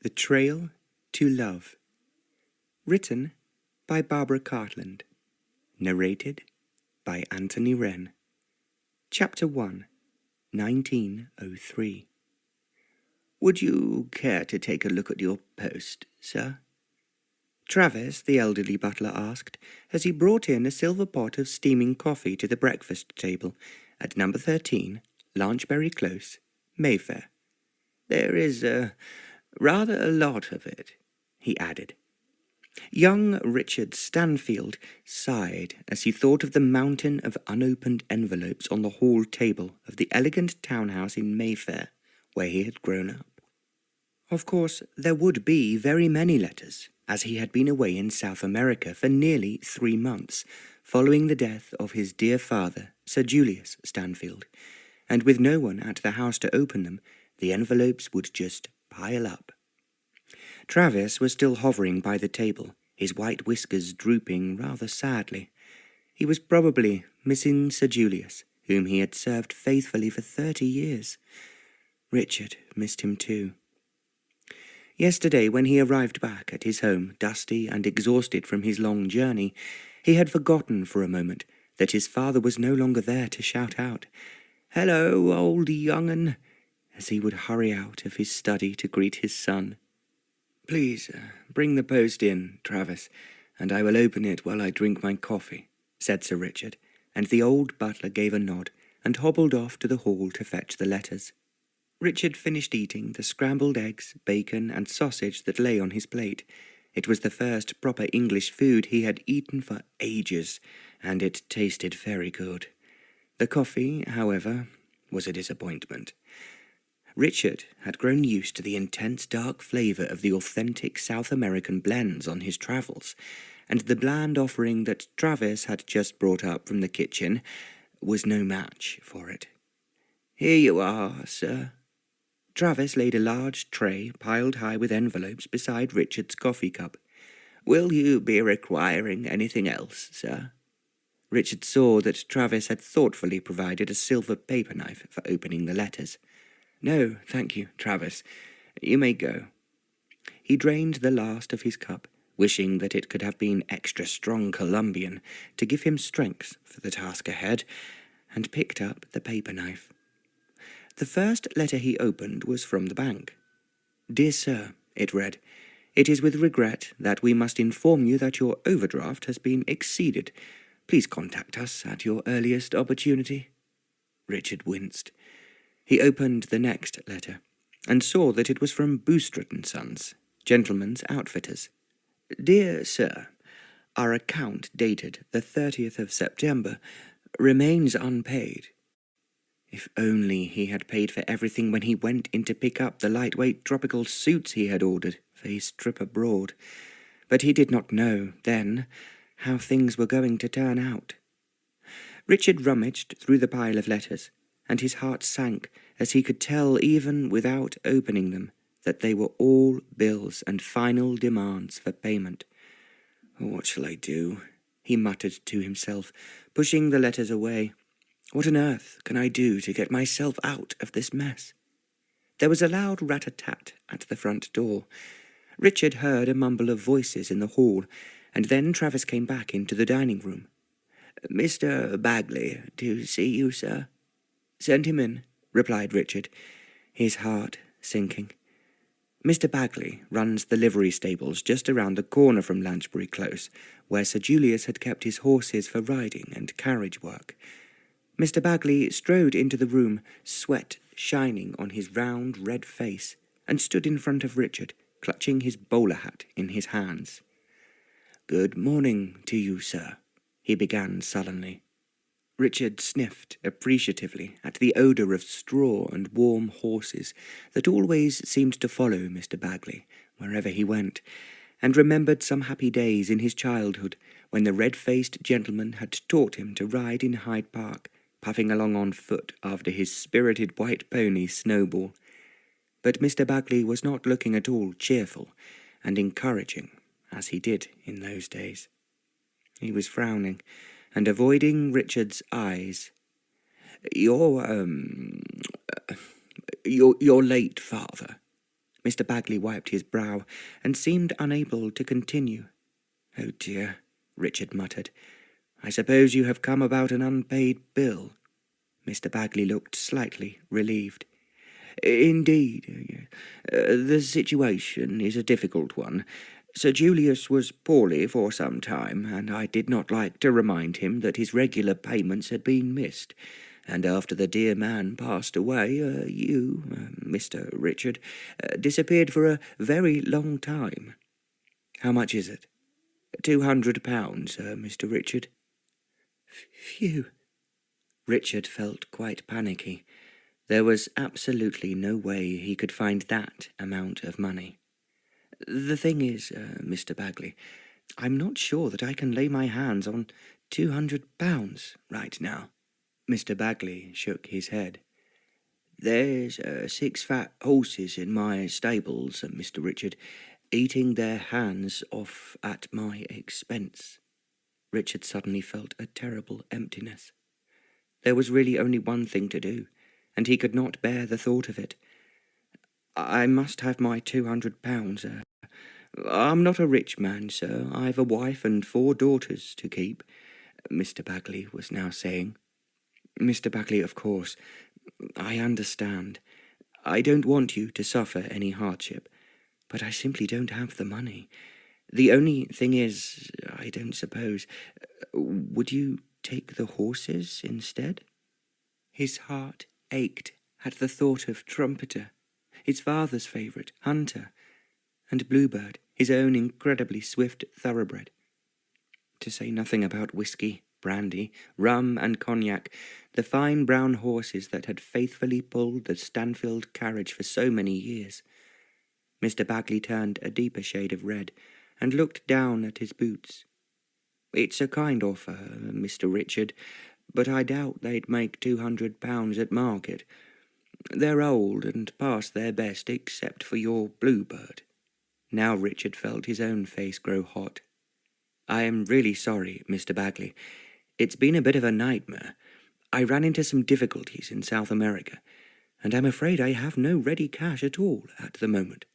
The Trail to Love. Written by Barbara Cartland. Narrated by Anthony Wren. Chapter 1, 1903. "Would you care to take a look at your post, sir?" Travis, the elderly butler, asked, as he brought in a silver pot of steaming coffee to the breakfast table at number 13, Lanchbury Close, Mayfair. "There is rather a lot of it," he added. Young Richard Stanfield sighed as he thought of the mountain of unopened envelopes on the hall table of the elegant townhouse in Mayfair, where he had grown up. Of course, there would be very many letters, as he had been away in South America for nearly 3 months, following the death of his dear father, Sir Julius Stanfield, and with no one at the house to open them, the envelopes would just pile up. Travis was still hovering by the table, his white whiskers drooping rather sadly. He was probably missing Sir Julius, whom he had served faithfully for 30 years. Richard missed him too. Yesterday, when he arrived back at his home, dusty and exhausted from his long journey, he had forgotten for a moment that his father was no longer there to shout out, "Hello, old young'un," as he would hurry out of his study to greet his son. "Please, bring the post in, Travis, and I will open it while I drink my coffee," said Sir Richard, and the old butler gave a nod and hobbled off to the hall to fetch the letters. Richard finished eating the scrambled eggs, bacon, and sausage that lay on his plate. It was the first proper English food he had eaten for ages, and it tasted very good. The coffee, however, was a disappointment. Richard had grown used to the intense dark flavour of the authentic South American blends on his travels, and the bland offering that Travis had just brought up from the kitchen was no match for it. "Here you are, sir." Travis laid a large tray piled high with envelopes beside Richard's coffee cup. "Will you be requiring anything else, sir?" Richard saw that Travis had thoughtfully provided a silver paper knife for opening the letters. "No, thank you, Travis. You may go." He drained the last of his cup, wishing that it could have been extra strong Colombian to give him strength for the task ahead, and picked up the paper knife. The first letter he opened was from the bank. "Dear Sir," it read, "it is with regret that we must inform you that your overdraft has been exceeded. Please contact us at your earliest opportunity." Richard winced. He opened the next letter, and saw that it was from Boostrad & Sons, gentlemen's outfitters. "Dear Sir, our account dated the 30th of September remains unpaid." If only he had paid for everything when he went in to pick up the lightweight tropical suits he had ordered for his trip abroad. But he did not know, then, how things were going to turn out. Richard rummaged through the pile of letters, and his heart sank as he could tell, even without opening them, that they were all bills and final demands for payment. "What shall I do?" he muttered to himself, pushing the letters away. "What on earth can I do to get myself out of this mess?" There was a loud rat-a-tat at the front door. Richard heard a mumble of voices in the hall, and then Travis came back into the dining room. "Mr. Bagley, to see you, sir." "Send him in," replied Richard, his heart sinking. Mr. Bagley runs the livery stables just around the corner from Lanchbury Close, where Sir Julius had kept his horses for riding and carriage work. Mr. Bagley strode into the room, sweat shining on his round red face, and stood in front of Richard, clutching his bowler hat in his hands. "Good morning to you, sir," he began sullenly. Richard sniffed appreciatively at the odour of straw and warm horses that always seemed to follow Mr. Bagley wherever he went, and remembered some happy days in his childhood when the red-faced gentleman had taught him to ride in Hyde Park, puffing along on foot after his spirited white pony Snowball. But Mr. Bagley was not looking at all cheerful and encouraging, as he did in those days. He was frowning and avoiding Richard's eyes. Your late father," Mr. Bagley wiped his brow and seemed unable to continue. "Oh dear," Richard muttered. "I suppose you have come about an unpaid bill." Mr. Bagley looked slightly relieved. "Indeed. The situation is a difficult one. Sir Julius was poorly for some time, and I did not like to remind him that his regular payments had been missed. And after the dear man passed away, you, Mr. Richard, disappeared for a very long time. How much is it?" £200, Mr. Richard." "Phew." Richard felt quite panicky. There was absolutely no way he could find that amount of money. "The thing is, Mr. Bagley, I'm not sure that I can lay my hands on £200 right now." Mr. Bagley shook his head. "There's 6 fat horses in my stables, Mr. Richard, eating their hands off at my expense." Richard suddenly felt a terrible emptiness. There was really only one thing to do, and he could not bear the thought of it. "I must have my £200. I'm not a rich man, sir. I've a wife and 4 daughters to keep," Mr. Bagley was now saying. "Mr. Bagley, of course, I understand. I don't want you to suffer any hardship, but I simply don't have the money. The only thing is, I don't suppose, would you take the horses instead?" His heart ached at the thought of Trumpeter, his father's favourite, Hunter, and Bluebird, his own incredibly swift thoroughbred. To say nothing about whiskey, brandy, rum and cognac, the fine brown horses that had faithfully pulled the Stanfield carriage for so many years. Mr. Bagley turned a deeper shade of red and looked down at his boots. "It's a kind offer, Mr. Richard, but I doubt they'd make £200 at market. They're old and past their best except for your Bluebird." Now Richard felt his own face grow hot. "I am really sorry, Mr. Bagley. It's been a bit of a nightmare. I ran into some difficulties in South America, and I'm afraid I have no ready cash at all at the moment."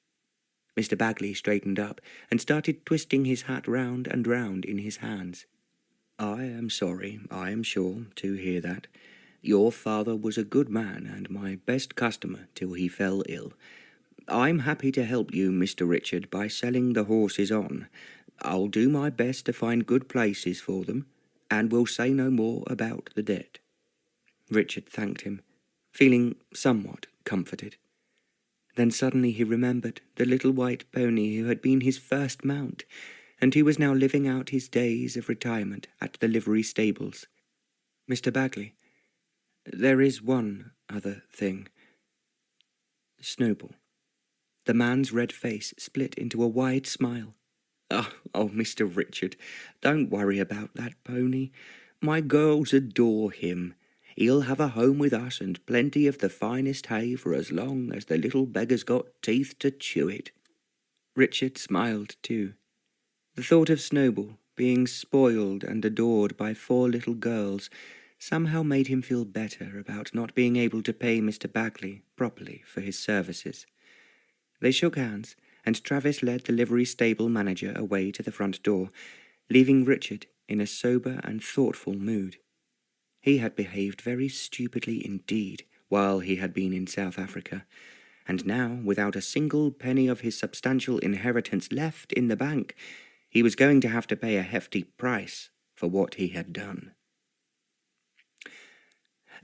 Mr. Bagley straightened up and started twisting his hat round and round in his hands. "I am sorry, I am sure, to hear that. Your father was a good man and my best customer till he fell ill. I'm happy to help you, Mr. Richard, by selling the horses on. I'll do my best to find good places for them, and will say no more about the debt." Richard thanked him, feeling somewhat comforted. Then suddenly he remembered the little white pony who had been his first mount, and who was now living out his days of retirement at the livery stables. "Mr. Bagley, there is one other thing." Snowball. The man's red face split into a wide smile. Oh, Mr. Richard, don't worry about that pony. My girls adore him. He'll have a home with us and plenty of the finest hay for as long as the little beggar's got teeth to chew it." Richard smiled too. The thought of Snowball being spoiled and adored by 4 little girls somehow made him feel better about not being able to pay Mr. Bagley properly for his services. They shook hands, and Travis led the livery stable manager away to the front door, leaving Richard in a sober and thoughtful mood. He had behaved very stupidly indeed while he had been in South Africa, and now, without a single penny of his substantial inheritance left in the bank, he was going to have to pay a hefty price for what he had done.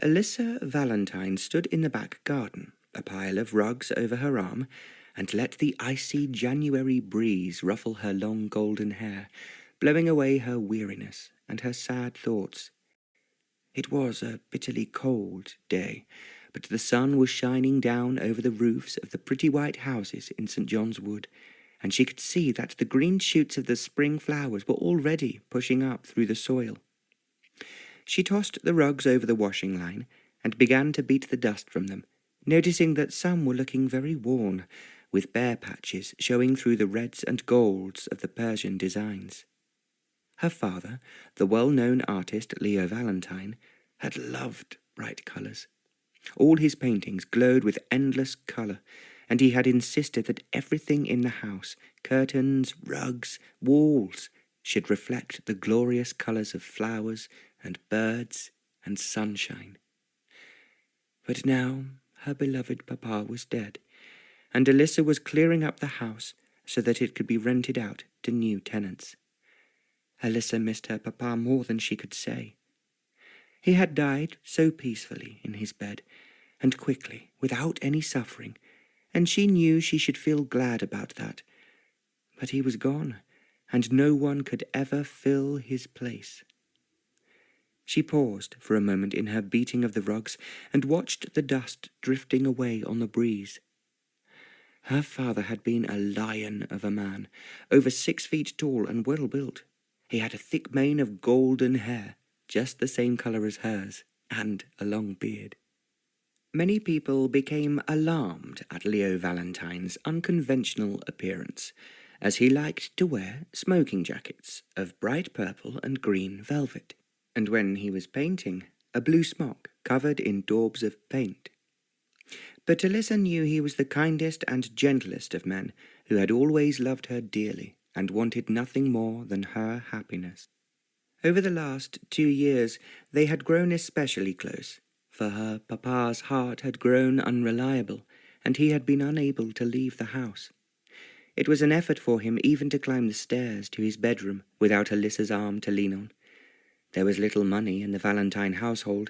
Elissa Valentine stood in the back garden, a pile of rugs over her arm, and let the icy January breeze ruffle her long golden hair, blowing away her weariness and her sad thoughts. It was a bitterly cold day, but the sun was shining down over the roofs of the pretty white houses in St. John's Wood, and she could see that the green shoots of the spring flowers were already pushing up through the soil. She tossed the rugs over the washing line and began to beat the dust from them, noticing that some were looking very worn, with bare patches showing through the reds and golds of the Persian designs. Her father, the well-known artist Leo Valentine, had loved bright colours. All his paintings glowed with endless colour, and he had insisted that everything in the house, curtains, rugs, walls, should reflect the glorious colours of flowers and birds and sunshine. But now her beloved papa was dead, and Elissa was clearing up the house so that it could be rented out to new tenants. Elissa missed her papa more than she could say. He had died so peacefully in his bed, and quickly, without any suffering, and she knew she should feel glad about that. But he was gone, and no one could ever fill his place. She paused for a moment in her beating of the rugs and watched the dust drifting away on the breeze. Her father had been a lion of a man, over 6 feet tall and well built. He had a thick mane of golden hair, just the same colour as hers, and a long beard. Many people became alarmed at Leo Valentine's unconventional appearance, as he liked to wear smoking jackets of bright purple and green velvet, and when he was painting, a blue smock covered in daubs of paint. But Elissa knew he was the kindest and gentlest of men, who had always loved her dearly and wanted nothing more than her happiness. Over the last 2 years they had grown especially close, for her papa's heart had grown unreliable, and he had been unable to leave the house. It was an effort for him even to climb the stairs to his bedroom without Elissa's arm to lean on. There was little money in the Valentine household,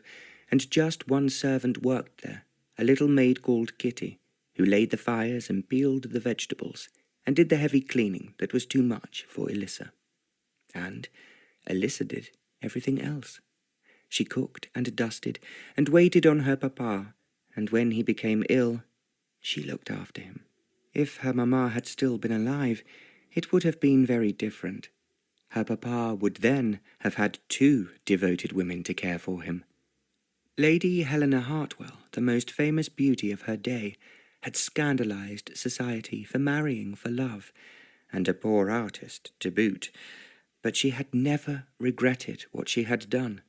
and just one servant worked there, a little maid called Kitty, who laid the fires and peeled the vegetables, and did the heavy cleaning that was too much for Elissa. And Elissa did everything else. She cooked and dusted, and waited on her papa, and when he became ill, she looked after him. If her mamma had still been alive, it would have been very different. Her papa would then have had 2 devoted women to care for him. Lady Helena Hartwell, the most famous beauty of her day, had scandalized society for marrying for love, and a poor artist to boot, but she had never regretted what she had done.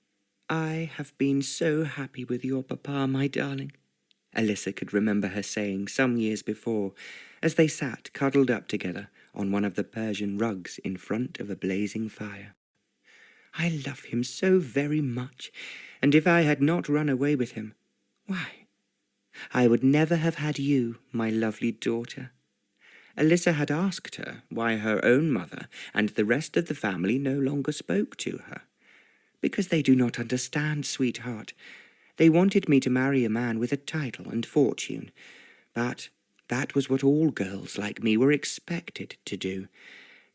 "I have been so happy with your papa, my darling," Elissa could remember her saying some years before, as they sat cuddled up together on one of the Persian rugs in front of a blazing fire. "I love him so very much, and if I had not run away with him, why, I would never have had you, my lovely daughter." Elissa had asked her why her own mother and the rest of the family no longer spoke to her. "Because they do not understand, sweetheart. They wanted me to marry a man with a title and fortune, but that was what all girls like me were expected to do.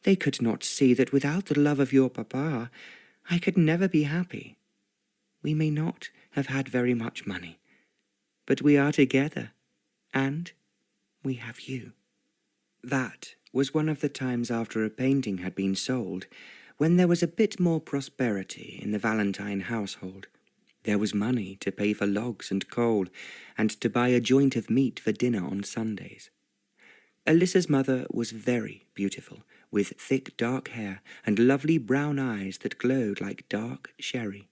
They could not see that without the love of your papa, I could never be happy. We may not have had very much money, but we are together, and we have you." That was one of the times after a painting had been sold, when there was a bit more prosperity in the Valentine household. There was money to pay for logs and coal, and to buy a joint of meat for dinner on Sundays. Elissa's mother was very beautiful, with thick dark hair and lovely brown eyes that glowed like dark sherry.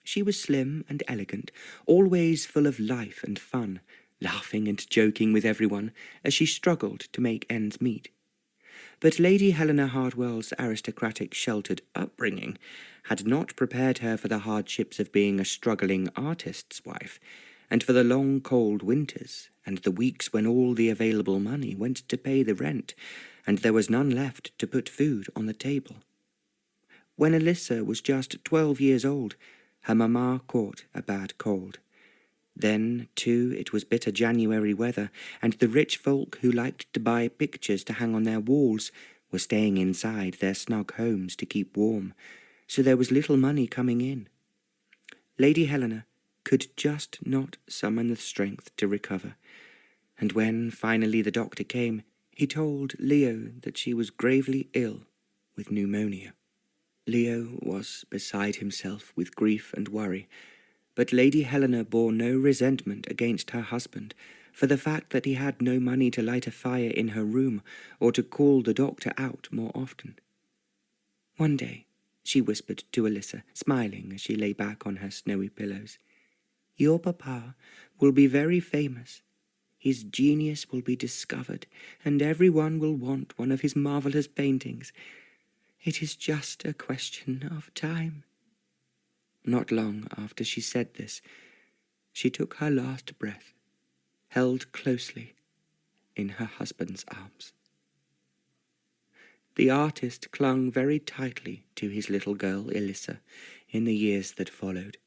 She was slim and elegant, always full of life and fun, laughing and joking with everyone as she struggled to make ends meet. But Lady Helena Hartwell's aristocratic, sheltered upbringing had not prepared her for the hardships of being a struggling artist's wife, and for the long cold winters, and the weeks when all the available money went to pay the rent, and there was none left to put food on the table. When Elissa was just 12 years old, her mamma caught a bad cold. Then, too, it was bitter January weather, and the rich folk who liked to buy pictures to hang on their walls were staying inside their snug homes to keep warm, so there was little money coming in. Lady Helena could just not summon the strength to recover, and when finally the doctor came, he told Leo that she was gravely ill with pneumonia. Leo was beside himself with grief and worry, but Lady Helena bore no resentment against her husband for the fact that he had no money to light a fire in her room or to call the doctor out more often. "One day," she whispered to Elissa, smiling as she lay back on her snowy pillows, "your papa will be very famous. His genius will be discovered, and everyone will want one of his marvellous paintings. It is just a question of time." Not long after she said this, she took her last breath, held closely in her husband's arms. The artist clung very tightly to his little girl, Elissa, in the years that followed.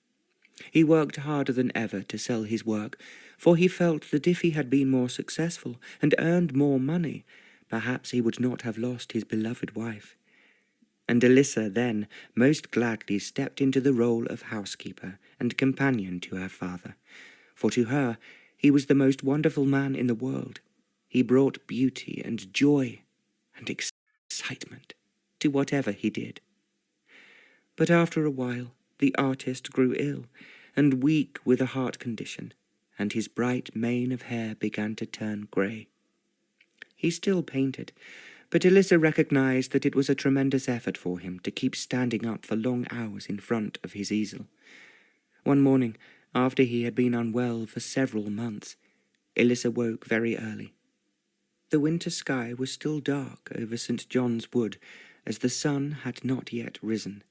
He worked harder than ever to sell his work, for he felt that if he had been more successful and earned more money, perhaps he would not have lost his beloved wife. And Elissa then most gladly stepped into the role of housekeeper and companion to her father, for to her he was the most wonderful man in the world. He brought beauty and joy and excitement to whatever he did. But after a while the artist grew ill and weak with a heart condition, and his bright mane of hair began to turn grey. He still painted, but Elissa recognized that it was a tremendous effort for him to keep standing up for long hours in front of his easel. One morning, after he had been unwell for several months, Elissa woke very early. The winter sky was still dark over St. John's Wood, as the sun had not yet risen.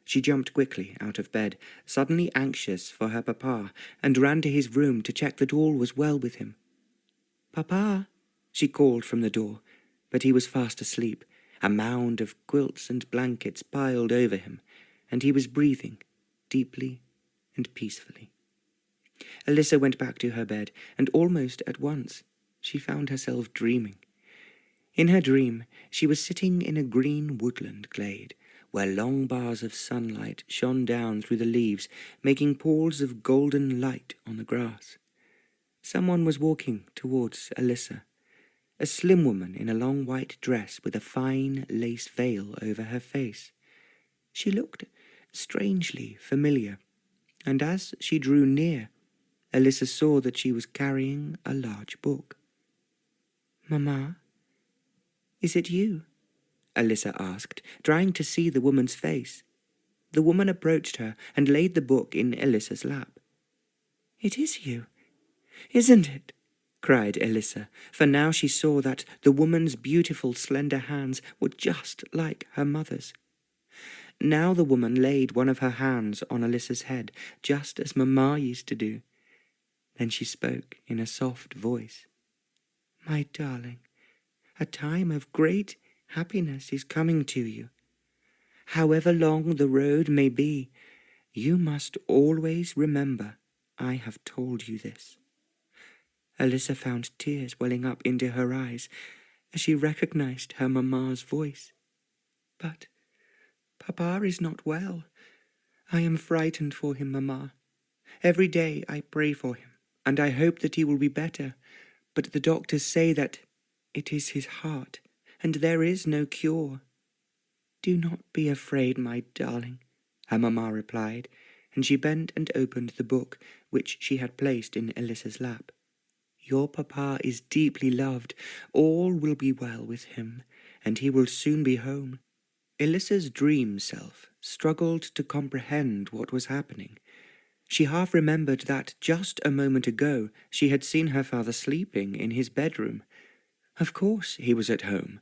She jumped quickly out of bed, suddenly anxious for her papa, and ran to his room to check that all was well with him. "Papa," she called from the door, but he was fast asleep, a mound of quilts and blankets piled over him, and he was breathing deeply and peacefully. Elissa went back to her bed, and almost at once she found herself dreaming. In her dream, she was sitting in a green woodland glade, where long bars of sunlight shone down through the leaves, making pools of golden light on the grass. Someone was walking towards Elissa, a slim woman in a long white dress with a fine lace veil over her face. She looked strangely familiar, and as she drew near, Elissa saw that she was carrying a large book. "Mamma, is it you?" Elissa asked, trying to see the woman's face. The woman approached her and laid the book in Elissa's lap. "It is you, isn't it?" cried Elissa, for now she saw that the woman's beautiful slender hands were just like her mother's. Now the woman laid one of her hands on Elissa's head, just as Mamma used to do. Then she spoke in a soft voice. "My darling, a time of great happiness is coming to you. However long the road may be, you must always remember I have told you this." Elissa found tears welling up into her eyes as she recognized her mamma's voice. "But Papa is not well. I am frightened for him, Mamma. Every day I pray for him, and I hope that he will be better, but the doctors say that it is his heart, and there is no cure." "Do not be afraid, my darling," her mamma replied, and she bent and opened the book which she had placed in Elissa's lap. "Your papa is deeply loved. All will be well with him, and he will soon be home." Elissa's dream self struggled to comprehend what was happening. She half remembered that just a moment ago she had seen her father sleeping in his bedroom. Of course he was at home.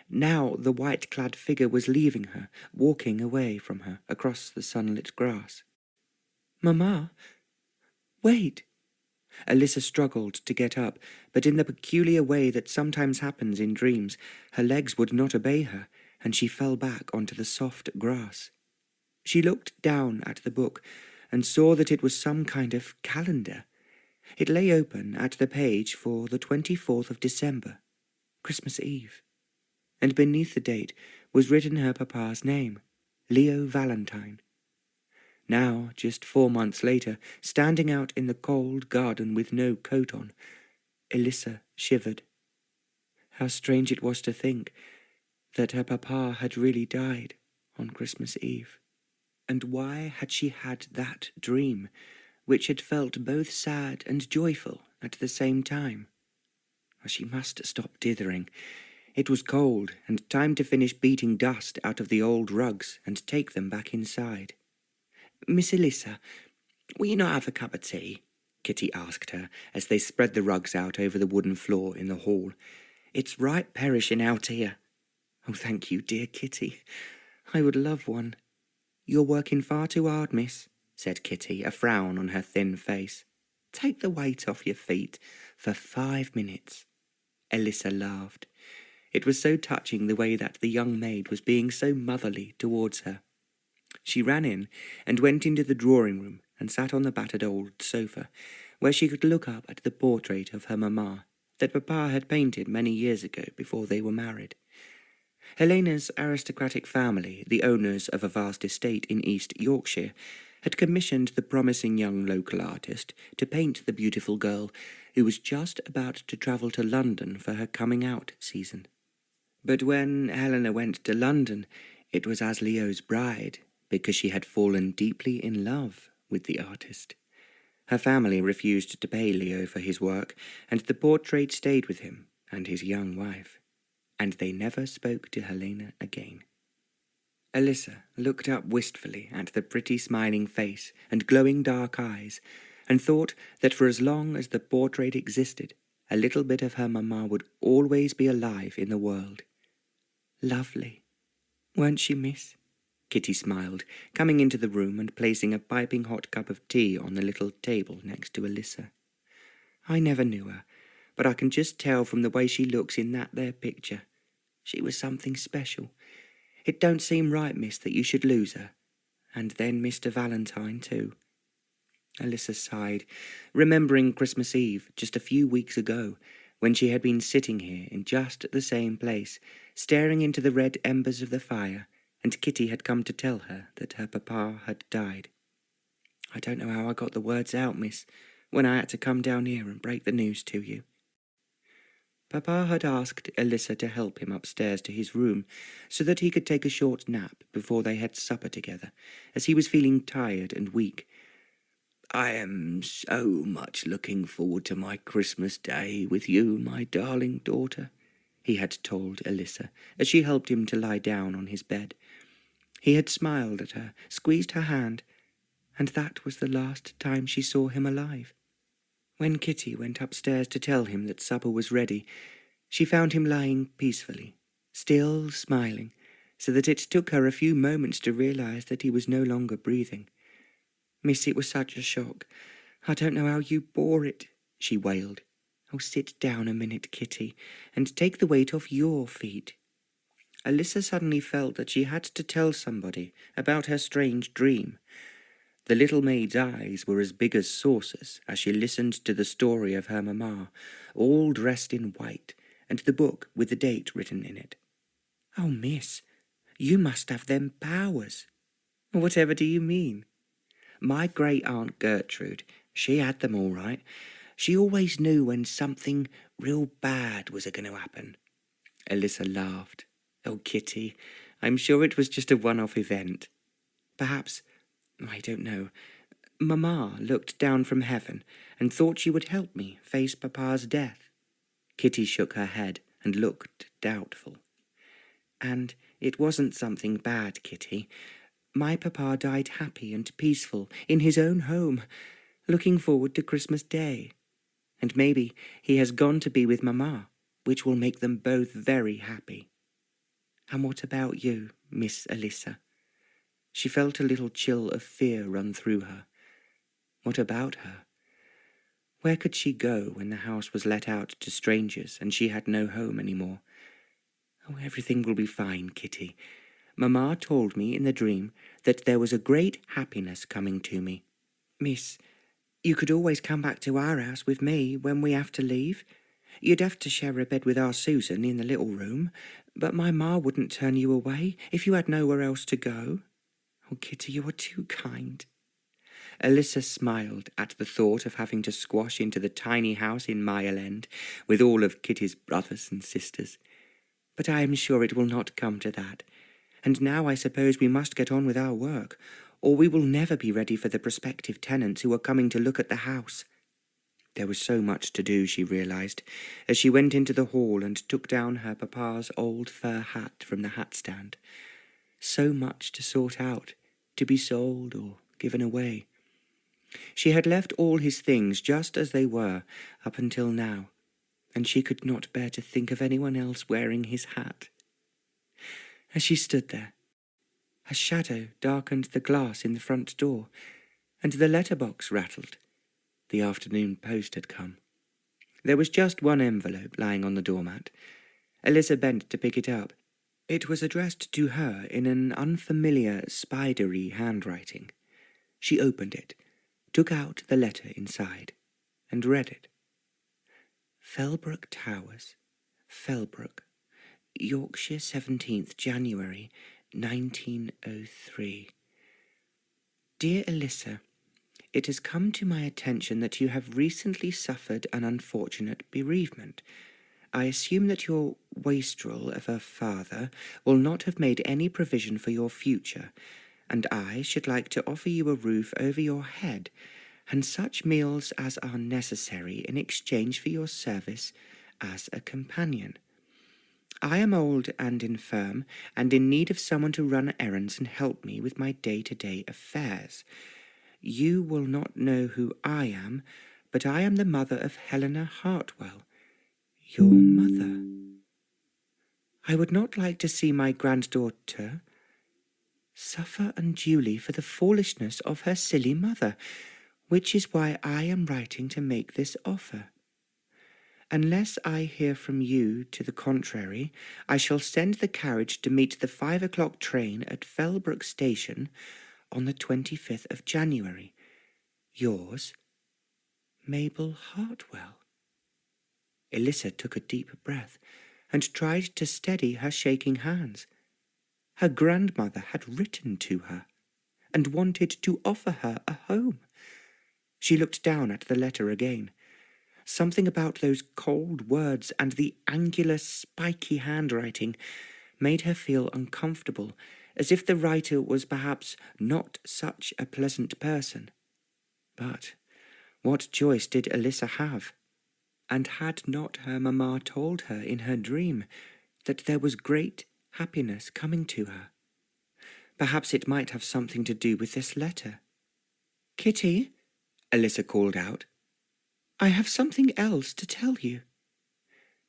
Now the white-clad figure was leaving her, walking away from her across the sunlit grass. "Mamma, wait!" Elissa struggled to get up, but in the peculiar way that sometimes happens in dreams, her legs would not obey her, and she fell back onto the soft grass. She looked down at the book and saw that it was some kind of calendar. It lay open at the page for the 24th of December, Christmas Eve, and beneath the date was written her papa's name, Leo Valentine. Now, just 4 months later, standing out in the cold garden with no coat on, Elissa shivered. How strange it was to think that her papa had really died on Christmas Eve. And why had she had that dream, which had felt both sad and joyful at the same time? She must stop dithering. It was cold, and time to finish beating dust out of the old rugs and take them back inside. "Miss Elissa, will you not have a cup of tea?" Kitty asked her as they spread the rugs out over the wooden floor in the hall. "It's right perishing out here." "Oh, thank you, dear Kitty. I would love one." "You're working far too hard, miss," said Kitty, a frown on her thin face. "Take the weight off your feet for 5 minutes." Elissa laughed. It was so touching the way that the young maid was being so motherly towards her. She ran in and went into the drawing-room and sat on the battered old sofa, where she could look up at the portrait of her mamma that Papa had painted many years ago before they were married. Helena's aristocratic family, the owners of a vast estate in East Yorkshire, had commissioned the promising young local artist to paint the beautiful girl who was just about to travel to London for her coming-out season. But when Helena went to London, it was as Leo's bride, because she had fallen deeply in love with the artist. Her family refused to pay Leo for his work, and the portrait stayed with him and his young wife, and they never spoke to Helena again. Elissa looked up wistfully at the pretty smiling face and glowing dark eyes, and thought that for as long as the portrait existed, a little bit of her mamma would always be alive in the world. "Lovely, weren't she, miss?" Kitty smiled, coming into the room and placing a piping hot cup of tea on the little table next to Elissa. "I never knew her, but I can just tell from the way she looks in that there picture. She was something special. It don't seem right, miss, that you should lose her. And then Mr. Valentine, too." Elissa sighed, remembering Christmas Eve just a few weeks ago, when she had been sitting here in just the same place, staring into the red embers of the fire, and Kitty had come to tell her that her papa had died. "I don't know how I got the words out, miss, when I had to come down here and break the news to you." Papa had asked Elissa to help him upstairs to his room, so that he could take a short nap before they had supper together, as he was feeling tired and weak. "I am so much looking forward to my Christmas Day with you, my darling daughter," he had told Elissa, as she helped him to lie down on his bed. He had smiled at her, squeezed her hand, and that was the last time she saw him alive. When Kitty went upstairs to tell him that supper was ready, she found him lying peacefully, still smiling, so that it took her a few moments to realize that he was no longer breathing. "Miss, it was such a shock. I don't know how you bore it," she wailed. "Oh, sit down a minute, Kitty, and take the weight off your feet." Elissa suddenly felt that she had to tell somebody about her strange dream. The little maid's eyes were as big as saucers as she listened to the story of her mamma, all dressed in white, and the book with the date written in it. "Oh, miss, you must have them powers." "Whatever do you mean?" "My great-aunt Gertrude, she had them all right. She always knew when something real bad was a-going to happen." Elissa laughed. "Oh, Kitty, I'm sure it was just a one-off event. Perhaps, I don't know, Mamma looked down from heaven and thought she would help me face Papa's death." Kitty shook her head and looked doubtful. "And it wasn't something bad, Kitty. My Papa died happy and peaceful in his own home, looking forward to Christmas Day. And maybe he has gone to be with Mamma, which will make them both very happy." "And what about you, Miss Elissa?" She felt a little chill of fear run through her. What about her? Where could she go when the house was let out to strangers and she had no home any more? "Oh, everything will be fine, Kitty. Mamma told me in the dream that there was a great happiness coming to me. Miss, you could always come back to our house with me when we have to leave. You'd have to share a bed with our Susan in the little room, but my ma wouldn't turn you away if you had nowhere else to go." "Oh, Kitty, you are too kind." Elissa smiled at the thought of having to squash into the tiny house in Mile End with all of Kitty's brothers and sisters. "But I am sure it will not come to that. And now I suppose we must get on with our work, or we will never be ready for the prospective tenants who are coming to look at the house." There was so much to do, she realized, as she went into the hall and took down her papa's old fur hat from the hat stand. So much to sort out, to be sold or given away. She had left all his things just as they were up until now, and she could not bear to think of anyone else wearing his hat. As she stood there, a shadow darkened the glass in the front door, and the letterbox rattled. The afternoon post had come. There was just one envelope lying on the doormat. Elissa bent to pick it up. It was addressed to her in an unfamiliar, spidery handwriting. She opened it, took out the letter inside, and read it. Fellbrook Towers, Fellbrook, Yorkshire, 17th January, 1903. Dear Elissa, it has come to my attention that you have recently suffered an unfortunate bereavement. I assume that your wastrel of a father will not have made any provision for your future, and I should like to offer you a roof over your head, and such meals as are necessary in exchange for your service as a companion. I am old and infirm, and in need of someone to run errands and help me with my day-to-day affairs. You will not know who I am, but I am the mother of Helena Hartwell, your mother. I would not like to see my granddaughter suffer unduly for the foolishness of her silly mother, which is why I am writing to make this offer. Unless I hear from you to the contrary, I shall send the carriage to meet the 5 o'clock train at Fellbrook Station on the 25th of January. Yours, Mabel Hartwell. Elissa took a deep breath and tried to steady her shaking hands. Her grandmother had written to her and wanted to offer her a home. She looked down at the letter again. Something about those cold words and the angular, spiky handwriting made her feel uncomfortable, as if the writer was perhaps not such a pleasant person. But what choice did Elissa have? And had not her mamma told her in her dream that there was great happiness coming to her? Perhaps it might have something to do with this letter. "Kitty," Elissa called out, "I have something else to tell you."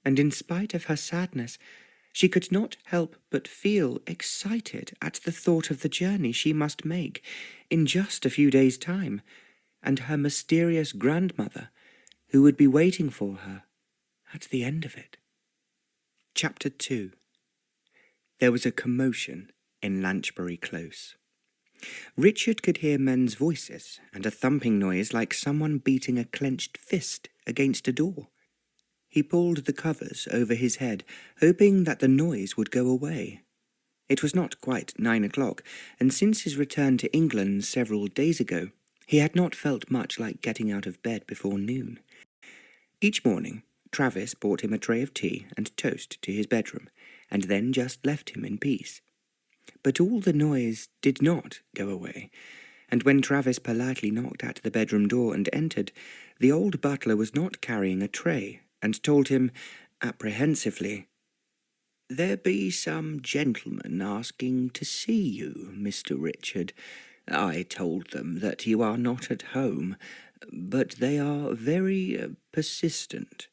And in spite of her sadness, she could not help but feel excited at the thought of the journey she must make in just a few days' time, and her mysterious grandmother, who would be waiting for her at the end of it. Chapter 2. There was a commotion in Lanchbury Close. Richard could hear men's voices and a thumping noise like someone beating a clenched fist against a door. He pulled the covers over his head, hoping that the noise would go away. It was not quite 9 o'clock, and since his return to England several days ago, he had not felt much like getting out of bed before noon. Each morning, Travis brought him a tray of tea and toast to his bedroom, and then just left him in peace. But all the noise did not go away, and when Travis politely knocked at the bedroom door and entered, the old butler was not carrying a tray, and told him, apprehensively, "There be some gentlemen asking to see you, Mr. Richard. I told them that you are not at home, but they are very persistent."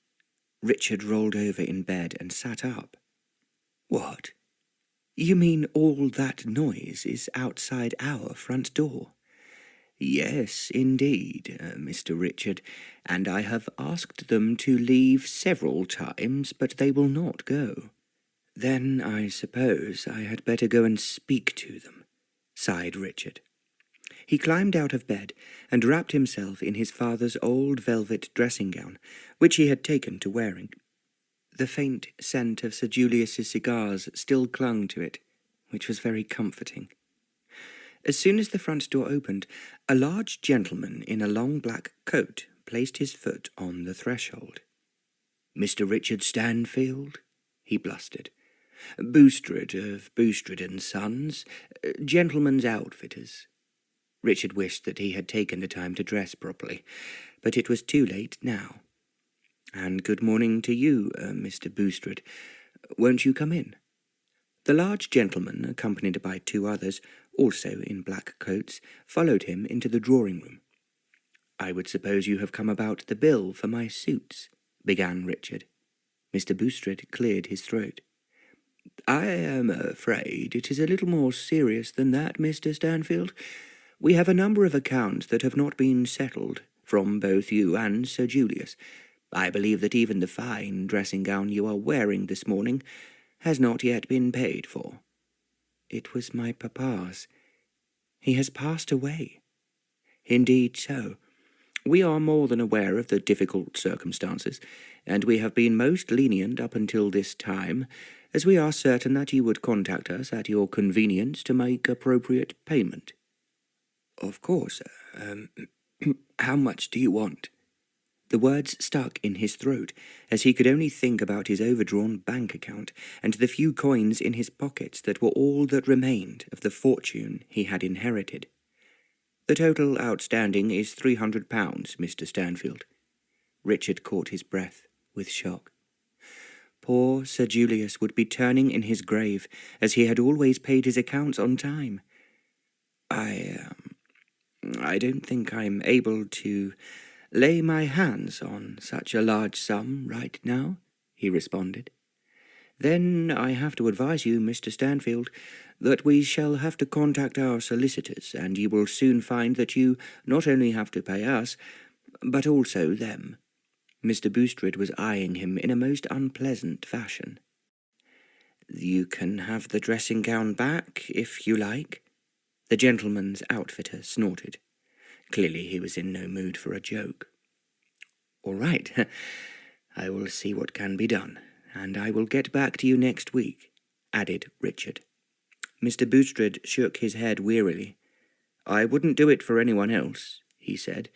Richard rolled over in bed and sat up. "What? You mean all that noise is outside our front door?" "Yes, indeed, Mr. Richard, and I have asked them to leave several times, but they will not go." "Then I suppose I had better go and speak to them," sighed Richard. He climbed out of bed and wrapped himself in his father's old velvet dressing-gown, which he had taken to wearing. The faint scent of Sir Julius's cigars still clung to it, which was very comforting. As soon as the front door opened, a large gentleman in a long black coat placed his foot on the threshold. "Mr. Richard Stanfield?" he blustered. "Boostred of Boostred and Sons, gentlemen's outfitters." Richard wished that he had taken the time to dress properly, but it was too late now. "And good morning to you, Mr. Boostred. Won't you come in?" The large gentleman, accompanied by 2 others, also in black coats, followed him into the drawing-room. "I would suppose you have come about the bill for my suits," began Richard. Mr. Bustard cleared his throat. "I am afraid it is a little more serious than that, Mr. Stanfield. We have a number of accounts that have not been settled, from both you and Sir Julius. I believe that even the fine dressing-gown you are wearing this morning has not yet been paid for." "It was my papa's. He has passed away." "Indeed so. We are more than aware of the difficult circumstances, and we have been most lenient up until this time, as we are certain that you would contact us at your convenience to make appropriate payment." "Of course. How much do you want?" The words stuck in his throat, as he could only think about his overdrawn bank account and the few coins in his pockets that were all that remained of the fortune he had inherited. "The total outstanding is £300, Mr. Stanfield." Richard caught his breath with shock. Poor Sir Julius would be turning in his grave, as he had always paid his accounts on time. I don't think I'm able to lay my hands on such a large sum right now," he responded. "Then I have to advise you, Mr. Stanfield, that we shall have to contact our solicitors, and you will soon find that you not only have to pay us, but also them." Mr. Bustard was eyeing him in a most unpleasant fashion. "You can have the dressing-gown back, if you like." The gentleman's outfitter snorted. Clearly he was in no mood for a joke. "All right, I will see what can be done, and I will get back to you next week," added Richard. Mr. Bustard shook his head wearily. "I wouldn't do it for anyone else," he said,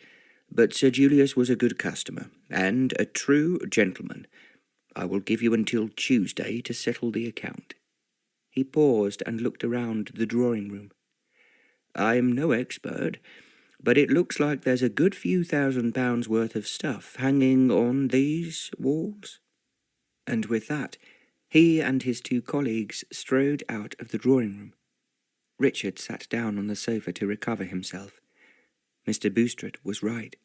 "but Sir Julius was a good customer, and a true gentleman. I will give you until Tuesday to settle the account." He paused and looked around the drawing-room. "I'm no expert, but it looks like there's a good few £1,000 worth of stuff hanging on these walls." And with that, he and his two colleagues strode out of the drawing-room. Richard sat down on the sofa to recover himself. Mr. Bustard was right.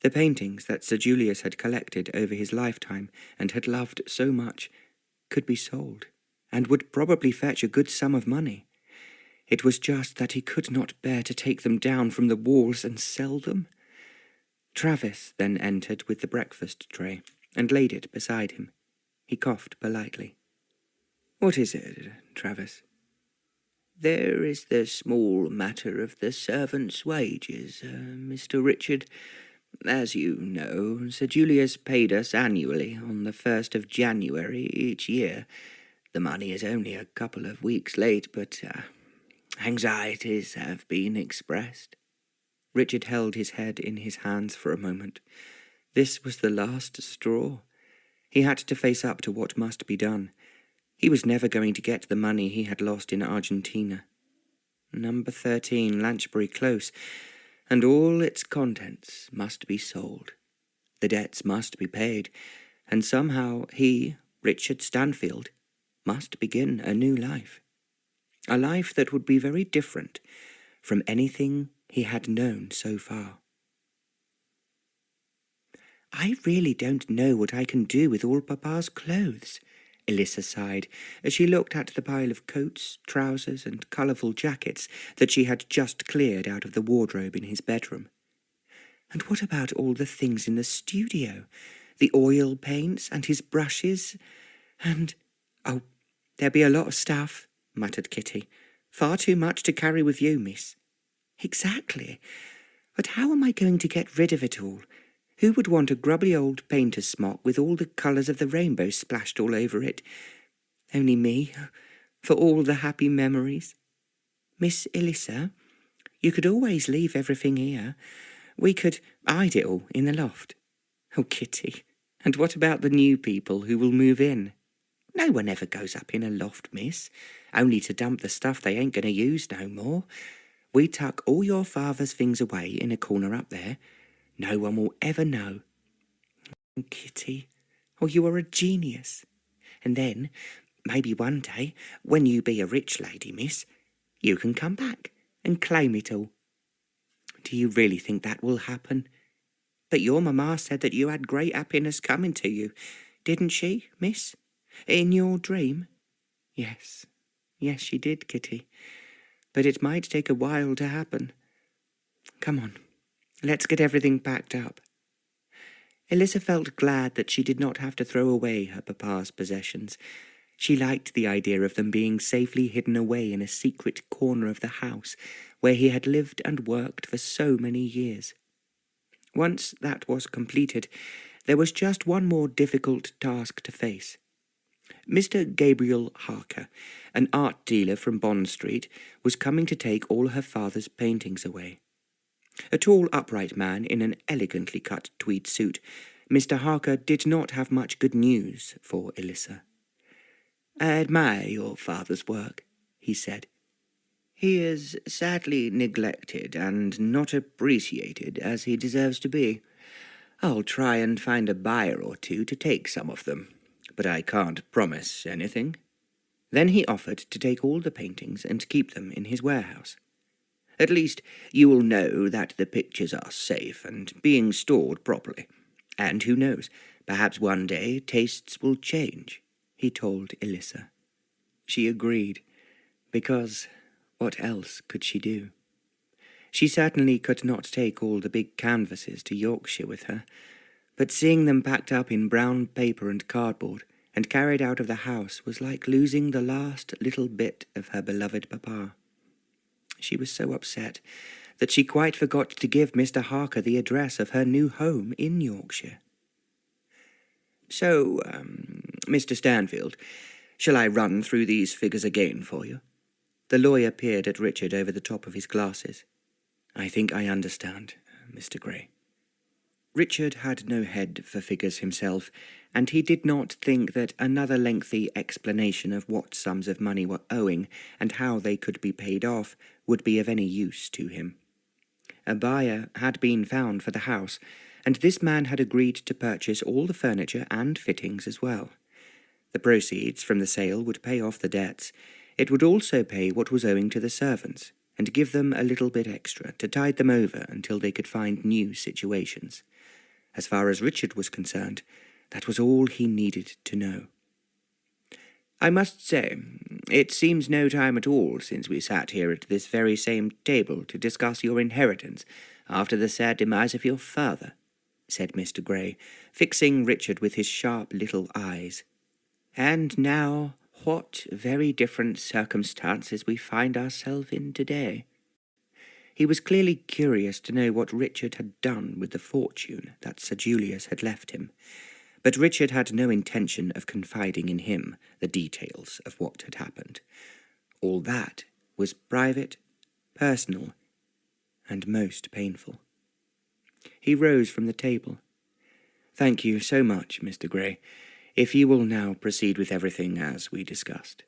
The paintings that Sir Julius had collected over his lifetime and had loved so much could be sold, and would probably fetch a good sum of money. It was just that he could not bear to take them down from the walls and sell them. Travis then entered with the breakfast tray and laid it beside him. He coughed politely. "What is it, Travis?" "There is the small matter of the servants' wages, Mr. Richard. As you know, Sir Julius paid us annually on the 1st of January each year. The money is only a couple of weeks late, but anxieties have been expressed." Richard held his head in his hands for a moment. This was the last straw. He had to face up to what must be done. He was never going to get the money he had lost in Argentina. Number 13 Lanchbury Close, and all its contents must be sold. The debts must be paid, and somehow he, Richard Stanfield, must begin a new life. A life that would be very different from anything he had known so far. "I really don't know what I can do with all Papa's clothes," Elissa sighed, as she looked at the pile of coats, trousers, and colourful jackets that she had just cleared out of the wardrobe in his bedroom. "And what about all the things in the studio? The oil paints and his brushes, and—" "Oh, there'll be a lot of stuff," muttered Kitty. "Far too much to carry with you, miss." "Exactly. But how am I going to get rid of it all? Who would want a grubby old painter's smock with all the colours of the rainbow splashed all over it? Only me, for all the happy memories. Miss Elissa, you could always leave everything here. We could hide it all in the loft." "Oh, Kitty, and what about the new people who will move in?" "No one ever goes up in a loft, miss, only to dump the stuff they ain't going to use no more. We tuck all your father's things away in a corner up there. No one will ever know." "Oh, Kitty, oh, you are a genius. And then, maybe one day, when you be a rich lady, miss, you can come back and claim it all." Do you really think that will happen? But your mamma said that you had great happiness coming to you, didn't she, miss? In your dream? Yes, she did, Kitty. But it might take a while to happen. Come on, let's get everything packed up. Elissa felt glad that she did not have to throw away her papa's possessions. She liked the idea of them being safely hidden away in a secret corner of the house where he had lived and worked for so many years. Once that was completed, there was just one more difficult task to face. Mr. Gabriel Harker, an art dealer from Bond Street, was coming to take all her father's paintings away. A tall, upright man in an elegantly cut tweed suit, Mr. Harker did not have much good news for Elissa. "I admire your father's work," he said. "He is sadly neglected and not appreciated as he deserves to be. I'll try and find a buyer or two to take some of them, but I can't promise anything." Then he offered to take all the paintings and keep them in his warehouse. "At least you will know that the pictures are safe and being stored properly. And who knows, perhaps one day tastes will change," he told Elissa. She agreed, because what else could she do? She certainly could not take all the big canvases to Yorkshire with her, but seeing them packed up in brown paper and cardboard and carried out of the house was like losing the last little bit of her beloved papa. She was so upset that she quite forgot to give Mr. Harker the address of her new home in Yorkshire. "So, Mr. Stanfield, shall I run through these figures again for you?" The lawyer peered at Richard over the top of his glasses. "I think I understand, Mr. Gray." Richard had no head for figures himself, and he did not think that another lengthy explanation of what sums of money were owing and how they could be paid off would be of any use to him. A buyer had been found for the house, and this man had agreed to purchase all the furniture and fittings as well. The proceeds from the sale would pay off the debts. It would also pay what was owing to the servants, and give them a little bit extra to tide them over until they could find new situations. As far as Richard was concerned, that was all he needed to know. "I must say, it seems no time at all since we sat here at this very same table to discuss your inheritance after the sad demise of your father," said Mr. Gray, fixing Richard with his sharp little eyes. "And now, what very different circumstances we find ourselves in today." He was clearly curious to know what Richard had done with the fortune that Sir Julius had left him, but Richard had no intention of confiding in him the details of what had happened. All that was private, personal, and most painful. He rose from the table. "Thank you so much, Mr. Gray. If you will now proceed with everything as we discussed."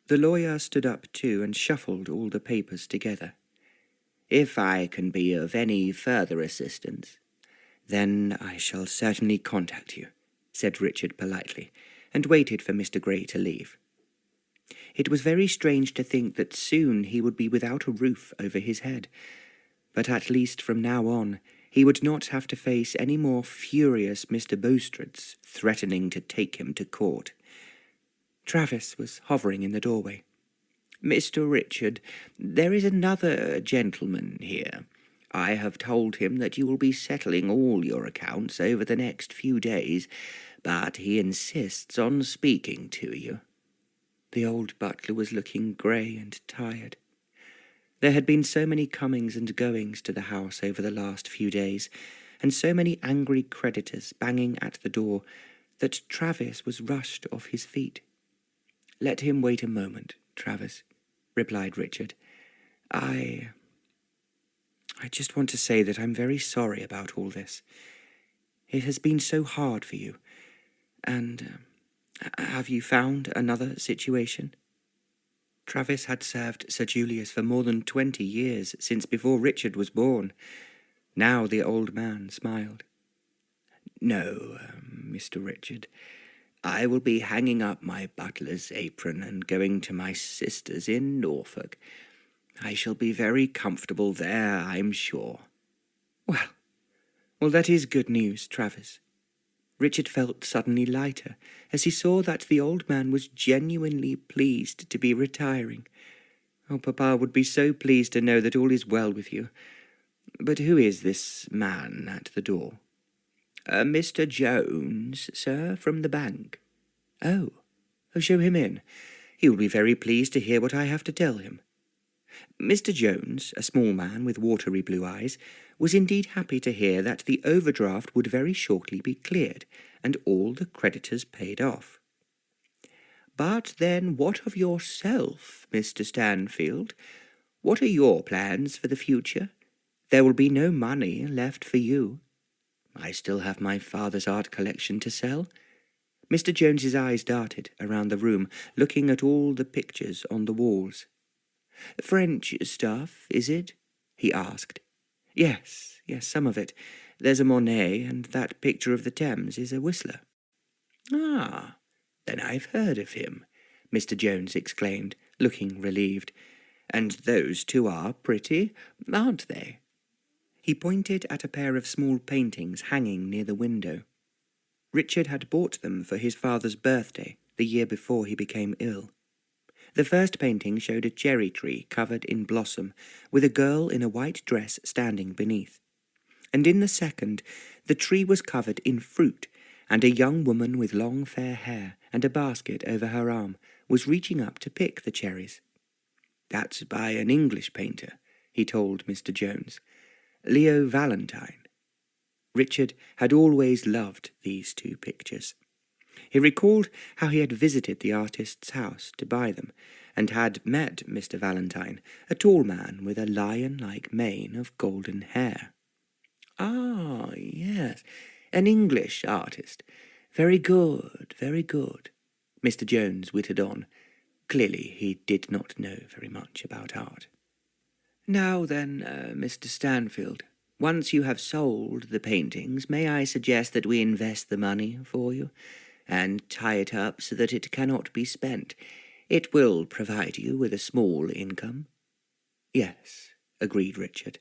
The lawyer stood up too and shuffled all the papers together. "If I can be of any further assistance, then I shall certainly contact you," said Richard politely, and waited for Mr. Gray to leave. It was very strange to think that soon he would be without a roof over his head, but at least from now on he would not have to face any more furious Mr. Bowstreads threatening to take him to court. Travis was hovering in the doorway. "Mr. Richard, there is another gentleman here. I have told him that you will be settling all your accounts over the next few days, but he insists on speaking to you." The old butler was looking grey and tired. There had been so many comings and goings to the house over the last few days, and so many angry creditors banging at the door, that Travis was rushed off his feet. "Let him wait a moment, Travis," replied Richard. I just want to say that I'm very sorry about all this. It has been so hard for you. And have you found another situation?" Travis had served Sir Julius for more than 20 years, since before Richard was born. Now the old man smiled. "No, Mr. Richard. I will be hanging up my butler's apron and going to my sister's in Norfolk. I shall be very comfortable there, I'm sure." Well, that is good news, Travers." Richard felt suddenly lighter as he saw that the old man was genuinely pleased to be retiring. "Oh, Papa would be so pleased to know that all is well with you. But who is this man at the door?" "Mr. Jones, sir, from the bank." Oh, show him in. He will be very pleased to hear what I have to tell him." Mr. Jones, a small man with watery blue eyes, was indeed happy to hear that the overdraft would very shortly be cleared, and all the creditors paid off. "But then what of yourself, Mr. Stanfield? What are your plans for the future? There will be no money left for you." "I still have my father's art collection to sell." Mr. Jones's eyes darted around the room, looking at all the pictures on the walls. "French stuff, is it?" he asked. Yes, some of it. There's a Monet, and that picture of the Thames is a Whistler." "Ah, then I've heard of him," Mr. Jones exclaimed, looking relieved. "And those two are pretty, aren't they?" He pointed at a pair of small paintings hanging near the window. Richard had bought them for his father's birthday the year before he became ill. The first painting showed a cherry tree covered in blossom, with a girl in a white dress standing beneath. And in the second, the tree was covered in fruit, and a young woman with long fair hair and a basket over her arm was reaching up to pick the cherries. "That's by an English painter," he told Mr. Jones. "Elissa Valentine." Richard had always loved these two pictures. He recalled how he had visited the artist's house to buy them, and had met Mr. Valentine, a tall man with a lion-like mane of golden hair. "Ah, yes, an English artist. Very good, very good," Mr. Jones wittered on. Clearly he did not know very much about art. "Now then, Mr. Stanfield, once you have sold the paintings, may I suggest that we invest the money for you, and tie it up so that it cannot be spent? It will provide you with a small income." "Yes," agreed Richard.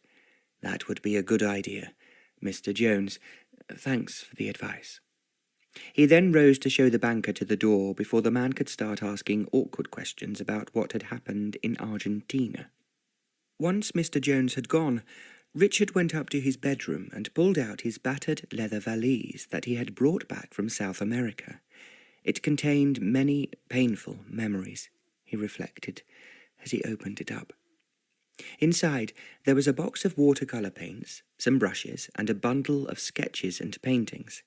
"That would be a good idea, Mr. Jones. Thanks for the advice." He then rose to show the banker to the door before the man could start asking awkward questions about what had happened in Argentina. Once Mr. Jones had gone, Richard went up to his bedroom and pulled out his battered leather valise that he had brought back from South America. It contained many painful memories, he reflected, as he opened it up. Inside, there was a box of watercolour paints, some brushes, and a bundle of sketches and paintings.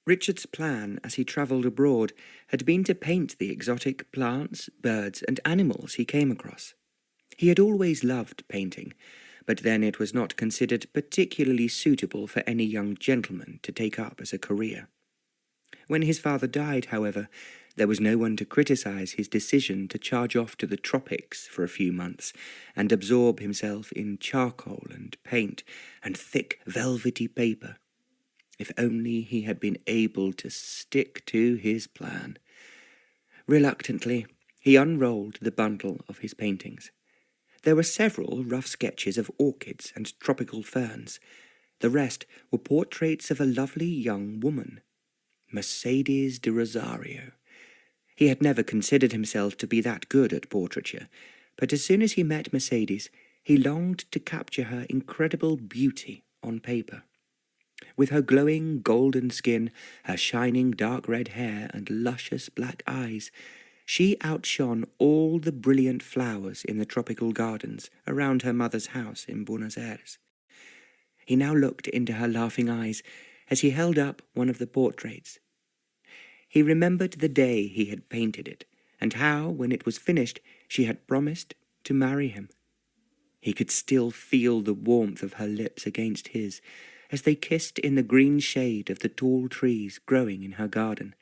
Richard's plan as he travelled abroad had been to paint the exotic plants, birds, and animals he came across. He had always loved painting, but then it was not considered particularly suitable for any young gentleman to take up as a career. When his father died, however, there was no one to criticize his decision to charge off to the tropics for a few months and absorb himself in charcoal and paint and thick velvety paper. If only he had been able to stick to his plan. Reluctantly, he unrolled the bundle of his paintings. There were several rough sketches of orchids and tropical ferns. The rest were portraits of a lovely young woman, Mercedes de Rosario. He had never considered himself to be that good at portraiture, but as soon as he met Mercedes, he longed to capture her incredible beauty on paper. With her glowing golden skin, her shining dark red hair, and luscious black eyes, she outshone all the brilliant flowers in the tropical gardens around her mother's house in Buenos Aires. He now looked into her laughing eyes as he held up one of the portraits. He remembered the day he had painted it, and how, when it was finished, she had promised to marry him. He could still feel the warmth of her lips against his, as they kissed in the green shade of the tall trees growing in her garden.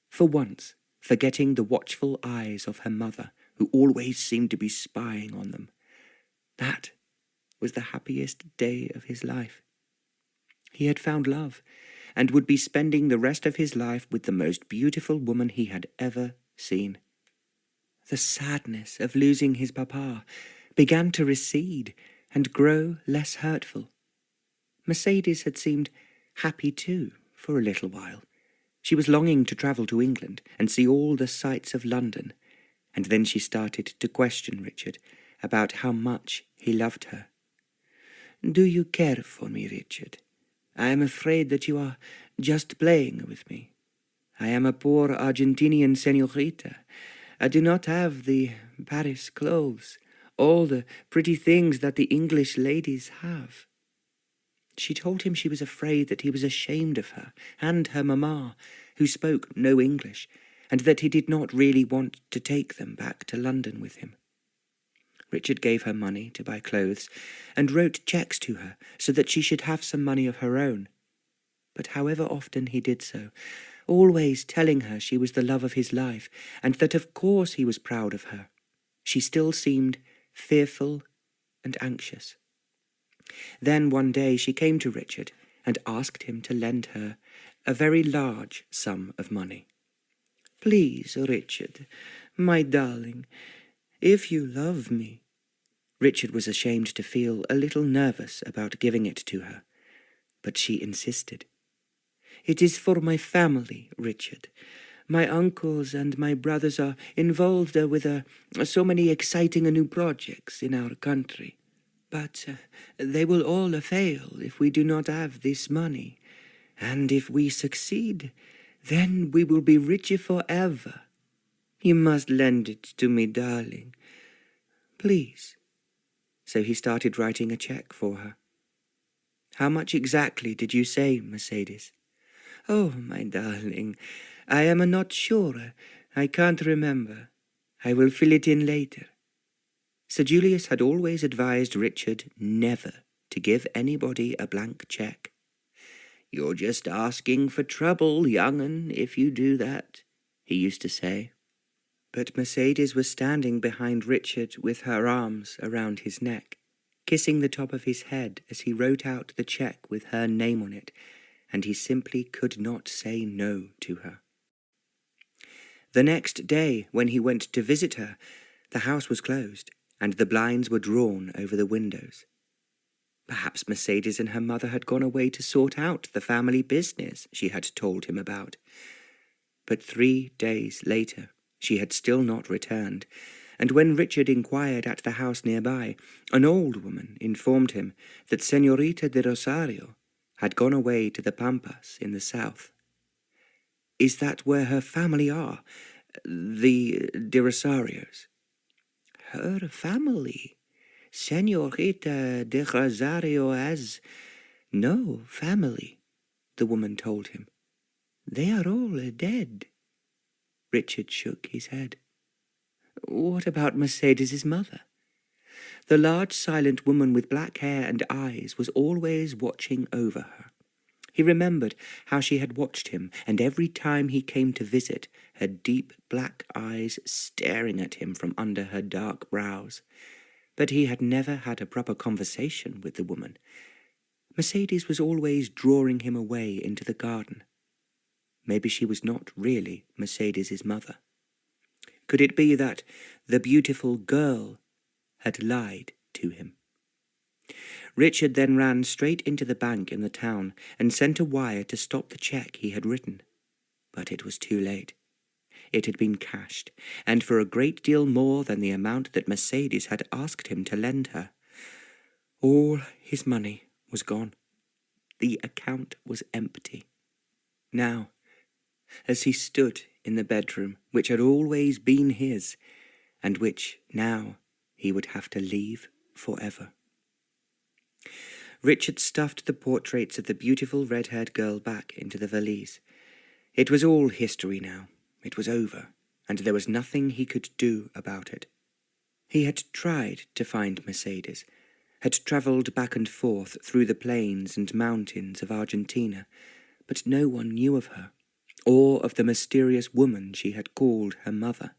For once, forgetting the watchful eyes of her mother, who always seemed to be spying on them. That was the happiest day of his life. He had found love, and would be spending the rest of his life with the most beautiful woman he had ever seen. The sadness of losing his papa began to recede and grow less hurtful. Mercedes had seemed happy too for a little while. She was longing to travel to England and see all the sights of London, and then she started to question Richard about how much he loved her. "Do you care for me, Richard? I am afraid that you are just playing with me. I am a poor Argentinian señorita. I do not have the Paris clothes, all the pretty things that the English ladies have." She told him she was afraid that he was ashamed of her and her mamma, who spoke no English, and that he did not really want to take them back to London with him. Richard gave her money to buy clothes and wrote cheques to her so that she should have some money of her own. But however often he did so, always telling her she was the love of his life and that of course he was proud of her, she still seemed fearful and anxious. Then one day she came to Richard and asked him to lend her a very large sum of money. "Please, Richard, my darling, if you love me." Richard was ashamed to feel a little nervous about giving it to her, but she insisted. "It is for my family, Richard. My uncles and my brothers are involved with so many exciting new projects in our country. But they will all fail if we do not have this money, and if we succeed, then we will be rich forever. You must lend it to me, darling. Please." So he started writing a cheque for her. "How much exactly did you say, Mercedes?" "Oh, my darling, I am not sure. I can't remember. I will fill it in later." Sir Julius had always advised Richard never to give anybody a blank cheque. "You're just asking for trouble, young 'un, if you do that," he used to say. But Mercedes was standing behind Richard with her arms around his neck, kissing the top of his head as he wrote out the cheque with her name on it, and he simply could not say no to her. The next day, when he went to visit her, the house was closed, and the blinds were drawn over the windows. Perhaps Mercedes and her mother had gone away to sort out the family business she had told him about. But 3 days later, she had still not returned, and when Richard inquired at the house nearby, an old woman informed him that Señorita de Rosario had gone away to the Pampas in the south. "Is that where her family are, the de Rosarios?" "Her family? Señorita de Rosario has no family," the woman told him. "They are all dead." Richard shook his head. "What about Mercedes's mother?" The large silent woman with black hair and eyes was always watching over her. He remembered how she had watched him, and every time he came to visit, her deep black eyes staring at him from under her dark brows. But he had never had a proper conversation with the woman. Mercedes was always drawing him away into the garden. Maybe she was not really Mercedes's mother. Could it be that the beautiful girl had lied to him? Richard then ran straight into the bank in the town and sent a wire to stop the cheque he had written. But it was too late. It had been cashed, and for a great deal more than the amount that Mercedes had asked him to lend her. All his money was gone. The account was empty. Now, as he stood in the bedroom which had always been his, and which now he would have to leave forever. Richard stuffed the portraits of the beautiful red-haired girl back into the valise. It was all history now. It was over, and there was nothing he could do about it. He had tried to find Mercedes, had travelled back and forth through the plains and mountains of Argentina, but no one knew of her, or of the mysterious woman she had called her mother.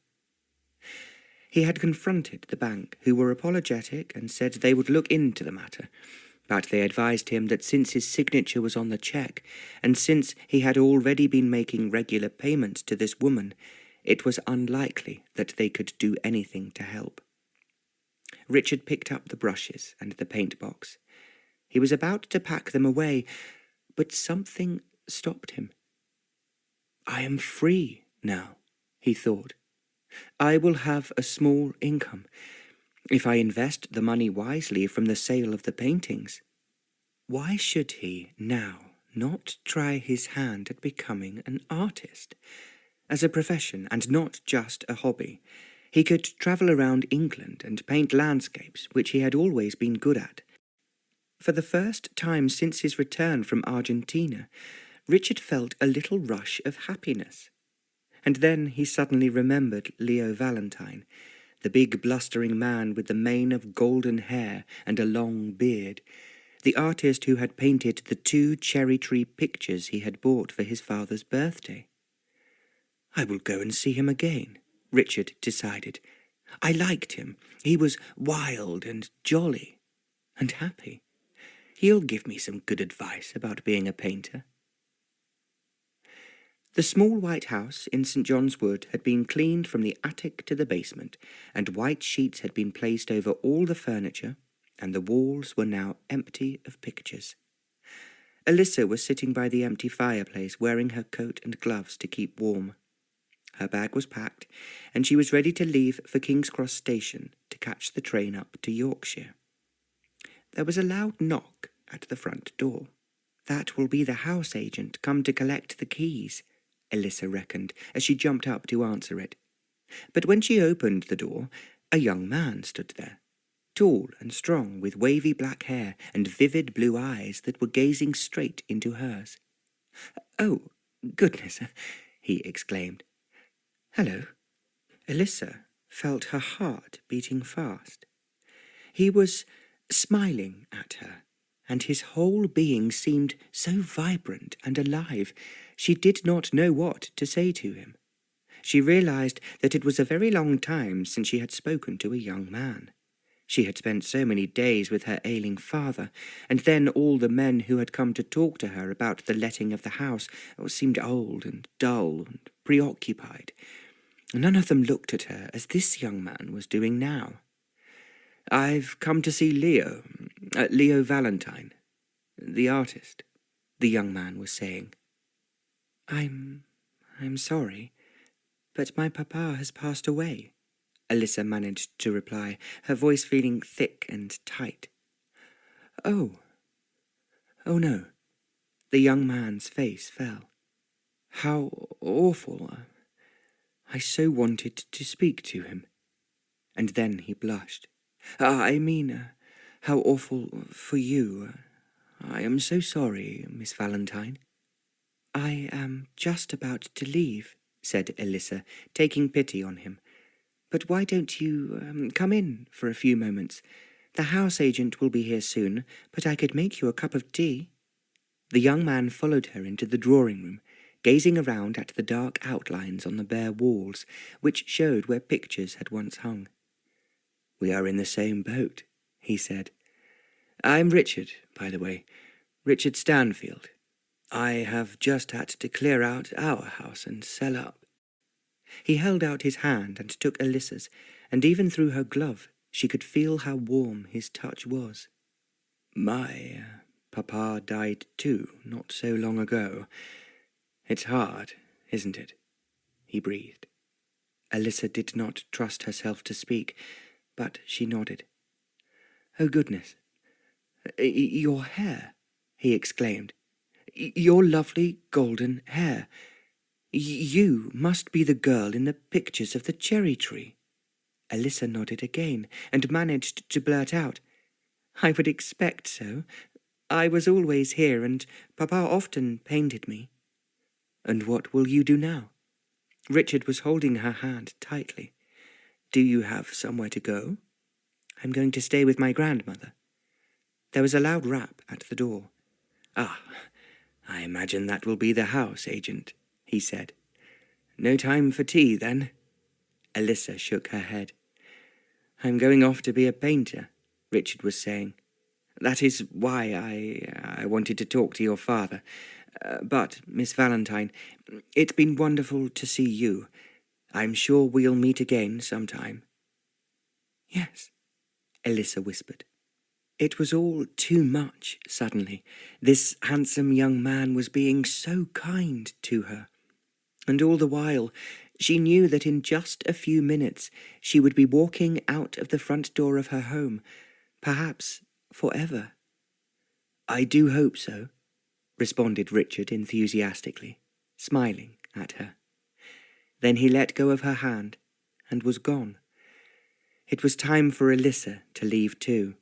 He had confronted the bank, who were apologetic and said they would look into the matter, but they advised him that since his signature was on the cheque, and since he had already been making regular payments to this woman, it was unlikely that they could do anything to help. Richard picked up the brushes and the paint box. He was about to pack them away, but something stopped him. "I am free now," he thought. "I will have a small income, if I invest the money wisely from the sale of the paintings." Why should he now not try his hand at becoming an artist? As a profession, and not just a hobby, he could travel around England and paint landscapes, which he had always been good at. For the first time since his return from Argentina, Richard felt a little rush of happiness. And then he suddenly remembered Leo Valentine, the big blustering man with the mane of golden hair and a long beard, the artist who had painted the 2 cherry-tree pictures he had bought for his father's birthday. "I will go and see him again," Richard decided. "I liked him. He was wild and jolly and happy. He'll give me some good advice about being a painter." The small white house in St. John's Wood had been cleaned from the attic to the basement, and white sheets had been placed over all the furniture, and the walls were now empty of pictures. Elissa was sitting by the empty fireplace, wearing her coat and gloves to keep warm. Her bag was packed, and she was ready to leave for King's Cross Station to catch the train up to Yorkshire. There was a loud knock at the front door. "That will be the house agent come to collect the keys," Elissa reckoned, as she jumped up to answer it. But when she opened the door, a young man stood there, tall and strong, with wavy black hair and vivid blue eyes that were gazing straight into hers. "Oh, goodness," he exclaimed. "Hello." Elissa felt her heart beating fast. He was smiling at her, and his whole being seemed so vibrant and alive, she did not know what to say to him. She realized that it was a very long time since she had spoken to a young man. She had spent so many days with her ailing father, and then all the men who had come to talk to her about the letting of the house seemed old and dull and preoccupied. None of them looked at her as this young man was doing now. "I've come to see Leo Valentine, the artist," the young man was saying. I'm sorry, but my papa has passed away," Elissa managed to reply, her voice feeling thick and tight. Oh no." The young man's face fell. "How awful. I so wanted to speak to him." And then he blushed. I mean, how awful for you. I am so sorry, Miss Valentine." "I am just about to leave," said Elissa, taking pity on him. "But why don't you come in for a few moments? The house agent will be here soon, but I could make you a cup of tea." The young man followed her into the drawing-room, gazing around at the dark outlines on the bare walls, which showed where pictures had once hung. "We are in the same boat," he said. "I'm Richard, by the way, Richard Stanfield. I have just had to clear out our house and sell up." He held out his hand and took Elissa's, and even through her glove she could feel how warm his touch was. "My papa died too, not so long ago. It's hard, isn't it?" he breathed. Elissa did not trust herself to speak, but she nodded. "Oh, goodness. Your hair," he exclaimed. "Your lovely golden hair. You must be the girl in the pictures of the cherry tree." Elissa nodded again, and managed to blurt out, "I would expect so. I was always here, and Papa often painted me." "And what will you do now?" Richard was holding her hand tightly. "Do you have somewhere to go?" "I'm going to stay with my grandmother." There was a loud rap at the door. "Ah, I imagine that will be the house agent," he said. "No time for tea, then?" Elissa shook her head. "I'm going off to be a painter," Richard was saying. "That is why I wanted to talk to your father. But, Miss Valentine, it's been wonderful to see you. I'm sure we'll meet again sometime." "Yes, Elissa whispered. It was all too much, suddenly. This handsome young man was being so kind to her. And all the while, she knew that in just a few minutes she would be walking out of the front door of her home, perhaps forever. "I do hope so," responded Richard enthusiastically, smiling at her. Then he let go of her hand and was gone. It was time for Elissa to leave too.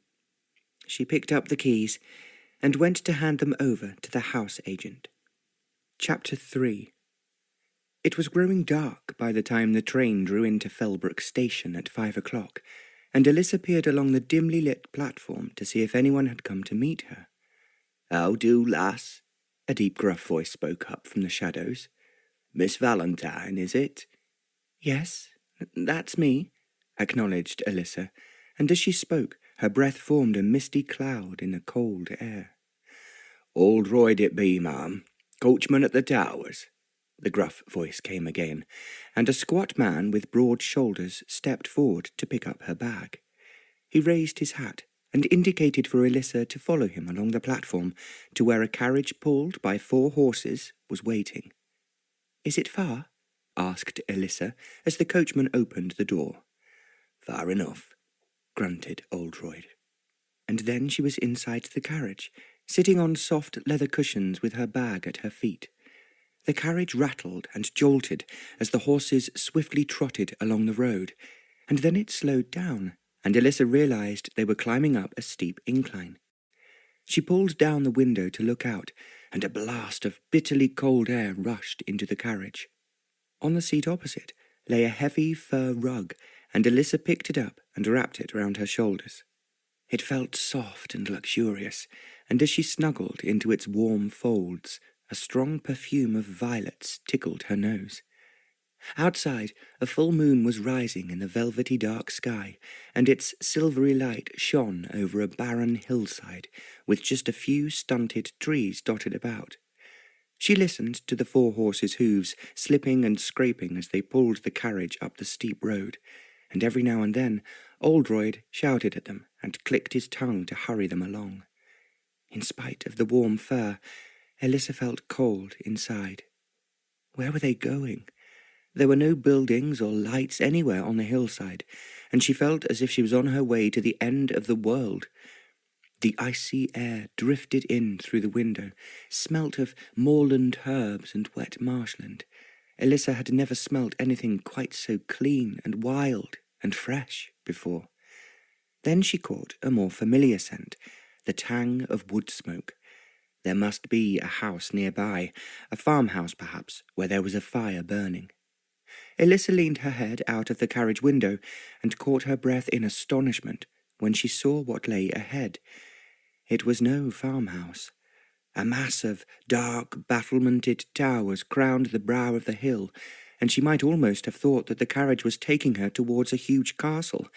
She picked up the keys and went to hand them over to the house agent. Chapter 3. It was growing dark by the time the train drew into Fellbrook station at 5 o'clock, and Elissa peered along the dimly lit platform to see if anyone had come to meet her. "How do, lass?" a deep gruff voice spoke up from the shadows. "Miss Valentine, is it?" "Yes, that's me," acknowledged Elissa, and as she spoke, her breath formed a misty cloud in the cold air. "Oldroyd it be, ma'am. Coachman at the Towers." The gruff voice came again, and a squat man with broad shoulders stepped forward to pick up her bag. He raised his hat and indicated for Elissa to follow him along the platform to where a carriage pulled by 4 horses was waiting. "Is it far?" asked Elissa as the coachman opened the door. "Far enough," grunted Oldroyd. And then she was inside the carriage, sitting on soft leather cushions with her bag at her feet. The carriage rattled and jolted as the horses swiftly trotted along the road, and then it slowed down, and Elissa realized they were climbing up a steep incline. She pulled down the window to look out, and a blast of bitterly cold air rushed into the carriage. On the seat opposite lay a heavy fur rug, and Elissa picked it up and wrapped it round her shoulders. It felt soft and luxurious, and as she snuggled into its warm folds, a strong perfume of violets tickled her nose. Outside, a full moon was rising in the velvety dark sky, and its silvery light shone over a barren hillside with just a few stunted trees dotted about. She listened to the 4 horses' hooves slipping and scraping as they pulled the carriage up the steep road, and every now and then Oldroyd shouted at them and clicked his tongue to hurry them along. In spite of the warm fur, Elissa felt cold inside. Where were they going? There were no buildings or lights anywhere on the hillside, and she felt as if she was on her way to the end of the world. The icy air drifted in through the window, smelt of moorland herbs and wet marshland. Elissa had never smelt anything quite so clean and wild and fresh before. Then she caught a more familiar scent, the tang of wood smoke. There must be a house nearby, a farmhouse perhaps, where there was a fire burning. Elissa leaned her head out of the carriage window and caught her breath in astonishment when she saw what lay ahead. It was no farmhouse. A mass of dark, battlemented towers crowned the brow of the hill, and she might almost have thought that the carriage was taking her towards a huge castle,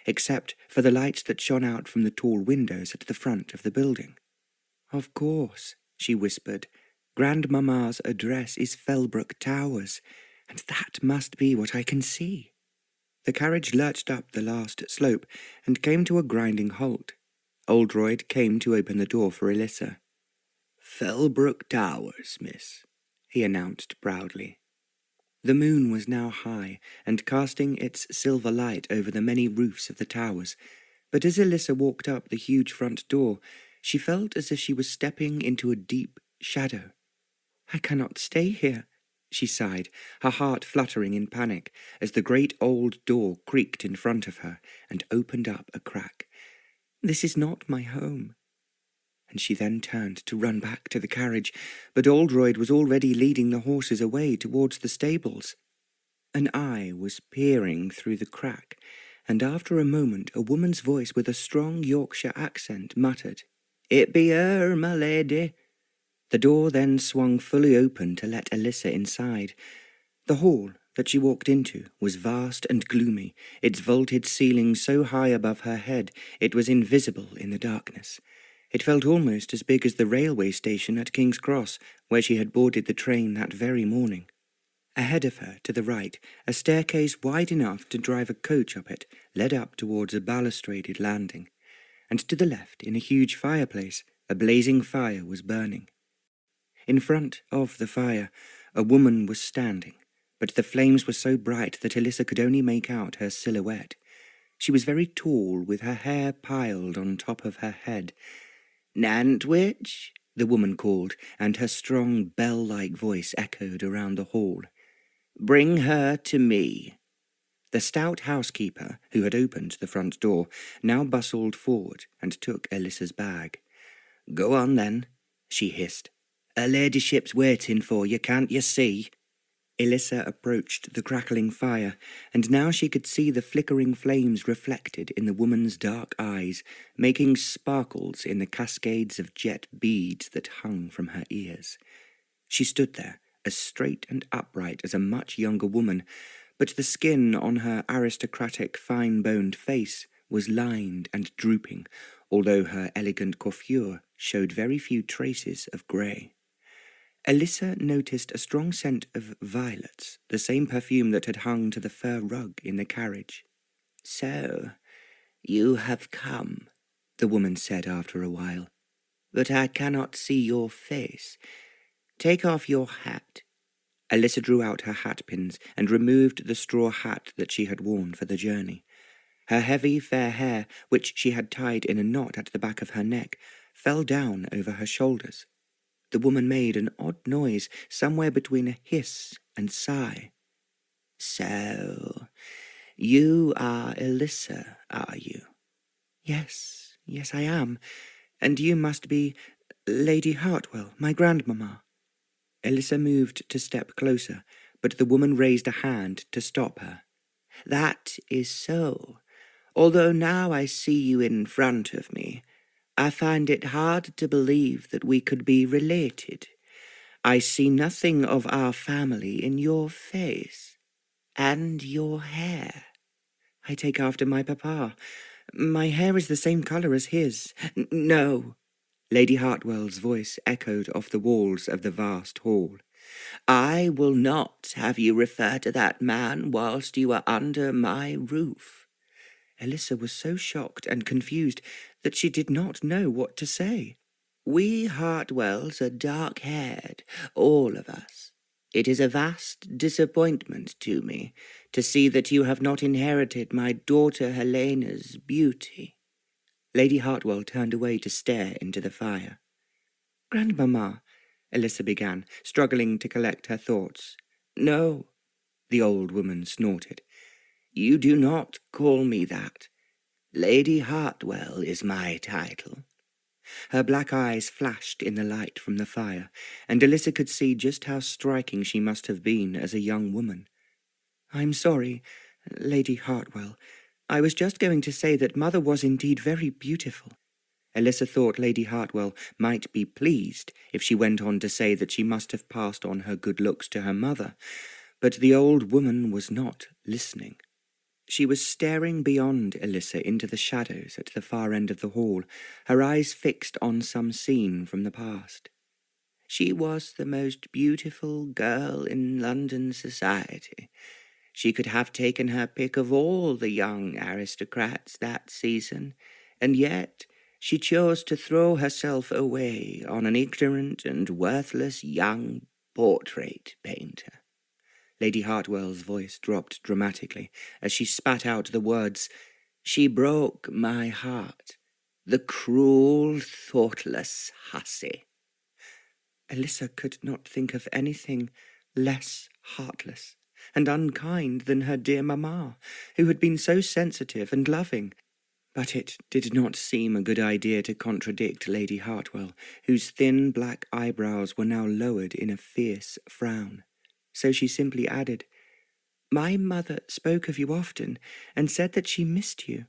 except for the lights that shone out from the tall windows at the front of the building. "Of course," she whispered, "Grandmamma's address is Fellbrook Towers, and that must be what I can see." The carriage lurched up the last slope and came to a grinding halt. Oldroyd came to open the door for Elissa. "Fellbrook Towers, miss," he announced proudly. The moon was now high and casting its silver light over the many roofs of the towers, but as Elissa walked up the huge front door, she felt as if she was stepping into a deep shadow. "I cannot stay here," she sighed, her heart fluttering in panic as the great old door creaked in front of her and opened up a crack. "This is not my home." And she then turned to run back to the carriage, but Oldroyd was already leading the horses away towards the stables. An eye was peering through the crack, and after a moment a woman's voice with a strong Yorkshire accent muttered, "It be her, my lady." The door then swung fully open to let Elissa inside. The hall that she walked into was vast and gloomy, its vaulted ceiling so high above her head it was invisible in the darkness. It felt almost as big as the railway station at King's Cross, where she had boarded the train that very morning. Ahead of her, to the right, a staircase wide enough to drive a coach up it led up towards a balustraded landing, and to the left, in a huge fireplace, a blazing fire was burning. In front of the fire, a woman was standing, but the flames were so bright that Elissa could only make out her silhouette. She was very tall, with her hair piled on top of her head. "Nantwich?" the woman called, and her strong bell-like voice echoed around the hall. "Bring her to me." The stout housekeeper, who had opened the front door, now bustled forward and took Elissa's bag. "Go on, then," she hissed. "Her ladyship's waiting for you, can't you see?" Elissa approached the crackling fire, and now she could see the flickering flames reflected in the woman's dark eyes, making sparkles in the cascades of jet beads that hung from her ears. She stood there, as straight and upright as a much younger woman, but the skin on her aristocratic, fine-boned face was lined and drooping, although her elegant coiffure showed very few traces of grey. Elissa noticed a strong scent of violets, the same perfume that had hung to the fur rug in the carriage. "So, you have come," the woman said after a while, "but I cannot see your face. Take off your hat." Elissa drew out her hatpins and removed the straw hat that she had worn for the journey. Her heavy, fair hair, which she had tied in a knot at the back of her neck, fell down over her shoulders. The woman made an odd noise, somewhere between a hiss and sigh. "So, you are Elissa, are you?" Yes, I am. And you must be Lady Hartwell, my grandmamma." Elissa moved to step closer, but the woman raised a hand to stop her. "That is so. Although now I see you in front of me, I find it hard to believe that we could be related. I see nothing of our family in your face. And your hair." "I take after my papa. My hair is the same colour as his." "No." Lady Hartwell's voice echoed off the walls of the vast hall. "I will not have you refer to that man whilst you are under my roof." Elissa was so shocked and confused that she did not know what to say. "We Hartwells are dark-haired, all of us. It is a vast disappointment to me to see that you have not inherited my daughter Helena's beauty." Lady Hartwell turned away to stare into the fire. "Grandmamma," Elissa began, struggling to collect her thoughts. "No," the old woman snorted. "You do not call me that. Lady Hartwell is my title." Her black eyes flashed in the light from the fire, and Elissa could see just how striking she must have been as a young woman. "I'm sorry, Lady Hartwell. I was just going to say that Mother was indeed very beautiful." Elissa thought Lady Hartwell might be pleased if she went on to say that she must have passed on her good looks to her mother, but the old woman was not listening. She was staring beyond Elissa into the shadows at the far end of the hall, her eyes fixed on some scene from the past. "She was the most beautiful girl in London society. She could have taken her pick of all the young aristocrats that season, and yet she chose to throw herself away on an ignorant and worthless young portrait painter." Lady Hartwell's voice dropped dramatically as she spat out the words, "She broke my heart, the cruel, thoughtless hussy." Elissa could not think of anything less heartless and unkind than her dear mamma, who had been so sensitive and loving. But it did not seem a good idea to contradict Lady Hartwell, whose thin black eyebrows were now lowered in a fierce frown. So she simply added, "My mother spoke of you often and said that she missed you."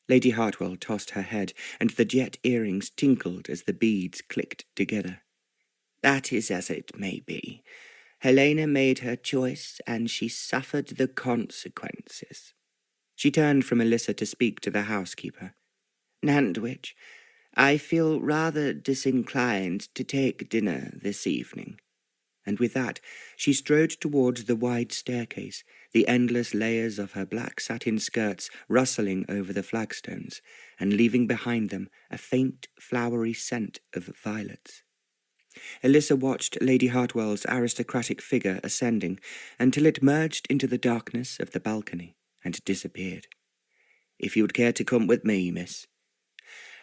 Lady Hartwell tossed her head, and the jet earrings tinkled as the beads clicked together. "That is as it may be. Helena made her choice, and she suffered the consequences." She turned from Elissa to speak to the housekeeper. "Nantwich, I feel rather disinclined to take dinner this evening." and with that she strode towards the wide staircase, the endless layers of her black satin skirts rustling over the flagstones, and leaving behind them a faint, flowery scent of violets. Elissa watched Lady Hartwell's aristocratic figure ascending until it merged into the darkness of the balcony and disappeared. "If you would care to come with me, miss."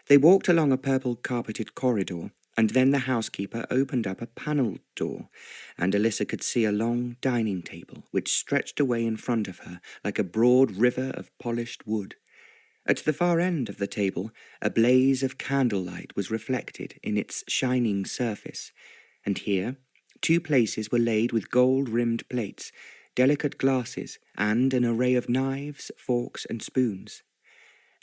They walked along a purple-carpeted corridor, and then the housekeeper opened up a panelled door, and Elissa could see a long dining table which stretched away in front of her like a broad river of polished wood. At the far end of the table, a blaze of candlelight was reflected in its shining surface, and here 2 places were laid with gold-rimmed plates, delicate glasses, and an array of knives, forks, and spoons.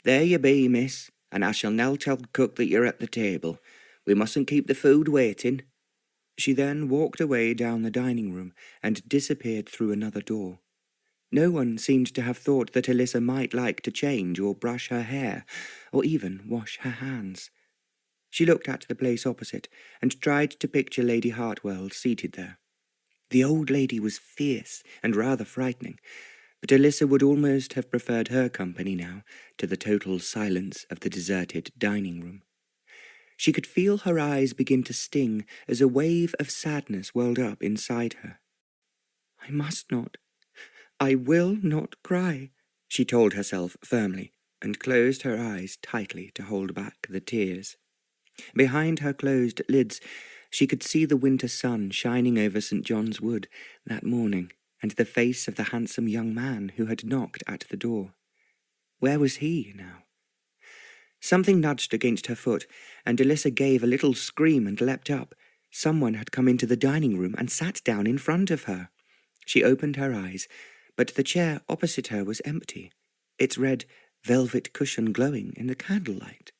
"There you be, miss, and I shall now tell the cook that you're at the table. We mustn't keep the food waiting." She then walked away down the dining room and disappeared through another door. No one seemed to have thought that Elissa might like to change or brush her hair, or even wash her hands. She looked at the place opposite and tried to picture Lady Hartwell seated there. The old lady was fierce and rather frightening, but Elissa would almost have preferred her company now to the total silence of the deserted dining room. She could feel her eyes begin to sting as a wave of sadness welled up inside her. "I must not. I will not cry," she told herself firmly, and closed her eyes tightly to hold back the tears. Behind her closed lids, she could see the winter sun shining over St. John's Wood that morning, and the face of the handsome young man who had knocked at the door. Where was he now? Something nudged against her foot, and Elissa gave a little scream and leapt up. Someone had come into the dining room and sat down in front of her. She opened her eyes, but the chair opposite her was empty, its red velvet cushion glowing in the candlelight.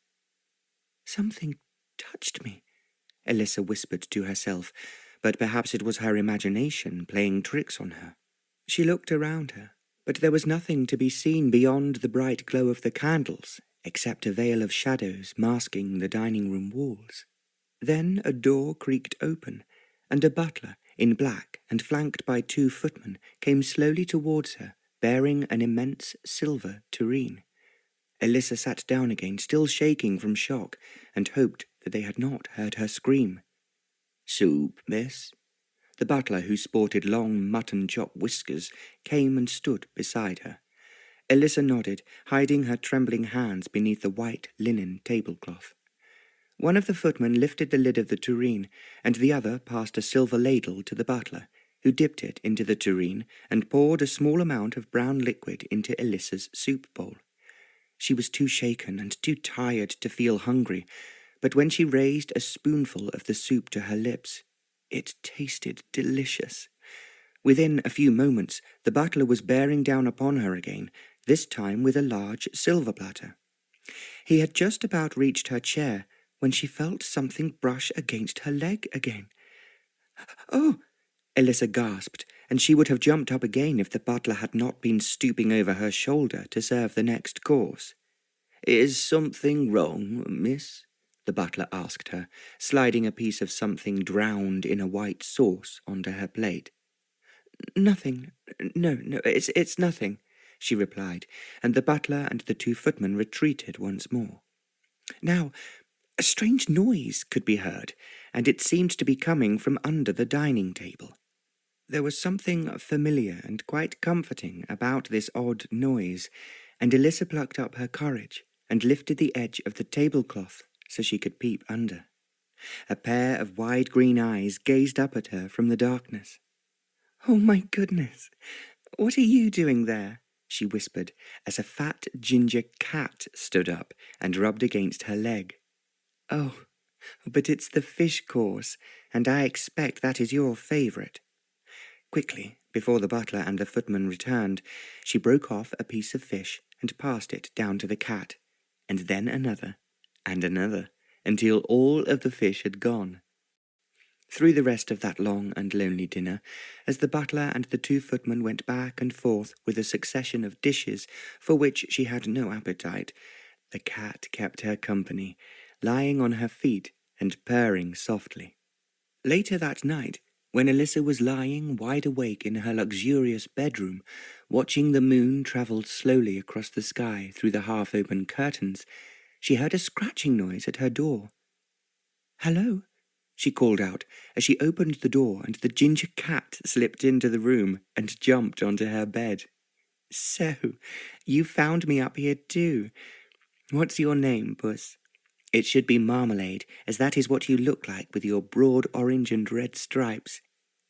"Something touched me," Elissa whispered to herself, but perhaps it was her imagination playing tricks on her. She looked around her, but there was nothing to be seen beyond the bright glow of the candles, except a veil of shadows masking the dining-room walls. Then a door creaked open, and a butler, in black and flanked by 2 footmen, came slowly towards her, bearing an immense silver tureen. Elissa sat down again, still shaking from shock, and hoped that they had not heard her scream. "Soup, miss?" The butler, who sported long mutton-chop whiskers, came and stood beside her. Elissa nodded, hiding her trembling hands beneath the white linen tablecloth. One of the footmen lifted the lid of the tureen, and the other passed a silver ladle to the butler, who dipped it into the tureen and poured a small amount of brown liquid into Elissa's soup bowl. She was too shaken and too tired to feel hungry, but when she raised a spoonful of the soup to her lips, it tasted delicious. Within a few moments, the butler was bearing down upon her again, this time with a large silver platter. He had just about reached her chair when she felt something brush against her leg again. "Oh!" Elissa gasped, and she would have jumped up again if the butler had not been stooping over her shoulder to serve the next course. "Is something wrong, miss?" the butler asked her, sliding a piece of something drowned in a white sauce onto her plate. "Nothing. No, it's nothing," she replied, and the butler and the 2 footmen retreated once more. Now, a strange noise could be heard, and it seemed to be coming from under the dining table. There was something familiar and quite comforting about this odd noise, and Elissa plucked up her courage and lifted the edge of the tablecloth so she could peep under. A pair of wide green eyes gazed up at her from the darkness. "Oh, my goodness! What are you doing there?" she whispered, as a fat ginger cat stood up and rubbed against her leg. "Oh, but it's the fish course, and I expect that is your favourite." Quickly, before the butler and the footman returned, she broke off a piece of fish and passed it down to the cat, and then another, and another, until all of the fish had gone. Through the rest of that long and lonely dinner, as the butler and the 2 footmen went back and forth with a succession of dishes for which she had no appetite, the cat kept her company, lying on her feet and purring softly. Later that night, When Elissa was lying wide awake in her luxurious bedroom, watching the moon travel slowly across the sky through the half-open curtains, she heard a scratching noise at her door. "Hello," she called out as she opened the door, and the ginger cat slipped into the room and jumped onto her bed. "So, you found me up here too. What's your name, Puss? It should be Marmalade, as that is what you look like with your broad orange and red stripes.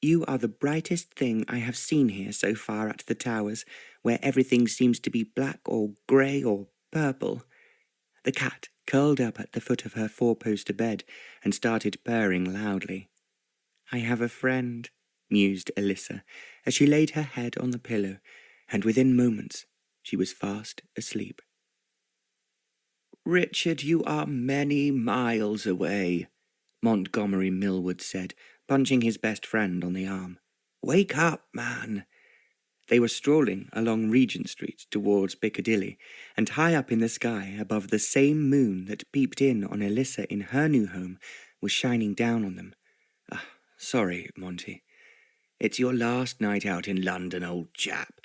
You are the brightest thing I have seen here so far at the Towers, where everything seems to be black or grey or purple." The cat curled up at the foot of her four-poster bed and started purring loudly. "I have a friend," mused Elissa, as she laid her head on the pillow, and within moments she was fast asleep. "Richard, you are many miles away," Montgomery Millward said, punching his best friend on the arm. "Wake up, man." They were strolling along Regent Street towards Piccadilly, and high up in the sky above the same moon that peeped in on Elissa in her new home was shining down on them. Sorry, Monty. It's your last night out in London, old chap.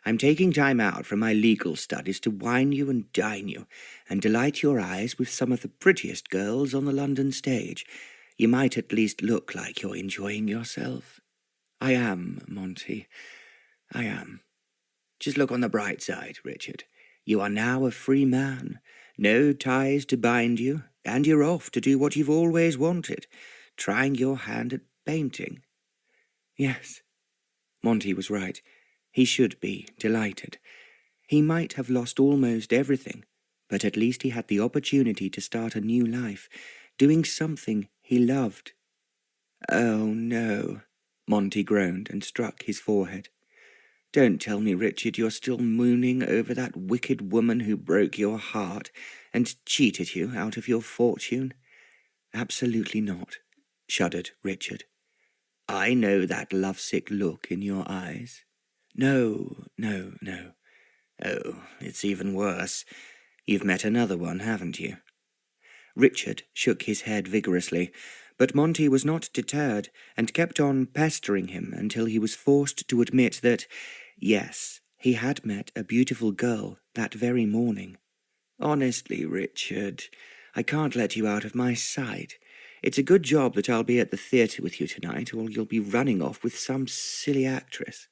I'm taking time out from my legal studies to wine you and dine you, and delight your eyes with some of the prettiest girls on the London stage. You might at least look like you're enjoying yourself. I am, Monty. I am. Just look on the bright side, Richard. You are now a free man. No ties to bind you, and you're off to do what you've always wanted, trying your hand at painting. Yes, Monty was right. He should be delighted. He might have lost almost everything, but at least he had the opportunity to start a new life, doing something he loved. "Oh, no," Monty groaned and struck his forehead. "Don't tell me, Richard, you're still mooning over that wicked woman who broke your heart and cheated you out of your fortune." "Absolutely not," shuddered Richard. "I know that lovesick look in your eyes." No. Oh, it's even worse. You've met another one, haven't you?" Richard shook his head vigorously, but Monty was not deterred and kept on pestering him until he was forced to admit that, yes, he had met a beautiful girl that very morning. "Honestly, Richard, I can't let you out of my sight. It's a good job that I'll be at the theatre with you tonight, or you'll be running off with some silly actress."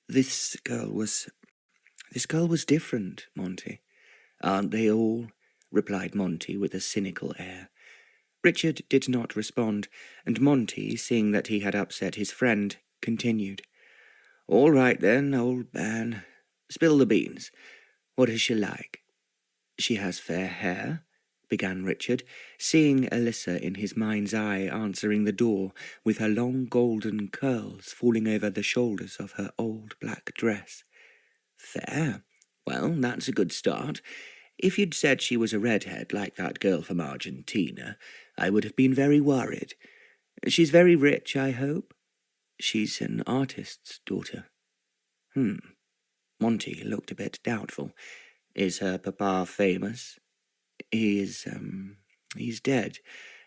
This girl was different, Monty. "Aren't they all?" replied Monty with a cynical air. Richard did not respond, and Monty, seeing that he had upset his friend, continued. "All right then, old man. Spill the beans. What is she like?" "She has fair hair," began Richard, seeing Elissa in his mind's eye answering the door with her long golden curls falling over the shoulders of her old black dress. "Fair? Well, that's a good start. If you'd said she was a redhead like that girl from Argentina, I would have been very worried. She's very rich, I hope?" "She's an artist's daughter." Monty looked a bit doubtful. "Is her papa famous?" He's dead,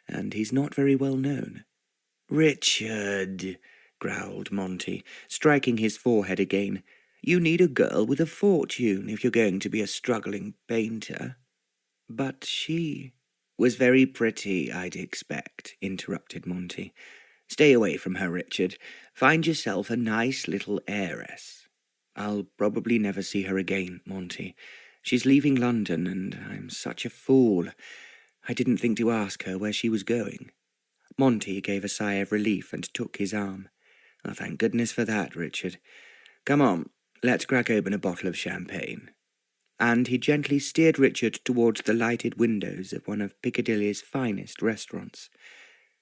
and he's not very well known." "Richard," growled Monty, striking his forehead again, "you need a girl with a fortune if you're going to be a struggling painter." "But she was very pretty, I'd expect," interrupted Monty. "Stay away from her, Richard. Find yourself a nice little heiress." "I'll probably never see her again, Monty. She's leaving London, and I'm such a fool. I didn't think to ask her where she was going." Monty gave a sigh of relief and took his arm. "Oh, thank goodness for that, Richard. Come on, let's crack open a bottle of champagne." And he gently steered Richard towards the lighted windows of one of Piccadilly's finest restaurants.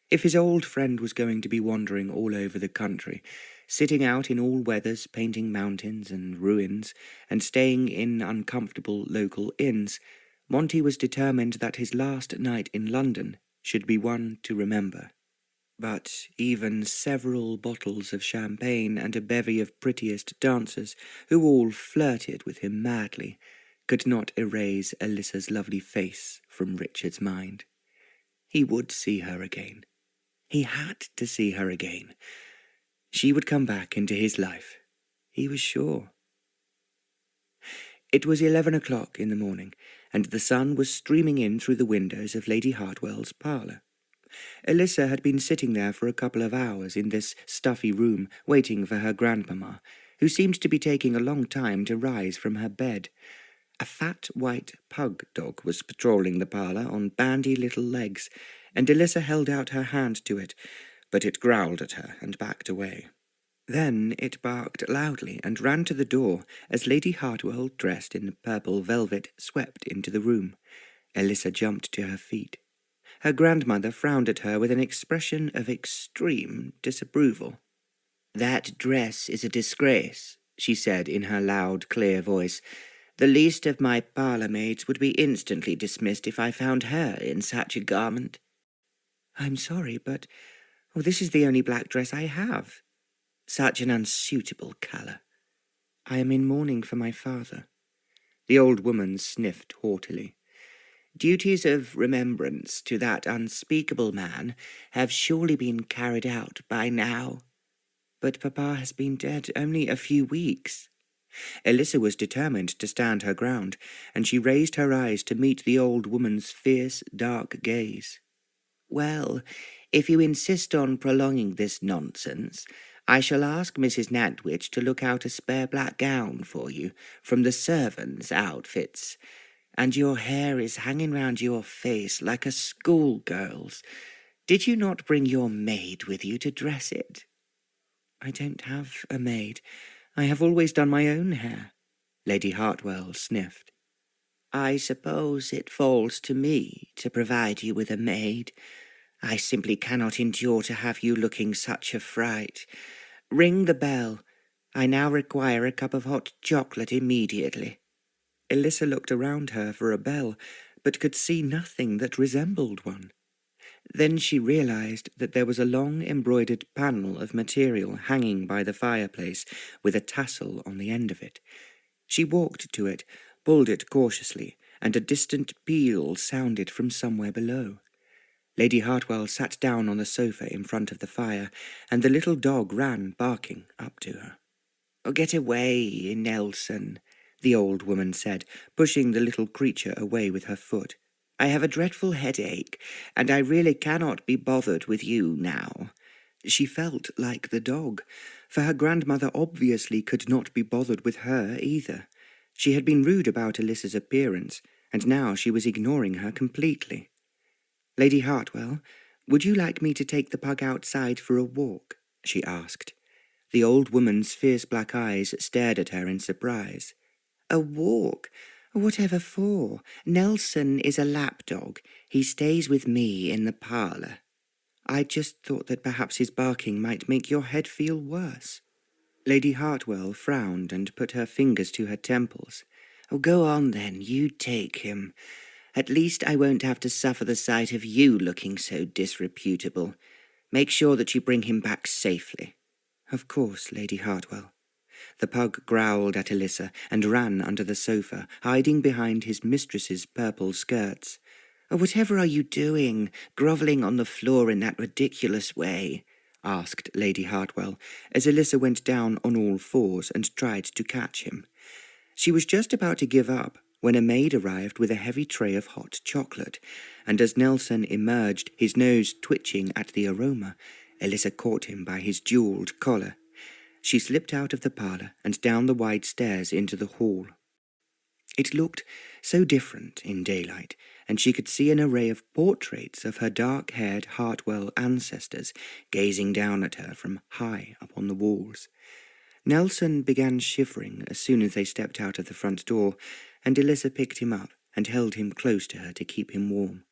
If his old friend was going to be wandering all over the country, sitting out in all weathers painting mountains and ruins, and staying in uncomfortable local inns, Monty was determined that his last night in London should be one to remember. But even several bottles of champagne and a bevy of prettiest dancers, who all flirted with him madly, could not erase Elissa's lovely face from Richard's mind. He would see her again. He had to see her again. She would come back into his life, he was sure. It was 11 o'clock in the morning, and the sun was streaming in through the windows of Lady Hartwell's parlour. Elissa had been sitting there for a couple of hours in this stuffy room, waiting for her grandmamma, who seemed to be taking a long time to rise from her bed. A fat white pug dog was patrolling the parlour on bandy little legs, and Elissa held out her hand to it, but it growled at her and backed away. Then it barked loudly and ran to the door as Lady Hartwell, dressed in purple velvet, swept into the room. Elissa jumped to her feet. Her grandmother frowned at her with an expression of extreme disapproval. "That dress is a disgrace," she said in her loud, clear voice. "The least of my parlour-maids would be instantly dismissed if I found her in such a garment." "I'm sorry, but this is the only black dress I have." "Such an unsuitable colour." "I am in mourning for my father." The old woman sniffed haughtily. "Duties of remembrance to that unspeakable man have surely been carried out by now." "But Papa has been dead only a few weeks." Elissa was determined to stand her ground, and she raised her eyes to meet the old woman's fierce, dark gaze. "Well, if you insist on prolonging this nonsense, I shall ask Mrs. Nantwich to look out a spare black gown for you from the servants' outfits. And your hair is hanging round your face like a schoolgirl's. Did you not bring your maid with you to dress it?" "I don't have a maid. I have always done my own hair." Lady Hartwell sniffed. "I suppose it falls to me to provide you with a maid. I simply cannot endure to have you looking such a fright. Ring the bell. I now require a cup of hot chocolate immediately." Elissa looked around her for a bell, but could see nothing that resembled one. Then she realized that there was a long embroidered panel of material hanging by the fireplace with a tassel on the end of it. She walked to it, pulled it cautiously, and a distant peal sounded from somewhere below. Lady Hartwell sat down on the sofa in front of the fire, and the little dog ran, barking, up to her. "Oh, get away, Nelson," the old woman said, pushing the little creature away with her foot. "I have a dreadful headache, and I really cannot be bothered with you now." She felt like the dog, for her grandmother obviously could not be bothered with her either. She had been rude about Elissa's appearance, and now she was ignoring her completely. "Lady Hartwell, would you like me to take the pug outside for a walk?" she asked. The old woman's fierce black eyes stared at her in surprise. "A walk? Whatever for? Nelson is a lapdog. He stays with me in the parlour." "I just thought that perhaps his barking might make your head feel worse." Lady Hartwell frowned and put her fingers to her temples. "Oh, go on then, you take him. At least I won't have to suffer the sight of you looking so disreputable. Make sure that you bring him back safely." "Of course, Lady Hartwell." The pug growled at Elissa and ran under the sofa, hiding behind his mistress's purple skirts. "Oh, whatever are you doing, grovelling on the floor in that ridiculous way?" asked Lady Hartwell, as Elissa went down on all fours and tried to catch him. She was just about to give up when a maid arrived with a heavy tray of hot chocolate, and as Nelson emerged, his nose twitching at the aroma, Elissa caught him by his jewelled collar. She slipped out of the parlour and down the wide stairs into the hall. It looked so different in daylight, and she could see an array of portraits of her dark-haired Hartwell ancestors gazing down at her from high up on the walls. Nelson began shivering as soon as they stepped out of the front door, and Elissa picked him up and held him close to her to keep him warm.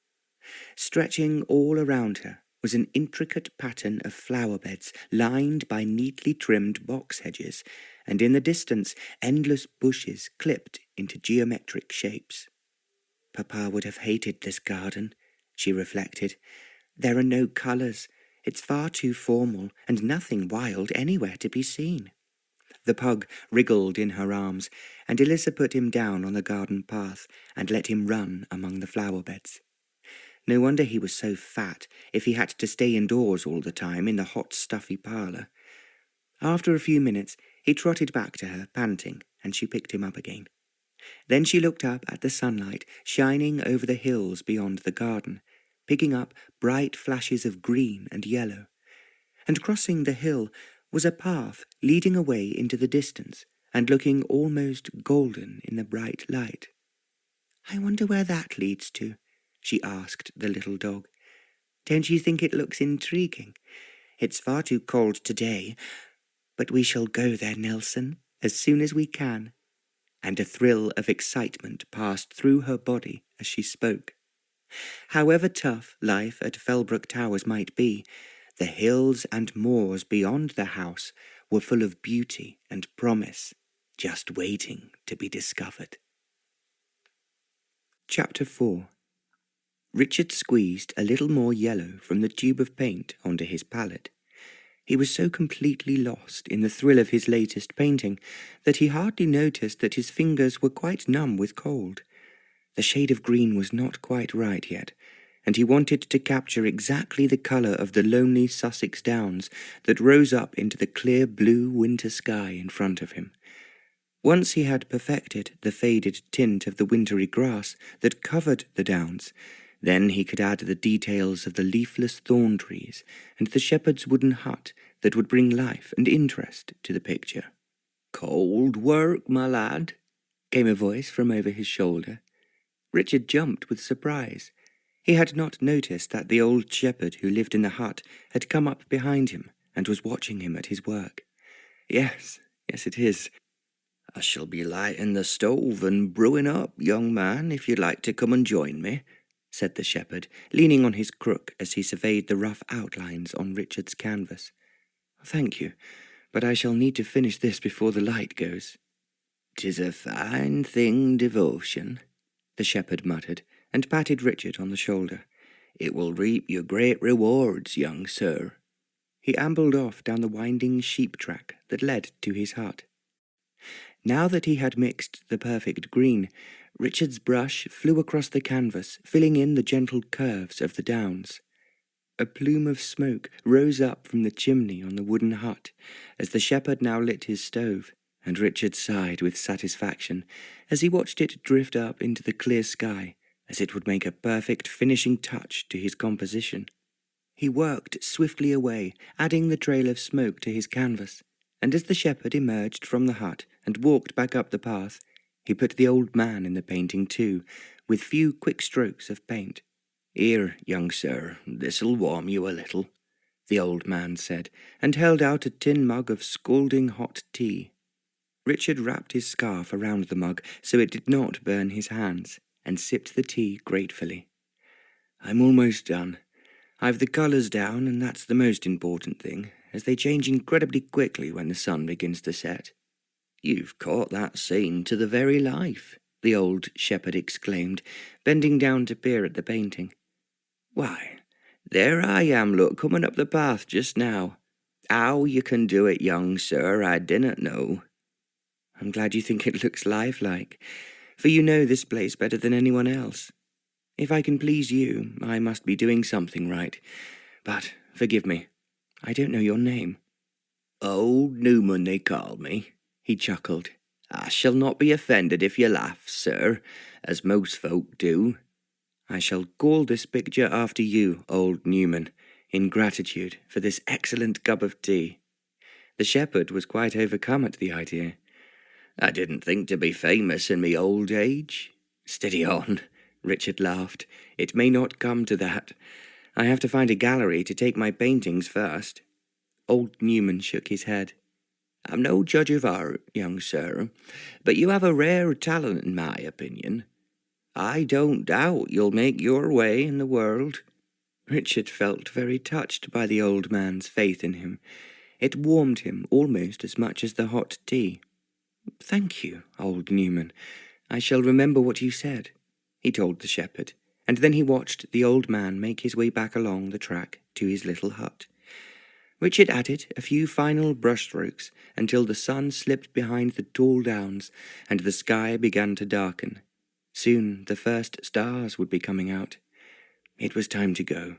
Stretching all around her was an intricate pattern of flower beds lined by neatly trimmed box hedges, and in the distance endless bushes clipped into geometric shapes. "Papa would have hated this garden," she reflected. "There are no colours. It's far too formal, and nothing wild anywhere to be seen." The pug wriggled in her arms, and Elissa put him down on the garden path and let him run among the flower beds. No wonder he was so fat if he had to stay indoors all the time in the hot, stuffy parlour. After a few minutes, he trotted back to her, panting, and she picked him up again. Then she looked up at the sunlight shining over the hills beyond the garden, picking up bright flashes of green and yellow. And crossing the hill was a path leading away into the distance and looking almost golden in the bright light. "I wonder where that leads to," she asked the little dog. "Don't you think it looks intriguing? It's far too cold today, but we shall go there, Nelson, as soon as we can." And a thrill of excitement passed through her body as she spoke. However tough life at Fellbrook Towers might be, the hills and moors beyond the house were full of beauty and promise, just waiting to be discovered. Chapter 4. Richard squeezed a little more yellow from the tube of paint onto his palette. He was so completely lost in the thrill of his latest painting that he hardly noticed that his fingers were quite numb with cold. The shade of green was not quite right yet, and he wanted to capture exactly the colour of the lonely Sussex downs that rose up into the clear blue winter sky in front of him. Once he had perfected the faded tint of the wintry grass that covered the downs, then he could add the details of the leafless thorn trees and the shepherd's wooden hut that would bring life and interest to the picture. "Cold work, my lad," came a voice from over his shoulder. Richard jumped with surprise. He had not noticed that the old shepherd who lived in the hut had come up behind him and was watching him at his work. Yes, it is. "I shall be lighting the stove and brewing up, young man, if you'd like to come and join me," said the shepherd, leaning on his crook as he surveyed the rough outlines on Richard's canvas. "Thank you, but I shall need to finish this before the light goes." "'Tis a fine thing, devotion," the shepherd muttered, and patted Richard on the shoulder. "It will reap you great rewards, young sir." He ambled off down the winding sheep track that led to his hut. Now that he had mixed the perfect green, Richard's brush flew across the canvas, filling in the gentle curves of the downs. A plume of smoke rose up from the chimney on the wooden hut as the shepherd now lit his stove, and Richard sighed with satisfaction as he watched it drift up into the clear sky, as it would make a perfect finishing touch to his composition. He worked swiftly away, adding the trail of smoke to his canvas, and as the shepherd emerged from the hut and walked back up the path, he put the old man in the painting too, with few quick strokes of paint. "Here, young sir, this'll warm you a little," the old man said, and held out a tin mug of scalding hot tea. Richard wrapped his scarf around the mug so it did not burn his hands, and sipped the tea gratefully. "I'm almost done. I've the colours down, and that's the most important thing, as they change incredibly quickly when the sun begins to set." "You've caught that scene to the very life," the old shepherd exclaimed, bending down to peer at the painting. "Why, there I am, look, coming up the path just now. How you can do it, young sir, I didn't know." "I'm glad you think it looks lifelike, for you know this place better than anyone else. If I can please you, I must be doing something right. But forgive me, I don't know your name." "Old Newman, they call me," he chuckled. "I shall not be offended if you laugh, sir, as most folk do." "I shall call this picture after you, old Newman, in gratitude for this excellent cup of tea." The shepherd was quite overcome at the idea. "I didn't think to be famous in me old age." "Steady on," Richard laughed. "It may not come to that. I have to find a gallery to take my paintings first." Old Newman shook his head. "I'm no judge of art, young sir, but you have a rare talent in my opinion. I don't doubt you'll make your way in the world." Richard felt very touched by the old man's faith in him. It warmed him almost as much as the hot tea. "Thank you, old Newman. I shall remember what you said," he told the shepherd, and then he watched the old man make his way back along the track to his little hut. Richard added a few final brushstrokes until the sun slipped behind the tall downs and the sky began to darken. Soon the first stars would be coming out. It was time to go.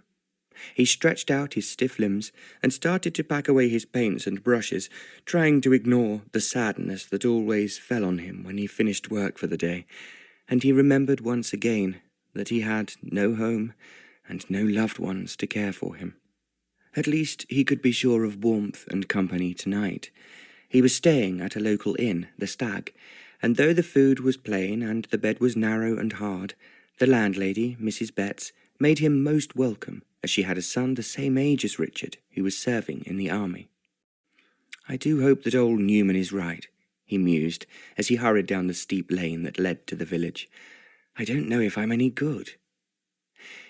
He stretched out his stiff limbs and started to pack away his paints and brushes, trying to ignore the sadness that always fell on him when he finished work for the day, and he remembered once again that he had no home and no loved ones to care for him. At least he could be sure of warmth and company tonight. He was staying at a local inn, the Stag, and though the food was plain and the bed was narrow and hard, the landlady, Mrs. Betts, made him most welcome, as she had a son the same age as Richard, who was serving in the army. "I do hope that old Newman is right," he mused, as he hurried down the steep lane that led to the village. "I don't know if I'm any good."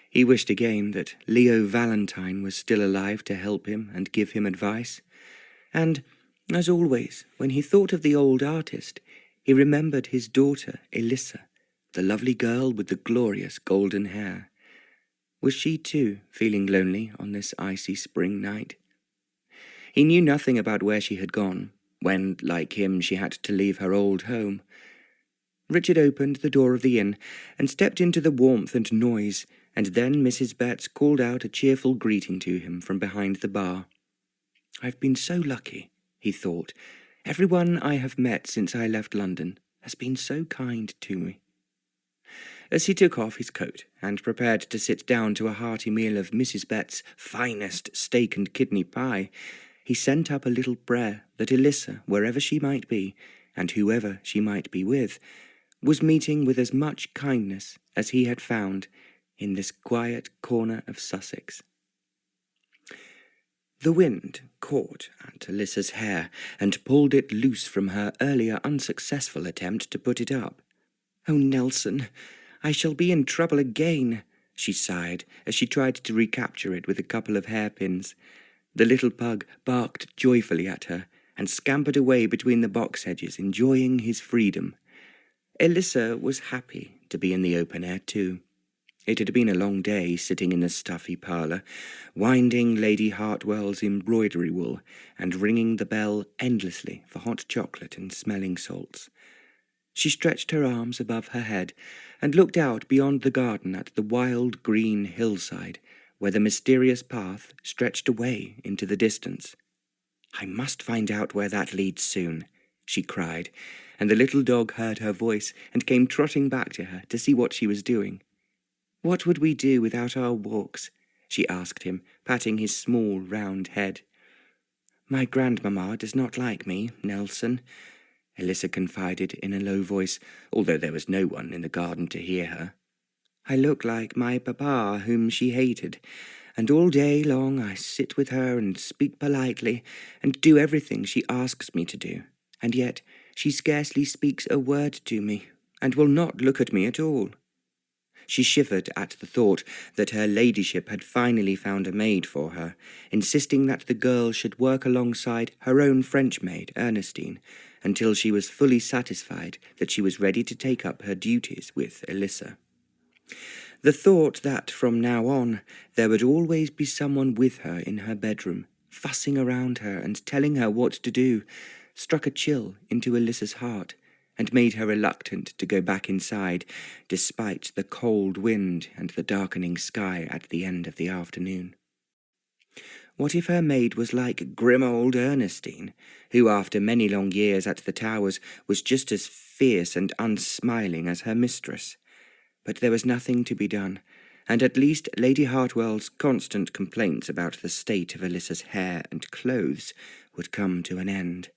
He wished again that Elissa Valentine was still alive to help him and give him advice. And, as always, when he thought of the old artist, he remembered his daughter, Elissa, the lovely girl with the glorious golden hair. Was she, too, feeling lonely on this icy spring night? He knew nothing about where she had gone, when, like him, she had to leave her old home. Richard opened the door of the inn and stepped into the warmth and noise, and then Mrs. Betts called out a cheerful greeting to him from behind the bar. "I've been so lucky," he thought. "Everyone I have met since I left London has been so kind to me." As he took off his coat and prepared to sit down to a hearty meal of Mrs. Betts' finest steak and kidney pie, he sent up a little prayer that Elissa, wherever she might be, and whoever she might be with, was meeting with as much kindness as he had found in this quiet corner of Sussex. The wind caught at Elissa's hair and pulled it loose from her earlier unsuccessful attempt to put it up. "Oh, Nelson, I shall be in trouble again," she sighed as she tried to recapture it with a couple of hairpins. The little pug barked joyfully at her and scampered away between the box hedges, enjoying his freedom. Elissa was happy to be in the open air too. It had been a long day sitting in the stuffy parlour, winding Lady Hartwell's embroidery wool and ringing the bell endlessly for hot chocolate and smelling salts. She stretched her arms above her head and looked out beyond the garden at the wild green hillside, where the mysterious path stretched away into the distance. "I must find out where that leads soon," she cried, and the little dog heard her voice and came trotting back to her to see what she was doing. "What would we do without our walks?" she asked him, patting his small, round head. "My grandmamma does not like me, Nelson," Elissa confided in a low voice, although there was no one in the garden to hear her. "I look like my papa, whom she hated, and all day long I sit with her and speak politely and do everything she asks me to do, and yet she scarcely speaks a word to me, and will not look at me at all." She shivered at the thought that her ladyship had finally found a maid for her, insisting that the girl should work alongside her own French maid, Ernestine, until she was fully satisfied that she was ready to take up her duties with Elissa. The thought that from now on there would always be someone with her in her bedroom, fussing around her and telling her what to do, struck a chill into Elissa's heart, and made her reluctant to go back inside, despite the cold wind and the darkening sky at the end of the afternoon. What if her maid was like grim old Ernestine, who after many long years at the Towers was just as fierce and unsmiling as her mistress? But there was nothing to be done, and at least Lady Hartwell's constant complaints about the state of Elissa's hair and clothes would come to an end.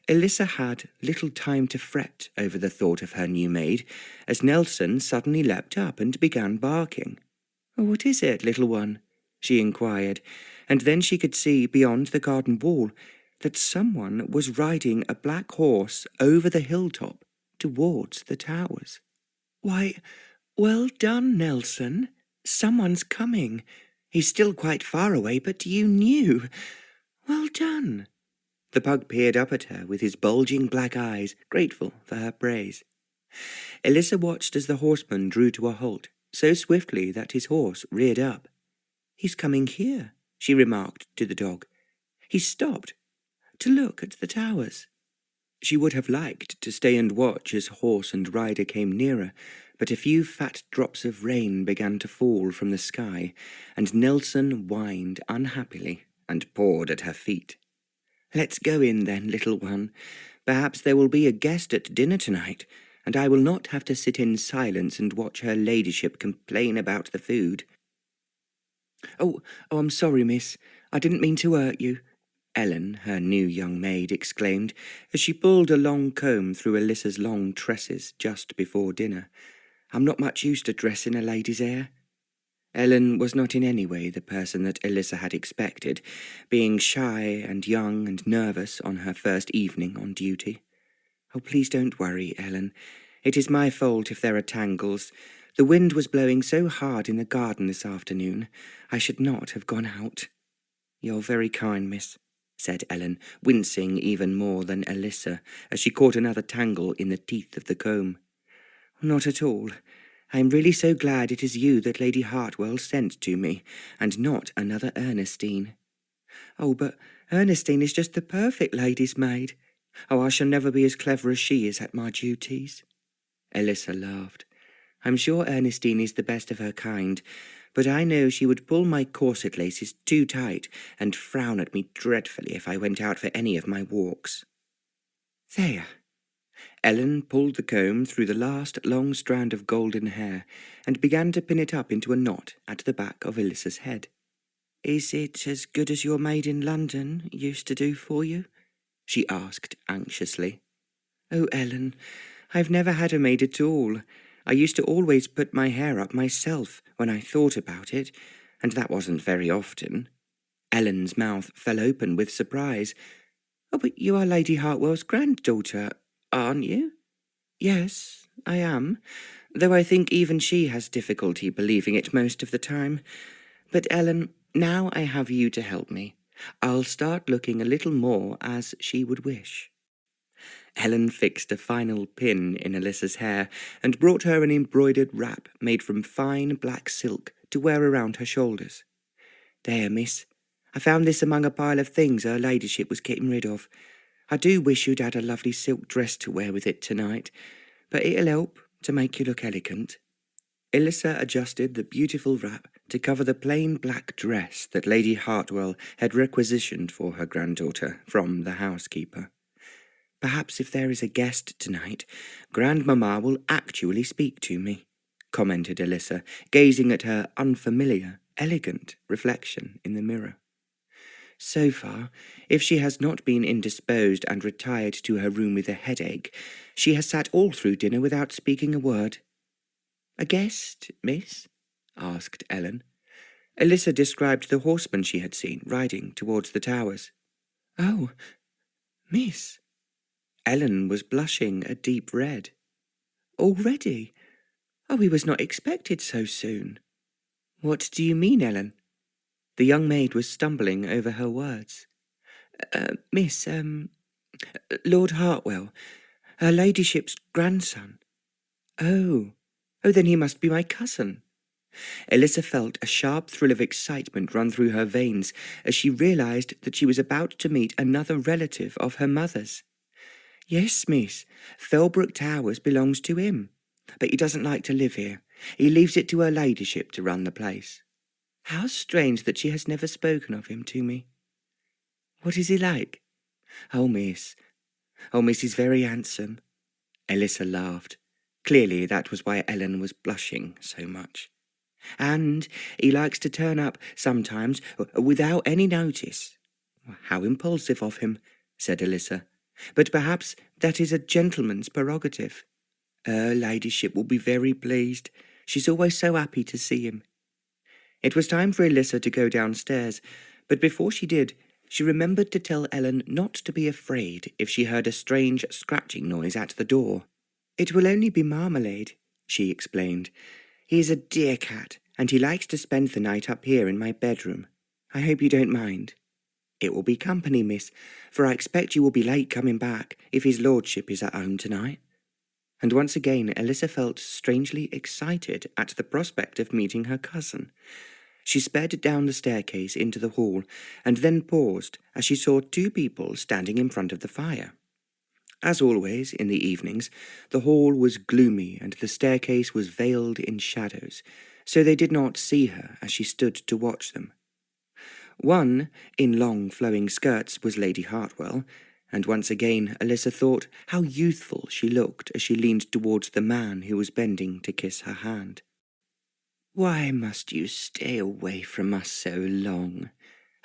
Elissa had little time to fret over the thought of her new maid, as Nelson suddenly leapt up and began barking. "What is it, little one?" she inquired, and then she could see beyond the garden wall that someone was riding a black horse over the hilltop towards the Towers. "Why, well done, Nelson. Someone's coming. He's still quite far away, but you knew. Well done." The pug peered up at her with his bulging black eyes, grateful for her praise. Elissa watched as the horseman drew to a halt, so swiftly that his horse reared up. "He's coming here," she remarked to the dog. "He stopped to look at the Towers." She would have liked to stay and watch as horse and rider came nearer, but a few fat drops of rain began to fall from the sky, and Nelson whined unhappily and pawed at her feet. "Let's go in then, little one. Perhaps there will be a guest at dinner tonight, and I will not have to sit in silence and watch her ladyship complain about the food." Oh, I'm sorry, miss. I didn't mean to hurt you," Ellen, her new young maid, exclaimed, as she pulled a long comb through Elissa's long tresses just before dinner. "I'm not much used to dressing a lady's hair." Ellen was not in any way the person that Elissa had expected, being shy and young and nervous on her first evening on duty. "Oh, please don't worry, Ellen. It is my fault if there are tangles. The wind was blowing so hard in the garden this afternoon. I should not have gone out." "You're very kind, miss," said Ellen, wincing even more than Elissa, as she caught another tangle in the teeth of the comb. "Not at all. I am really so glad it is you that Lady Hartwell sent to me, and not another Ernestine." "Oh, but Ernestine is just the perfect lady's maid. Oh, I shall never be as clever as she is at my duties." Elissa laughed. "I'm sure Ernestine is the best of her kind, but I know she would pull my corset laces too tight and frown at me dreadfully if I went out for any of my walks." "There." Ellen pulled the comb through the last long strand of golden hair and began to pin it up into a knot at the back of Elissa's head. "Is it as good as your maid in London used to do for you?" she asked anxiously. "Oh, Ellen, I've never had a maid at all. I used to always put my hair up myself when I thought about it, and that wasn't very often." Ellen's mouth fell open with surprise. "Oh, but you are Lady Hartwell's granddaughter, aren't you?" "Yes, I am, though I think even she has difficulty believing it most of the time. But, Ellen, now I have you to help me. I'll start looking a little more as she would wish." Ellen fixed a final pin in Elissa's hair and brought her an embroidered wrap made from fine black silk to wear around her shoulders. "There, miss, I found this among a pile of things her ladyship was getting rid of. I do wish you'd had a lovely silk dress to wear with it tonight, but it'll help to make you look elegant." Elissa adjusted the beautiful wrap to cover the plain black dress that Lady Hartwell had requisitioned for her granddaughter from the housekeeper. "Perhaps if there is a guest tonight, Grandmamma will actually speak to me," commented Elissa, gazing at her unfamiliar, elegant reflection in the mirror. "So far, if she has not been indisposed and retired to her room with a headache, she has sat all through dinner without speaking a word." "A guest, miss?" asked Ellen. Elissa described the horseman she had seen riding towards the towers. "Oh, miss." Ellen was blushing a deep red. "Already? Oh, he was not expected so soon." "What do you mean, Ellen?" The young maid was stumbling over her words. Miss, Lord Hartwell, her ladyship's grandson." Oh, then he must be my cousin." Elissa felt a sharp thrill of excitement run through her veins as she realized that she was about to meet another relative of her mother's. "Yes, miss, Fellbrook Towers belongs to him, but he doesn't like to live here. He leaves it to her ladyship to run the place." "How strange that she has never spoken of him to me." "What is he like?" Oh, miss, he's very handsome." Elissa laughed. Clearly that was why Ellen was blushing so much. "And he likes to turn up sometimes without any notice." "How impulsive of him," said Elissa. "But perhaps that is a gentleman's prerogative." "Her ladyship will be very pleased. She's always so happy to see him." It was time for Elissa to go downstairs, but before she did, she remembered to tell Ellen not to be afraid if she heard a strange scratching noise at the door. "It will only be Marmalade," she explained. "He is a dear cat, and he likes to spend the night up here in my bedroom. I hope you don't mind." "It will be company, miss, for I expect you will be late coming back if his lordship is at home tonight." And once again Elissa felt strangely excited at the prospect of meeting her cousin. She sped down the staircase into the hall, and then paused as she saw two people standing in front of the fire. As always, in the evenings, the hall was gloomy and the staircase was veiled in shadows, so they did not see her as she stood to watch them. One, in long flowing skirts, was Lady Hartwell, and once again Elissa thought how youthful she looked as she leaned towards the man who was bending to kiss her hand. "Why must you stay away from us so long?"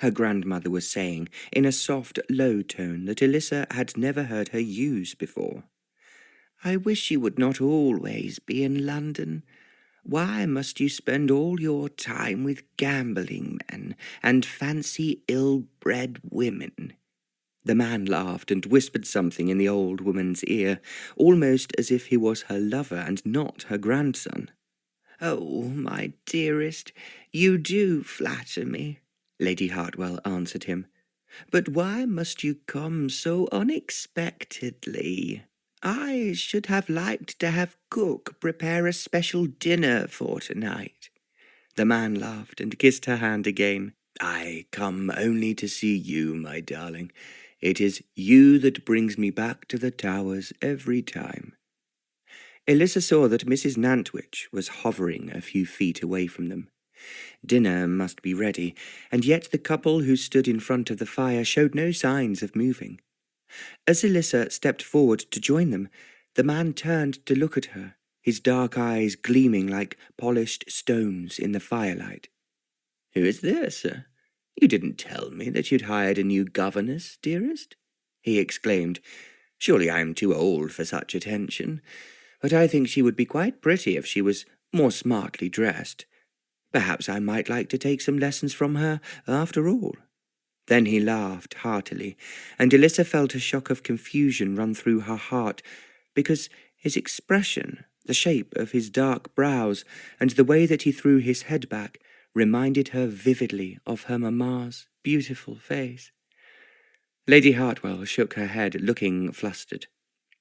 her grandmother was saying, in a soft, low tone that Elissa had never heard her use before. "I wish you would not always be in London. Why must you spend all your time with gambling men and fancy ill-bred women?" The man laughed and whispered something in the old woman's ear, almost as if he was her lover and not her grandson. "Oh, my dearest, you do flatter me," Lady Hartwell answered him. "But why must you come so unexpectedly? I should have liked to have cook prepare a special dinner for tonight." The man laughed and kissed her hand again. "I come only to see you, my darling. It is you that brings me back to the Towers every time." Elissa saw that Mrs. Nantwich was hovering a few feet away from them. Dinner must be ready, and yet the couple who stood in front of the fire showed no signs of moving. As Elissa stepped forward to join them, the man turned to look at her, his dark eyes gleaming like polished stones in the firelight. "Who is this? You didn't tell me that you'd hired a new governess, dearest?" he exclaimed. "Surely I am too old for such attention, but I think she would be quite pretty if she was more smartly dressed. Perhaps I might like to take some lessons from her after all." Then he laughed heartily, and Elissa felt a shock of confusion run through her heart, because his expression, the shape of his dark brows, and the way that he threw his head back reminded her vividly of her mamma's beautiful face. Lady Hartwell shook her head, looking flustered.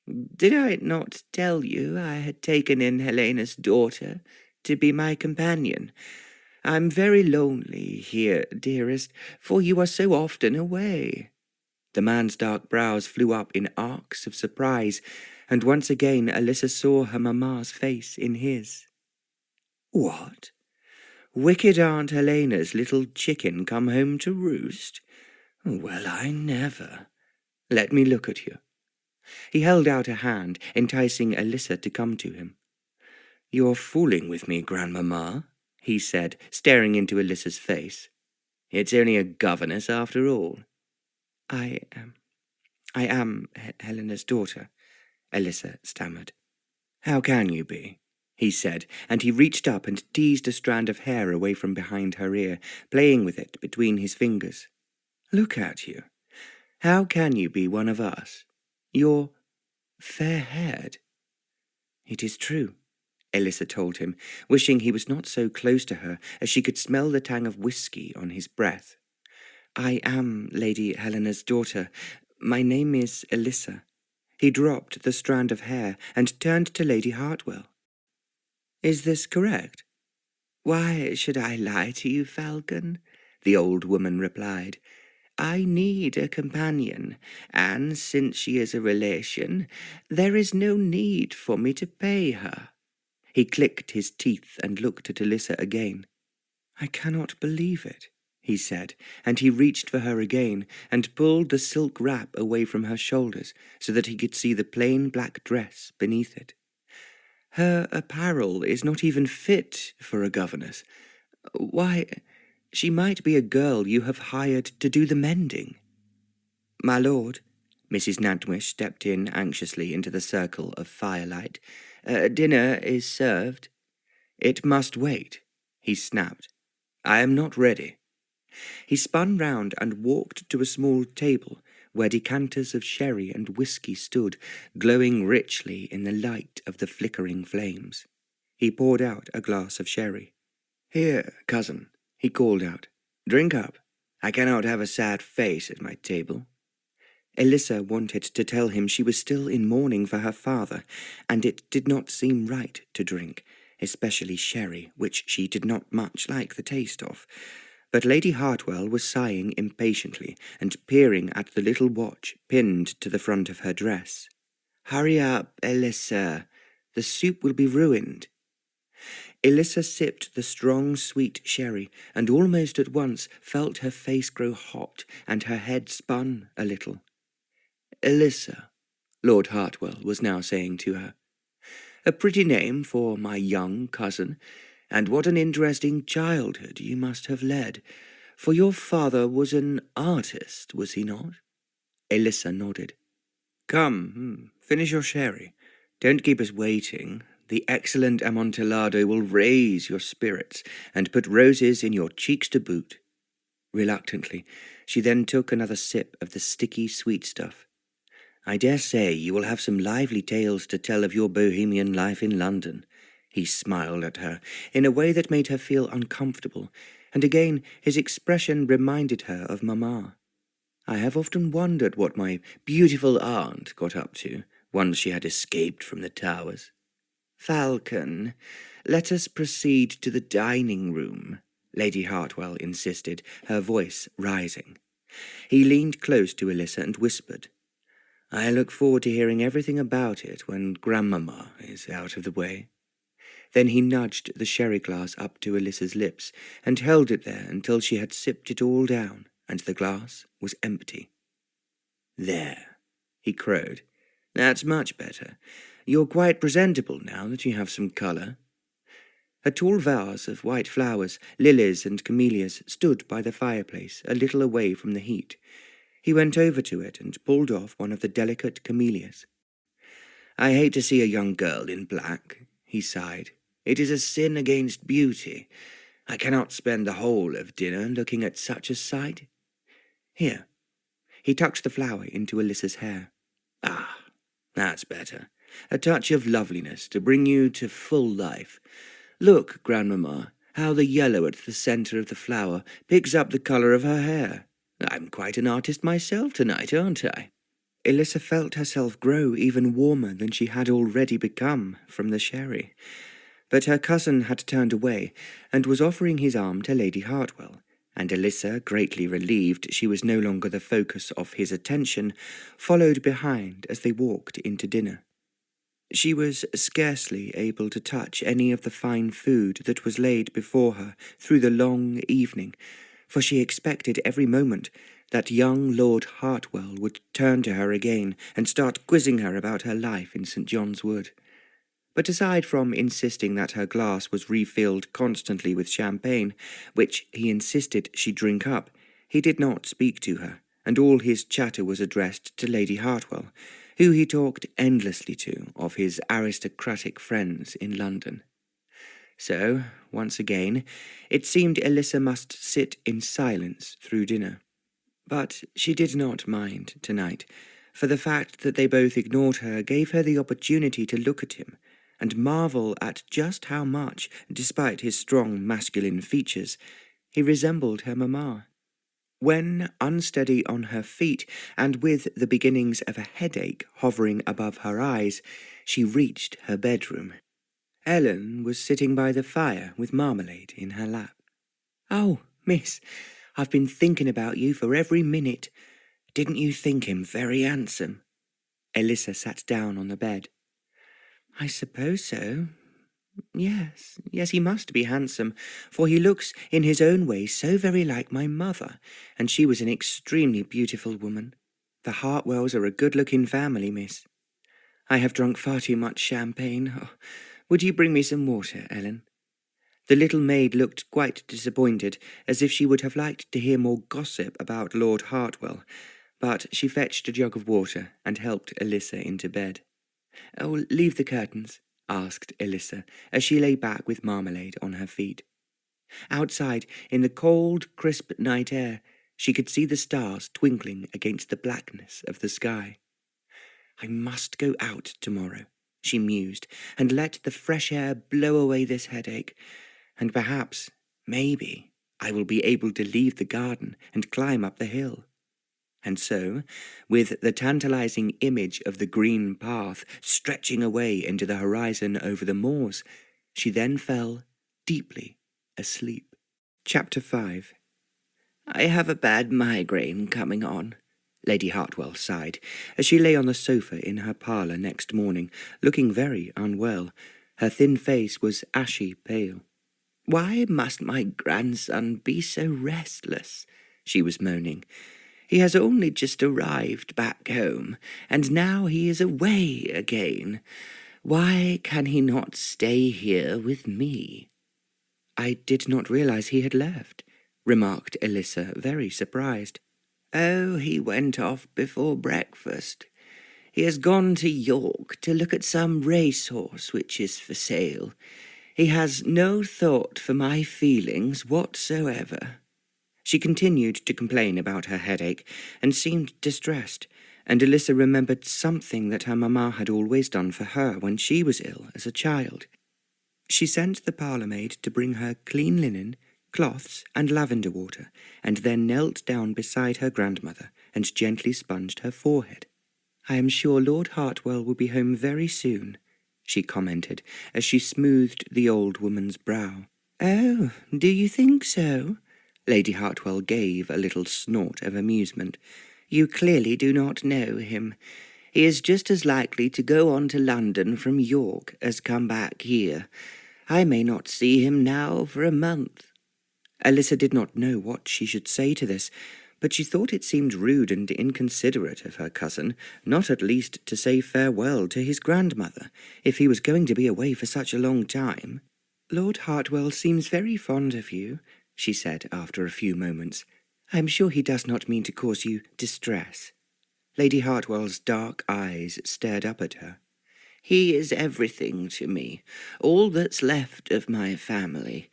"Did I not tell you I had taken in Helena's daughter to be my companion? I'm very lonely here, dearest, for you are so often away." The man's dark brows flew up in arcs of surprise, and once again Elissa saw her mamma's face in his. "What? Wicked Aunt Helena's little chicken come home to roost? Well, I never. Let me look at you." He held out a hand, enticing Elissa to come to him. "You're fooling with me, Grandmamma," he said, staring into Elissa's face. "It's only a governess after all." I am Helena's daughter," Elissa stammered. "How can you be?" he said, and he reached up and teased a strand of hair away from behind her ear, playing with it between his fingers. "Look at you. How can you be one of us? You're fair-haired." "It is true," Elissa told him, wishing he was not so close to her, as she could smell the tang of whiskey on his breath. "I am Lady Helena's daughter. My name is Elissa." He dropped the strand of hair and turned to Lady Hartwell. "Is this correct?" "Why should I lie to you, Falcon?" the old woman replied. "I need a companion, and since she is a relation, there is no need for me to pay her." He clicked his teeth and looked at Elissa again. "I cannot believe it," he said, and he reached for her again and pulled the silk wrap away from her shoulders so that he could see the plain black dress beneath it. "Her apparel is not even fit for a governess. Why, she might be a girl you have hired to do the mending." "My lord," Mrs. Nantwich stepped in anxiously into the circle of firelight, "dinner is served." "It must wait," he snapped. "I am not ready." He spun round and walked to a small table where decanters of sherry and whiskey stood, glowing richly in the light of the flickering flames. He poured out a glass of sherry. "Here, cousin," he called out. "Drink up. I cannot have a sad face at my table." Elissa wanted to tell him she was still in mourning for her father, and it did not seem right to drink, especially sherry, which she did not much like the taste of. But Lady Hartwell was sighing impatiently and peering at the little watch pinned to the front of her dress. Hurry up, Elissa. The soup will be ruined. Elissa sipped the strong, sweet sherry, and almost at once felt her face grow hot and her head spun a little. Elissa, Lord Hartwell was now saying to her, a pretty name for my young cousin, and what an interesting childhood you must have led, for your father was an artist, was he not? Elissa nodded. Come, finish your sherry. Don't keep us waiting. The excellent Amontillado will raise your spirits and put roses in your cheeks to boot. Reluctantly, she then took another sip of the sticky sweet stuff. I dare say you will have some lively tales to tell of your bohemian life in London. He smiled at her in a way that made her feel uncomfortable, and again his expression reminded her of Mamma. I have often wondered what my beautiful aunt got up to once she had escaped from the Towers. Falcon, let us proceed to the dining room, Lady Hartwell insisted, her voice rising. He leaned close to Elissa and whispered, I look forward to hearing everything about it when Grandmamma is out of the way. Then he nudged the sherry glass up to Elissa's lips and held it there until she had sipped it all down and the glass was empty. There, he crowed. That's much better. You're quite presentable now that you have some colour. A tall vase of white flowers, lilies and camellias stood by the fireplace a little away from the heat. He went over to it and pulled off one of the delicate camellias. I hate to see a young girl in black, he sighed. It is a sin against beauty. I cannot spend the whole of dinner looking at such a sight. Here. He tucked the flower into Elissa's hair. Ah, that's better. A touch of loveliness to bring you to full life. Look, Grandmamma, how the yellow at the centre of the flower picks up the colour of her hair. I'm quite an artist myself tonight, aren't I? Elissa felt herself grow even warmer than she had already become from the sherry. But her cousin had turned away and was offering his arm to Lady Hartwell, and Elissa, greatly relieved she was no longer the focus of his attention, followed behind as they walked into dinner. She was scarcely able to touch any of the fine food that was laid before her through the long evening, for she expected every moment that young Lord Hartwell would turn to her again and start quizzing her about her life in St. John's Wood. But aside from insisting that her glass was refilled constantly with champagne, which he insisted she drink up, he did not speak to her, and all his chatter was addressed to Lady Hartwell, who he talked endlessly to of his aristocratic friends in London. So, once again, it seemed Elissa must sit in silence through dinner. But she did not mind tonight, for the fact that they both ignored her gave her the opportunity to look at him, and marvel at just how much, despite his strong masculine features, he resembled her mamma. When, unsteady on her feet, and with the beginnings of a headache hovering above her eyes, she reached her bedroom, Ellen was sitting by the fire with marmalade in her lap. "Oh, miss, I've been thinking about you for every minute. Didn't you think him very handsome?" Elissa sat down on the bed. "I suppose so. Yes, he must be handsome, for he looks in his own way so very like my mother, and she was an extremely beautiful woman. The Hartwells are a good-looking family, miss. I have drunk far too much champagne. Oh, would you bring me some water, Ellen?" The little maid looked quite disappointed, as if she would have liked to hear more gossip about Lord Hartwell, but she fetched a jug of water and helped Elissa into bed. "Oh, leave the curtains," asked Elissa, as she lay back with marmalade on her feet. Outside, in the cold, crisp night air, she could see the stars twinkling against the blackness of the sky. "I must go out tomorrow," she mused, "and let the fresh air blow away this headache, and perhaps, maybe, I will be able to leave the garden and climb up the hill." And so, with the tantalizing image of the green path stretching away into the horizon over the moors, she then fell deeply asleep. Chapter 5. "I have a bad migraine coming on," Lady Hartwell sighed, as she lay on the sofa in her parlour next morning, looking very unwell. Her thin face was ashy pale. "Why must my grandson be so restless?" she was moaning. "He has only just arrived back home, and now he is away again. Why can he not stay here with me?" "I did not realize he had left," remarked Elissa, very surprised. "Oh, he went off before breakfast. He has gone to York to look at some racehorse which is for sale. He has no thought for my feelings whatsoever." She continued to complain about her headache, and seemed distressed, and Elissa remembered something that her mamma had always done for her when she was ill as a child. She sent the parlour-maid to bring her clean linen, cloths, and lavender water, and then knelt down beside her grandmother and gently sponged her forehead. "I am sure Lord Hartwell will be home very soon," she commented, as she smoothed the old woman's brow. "Oh, do you think so?" Lady Hartwell gave a little snort of amusement. "You clearly do not know him. He is just as likely to go on to London from York as come back here. I may not see him now for a month." Elissa did not know what she should say to this, but she thought it seemed rude and inconsiderate of her cousin not at least to say farewell to his grandmother, if he was going to be away for such a long time. "Lord Hartwell seems very fond of you," she said after a few moments. "I am sure he does not mean to cause you distress." Lady Hartwell's dark eyes stared up at her. "He is everything to me, all that's left of my family.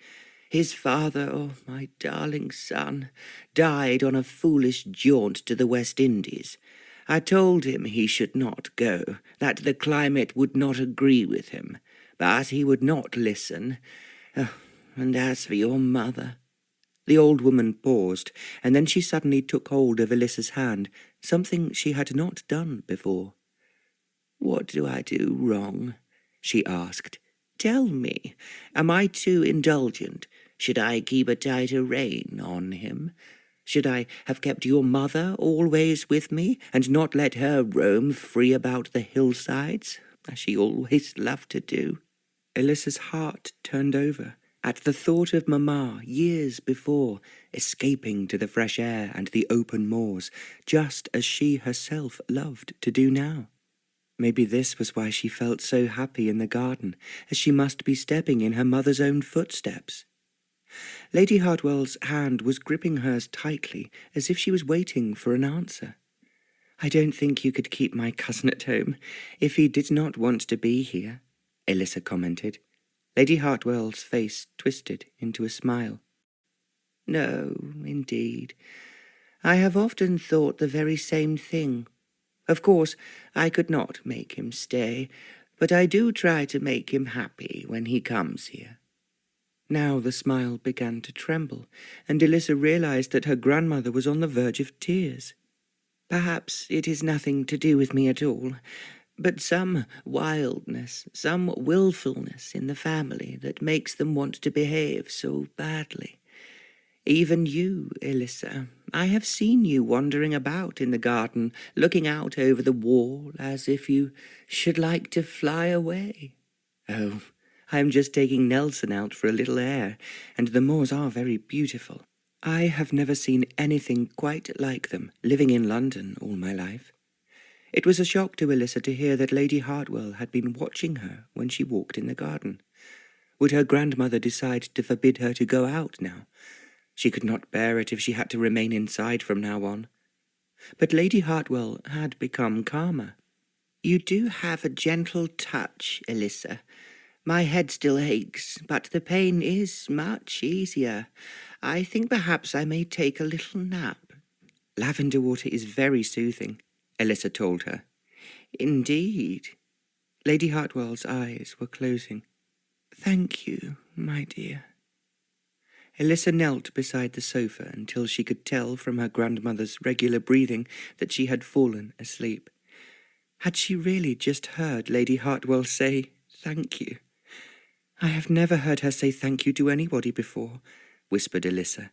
His father, oh, my darling son, died on a foolish jaunt to the West Indies. I told him he should not go, that the climate would not agree with him, but he would not listen. Oh, and as for your mother—" The old woman paused, and then she suddenly took hold of Elissa's hand, something she had not done before. "What do I do wrong?" she asked. "Tell me, am I too indulgent? Should I keep a tighter rein on him? Should I have kept your mother always with me, and not let her roam free about the hillsides, as she always loved to do?" Elissa's heart turned over at the thought of Mamma years before, escaping to the fresh air and the open moors, just as she herself loved to do now. Maybe this was why she felt so happy in the garden, as she must be stepping in her mother's own footsteps. Lady Hartwell's hand was gripping hers tightly, as if she was waiting for an answer. "I don't think you could keep my cousin at home, if he did not want to be here," Elissa commented. Lady Hartwell's face twisted into a smile. "No, indeed. I have often thought the very same thing. Of course, I could not make him stay, but I do try to make him happy when he comes here." Now the smile began to tremble, and Elissa realized that her grandmother was on the verge of tears. "Perhaps it is nothing to do with me at all, but some wildness, some wilfulness in the family that makes them want to behave so badly. Even you, Elissa, I have seen you wandering about in the garden, looking out over the wall as if you should like to fly away. Oh, I am just taking Nelson out for a little air, and the moors are very beautiful. I have never seen anything quite like them, living in London all my life." It was a shock to Elissa to hear that Lady Hartwell had been watching her when she walked in the garden. Would her grandmother decide to forbid her to go out now? She could not bear it if she had to remain inside from now on. But Lady Hartwell had become calmer. "You do have a gentle touch, Elissa. My head still aches, but the pain is much easier. I think perhaps I may take a little nap." "Lavender water is very soothing," Elissa told her. "Indeed." Lady Hartwell's eyes were closing. "Thank you, my dear." Elissa knelt beside the sofa until she could tell from her grandmother's regular breathing that she had fallen asleep. Had she really just heard Lady Hartwell say, "Thank you"? "I have never heard her say thank you to anybody before," whispered Elissa.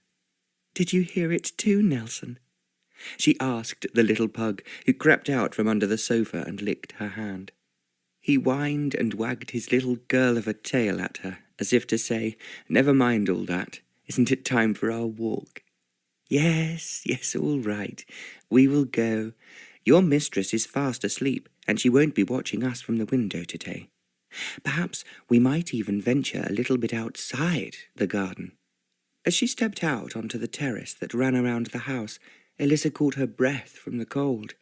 "Did you hear it too, Nelson?" she asked the little pug, who crept out from under the sofa and licked her hand. He whined and wagged his little girl of a tail at her, as if to say, "Never mind all that. Isn't it time for our walk?" Yes, all right. We will go. Your mistress is fast asleep, and she won't be watching us from the window today. Perhaps we might even venture a little bit outside the garden." As she stepped out onto the terrace that ran around the house, Elissa caught her breath from the cold.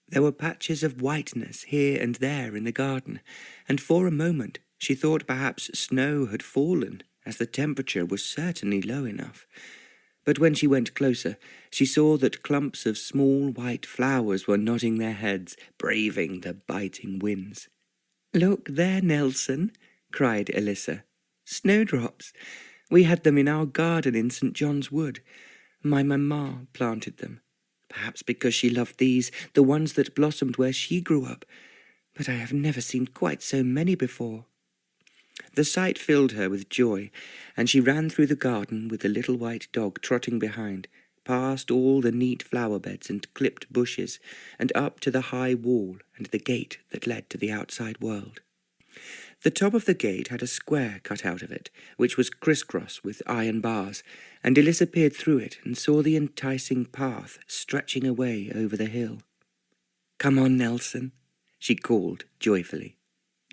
There were patches of whiteness here and there in the garden, and for a moment she thought perhaps snow had fallen, as the temperature was certainly low enough. But when she went closer, she saw that clumps of small white flowers were nodding their heads, braving the biting winds. "Look there, Nelson," cried Elissa. "Snowdrops. We had them in our garden in St. John's Wood. My mamma planted them. Perhaps because she loved these, the ones that blossomed where she grew up. But I have never seen quite so many before." The sight filled her with joy, and she ran through the garden with the little white dog trotting behind, past all the neat flower beds and clipped bushes, and up to the high wall and the gate that led to the outside world. The top of the gate had a square cut out of it, which was criss-cross with iron bars, and Elissa peered through it and saw the enticing path stretching away over the hill. "Come on, Nelson," she called joyfully.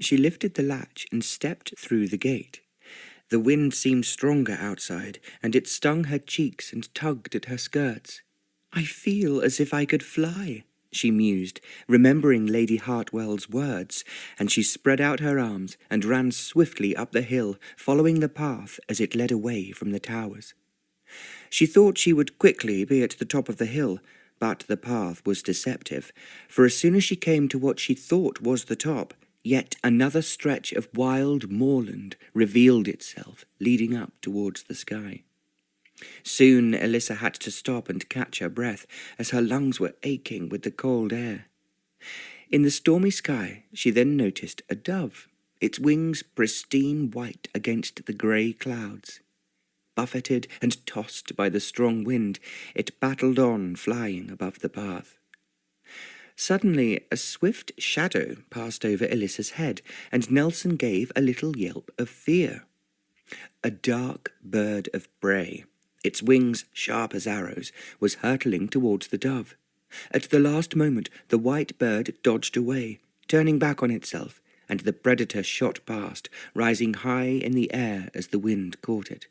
She lifted the latch and stepped through the gate. The wind seemed stronger outside, and it stung her cheeks and tugged at her skirts. "I feel as if I could fly," she mused, remembering Lady Hartwell's words, and she spread out her arms and ran swiftly up the hill, following the path as it led away from the towers. She thought she would quickly be at the top of the hill, but the path was deceptive, for as soon as she came to what she thought was the top, yet another stretch of wild moorland revealed itself, leading up towards the sky. Soon Elissa had to stop and catch her breath, as her lungs were aching with the cold air. In the stormy sky, she then noticed a dove, its wings pristine white against the grey clouds. Buffeted and tossed by the strong wind, it battled on, flying above the path. Suddenly, a swift shadow passed over Elissa's head, and Nelson gave a little yelp of fear. A dark bird of prey, its wings sharp as arrows, was hurtling towards the dove. At the last moment, the white bird dodged away, turning back on itself, and the predator shot past, rising high in the air as the wind caught it.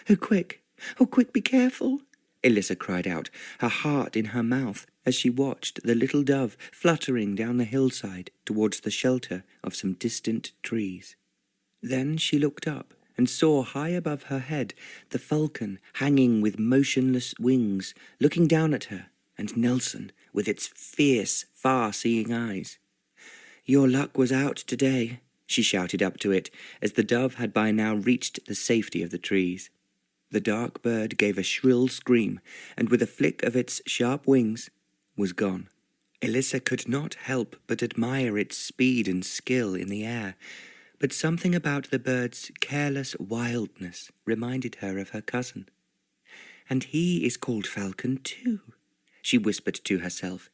"Oh, quick! Oh, quick, be careful!" Elissa cried out, her heart in her mouth, as she watched the little dove fluttering down the hillside towards the shelter of some distant trees. Then she looked up and saw high above her head the falcon hanging with motionless wings, looking down at her, and Nelson with its fierce, far-seeing eyes. "Your luck was out today," she shouted up to it, as the dove had by now reached the safety of the trees. The dark bird gave a shrill scream, and with a flick of its sharp wings, was gone. Elissa could not help but admire its speed and skill in the air, but something about the bird's careless wildness reminded her of her cousin. "And he is called Falcon too," she whispered to herself.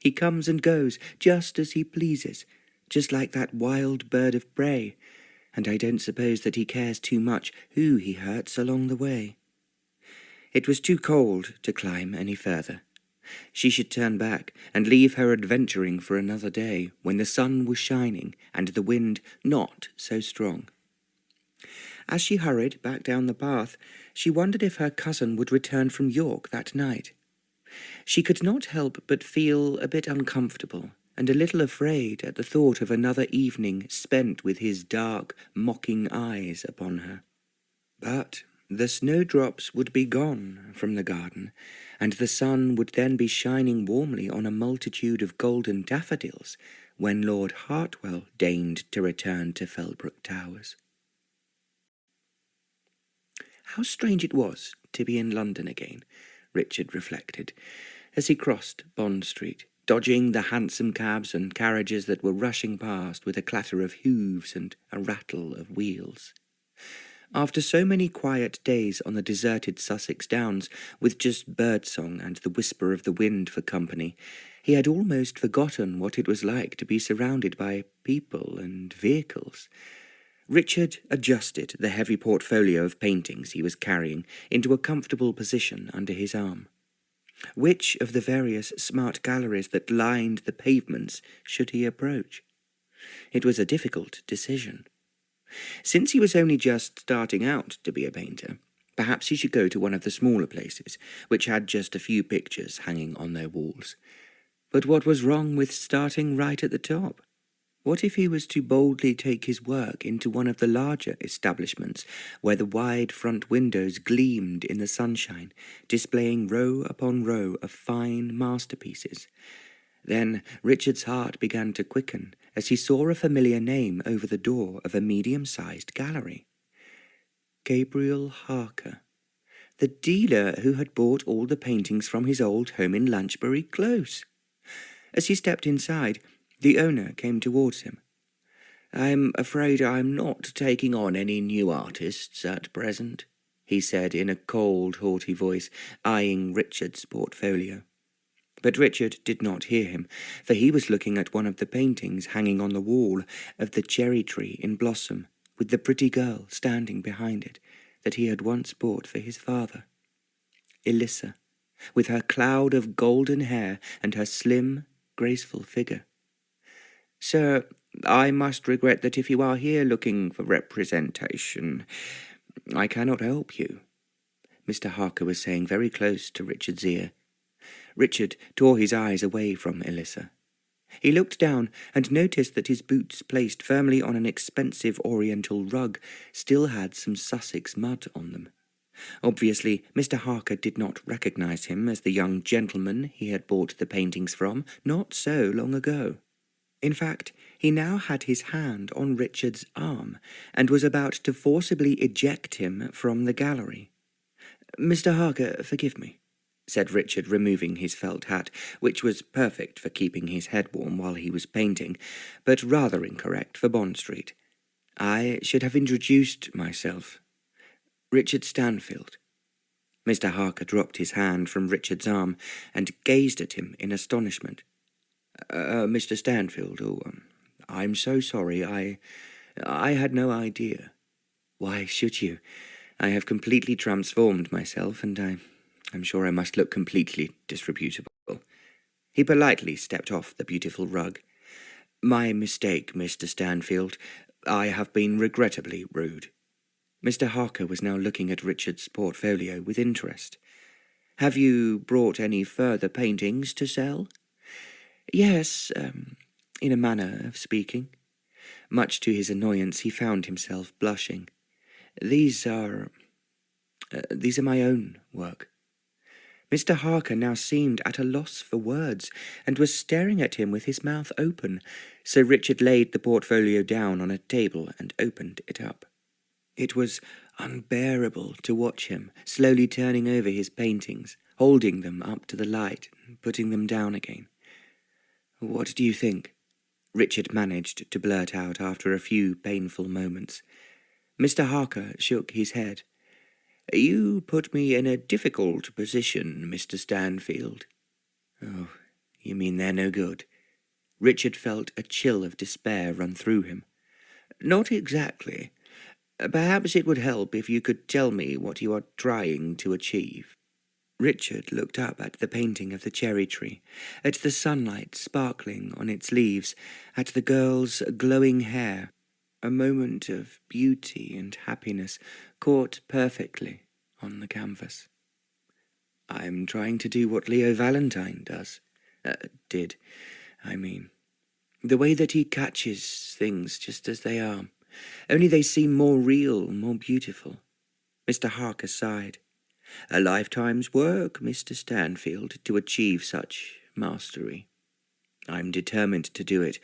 "He comes and goes just as he pleases, just like that wild bird of prey, and I don't suppose that he cares too much who he hurts along the way." It was too cold to climb any further. She should turn back and leave her adventuring for another day, when the sun was shining and the wind not so strong. As she hurried back down the path, she wondered if her cousin would return from York that night. She could not help but feel a bit uncomfortable and a little afraid at the thought of another evening spent with his dark, mocking eyes upon her. But the snowdrops would be gone from the garden, and the sun would then be shining warmly on a multitude of golden daffodils when Lord Hartwell deigned to return to Fellbrook Towers. How strange it was to be in London again, Richard reflected, as he crossed Bond Street, dodging the hansom cabs and carriages that were rushing past with a clatter of hoofs and a rattle of wheels. After so many quiet days on the deserted Sussex downs, with just birdsong and the whisper of the wind for company, he had almost forgotten what it was like to be surrounded by people and vehicles. Richard adjusted the heavy portfolio of paintings he was carrying into a comfortable position under his arm. Which of the various smart galleries that lined the pavements should he approach? It was a difficult decision. Since he was only just starting out to be a painter, perhaps he should go to one of the smaller places, which had just a few pictures hanging on their walls. But what was wrong with starting right at the top? What if he was to boldly take his work into one of the larger establishments, where the wide front windows gleamed in the sunshine, displaying row upon row of fine masterpieces? Then Richard's heart began to quicken as he saw a familiar name over the door of a medium-sized gallery. Gabriel Harker, the dealer who had bought all the paintings from his old home in Lunchbury Close. As he stepped inside, the owner came towards him. "I'm afraid I'm not taking on any new artists at present," he said in a cold, haughty voice, eyeing Richard's portfolio. But Richard did not hear him, for he was looking at one of the paintings hanging on the wall of the cherry tree in blossom, with the pretty girl standing behind it, that he had once bought for his father. Elissa, with her cloud of golden hair and her slim, graceful figure. "Sir, I must regret that if you are here looking for representation, I cannot help you," Mr. Harker was saying very close to Richard's ear. Richard tore his eyes away from Elissa. He looked down and noticed that his boots, placed firmly on an expensive oriental rug, still had some Sussex mud on them. Obviously, Mr. Harker did not recognize him as the young gentleman he had bought the paintings from not so long ago. In fact, he now had his hand on Richard's arm and was about to forcibly eject him from the gallery. "Mr. Harker, forgive me," said Richard, removing his felt hat, which was perfect for keeping his head warm while he was painting, but rather incorrect for Bond Street. "I should have introduced myself. Richard Stanfield." Mr. Harker dropped his hand from Richard's arm and gazed at him in astonishment. Mr. Stanfield, I'm so sorry. I had no idea." "Why should you? I have completely transformed myself, and I'm sure I must look completely disreputable." He politely stepped off the beautiful rug. "My mistake, Mr. Stanfield. I have been regrettably rude." Mr. Harker was now looking at Richard's portfolio with interest. "Have you brought any further paintings to sell?" "Yes, in a manner of speaking." Much to his annoyance, he found himself blushing. These are my own work." Mr. Harker now seemed at a loss for words, and was staring at him with his mouth open, so Richard laid the portfolio down on a table and opened it up. It was unbearable to watch him, slowly turning over his paintings, holding them up to the light and putting them down again. "What do you think?" Richard managed to blurt out after a few painful moments. Mr. Harker shook his head. "You put me in a difficult position, Mr. Stanfield." "Oh, you mean they're no good?" Richard felt a chill of despair run through him. "Not exactly. Perhaps it would help if you could tell me what you are trying to achieve." Richard looked up at the painting of the cherry tree, at the sunlight sparkling on its leaves, at the girl's glowing hair, a moment of beauty and happiness caught perfectly on the canvas. "I'm trying to do what Leo Valentine did. The way that he catches things just as they are, only they seem more real, more beautiful." Mr. Harker sighed. "A lifetime's work, Mr. Stanfield, to achieve such mastery. I'm determined to do it,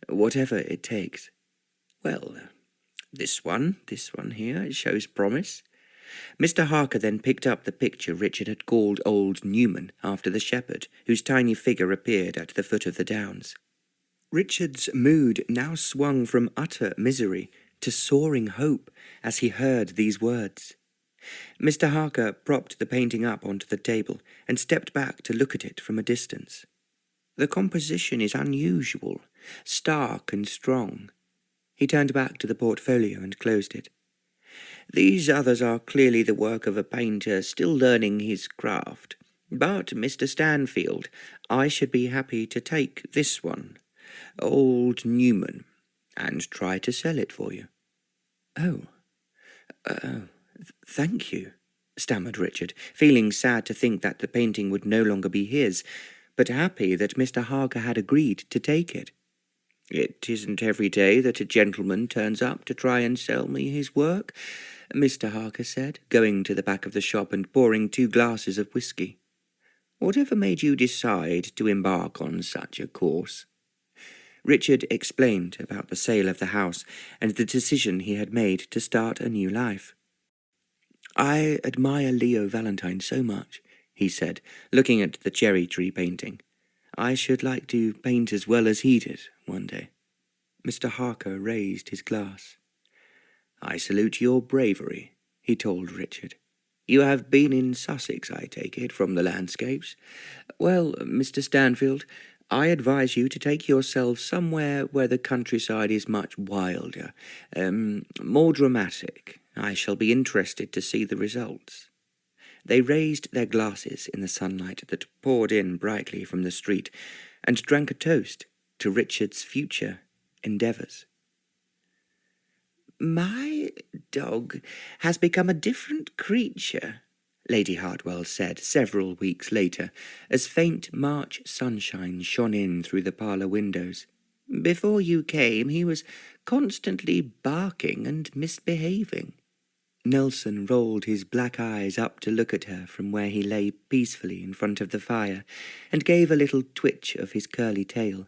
whatever it takes. Well, this one here, shows promise." Mr. Harker then picked up the picture Richard had called Old Newman after the shepherd, whose tiny figure appeared at the foot of the downs. Richard's mood now swung from utter misery to soaring hope as he heard these words. Mr. Harker propped the painting up onto the table and stepped back to look at it from a distance. The composition is unusual, stark and strong. He turned back to the portfolio and closed it. These others are clearly the work of a painter still learning his craft. But, Mr. Stanfield, I should be happy to take this one, Old Newman, and try to sell it for you. Oh, thank you, stammered Richard, feeling sad to think that the painting would no longer be his, but happy that Mr. Harker had agreed to take it. It isn't every day that a gentleman turns up to try and sell me his work, Mr. Harker said, going to the back of the shop and pouring 2 glasses of whisky. Whatever made you decide to embark on such a course? Richard explained about the sale of the house and the decision he had made to start a new life. I admire Leo Valentine so much, he said, looking at the cherry tree painting. I should like to paint as well as he did one day. Mr. Harker raised his glass. I salute your bravery, he told Richard. You have been in Sussex, I take it, from the landscapes. Well, Mr. Stanfield, I advise you to take yourself somewhere where the countryside is much wilder, more dramatic. I shall be interested to see the results. They raised their glasses in the sunlight that poured in brightly from the street and drank a toast to Richard's future endeavours. My dog has become a different creature, Lady Hartwell said several weeks later, as faint March sunshine shone in through the parlour windows. Before you came, he was constantly barking and misbehaving. Nelson rolled his black eyes up to look at her from where he lay peacefully in front of the fire, and gave a little twitch of his curly tail.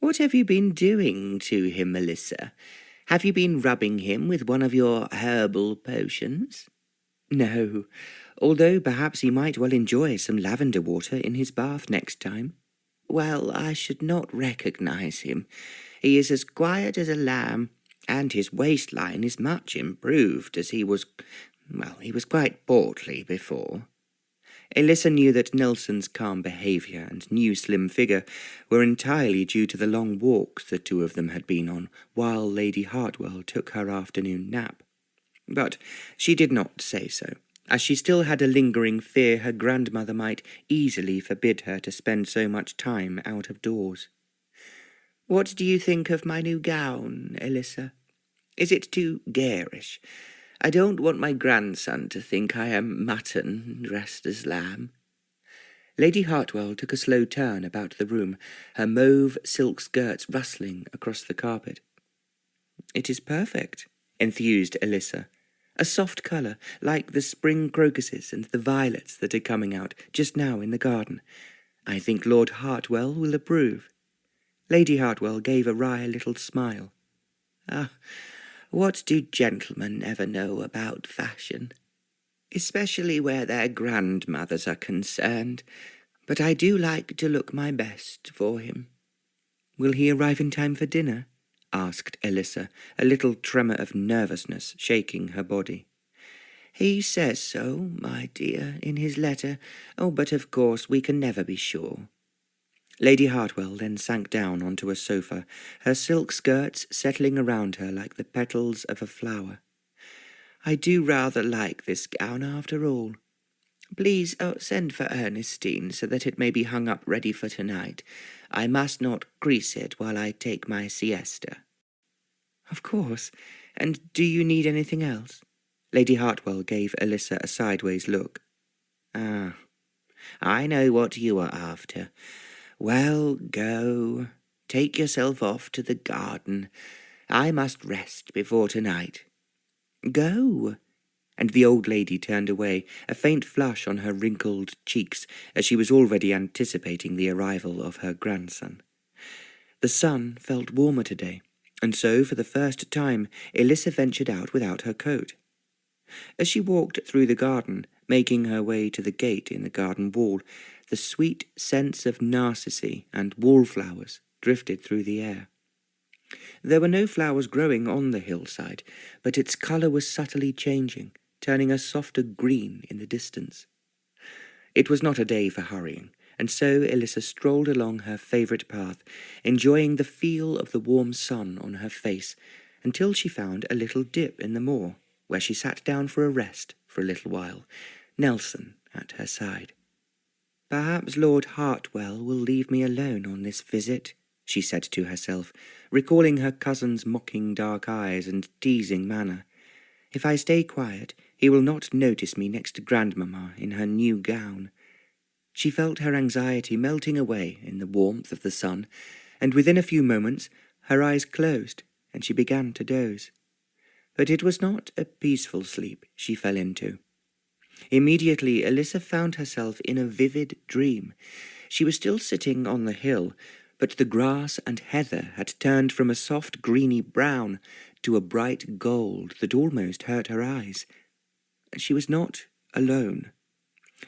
What have you been doing to him, Elissa? Have you been rubbing him with one of your herbal potions? No, although perhaps he might well enjoy some lavender water in his bath next time. Well, I should not recognise him. He is as quiet as a lamb, and his waistline is much improved, as he was quite portly before. Elissa knew that Nelson's calm behaviour and new slim figure were entirely due to the long walks the two of them had been on while Lady Hartwell took her afternoon nap. But she did not say so, as she still had a lingering fear her grandmother might easily forbid her to spend so much time out of doors. What do you think of my new gown, Elissa? Is it too garish? I don't want my grandson to think I am mutton dressed as lamb. Lady Hartwell took a slow turn about the room, her mauve silk skirts rustling across the carpet. It is perfect, enthused Elissa. A soft colour, like the spring crocuses and the violets that are coming out just now in the garden. I think Lord Hartwell will approve. Lady Hartwell gave a wry little smile. Ah, what do gentlemen ever know about fashion? Especially where their grandmothers are concerned. But I do like to look my best for him. Will he arrive in time for dinner? Asked Elissa, a little tremor of nervousness shaking her body. He says so, my dear, in his letter. Oh, but of course we can never be sure. Lady Hartwell then sank down onto a sofa, her silk skirts settling around her like the petals of a flower. I do rather like this gown after all. Please send for Ernestine so that it may be hung up ready for tonight. I must not crease it while I take my siesta. Of course. And do you need anything else? Lady Hartwell gave Elissa a sideways look. Ah, I know what you are after. Well, go. Take yourself off to the garden. I must rest before tonight. Go. And the old lady turned away, a faint flush on her wrinkled cheeks, as she was already anticipating the arrival of her grandson. The sun felt warmer today, and so for the first time Elissa ventured out without her coat. As she walked through the garden, making her way to the gate in the garden wall, the sweet scents of narcissi and wallflowers drifted through the air. There were no flowers growing on the hillside, but its colour was subtly changing, turning a softer green in the distance. It was not a day for hurrying, and so Elissa strolled along her favourite path, enjoying the feel of the warm sun on her face, until she found a little dip in the moor, where she sat down for a rest for a little while, Nelson at her side. "Perhaps Lord Hartwell will leave me alone on this visit," she said to herself, recalling her cousin's mocking dark eyes and teasing manner. "If I stay quiet, he will not notice me next to Grandmamma in her new gown." She felt her anxiety melting away in the warmth of the sun, and within a few moments her eyes closed and she began to doze. But it was not a peaceful sleep she fell into. Immediately Elissa found herself in a vivid dream. She was still sitting on the hill, but the grass and heather had turned from a soft greeny brown to a bright gold that almost hurt her eyes. She was not alone.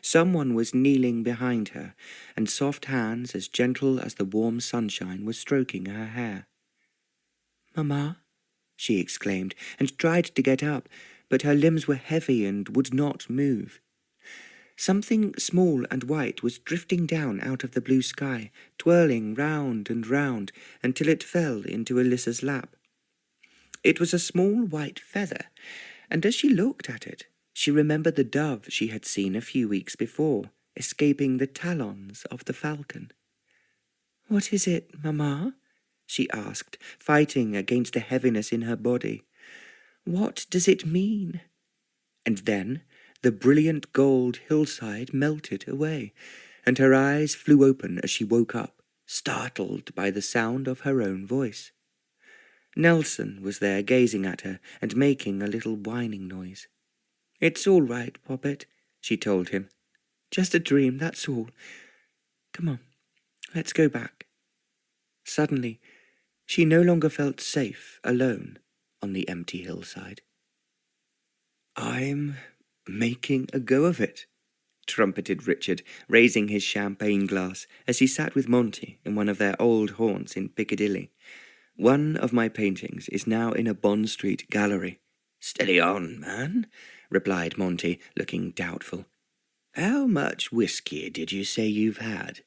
Someone was kneeling behind her, and soft hands as gentle as the warm sunshine were stroking her hair. "Mamma?" she exclaimed, and tried to get up, but her limbs were heavy and would not move. Something small and white was drifting down out of the blue sky, twirling round and round until it fell into Elissa's lap. It was a small white feather, and as she looked at it, she remembered the dove she had seen a few weeks before, escaping the talons of the falcon. "What is it, Mamma?" she asked, fighting against the heaviness in her body. "What does it mean?" And then the brilliant gold hillside melted away, and her eyes flew open as she woke up, startled by the sound of her own voice. Nelson was there gazing at her and making a little whining noise. "It's all right, Poppet," she told him. "Just a dream, that's all. Come on, let's go back." Suddenly, she no longer felt safe alone on the empty hillside. "I'm making a go of it," trumpeted Richard, raising his champagne glass as he sat with Monty in one of their old haunts in Piccadilly. "One of my paintings is now in a Bond Street gallery." "Steady on, man," replied Monty, looking doubtful. "How much whiskey did you say you've had?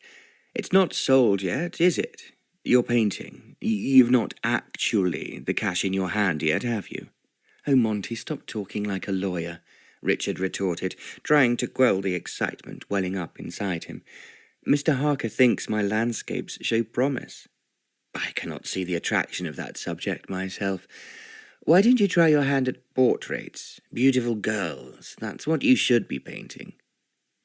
It's not sold yet, is it? Your painting. You've not actually the cash in your hand yet, have you?" "Oh, Monty, stop talking like a lawyer," Richard retorted, trying to quell the excitement welling up inside him. "Mr. Harker thinks my landscapes show promise." "I cannot see the attraction of that subject myself. Why don't you try your hand at portraits? Beautiful girls, that's what you should be painting."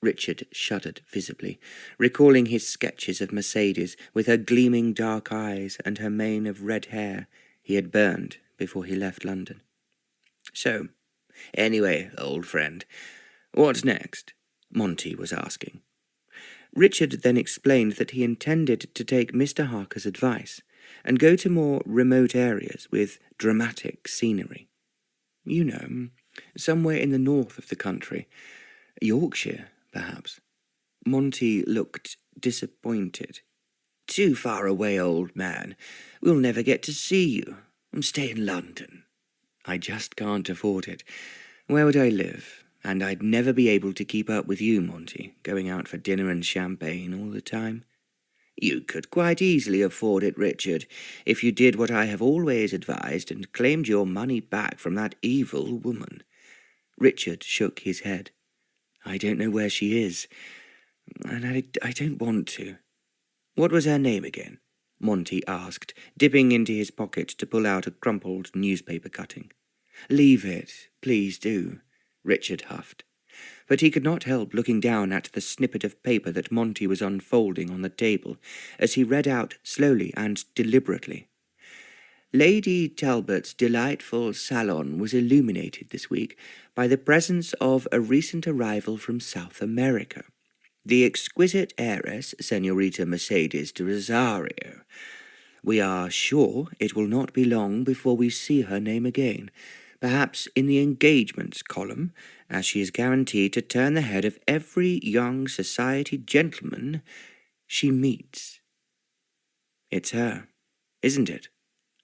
Richard shuddered visibly, recalling his sketches of Mercedes with her gleaming dark eyes and her mane of red hair he had burned before he left London. "So, anyway, old friend, what's next?" Monty was asking. Richard then explained that he intended to take Mr. Harker's advice and go to more remote areas with dramatic scenery. You know, somewhere in the north of the country, Yorkshire, perhaps. Monty looked disappointed. "Too far away, old man. We'll never get to see you. Stay in London." "I just can't afford it. Where would I live? And I'd never be able to keep up with you, Monty, going out for dinner and champagne all the time." "You could quite easily afford it, Richard, if you did what I have always advised and claimed your money back from that evil woman." Richard shook his head. "I don't know where she is, and I don't want to." "What was her name again?" Monty asked, dipping into his pocket to pull out a crumpled newspaper cutting. "Leave it, please do," Richard huffed. But he could not help looking down at the snippet of paper that Monty was unfolding on the table as he read out slowly and deliberately. "Lady Talbot's delightful salon was illuminated this week by the presence of a recent arrival from South America, the exquisite heiress, Senorita Mercedes de Rosario. We are sure it will not be long before we see her name again, perhaps in the engagements column, as she is guaranteed to turn the head of every young society gentleman she meets." "It's her, isn't it?"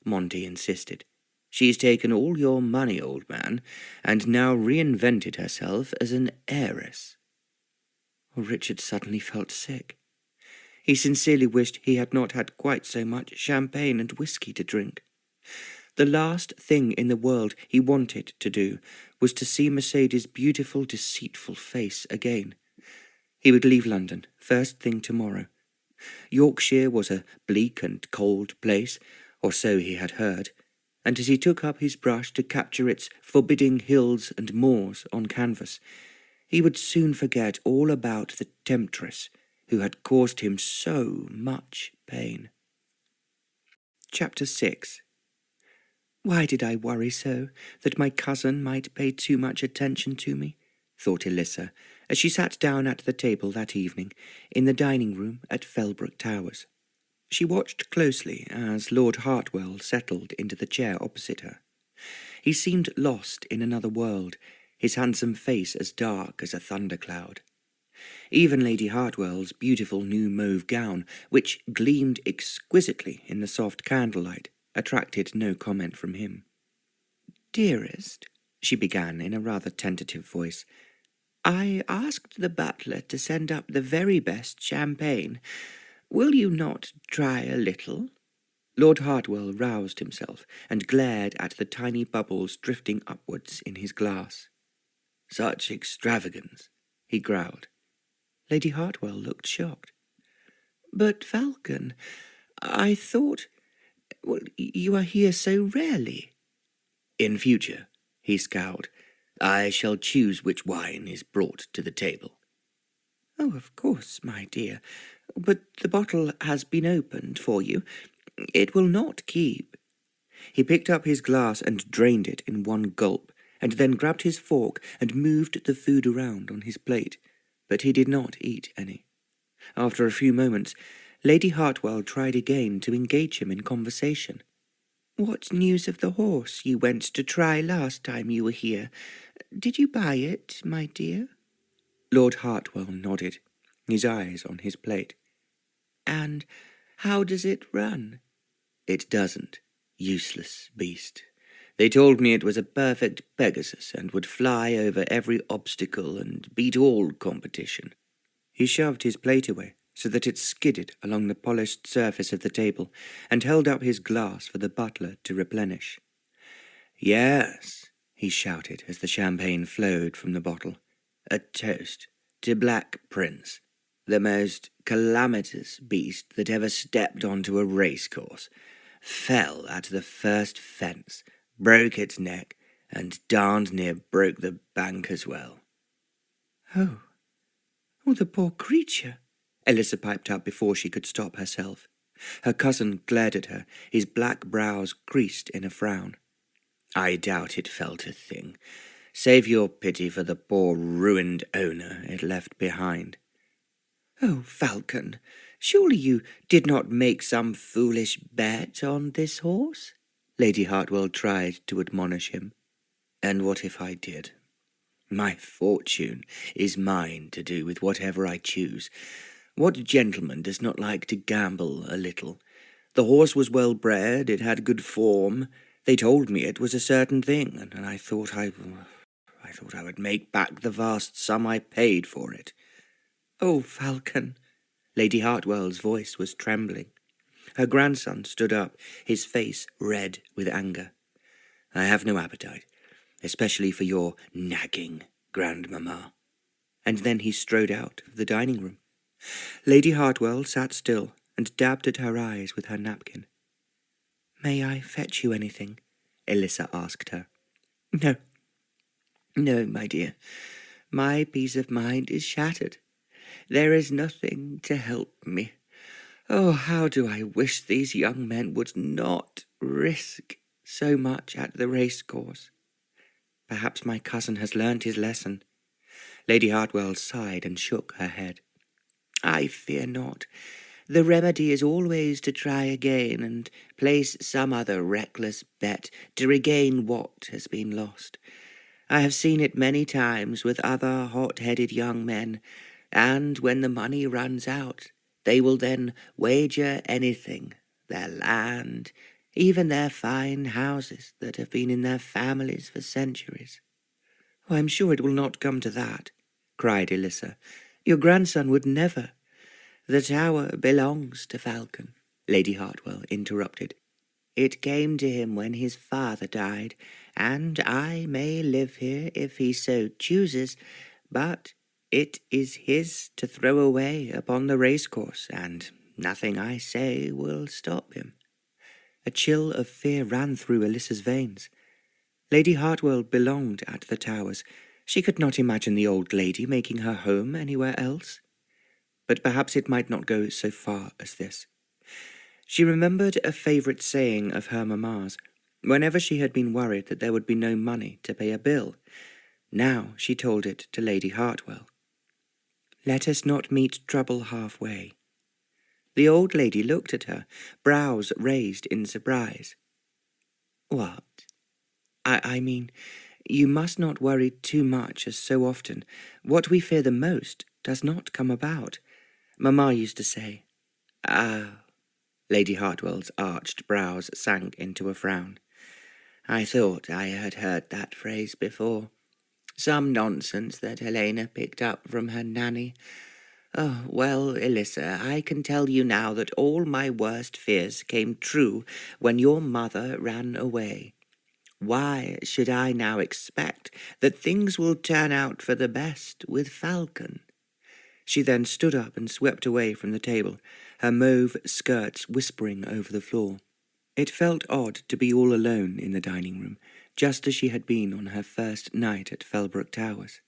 Monty insisted. She's taken all your money, old man, and now reinvented herself as an heiress. Richard suddenly felt sick. He sincerely wished he had not had quite so much champagne and whiskey to drink. The last thing in the world he wanted to do was to see Mercedes' beautiful, deceitful face again. He would leave London first thing tomorrow. Yorkshire was a bleak and cold place, or so he had heard, and as he took up his brush to capture its forbidding hills and moors on canvas, he would soon forget all about the temptress who had caused him so much pain. Chapter 6. Why did I worry so that my cousin might pay too much attention to me? Thought Elissa, as she sat down at the table that evening in the dining room at Fellbrook Towers. She watched closely as Lord Hartwell settled into the chair opposite her. He seemed lost in another world, his handsome face as dark as a thundercloud. Even Lady Hartwell's beautiful new mauve gown, which gleamed exquisitely in the soft candlelight, attracted no comment from him. "Dearest," she began in a rather tentative voice, "I asked the butler to send up the very best champagne. Will you not try a little?" Lord Hartwell roused himself and glared at the tiny bubbles drifting upwards in his glass. "Such extravagance," he growled. Lady Hartwell looked shocked. "But, Falcon, I thought... Well, you are here so rarely." "In future," he scowled, "I shall choose which wine is brought to the table." "Oh, of course, my dear. But the bottle has been opened for you. It will not keep." He picked up his glass and drained it in one gulp, and then grabbed his fork and moved the food around on his plate, but he did not eat any. After a few moments, Lady Hartwell tried again to engage him in conversation. "What news of the horse you went to try last time you were here? Did you buy it, my dear?" Lord Hartwell nodded, his eyes on his plate. "And how does it run?" "It doesn't. Useless beast. They told me it was a perfect Pegasus and would fly over every obstacle and beat all competition." He shoved his plate away so that it skidded along the polished surface of the table and held up his glass for the butler to replenish. "Yes," he shouted as the champagne flowed from the bottle, "a toast to Black Prince, the most calamitous beast that ever stepped onto a racecourse, fell at the first fence, broke its neck, and darned near broke the bank as well." Oh, the poor creature," Elissa piped up before she could stop herself. Her cousin glared at her, his black brows creased in a frown. "I doubt it felt a thing. Save your pity for the poor ruined owner it left behind." "Oh, Falcon, surely you did not make some foolish bet on this horse?" Lady Hartwell tried to admonish him. "And what if I did? My fortune is mine to do with whatever I choose. What gentleman does not like to gamble a little? The horse was well bred, it had good form. They told me it was a certain thing, and I thought I would make back the vast sum I paid for it." "Oh, Falcon!" Lady Hartwell's voice was trembling. Her grandson stood up, his face red with anger. "I have no appetite, especially for your nagging, grandmamma." And then he strode out of the dining room. Lady Hartwell sat still and dabbed at her eyes with her napkin. "May I fetch you anything?" Elissa asked her. No, my dear. My peace of mind is shattered. There is nothing to help me. Oh, how do I wish these young men would not risk so much at the racecourse. Perhaps my cousin has learnt his lesson." Lady Hartwell sighed and shook her head. "I fear not. The remedy is always to try again and place some other reckless bet to regain what has been lost. I have seen it many times with other hot-headed young men, and when the money runs out, they will then wager anything, their land, even their fine houses that have been in their families for centuries. Oh, I'm sure it will not come to that, cried Elissa. Your grandson would never. The tower belongs to Falcon, Lady Hartwell interrupted. It came to him when his father died, and I may live here if he so chooses, but it is his to throw away upon the racecourse, and nothing I say will stop him. A chill of fear ran through Elissa's veins. Lady Hartwell belonged at the Towers. She could not imagine the old lady making her home anywhere else. But perhaps it might not go so far as this. She remembered a favourite saying of her mamma's, whenever she had been worried that there would be no money to pay a bill. Now she told it to Lady Hartwell. Let us not meet trouble halfway. The old lady looked at her, brows raised in surprise. What? I mean, you must not worry too much, as so often what we fear the most does not come about. Mamma used to say. Ah. Lady Hartwell's arched brows sank into a frown. I thought I had heard that phrase before. Some nonsense that Helena picked up from her nanny. Oh, well, Elissa, I can tell you now that all my worst fears came true when your mother ran away. Why should I now expect that things will turn out for the best with Falcon? She then stood up and swept away from the table, her mauve skirts whispering over the floor. It felt odd to be all alone in the dining room, just as she had been on her first night at Fellbrook Towers.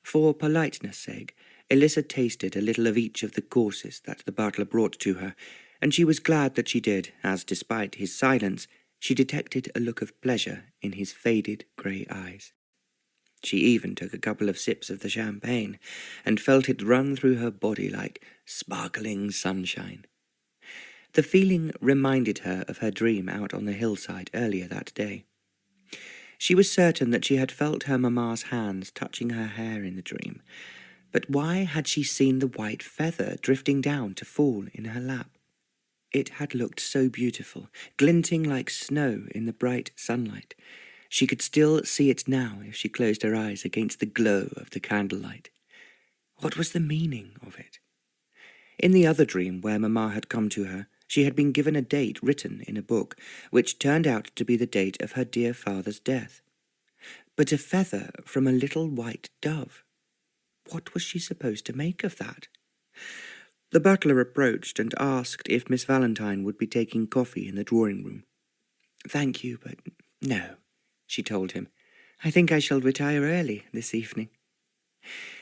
For politeness' sake, Elissa tasted a little of each of the courses that the butler brought to her, and she was glad that she did, as despite his silence, she detected a look of pleasure in his faded grey eyes. She even took a couple of sips of the champagne, and felt it run through her body like sparkling sunshine. The feeling reminded her of her dream out on the hillside earlier that day. She was certain that she had felt her mamma's hands touching her hair in the dream, but why had she seen the white feather drifting down to fall in her lap? It had looked so beautiful, glinting like snow in the bright sunlight. She could still see it now if she closed her eyes against the glow of the candlelight. What was the meaning of it? In the other dream where Mamma had come to her, she had been given a date written in a book, which turned out to be the date of her dear father's death. But a feather from a little white dove. What was she supposed to make of that? The butler approached and asked if Miss Valentine would be taking coffee in the drawing-room. Thank you, but no, she told him. I think I shall retire early this evening.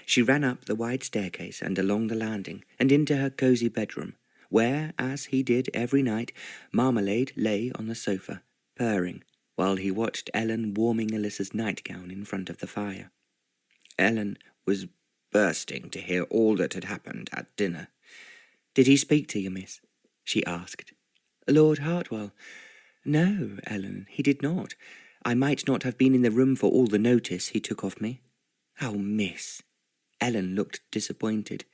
She ran up the wide staircase and along the landing and into her cosy bedroom, where, as he did every night, Marmalade lay on the sofa, purring, while he watched Ellen warming Elissa's nightgown in front of the fire. Ellen was bursting to hear all that had happened at dinner. Did he speak to you, miss? She asked. Lord Hartwell? No, Ellen, he did not. I might not have been in the room for all the notice he took of me. Oh, miss. Ellen looked disappointed.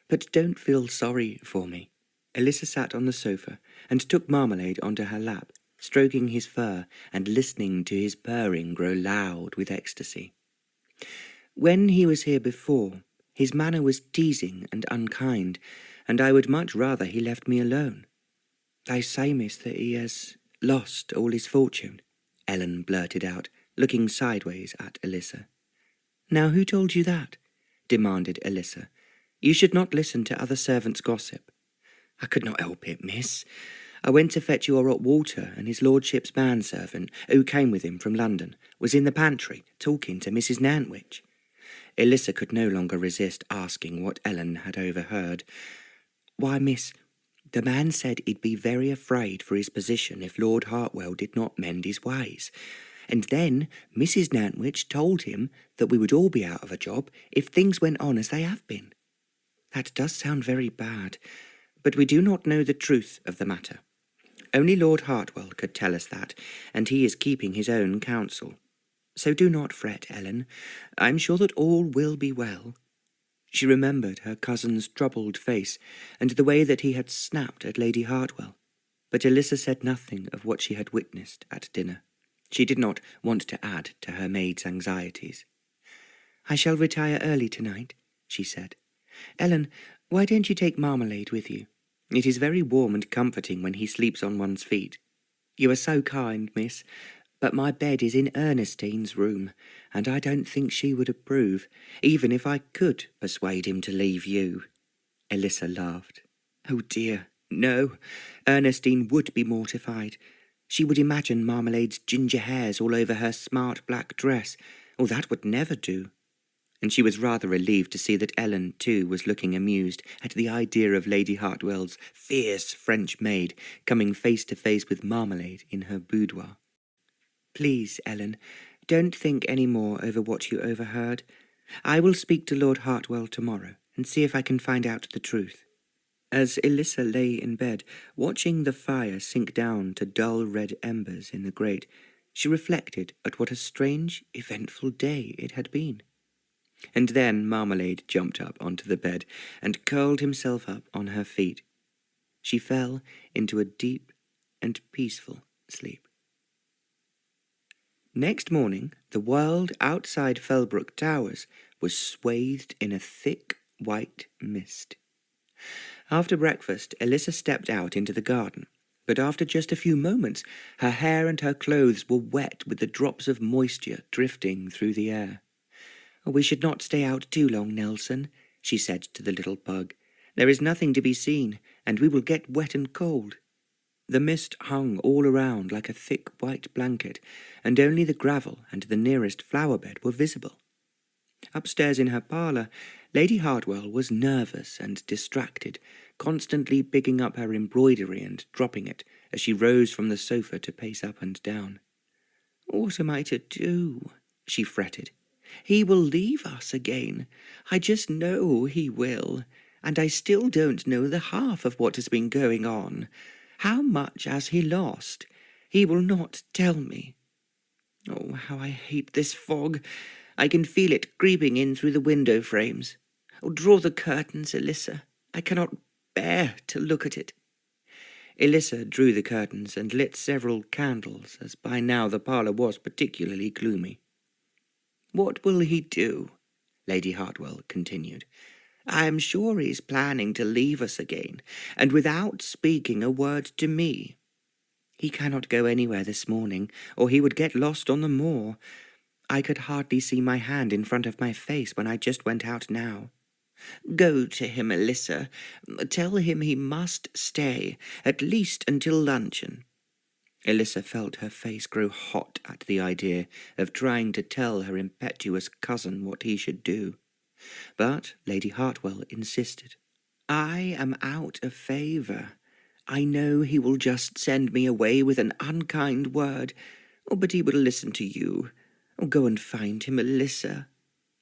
But don't feel sorry for me. Elissa sat on the sofa and took Marmalade onto her lap, stroking his fur and listening to his purring grow loud with ecstasy. When he was here before, his manner was teasing and unkind, and I would much rather he left me alone. They say, miss, that he has lost all his fortune, Ellen blurted out, looking sideways at Elissa. Now who told you that? Demanded Elissa. You should not listen to other servants' gossip. I could not help it, miss. I went to fetch your hot water, and his lordship's manservant, who came with him from London, was in the pantry, talking to Mrs. Nantwich. Elissa could no longer resist asking what Ellen had overheard. Why, miss, the man said he'd be very afraid for his position if Lord Hartwell did not mend his ways. And then Mrs. Nantwich told him that we would all be out of a job if things went on as they have been. That does sound very bad, but we do not know the truth of the matter. Only Lord Hartwell could tell us that, and he is keeping his own counsel. So do not fret, Ellen. I am sure that all will be well. She remembered her cousin's troubled face, and the way that he had snapped at Lady Hartwell. But Elissa said nothing of what she had witnessed at dinner. She did not want to add to her maid's anxieties. "I shall retire early tonight," she said. "Ellen, why don't you take Marmalade with you? It is very warm and comforting when he sleeps on one's feet. You are so kind, miss, but my bed is in Ernestine's room, and I don't think she would approve, even if I could persuade him to leave you." Elissa laughed. "Oh dear, no. Ernestine would be mortified. She would imagine Marmalade's ginger hairs all over her smart black dress. Oh, that would never do." And she was rather relieved to see that Ellen, too, was looking amused at the idea of Lady Hartwell's fierce French maid coming face to face with Marmalade in her boudoir. "Please, Ellen, don't think any more over what you overheard. I will speak to Lord Hartwell tomorrow and see if I can find out the truth." As Elissa lay in bed, watching the fire sink down to dull red embers in the grate, she reflected at what a strange, eventful day it had been. And then Marmalade jumped up onto the bed and curled himself up on her feet. She fell into a deep and peaceful sleep. Next morning, the world outside Fellbrook Towers was swathed in a thick white mist. After breakfast, Elissa stepped out into the garden, but after just a few moments, her hair and her clothes were wet with the drops of moisture drifting through the air. "We should not stay out too long, Nelson," she said to the little pug. "There is nothing to be seen, and we will get wet and cold." The mist hung all around like a thick white blanket, and only the gravel and the nearest flower bed were visible. Upstairs in her parlour, Lady Hartwell was nervous and distracted, constantly picking up her embroidery and dropping it as she rose from the sofa to pace up and down. "What am I to do?" she fretted. "He will leave us again. I just know he will, and I still don't know the half of what has been going on. How much has he lost? He will not tell me. Oh, how I hate this fog. I can feel it creeping in through the window frames. Oh, draw the curtains, Elissa. I cannot bear to look at it." Elissa drew the curtains and lit several candles, as by now the parlour was particularly gloomy. "What will he do?" Lady Hartwell continued. "I am sure he's planning to leave us again, and without speaking a word to me. He cannot go anywhere this morning, or he would get lost on the moor. I could hardly see my hand in front of my face when I just went out now. Go to him, Elissa. Tell him he must stay, at least until luncheon." Elissa felt her face grow hot at the idea of trying to tell her impetuous cousin what he should do. But Lady Hartwell insisted. "I am out of favour. I know he will just send me away with an unkind word. Oh, but he will listen to you. Oh, go and find him, Elissa."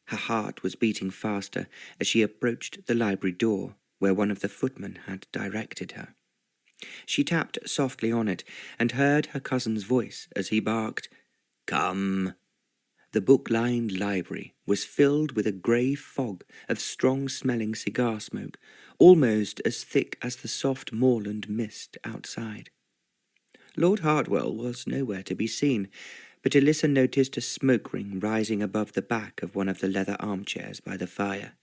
Her heart was beating faster as she approached the library door, where one of the footmen had directed her. She tapped softly on it and heard her cousin's voice as he barked, "Come." The book-lined library was filled with a grey fog of strong-smelling cigar smoke, almost as thick as the soft moorland mist outside. Lord Hartwell was nowhere to be seen, but Elissa noticed a smoke ring rising above the back of one of the leather armchairs by the fire,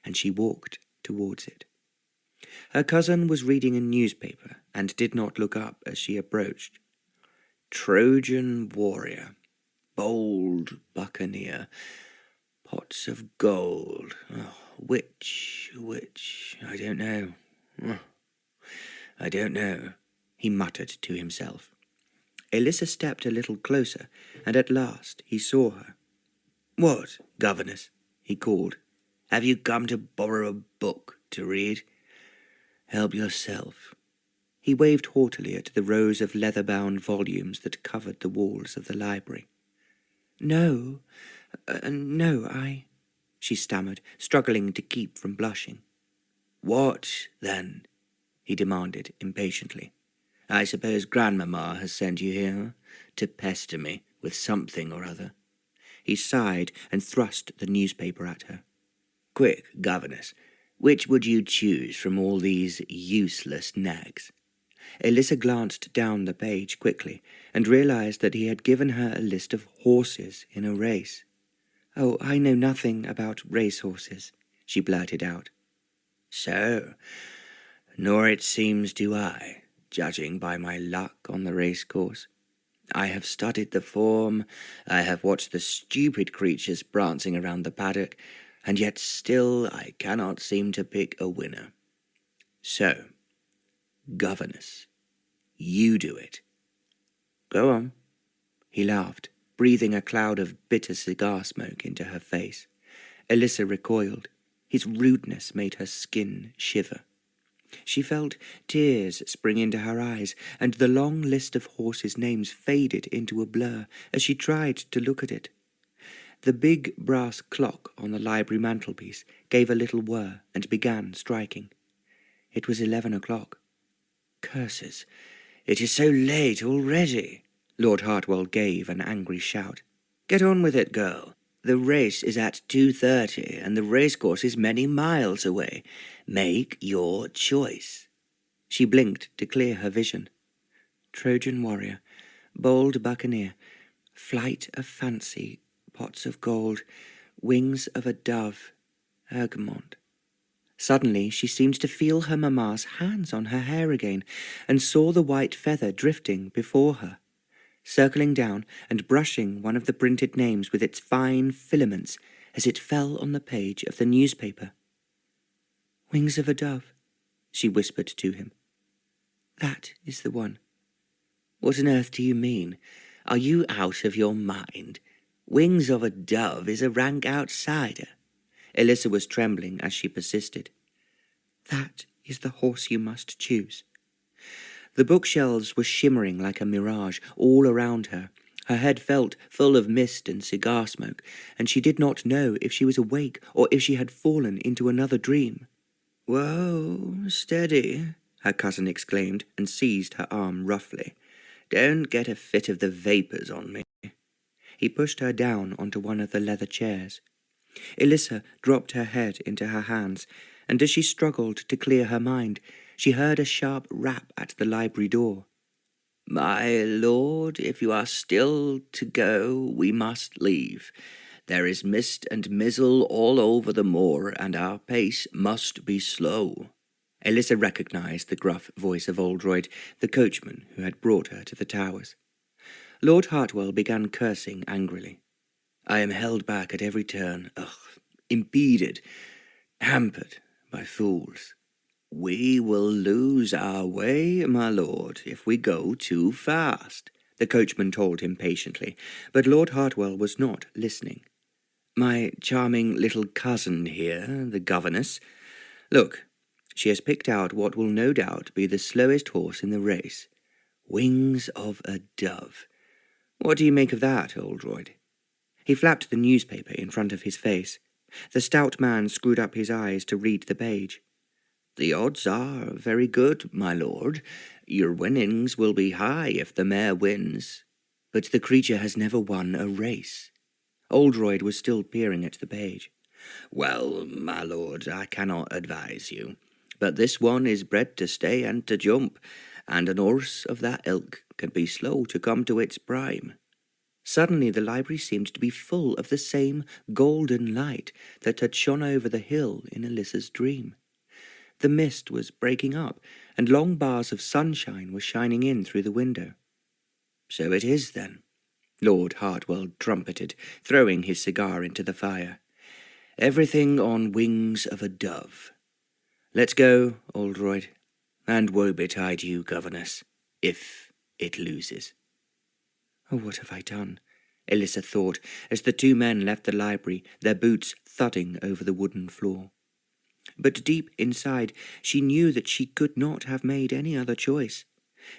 and she walked towards it. Her cousin was reading a newspaper and did not look up as she approached. "Trojan warrior, bold buccaneer, pots of gold, which, I don't know, I don't know," he muttered to himself. Elissa stepped a little closer, and at last he saw her. "What, governess?" he called. "Have you come to borrow a book to read? Help yourself." He waved haughtily at the rows of leather-bound volumes that covered the walls of the library. No, she stammered, struggling to keep from blushing. "What, then?" he demanded impatiently. "I suppose Grandmamma has sent you here to pester me with something or other." He sighed and thrust the newspaper at her. "Quick, governess, which would you choose from all these useless nags?" Elissa glanced down the page quickly and realized that he had given her a list of horses in a race. "Oh, I know nothing about racehorses," she blurted out. "So, nor it seems do I, judging by my luck on the racecourse. I have studied the form, I have watched the stupid creatures prancing around the paddock, and yet still I cannot seem to pick a winner. So, governess, you do it." "Go on." He laughed, breathing a cloud of bitter cigar smoke into her face. Elissa recoiled. His rudeness made her skin shiver. She felt tears spring into her eyes, and the long list of horses' names faded into a blur as she tried to look at it. The big brass clock on the library mantelpiece gave a little whir and began striking. It was 11 o'clock. "Curses! It is so late already!" Lord Hartwell gave an angry shout. "Get on with it, girl. The race is at 2:30, and the racecourse is many miles away. Make your choice." She blinked to clear her vision. Trojan warrior, bold buccaneer, flight of fancy, pots of gold, wings of a dove, Ergemont. Suddenly she seemed to feel her mamma's hands on her hair again, and saw the white feather drifting before her, circling down and brushing one of the printed names with its fine filaments as it fell on the page of the newspaper. "Wings of a dove," she whispered to him. "That is the one." "What on earth do you mean? Are you out of your mind? Wings of a dove is a rank outsider." Elissa was trembling as she persisted. "That is the horse you must choose." The bookshelves were shimmering like a mirage all around her. Her head felt full of mist and cigar smoke, and she did not know if she was awake or if she had fallen into another dream. "Whoa, steady," her cousin exclaimed and seized her arm roughly. "Don't get a fit of the vapours on me." He pushed her down onto one of the leather chairs. Elissa dropped her head into her hands, and as she struggled to clear her mind, she heard a sharp rap at the library door. "My lord, if you are still to go, we must leave. There is mist and mizzle all over the moor, and our pace must be slow." Elissa recognized the gruff voice of Oldroyd, the coachman who had brought her to the Towers. Lord Hartwell began cursing angrily. "I am held back at every turn, impeded, hampered by fools. We will lose our way, my lord, if we go too fast," the coachman told him patiently, but Lord Hartwell was not listening. "My charming little cousin here, the governess. Look, she has picked out what will no doubt be the slowest horse in the race. Wings of a dove. What do you make of that, Oldroyd?" He flapped the newspaper in front of his face. The stout man screwed up his eyes to read the page. "The odds are very good, my lord. Your winnings will be high if the mare wins. But the creature has never won a race." Oldroyd was still peering at the page. "Well, my lord, I cannot advise you. But this one is bred to stay and to jump, and an horse of that ilk can be slow to come to its prime." Suddenly the library seemed to be full of the same golden light that had shone over the hill in Elissa's dream. The mist was breaking up, and long bars of sunshine were shining in through the window. "So it is, then," Lord Hartwell trumpeted, throwing his cigar into the fire. "Everything on wings of a dove. Let's go, Oldroyd, and woe betide you, governess, if it loses." "Oh, what have I done?" Elissa thought, as the two men left the library, their boots thudding over the wooden floor. But deep inside, she knew that she could not have made any other choice.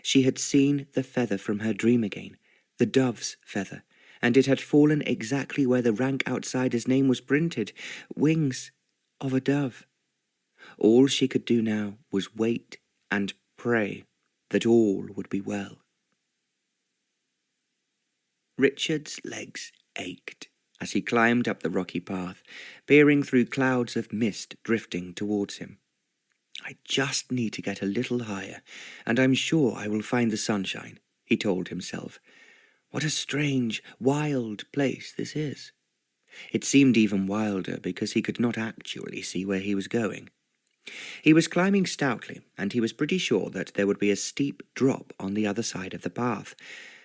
She had seen the feather from her dream again, the dove's feather, and it had fallen exactly where the rank outsider's name was printed, Wings of a Dove. All she could do now was wait and pray that all would be well. Richard's legs ached as he climbed up the rocky path, peering through clouds of mist drifting towards him. "I just need to get a little higher, and I'm sure I will find the sunshine," he told himself. "What a strange, wild place this is." It seemed even wilder because he could not actually see where he was going. He was climbing stoutly, and he was pretty sure that there would be a steep drop on the other side of the path,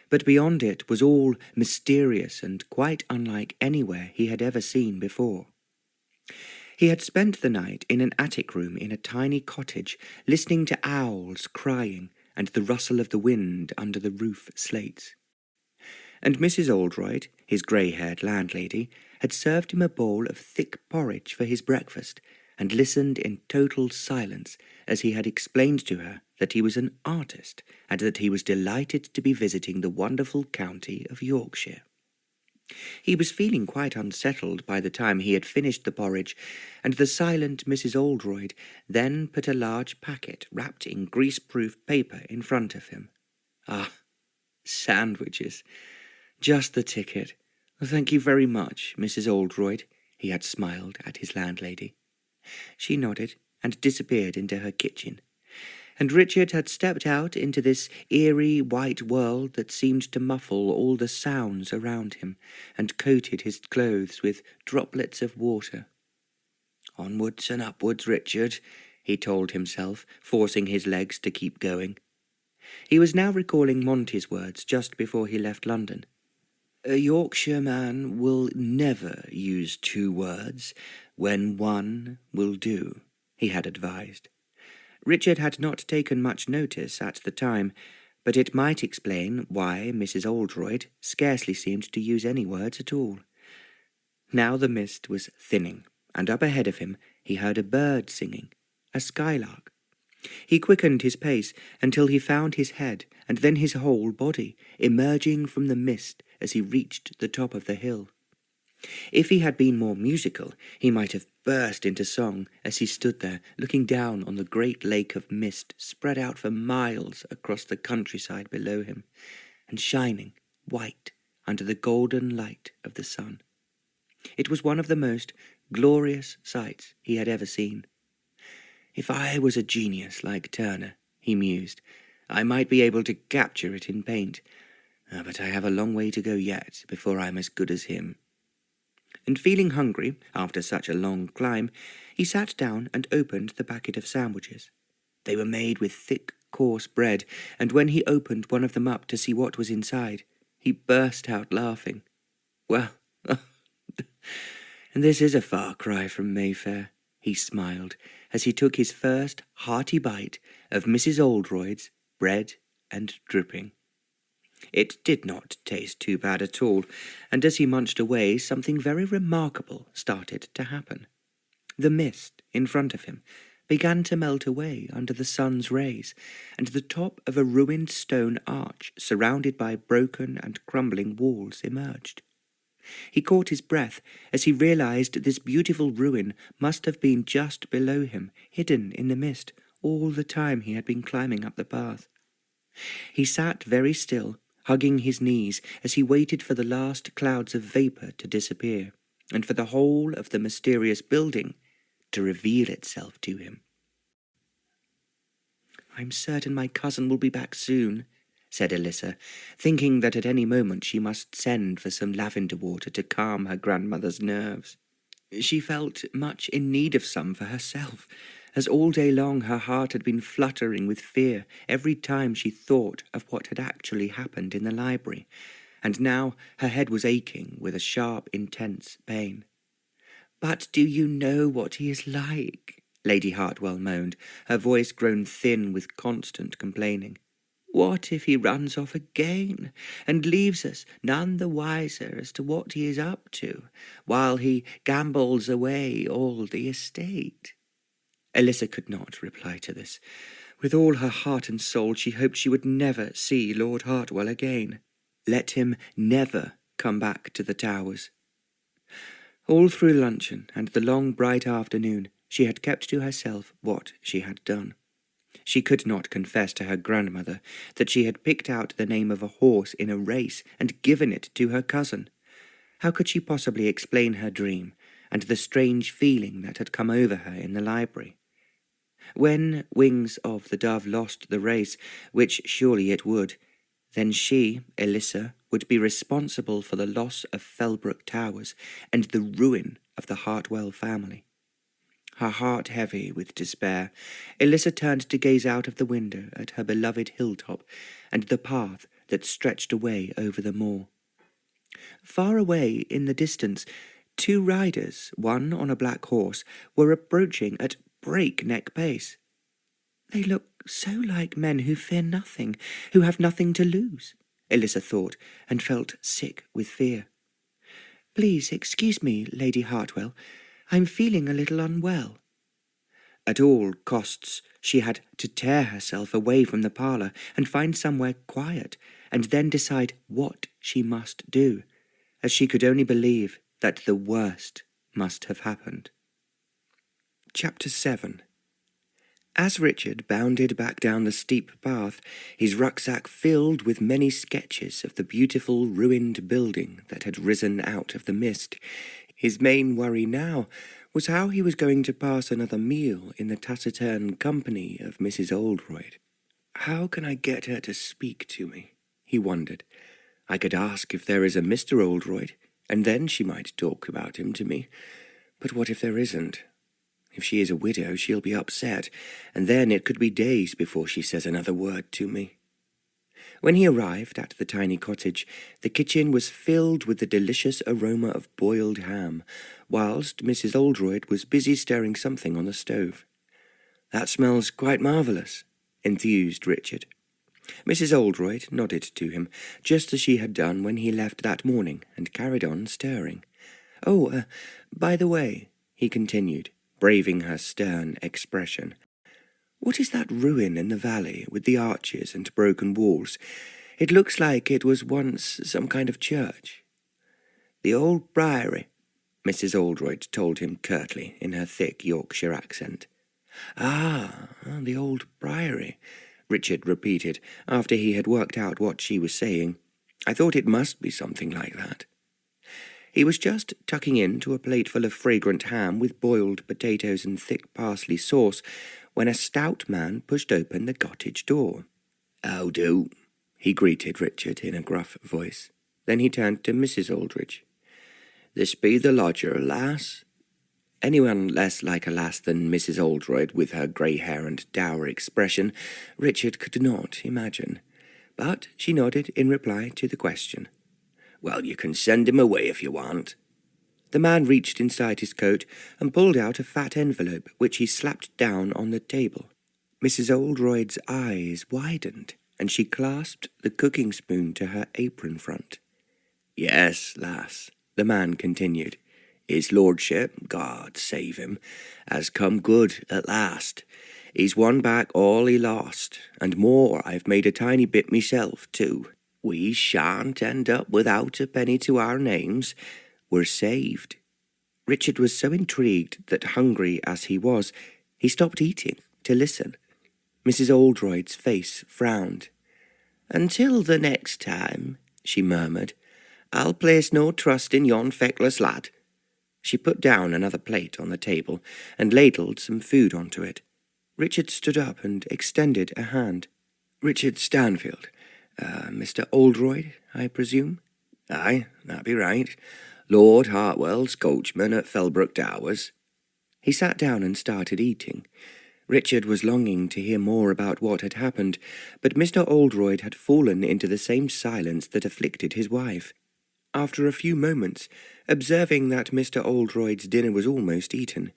but beyond it was all mysterious and quite unlike anywhere he had ever seen before. He had spent the night in an attic room in a tiny cottage, listening to owls crying and the rustle of the wind under the roof slates. And Mrs. Oldroyd, his grey-haired landlady, had served him a bowl of thick porridge for his breakfast, and listened in total silence as he had explained to her that he was an artist, and that he was delighted to be visiting the wonderful county of Yorkshire. He was feeling quite unsettled by the time he had finished the porridge, and the silent Mrs. Oldroyd then put a large packet wrapped in grease-proof paper in front of him. "Ah, sandwiches. Just the ticket. Thank you very much, Mrs. Oldroyd," he had smiled at his landlady. She nodded and disappeared into her kitchen, and Richard had stepped out into this eerie white world that seemed to muffle all the sounds around him and coated his clothes with droplets of water. "Onwards and upwards, Richard," he told himself, forcing his legs to keep going. He was now recalling Monty's words just before he left London. "A Yorkshire man will never use 2 words when one will do," he had advised. Richard had not taken much notice at the time, but it might explain why Mrs. Oldroyd scarcely seemed to use any words at all. Now the mist was thinning, and up ahead of him he heard a bird singing, a skylark. He quickened his pace until he found his head and then his whole body emerging from the mist as he reached the top of the hill. If he had been more musical, he might have burst into song as he stood there looking down on the great lake of mist spread out for miles across the countryside below him, and shining white under the golden light of the sun. It was one of the most glorious sights he had ever seen. "If I was a genius like Turner," he mused, "I might be able to capture it in paint. But I have a long way to go yet before I'm as good as him." And feeling hungry after such a long climb, he sat down and opened the packet of sandwiches. They were made with thick, coarse bread, and when he opened one of them up to see what was inside, he burst out laughing. "Well, and this is a far cry from Mayfair," he smiled, as he took his first hearty bite of Mrs. Oldroyd's bread and dripping. It did not taste too bad at all, and as he munched away, something very remarkable started to happen. The mist in front of him began to melt away under the sun's rays, and the top of a ruined stone arch surrounded by broken and crumbling walls emerged. He caught his breath as he realized this beautiful ruin must have been just below him, hidden in the mist, all the time he had been climbing up the path. He sat very still, hugging his knees as he waited for the last clouds of vapour to disappear, and for the whole of the mysterious building to reveal itself to him. "I'm certain my cousin will be back soon," said Elissa, thinking that at any moment she must send for some lavender water to calm her grandmother's nerves. She felt much in need of some for herself, as all day long her heart had been fluttering with fear every time she thought of what had actually happened in the library, and now her head was aching with a sharp, intense pain. "But do you know what he is like?" Lady Hartwell moaned, her voice grown thin with constant complaining. "What if he runs off again, and leaves us none the wiser as to what he is up to, while he gambles away all the estate?" Elissa could not reply to this. With all her heart and soul she hoped she would never see Lord Hartwell again. Let him never come back to the Towers. All through luncheon and the long bright afternoon she had kept to herself what she had done. She could not confess to her grandmother that she had picked out the name of a horse in a race and given it to her cousin. How could she possibly explain her dream and the strange feeling that had come over her in the library? When Wings of the Dove lost the race, which surely it would, then she, Elissa, would be responsible for the loss of Fellbrook Towers and the ruin of the Hartwell family. Her heart heavy with despair, Elissa turned to gaze out of the window at her beloved hilltop and the path that stretched away over the moor. Far away in the distance, 2 riders, one on a black horse, were approaching at breakneck pace. They look so like men who fear nothing, who have nothing to lose, Elissa thought, and felt sick with fear. Please excuse me, Lady Hartwell. I'm feeling a little unwell. At all costs, she had to tear herself away from the parlour and find somewhere quiet, and then decide what she must do, as she could only believe that the worst must have happened. Chapter 7. As Richard bounded back down the steep path, his rucksack filled with many sketches of the beautiful ruined building that had risen out of the mist, his main worry now was how he was going to pass another meal in the taciturn company of Mrs. Oldroyd. "How can I get her to speak to me?" he wondered. "I could ask if there is a Mr. Oldroyd, and then she might talk about him to me. But what if there isn't? If she is a widow, she'll be upset, and then it could be days before she says another word to me." When he arrived at the tiny cottage, the kitchen was filled with the delicious aroma of boiled ham, whilst Mrs. Oldroyd was busy stirring something on the stove. "That smells quite marvellous," enthused Richard. Mrs. Oldroyd nodded to him, just as she had done when he left that morning, and carried on stirring. By the way," he continued, braving her stern expression, "what is that ruin in the valley with the arches and broken walls? It looks like it was once some kind of church." "The old priory," Mrs. Oldroyd told him curtly in her thick Yorkshire accent. The old priory," Richard repeated, after he had worked out what she was saying. "I thought it must be something like that." He was just tucking into a plateful of fragrant ham with boiled potatoes and thick parsley sauce when a stout man pushed open the cottage door. "How do?" he greeted Richard in a gruff voice. Then he turned to Mrs. Oldridge. "This be the lodger, lass?" Anyone less like a lass than Mrs. Oldroyd, with her grey hair and dour expression, Richard could not imagine. But she nodded in reply to the question. "Well, you can send him away if you want." The man reached inside his coat and pulled out a fat envelope, which he slapped down on the table. Mrs. Oldroyd's eyes widened, and she clasped the cooking spoon to her apron front. "Yes, lass," the man continued. "His lordship, God save him, has come good at last. He's won back all he lost, and more. I've made a tiny bit myself, too. We shan't end up without a penny to our names. We're saved." Richard was so intrigued that, hungry as he was, he stopped eating to listen. Mrs. Oldroyd's face frowned. "Until the next time," she murmured, "I'll place no trust in yon feckless lad." She put down another plate on the table and ladled some food onto it. Richard stood up and extended a hand. "Richard Stanfield. Mr. Oldroyd, I presume?" "Aye, that be right. Lord Hartwell's coachman at Fellbrook Towers." He sat down and started eating. Richard was longing to hear more about what had happened, but Mr. Oldroyd had fallen into the same silence that afflicted his wife. After a few moments, observing that Mr. Oldroyd's dinner was almost eaten,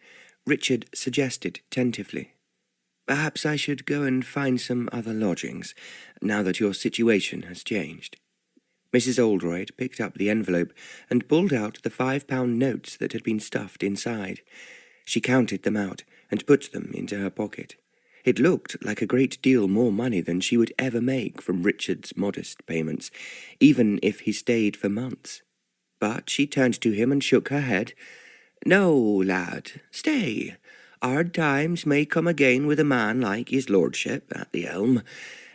Richard suggested tentatively, "Perhaps I should go and find some other lodgings, now that your situation has changed." Mrs. Oldroyd picked up the envelope and pulled out the £5 notes that had been stuffed inside. She counted them out and put them into her pocket. It looked like a great deal more money than she would ever make from Richard's modest payments, even if he stayed for months. But she turned to him and shook her head. "No, lad, stay. Hard times may come again with a man like his lordship at the helm,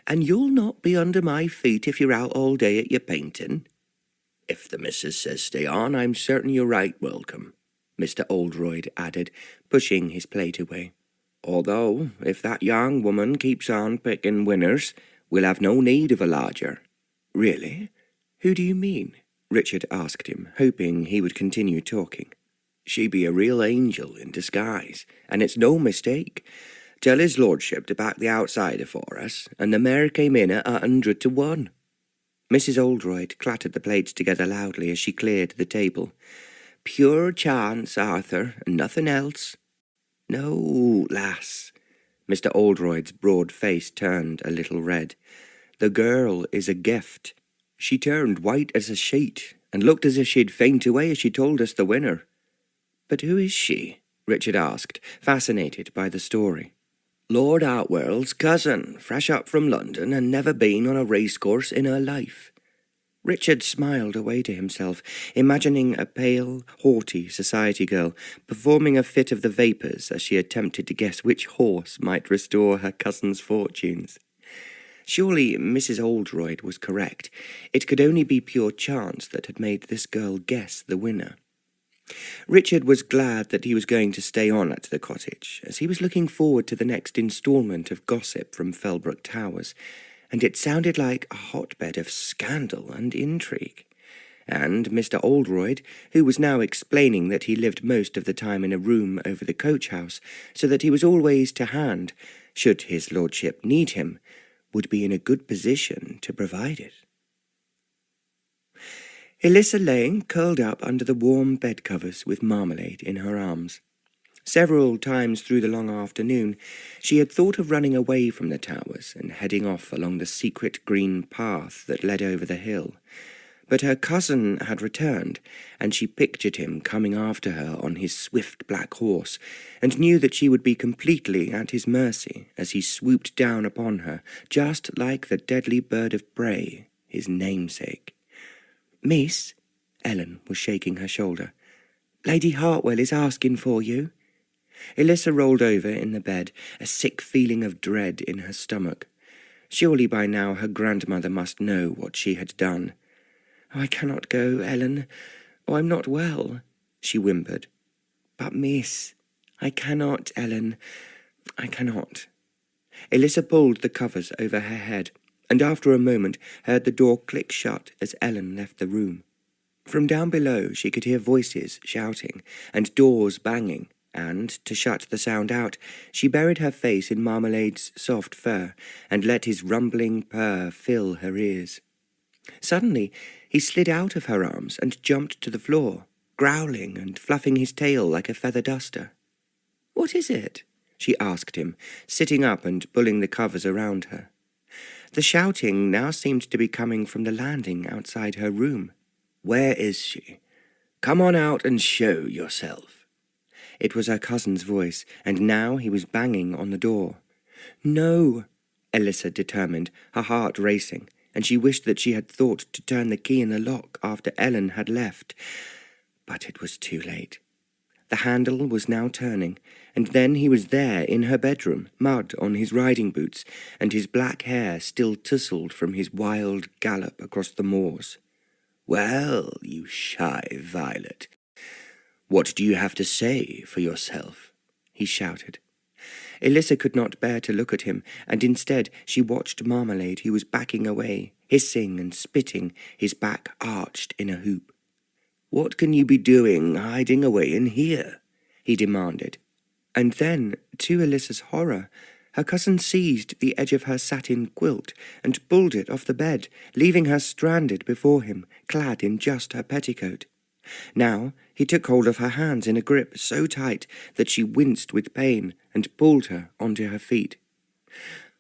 and you'll not be under my feet if you're out all day at your painting." "If the missus says stay on, I'm certain you're right welcome," Mr. Oldroyd added, pushing his plate away. Although, if that young woman keeps on picking winners, we'll have no need of a lodger." "Really? Who do you mean?" Richard asked him, hoping he would continue talking. "She be a real angel in disguise, and it's no mistake. Tell his lordship to back the outsider for us, and the mare came in at 100-1. Mrs. Oldroyd clattered the plates together loudly as she cleared the table. "Pure chance, Arthur, and nothing else." "No, lass." Mr. Oldroyd's broad face turned a little red. "The girl is a gift." She turned white as a sheet, and looked as if she'd faint away as she told us the winner. "But who is she?" Richard asked, fascinated by the story. "Lord Outworld's cousin, fresh up from London and never been on a racecourse in her life." Richard smiled away to himself, imagining a pale, haughty society girl performing a fit of the vapours as she attempted to guess which horse might restore her cousin's fortunes. Surely Mrs. Oldroyd was correct. It could only be pure chance that had made this girl guess the winner. Richard was glad that he was going to stay on at the cottage, as he was looking forward to the next instalment of gossip from Fellbrook Towers, and it sounded like a hotbed of scandal and intrigue. And Mr. Oldroyd, who was now explaining that he lived most of the time in a room over the coach-house, so that he was always to hand, should his lordship need him, would be in a good position to provide it. Elissa lay curled up under the warm bed-covers with marmalade in her arms. Several times through the long afternoon, she had thought of running away from the Towers and heading off along the secret green path that led over the hill. But her cousin had returned, and she pictured him coming after her on his swift black horse, and knew that she would be completely at his mercy as he swooped down upon her, just like the deadly bird of prey, his namesake. "Miss," Ellen was shaking her shoulder, "Lady Hartwell is asking for you." Elissa rolled over in the bed, a sick feeling of dread in her stomach. Surely by now her grandmother must know what she had done. "Oh, I cannot go, Ellen. Oh, I'm not well," she whimpered. "But, miss, I cannot, Ellen. I cannot." Elissa pulled the covers over her head, and after a moment heard the door click shut as Ellen left the room. From down below she could hear voices shouting and doors banging, and, to shut the sound out, she buried her face in Marmalade's soft fur and let his rumbling purr fill her ears. Suddenly he slid out of her arms and jumped to the floor, growling and fluffing his tail like a feather duster. "What is it?" she asked him, sitting up and pulling the covers around her. The shouting now seemed to be coming from the landing outside her room. "Where is she? Come on out and show yourself." It was her cousin's voice, and now he was banging on the door. "No," Elissa determined, her heart racing, and she wished that she had thought to turn the key in the lock after Ellen had left. But it was too late. The handle was now turning, and then he was there in her bedroom, mud on his riding boots, and his black hair still tousled from his wild gallop across the moors. "Well, you shy violet, what do you have to say for yourself?" he shouted. Elissa could not bear to look at him, and instead she watched Marmalade, who was backing away, hissing and spitting, his back arched in a hoop. "What can you be doing hiding away in here?" he demanded. And then, to Elissa's horror, her cousin seized the edge of her satin quilt and pulled it off the bed, leaving her stranded before him, clad in just her petticoat. Now he took hold of her hands in a grip so tight that she winced with pain and pulled her onto her feet.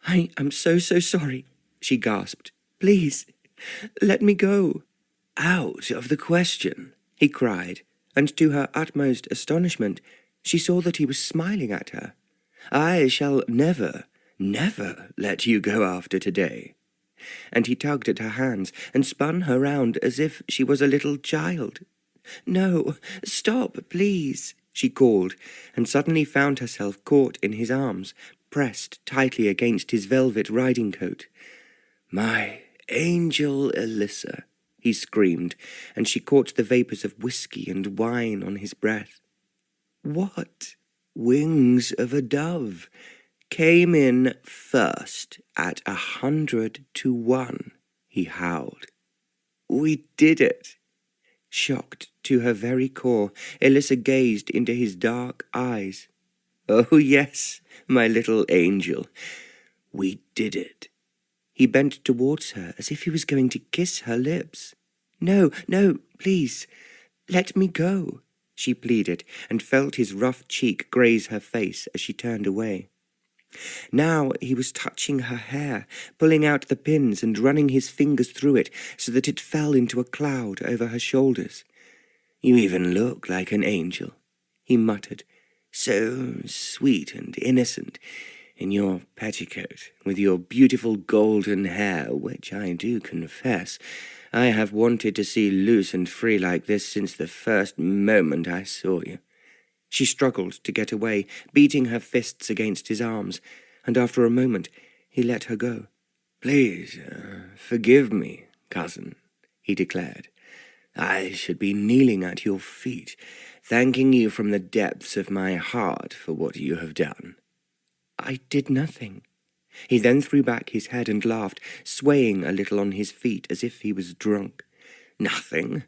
"I am so sorry," she gasped. "Please, let me go." "Out of the question," he cried, and to her utmost astonishment, she saw that he was smiling at her. "I shall never let you go after today." And he tugged at her hands and spun her round as if she was a little child. "No, stop, please," she called, and suddenly found herself caught in his arms, pressed tightly against his velvet riding-coat. "My angel Elissa," he screamed, and she caught the vapours of whiskey and wine on his breath. What Wings of a Dove came in first at 100 to 1, he howled. We did it. Shocked to her very core, Elissa gazed into his dark eyes. Oh, yes, my little angel, we did it. He bent towards her as if he was going to kiss her lips. No, no, please, let me go, she pleaded, and felt his rough cheek graze her face as she turned away. Now he was touching her hair, pulling out the pins and running his fingers through it so that it fell into a cloud over her shoulders. You even look like an angel, he muttered, so sweet and innocent, in your petticoat, with your beautiful golden hair, which I do confess I have wanted to see loose and free like this since the first moment I saw you. She struggled to get away, beating her fists against his arms, and after a moment he let her go. Please, forgive me, cousin, he declared. I should be kneeling at your feet, thanking you from the depths of my heart for what you have done. I did nothing. He then threw back his head and laughed, swaying a little on his feet as if he was drunk. Nothing?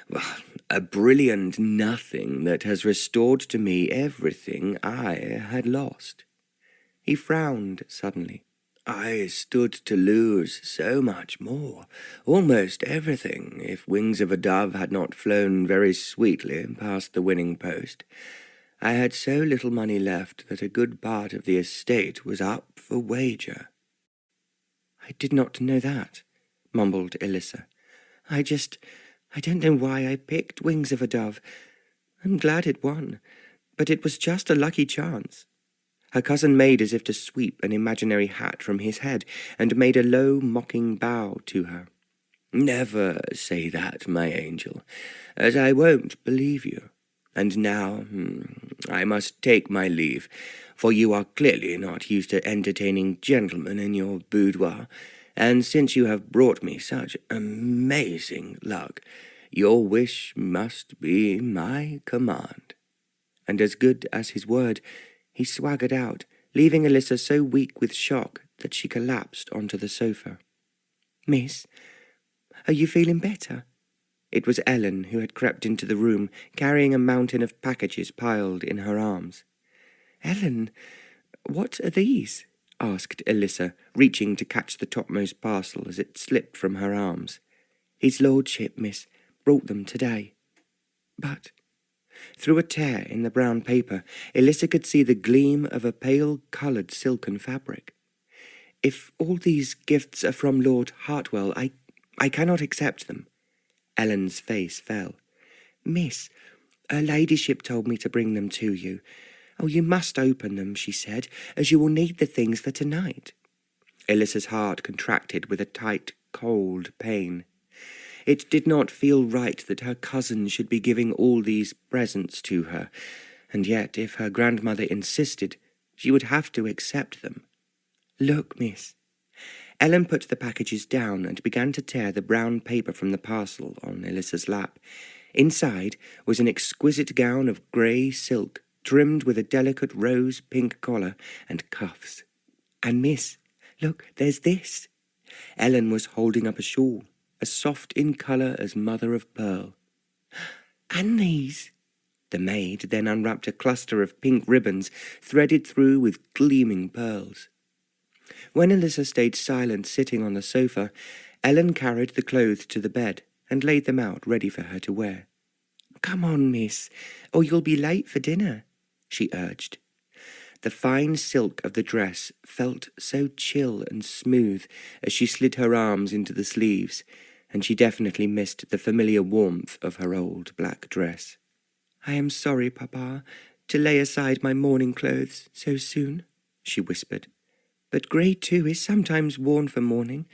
Well, a brilliant nothing that has restored to me everything I had lost. He frowned suddenly. I stood to lose so much more, almost everything, if Wings of a Dove had not flown very sweetly past the winning post. I had so little money left that a good part of the estate was up for wager. I did not know that, mumbled Elissa. I don't know why I picked Wings of a Dove. I'm glad it won, but it was just a lucky chance. Her cousin made as if to sweep an imaginary hat from his head, and made a low, mocking bow to her. Never say that, my angel, as I won't believe you. And now I must take my leave, for you are clearly not used to entertaining gentlemen in your boudoir, and since you have brought me such amazing luck, your wish must be my command. And as good as his word, he swaggered out, leaving Elissa so weak with shock that she collapsed onto the sofa. Miss, are you feeling better? It was Ellen who had crept into the room, carrying a mountain of packages piled in her arms. Ellen, what are these? Asked Elissa, reaching to catch the topmost parcel as it slipped from her arms. His lordship, miss, brought them today. But through a tear in the brown paper, Elissa could see the gleam of a pale-coloured silken fabric. If all these gifts are from Lord Hartwell, I cannot accept them. Ellen's face fell. Miss, her ladyship told me to bring them to you. Oh, you must open them, she said, as you will need the things for tonight. Elissa's heart contracted with a tight, cold pain. It did not feel right that her cousin should be giving all these presents to her, and yet if her grandmother insisted, she would have to accept them. Look, miss. Ellen put the packages down and began to tear the brown paper from the parcel on Elissa's lap. Inside was an exquisite gown of grey silk, trimmed with a delicate rose-pink collar and cuffs. And miss, look, there's this. Ellen was holding up a shawl, as soft in colour as mother of pearl. And these. The maid then unwrapped a cluster of pink ribbons threaded through with gleaming pearls. When Elissa stayed silent sitting on the sofa, Ellen carried the clothes to the bed and laid them out ready for her to wear. Come on, miss, or you'll be late for dinner, she urged. The fine silk of the dress felt so chill and smooth as she slid her arms into the sleeves, and she definitely missed the familiar warmth of her old black dress. I am sorry, Papa, to lay aside my morning clothes so soon, she whispered. But grey too is sometimes worn for mourning.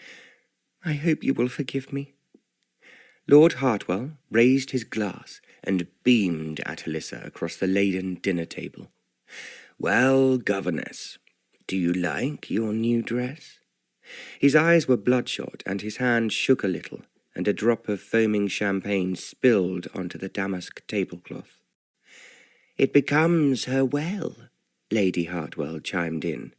I hope you will forgive me. Lord Hartwell raised his glass and beamed at Elissa across the laden dinner table. Well, governess, do you like your new dress? His eyes were bloodshot and his hand shook a little, and a drop of foaming champagne spilled onto the damask tablecloth. It becomes her well, Lady Hartwell chimed in.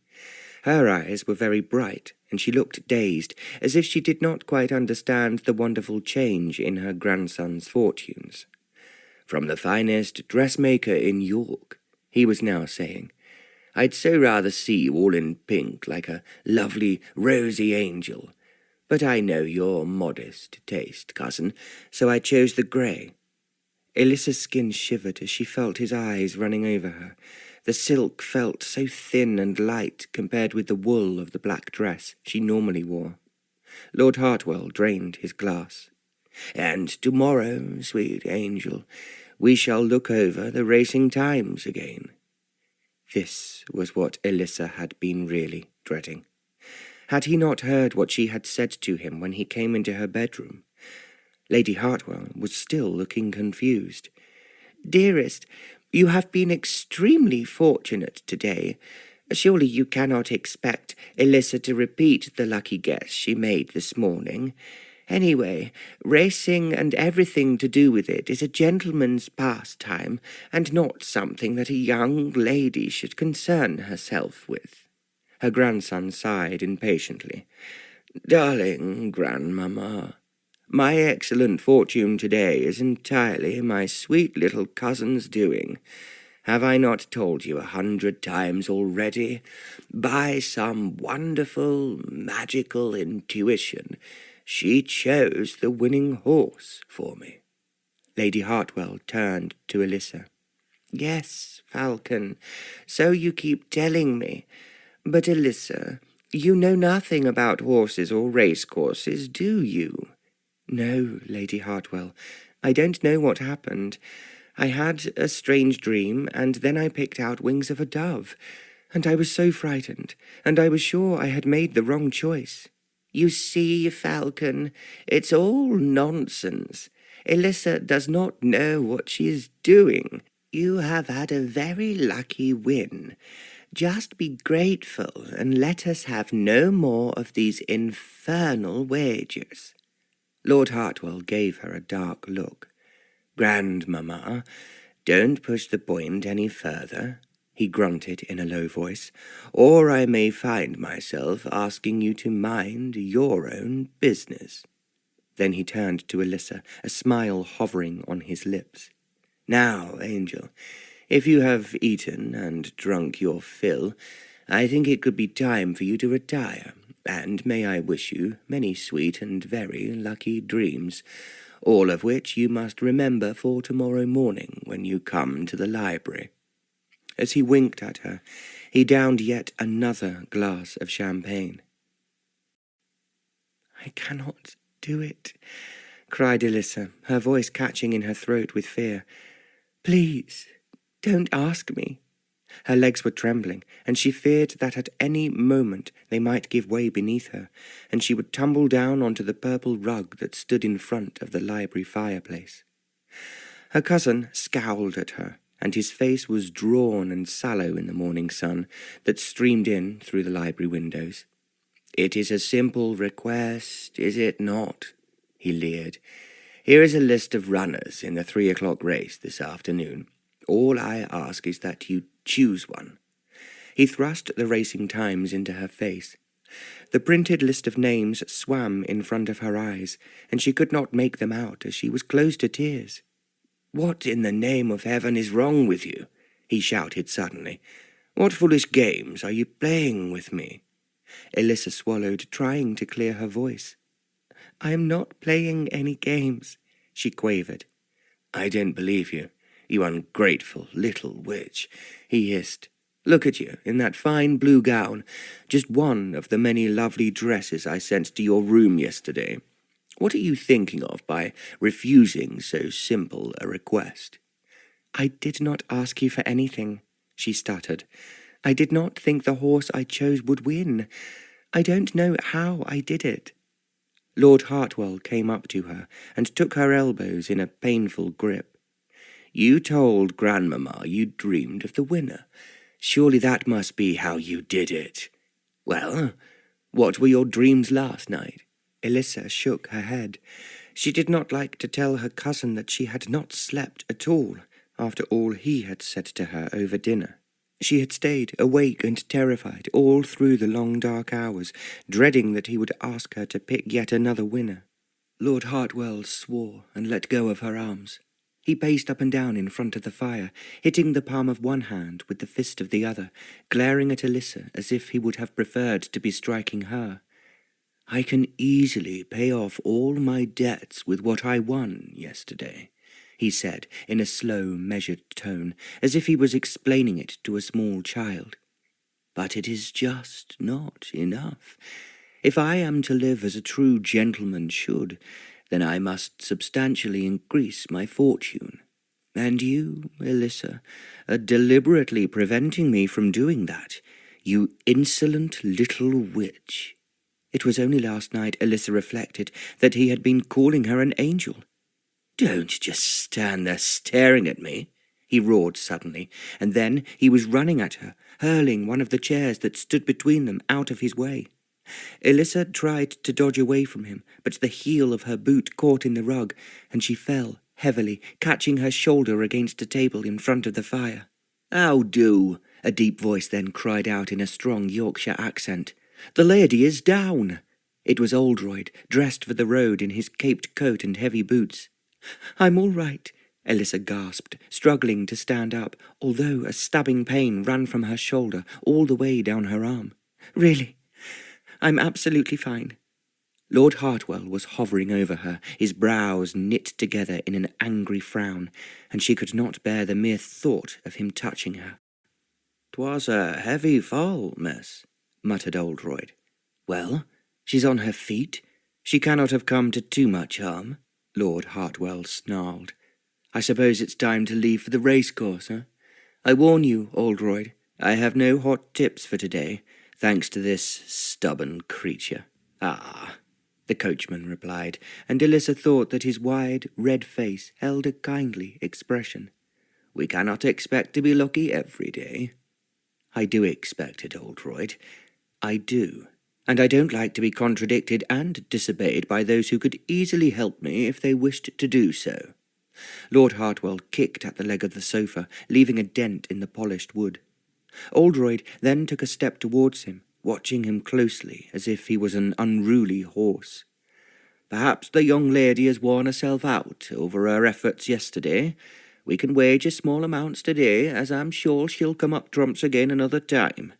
Her eyes were very bright, and she looked dazed, as if she did not quite understand the wonderful change in her grandson's fortunes. From the finest dressmaker in York, he was now saying. I'd so rather see you all in pink, like a lovely rosy angel. But I know your modest taste, cousin, so I chose the grey. Elissa's skin shivered as she felt his eyes running over her. The silk felt so thin and light compared with the wool of the black dress she normally wore. Lord Hartwell drained his glass. And tomorrow, sweet angel, we shall look over the racing times again. This was what Elissa had been really dreading. Had he not heard what she had said to him when he came into her bedroom? Lady Hartwell was still looking confused. Dearest, you have been extremely fortunate today. Surely you cannot expect Elissa to repeat the lucky guess she made this morning. Anyway, racing and everything to do with it is a gentleman's pastime, and not something that a young lady should concern herself with. Her grandson sighed impatiently. Darling grandmamma, my excellent fortune today is entirely my sweet little cousin's doing. Have I not told you 100 times already? By some wonderful, magical intuition, she chose the winning horse for me. Lady Hartwell turned to Elissa. Yes, Falcon, so you keep telling me. But Elissa, you know nothing about horses or racecourses, do you? No, Lady Hartwell, I don't know what happened. I had a strange dream, and then I picked out Wings of a Dove, and I was so frightened, and I was sure I had made the wrong choice. You see, Falcon, it's all nonsense. Elissa does not know what she is doing. You have had a very lucky win. Just be grateful and let us have no more of these infernal wagers. Lord Hartwell gave her a dark look. Grandmamma, don't push the point any further, he grunted in a low voice, or I may find myself asking you to mind your own business. Then he turned to Elissa, a smile hovering on his lips. Now, Angel, if you have eaten and drunk your fill, I think it could be time for you to retire, and may I wish you many sweet and very lucky dreams, all of which you must remember for tomorrow morning when you come to the library. As he winked at her, he downed yet another glass of champagne. I cannot do it, cried Elissa, her voice catching in her throat with fear. Please, don't ask me. Her legs were trembling, and she feared that at any moment they might give way beneath her, and she would tumble down onto the purple rug that stood in front of the library fireplace. Her cousin scowled at her, and his face was drawn and sallow in the morning sun that streamed in through the library windows. It is a simple request, is it not? He leered. Here is a list of runners in the 3 o'clock race this afternoon. All I ask is that you choose one. He thrust the racing times into her face. The printed list of names swam in front of her eyes, and she could not make them out as she was close to tears. What in the name of heaven is wrong with you? He shouted suddenly. What foolish games are you playing with me? Elissa swallowed, trying to clear her voice. I am not playing any games, she quavered. I don't believe you. You ungrateful little witch, he hissed. Look at you, in that fine blue gown, just one of the many lovely dresses I sent to your room yesterday. What are you thinking of by refusing so simple a request? I did not ask you for anything, she stuttered. I did not think the horse I chose would win. I don't know how I did it. Lord Hartwell came up to her and took her elbows in a painful grip. You told Grandmamma you dreamed of the winner. Surely that must be how you did it. Well, what were your dreams last night? Elissa shook her head. She did not like to tell her cousin that she had not slept at all. after all he had said to her over dinner. She had stayed awake and terrified all through the long dark hours, dreading that he would ask her to pick yet another winner. Lord Hartwell swore and let go of her arms. He paced up and down in front of the fire, hitting the palm of one hand with the fist of the other, glaring at Elissa as if he would have preferred to be striking her. "I can easily pay off all my debts with what I won yesterday," he said in a slow, measured tone, as if he was explaining it to a small child. "But it is just not enough. If I am to live as a true gentleman should, then I must substantially increase my fortune. And you, Elissa, are deliberately preventing me from doing that, you insolent little witch." It was only last night, Elissa reflected, that he had been calling her an angel. "Don't just stand there staring at me," he roared suddenly, and then he was running at her, hurling one of the chairs that stood between them out of his way. Elissa tried to dodge away from him, but the heel of her boot caught in the rug, and she fell heavily, catching her shoulder against a table in front of the fire. "How do?" a deep voice then cried out in a strong Yorkshire accent. "The lady is down." It was Oldroyd, dressed for the road in his caped coat and heavy boots. "I'm all right," Elissa gasped, struggling to stand up, although a stabbing pain ran from her shoulder all the way down her arm. "Really, I'm absolutely fine." Lord Hartwell was hovering over her, his brows knit together in an angry frown, and she could not bear the mere thought of him touching her. "'Twas a heavy fall, miss," muttered Oldroyd. "Well, she's on her feet. She cannot have come to too much harm," Lord Hartwell snarled. "I suppose it's time to leave for the racecourse, huh? I warn you, Oldroyd, I have no hot tips for today, thanks to this stubborn creature." "Ah," the coachman replied, and Elissa thought that his wide, red face held a kindly expression. "We cannot expect to be lucky every day." "I do expect it, Oldroyd. I do. And I don't like to be contradicted and disobeyed by those who could easily help me if they wished to do so." Lord Hartwell kicked at the leg of the sofa, leaving a dent in the polished wood. Oldroyd then took a step towards him, watching him closely as if he was an unruly horse. "Perhaps the young lady has worn herself out over her efforts yesterday. We can wager small amounts today, as I'm sure she'll come up trumps again another time."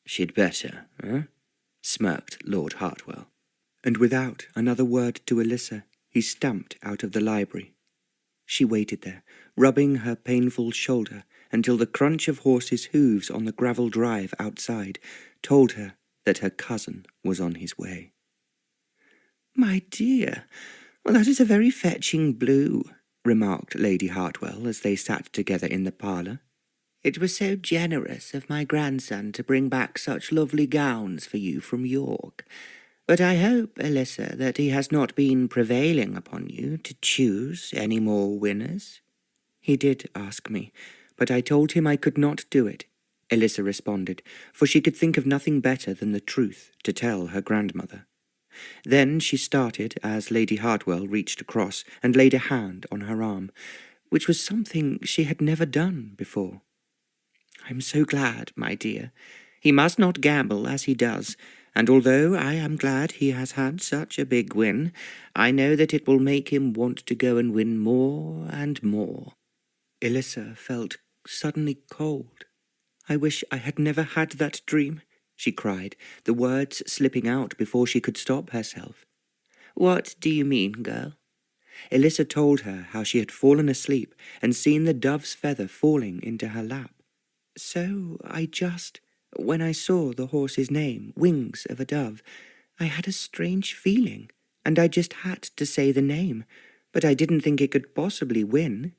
"She'd better, huh?" smirked Lord Hartwell. And without another word to Elissa, he stamped out of the library. She waited there, rubbing her painful shoulder, until the crunch of horses' hooves on the gravel drive outside told her that her cousin was on his way. "My dear, well, that is a very fetching blue," remarked Lady Hartwell as they sat together in the parlour. "It was so generous of my grandson to bring back such lovely gowns for you from York. But I hope, Elissa, that he has not been prevailing upon you to choose any more winners." "He did ask me, but I told him I could not do it," Elissa responded, for she could think of nothing better than the truth to tell her grandmother. Then she started as Lady Hartwell reached across and laid a hand on her arm, which was something she had never done before. "I'm so glad, my dear. He must not gamble as he does, and although I am glad he has had such a big win, I know that it will make him want to go and win more and more." Elissa felt suddenly cold. "I wish I had never had that dream," she cried, the words slipping out before she could stop herself. "What do you mean, girl?" Elissa told her how she had fallen asleep and seen the dove's feather falling into her lap. "So when I saw the horse's name, Wings of a Dove, I had a strange feeling, and I just had to say the name, but I didn't think it could possibly win."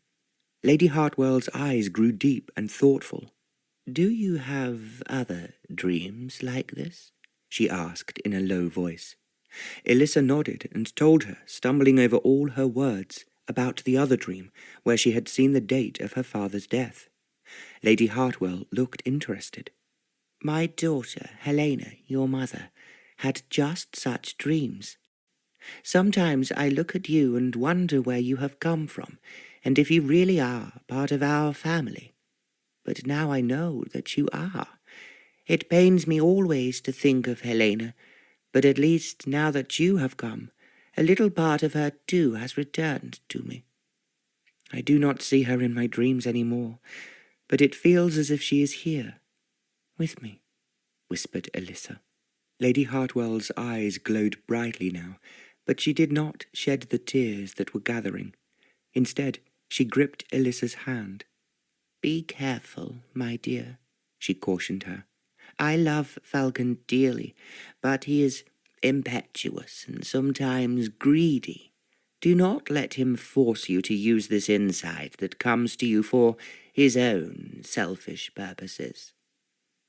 Lady Hartwell's eyes grew deep and thoughtful. "Do you have other dreams like this?" she asked in a low voice. Elissa nodded and told her, stumbling over all her words, about the other dream, where she had seen the date of her father's death. Lady Hartwell looked interested. "My daughter, Helena, your mother, had just such dreams. Sometimes I look at you and wonder where you have come from, and if you really are part of our family. But now I know that you are. It pains me always to think of Helena, but at least now that you have come, a little part of her too has returned to me. I do not see her in my dreams any more, but it feels as if she is here, with me," whispered Elissa. Lady Hartwell's eyes glowed brightly now, but she did not shed the tears that were gathering. Instead, she gripped Elissa's hand. "Be careful, my dear," she cautioned her. "I love Falcon dearly, but he is impetuous and sometimes greedy. Do not let him force you to use this insight that comes to you for his own selfish purposes."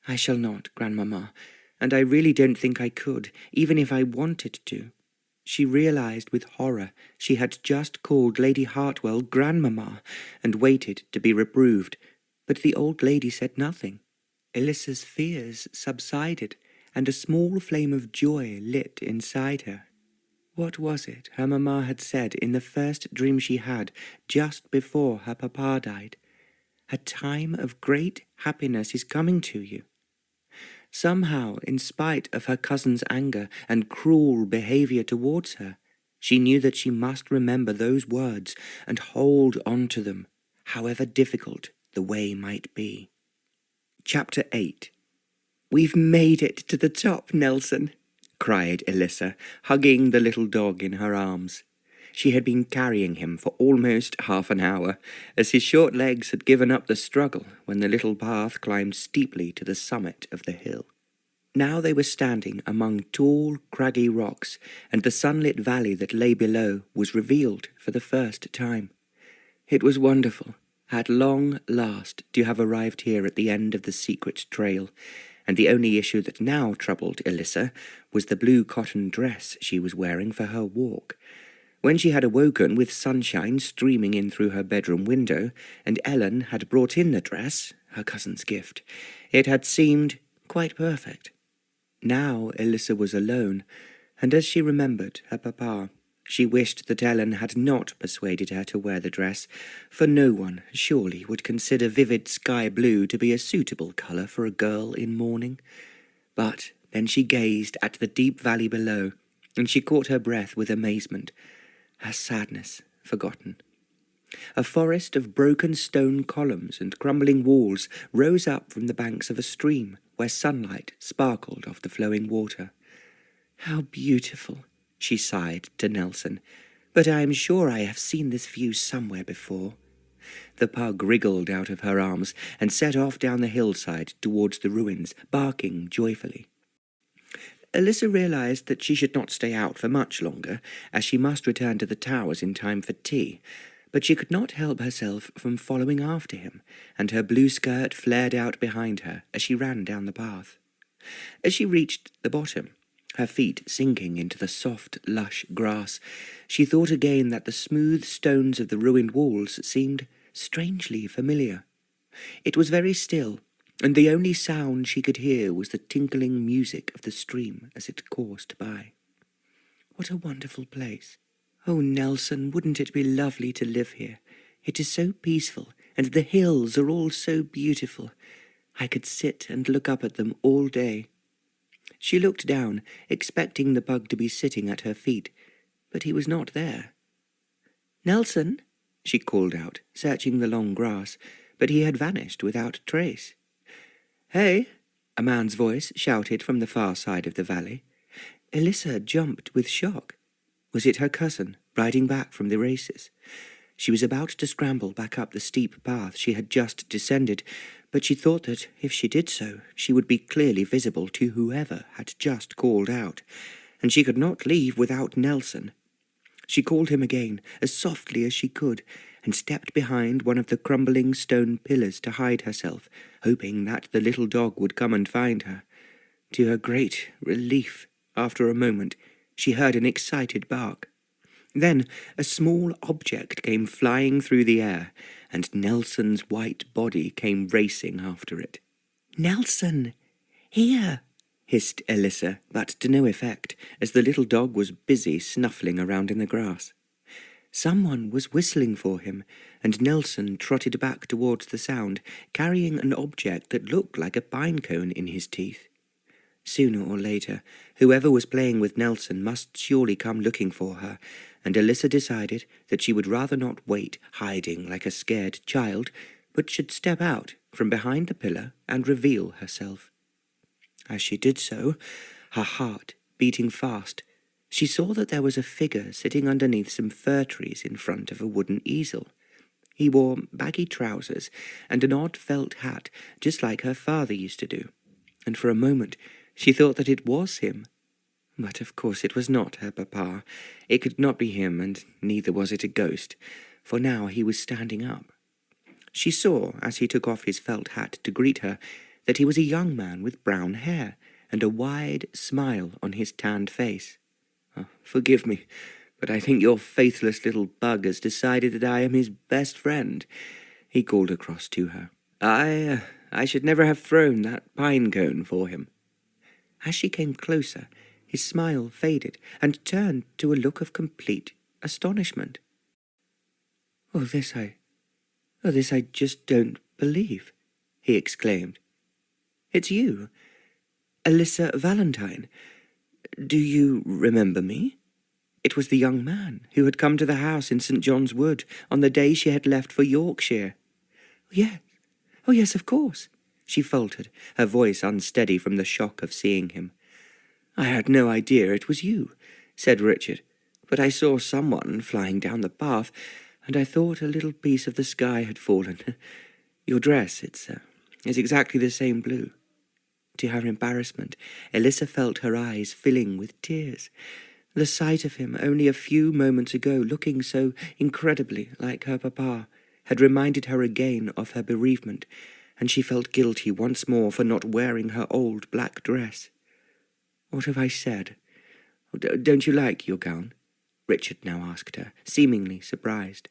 "I shall not, Grandmamma, and I really don't think I could, even if I wanted to." She realized with horror she had just called Lady Hartwell Grandmamma and waited to be reproved, but the old lady said nothing. Elissa's fears subsided, and a small flame of joy lit inside her. What was it her mamma had said in the first dream she had just before her papa died? "A time of great happiness is coming to you." Somehow, in spite of her cousin's anger and cruel behaviour towards her, she knew that she must remember those words and hold on to them, however difficult the way might be. Chapter 8. "We've made it to the top, Nelson," cried Elissa, hugging the little dog in her arms. She had been carrying him for almost half an hour, as his short legs had given up the struggle when the little path climbed steeply to the summit of the hill. Now they were standing among tall, craggy rocks, and the sunlit valley that lay below was revealed for the first time. It was wonderful, at long last, to have arrived here at the end of the secret trail, and the only issue that now troubled Elissa was the blue cotton dress she was wearing for her walk. When she had awoken with sunshine streaming in through her bedroom window, and Ellen had brought in the dress, her cousin's gift, it had seemed quite perfect. Now Elissa was alone, and as she remembered her papa, she wished that Ellen had not persuaded her to wear the dress, for no one, surely, would consider vivid sky blue to be a suitable colour for a girl in mourning. But then she gazed at the deep valley below, and she caught her breath with amazement, her sadness forgotten. A forest of broken stone columns and crumbling walls rose up from the banks of a stream where sunlight sparkled off the flowing water. "How beautiful," she sighed to Nelson, "but I am sure I have seen this view somewhere before." The pug wriggled out of her arms and set off down the hillside towards the ruins, barking joyfully. Elissa realized that she should not stay out for much longer, as she must return to the towers in time for tea, but she could not help herself from following after him, and her blue skirt flared out behind her as she ran down the path. As she reached the bottom, her feet sinking into the soft, lush grass, she thought again that the smooth stones of the ruined walls seemed strangely familiar. It was very still, and the only sound she could hear was the tinkling music of the stream as it coursed by. What a wonderful place! Oh, Nelson, wouldn't it be lovely to live here? It is so peaceful, and the hills are all so beautiful. I could sit and look up at them all day. She looked down, expecting the pug to be sitting at her feet, but he was not there. "Nelson," she called out, searching the long grass, but he had vanished without trace. "Hey!" a man's voice shouted from the far side of the valley. Elissa jumped with shock. Was it her cousin, riding back from the races? She was about to scramble back up the steep path she had just descended, but she thought that, if she did so, she would be clearly visible to whoever had just called out, and she could not leave without Nelson. She called him again, as softly as she could, and stepped behind one of the crumbling stone pillars to hide herself, hoping that the little dog would come and find her. To her great relief, after a moment, she heard an excited bark. Then a small object came flying through the air, and Nelson's white body came racing after it. "Nelson! Here!" hissed Elissa, but to no effect, as the little dog was busy snuffling around in the grass. Someone was whistling for him, and Nelson trotted back towards the sound, carrying an object that looked like a pine cone in his teeth. Sooner or later, whoever was playing with Nelson must surely come looking for her, and Elissa decided that she would rather not wait hiding like a scared child, but should step out from behind the pillar and reveal herself. As she did so, her heart beating fast, she saw that there was a figure sitting underneath some fir trees in front of a wooden easel. He wore baggy trousers and an odd felt hat, just like her father used to do, and for a moment she thought that it was him. But of course it was not her papa. It could not be him, and neither was it a ghost, for now he was standing up. She saw, as he took off his felt hat to greet her, that he was a young man with brown hair and a wide smile on his tanned face. "Forgive me, but I think your faithless little bug has decided that I am his best friend," he called across to her. I should never have thrown that pine cone for him." As she came closer, his smile faded and turned to a look of complete astonishment. This I just don't believe," he exclaimed. "It's you, Elissa Valentine. Do you remember me?" It was the young man who had come to the house in St. John's Wood on the day she had left for Yorkshire. "Yes, yes, of course," she faltered, her voice unsteady from the shock of seeing him. "I had no idea it was you," said Richard, "but I saw someone flying down the path, and I thought a little piece of the sky had fallen. Your dress, it's exactly the same blue." To her embarrassment, Elissa felt her eyes filling with tears. The sight of him only a few moments ago looking so incredibly like her papa had reminded her again of her bereavement, and she felt guilty once more for not wearing her old black dress. "What have I said? Don't you like your gown?" Richard now asked her, seemingly surprised.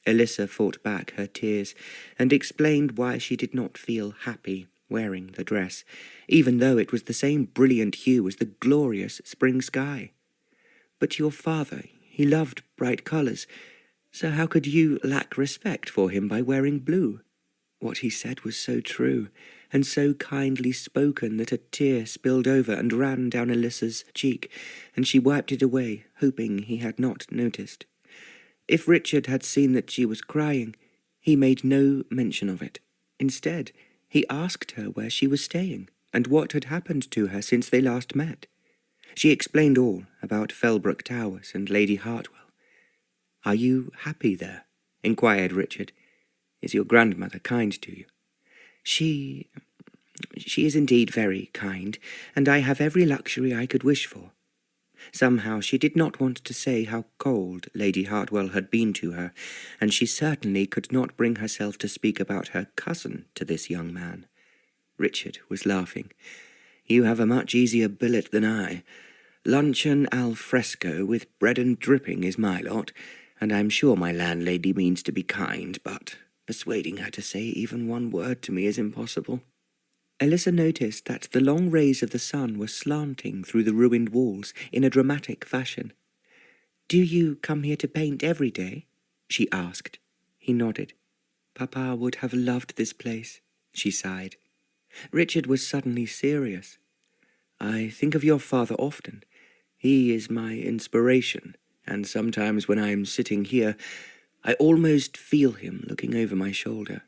Elissa fought back her tears and explained why she did not feel happy wearing the dress, even though it was the same brilliant hue as the glorious spring sky. "But your father, he loved bright colours, so how could you lack respect for him by wearing blue?" What he said was so true, and so kindly spoken that a tear spilled over and ran down Elissa's cheek, and she wiped it away, hoping he had not noticed. If Richard had seen that she was crying, he made no mention of it. Instead, he asked her where she was staying, and what had happened to her since they last met. She explained all about Fellbrook Towers and Lady Hartwell. "Are you happy there?" inquired Richard. "Is your grandmother kind to you?" She is indeed very kind, and I have every luxury I could wish for." Somehow she did not want to say how cold Lady Hartwell had been to her, and she certainly could not bring herself to speak about her cousin to this young man. Richard was laughing. "You have a much easier billet than I. Luncheon al fresco with bread and dripping is my lot, and I'm sure my landlady means to be kind, but persuading her to say even one word to me is impossible." Elissa noticed that the long rays of the sun were slanting through the ruined walls in a dramatic fashion. "Do you come here to paint every day?" she asked. He nodded. "Papa would have loved this place," she sighed. Richard was suddenly serious. "I think of your father often. He is my inspiration, and sometimes when I am sitting here, I almost feel him looking over my shoulder."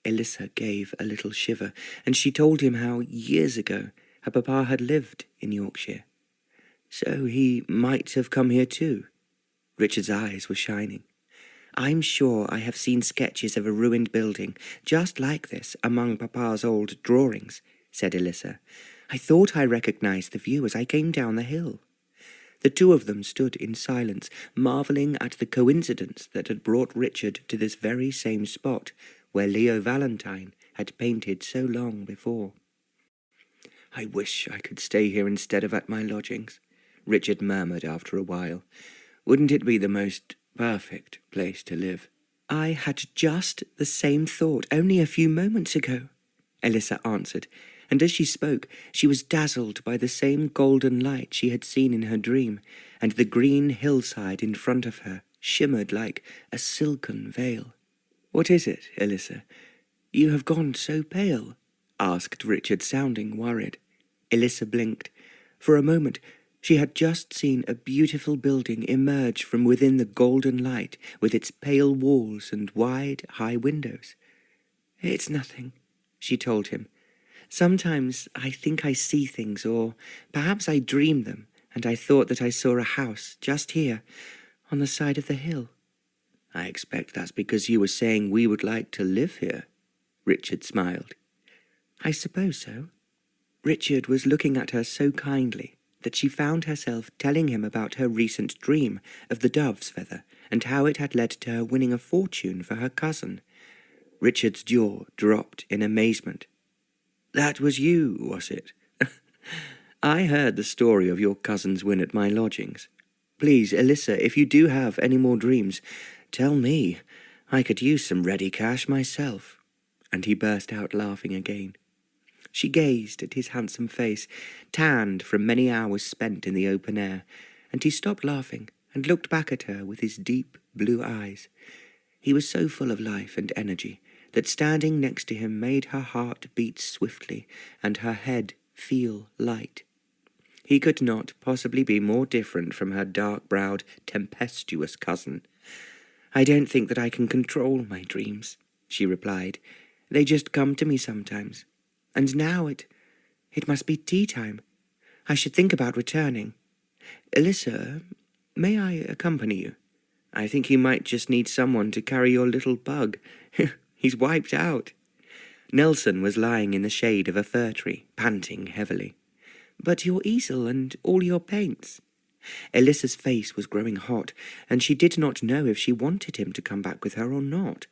Elissa gave a little shiver, and she told him how, years ago, her papa had lived in Yorkshire. "So he might have come here too." Richard's eyes were shining. "I'm sure I have seen sketches of a ruined building just like this among papa's old drawings," said Elissa. "I thought I recognized the view as I came down the hill." The two of them stood in silence, marvelling at the coincidence that had brought Richard to this very same spot where Leo Valentine had painted so long before. "I wish I could stay here instead of at my lodgings," Richard murmured after a while. "Wouldn't it be the most perfect place to live?" "I had just the same thought only a few moments ago," Elissa answered, and as she spoke, she was dazzled by the same golden light she had seen in her dream, and the green hillside in front of her shimmered like a silken veil. "What is it, Elissa? You have gone so pale," asked Richard, sounding worried. Elissa blinked. For a moment, she had just seen a beautiful building emerge from within the golden light with its pale walls and wide, high windows. "It's nothing," she told him. "Sometimes I think I see things, or perhaps I dream them, and I thought that I saw a house just here, on the side of the hill." "I expect that's because you were saying we would like to live here," Richard smiled. "I suppose so." Richard was looking at her so kindly that she found herself telling him about her recent dream of the dove's feather and how it had led to her winning a fortune for her cousin. Richard's jaw dropped in amazement. "That was you, was it? I heard the story of your cousin's win at my lodgings. Please, Elissa, if you do have any more dreams, tell me. I could use some ready cash myself." And he burst out laughing again. She gazed at his handsome face, tanned from many hours spent in the open air, and he stopped laughing and looked back at her with his deep blue eyes. He was so full of life and energy that standing next to him made her heart beat swiftly and her head feel light. He could not possibly be more different from her dark-browed, tempestuous cousin. "I don't think that I can control my dreams," she replied. "They just come to me sometimes. And now it must be tea time. I should think about returning. Elissa, may I accompany you? I think you might just need someone to carry your little bug. He's wiped out." Nelson was lying in the shade of a fir tree, panting heavily. "But your easel and all your paints." Elissa's face was growing hot, and she did not know if she wanted him to come back with her or not.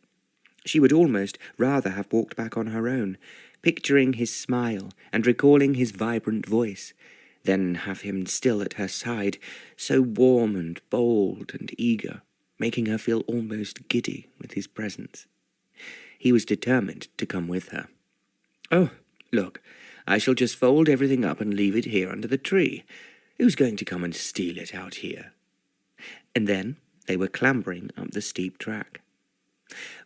She would almost rather have walked back on her own, picturing his smile and recalling his vibrant voice, then have him still at her side, so warm and bold and eager, making her feel almost giddy with his presence. He was determined to come with her. "Oh, look, I shall just fold everything up and leave it here under the tree. Who's going to come and steal it out here?" And then they were clambering up the steep track.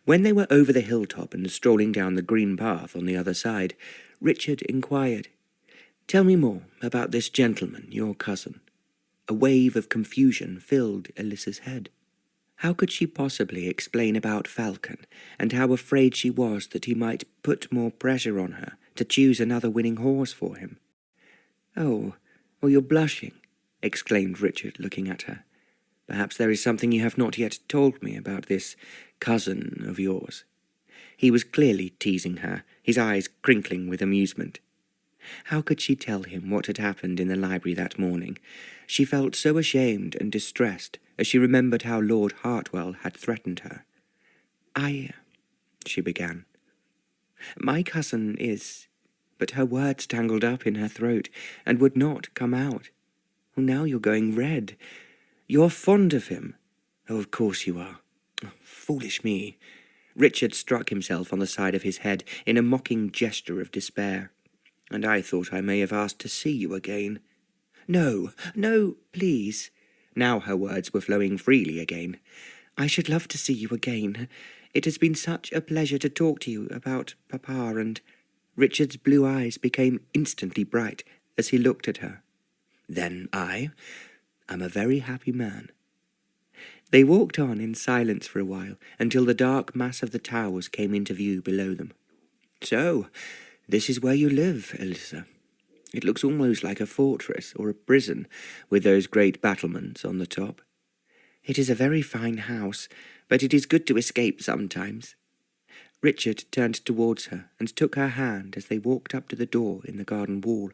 When they were over the hilltop and strolling down the green path on the other side, Richard inquired, "Tell me more about this gentleman, your cousin." A wave of confusion filled Elissa's head. How could she possibly explain about Falcon, and how afraid she was that he might put more pressure on her to choose another winning horse for him? Oh, you're blushing," exclaimed Richard, looking at her. "Perhaps there is something you have not yet told me about this cousin of yours." He was clearly teasing her, his eyes crinkling with amusement. How could she tell him what had happened in the library that morning? She felt so ashamed and distressed as she remembered how Lord Hartwell had threatened her. She began. "My cousin is—" But her words tangled up in her throat and would not come out. "Now you're going red. You're fond of him." "Oh, of course you are. Oh, foolish me." Richard struck himself on the side of his head in a mocking gesture of despair. "And I thought I may have asked to see you again." No, please." Now her words were flowing freely again. "I should love to see you again. It has been such a pleasure to talk to you about Papa and—" Richard's blue eyes became instantly bright as he looked at her. "Then I am a very happy man." They walked on in silence for a while until the dark mass of the towers came into view below them. "So, this is where you live, Elissa. It looks almost like a fortress or a prison with those great battlements on the top." "It is a very fine house, but it is good to escape sometimes." Richard turned towards her and took her hand as they walked up to the door in the garden wall.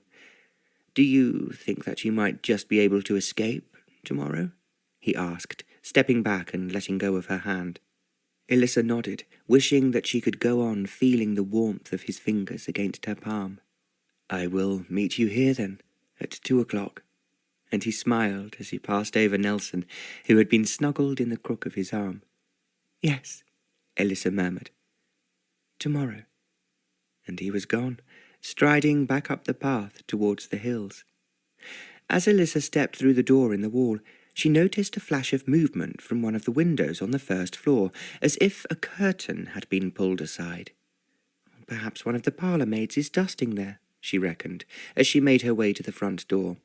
"Do you think that you might just be able to escape tomorrow?" he asked, stepping back and letting go of her hand. Elissa nodded, wishing that she could go on feeling the warmth of his fingers against her palm. "I will meet you here, then, at 2:00. And he smiled as he passed over Nelson, who had been snuggled in the crook of his arm. "Yes," Elissa murmured. "Tomorrow." And he was gone, striding back up the path towards the hills. As Elissa stepped through the door in the wall, She noticed a flash of movement from one of the windows on the first floor, as if a curtain had been pulled aside. Perhaps one of the parlour-maids is dusting there, she reckoned, as she made her way to the front door.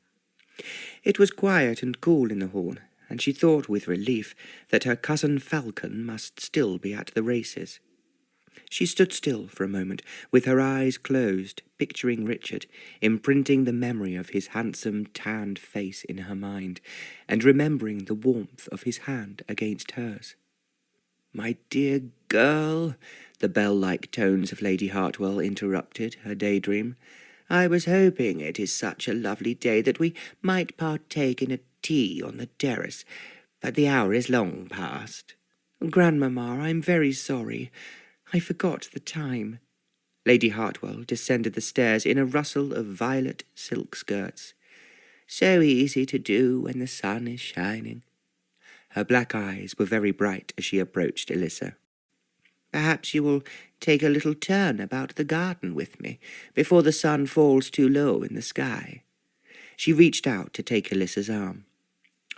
It was quiet and cool in the hall, and she thought with relief that her cousin Falcon must still be at the races. She stood still for a moment, with her eyes closed, picturing Richard, imprinting the memory of his handsome, tanned face in her mind, and remembering the warmth of his hand against hers. "My dear girl," the bell-like tones of Lady Hartwell interrupted her daydream, "I was hoping it is such a lovely day that we might partake in a tea on the terrace, but the hour is long past. Grandmamma, I am very sorry. I forgot the time." Lady Hartwell descended the stairs in a rustle of violet silk skirts. "So easy to do when the sun is shining." Her black eyes were very bright as she approached Elissa. "Perhaps you will take a little turn about the garden with me before the sun falls too low in the sky." She reached out to take Elissa's arm.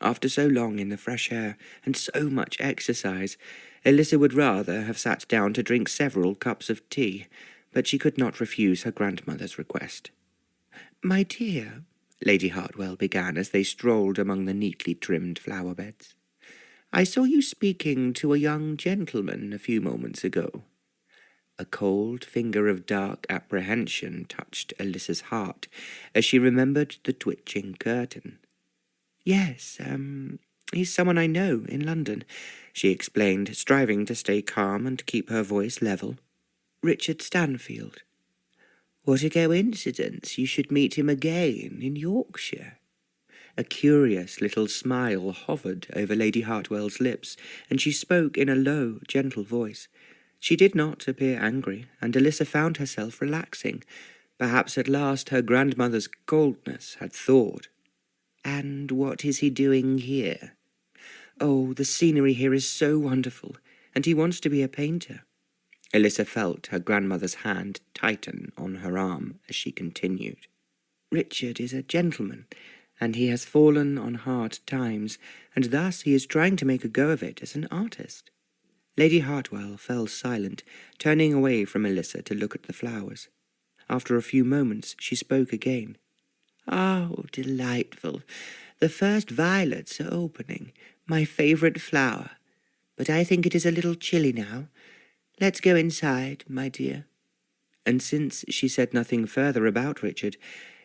After so long in the fresh air and so much exercise, Elissa would rather have sat down to drink several cups of tea, but she could not refuse her grandmother's request. "My dear," Lady Hartwell began as they strolled among the neatly trimmed flower-beds, "I saw you speaking to a young gentleman a few moments ago." A cold finger of dark apprehension touched Elissa's heart as she remembered the twitching curtain. "Yes, he's someone I know in London," she explained, striving to stay calm and keep her voice level. "Richard Stanfield." "What a coincidence you should meet him again in Yorkshire." A curious little smile hovered over Lady Hartwell's lips, and she spoke in a low, gentle voice. She did not appear angry, and Elissa found herself relaxing. Perhaps at last her grandmother's coldness had thawed. "And what is he doing here?" "Oh, the scenery here is so wonderful, and he wants to be a painter." Elissa felt her grandmother's hand tighten on her arm as she continued. "Richard is a gentleman, and he has fallen on hard times, and thus he is trying to make a go of it as an artist." Lady Hartwell fell silent, turning away from Elissa to look at the flowers. After a few moments she spoke again. "Oh, delightful. The first violets are opening, my favourite flower. But I think it is a little chilly now. Let's go inside, my dear." And since she said nothing further about Richard,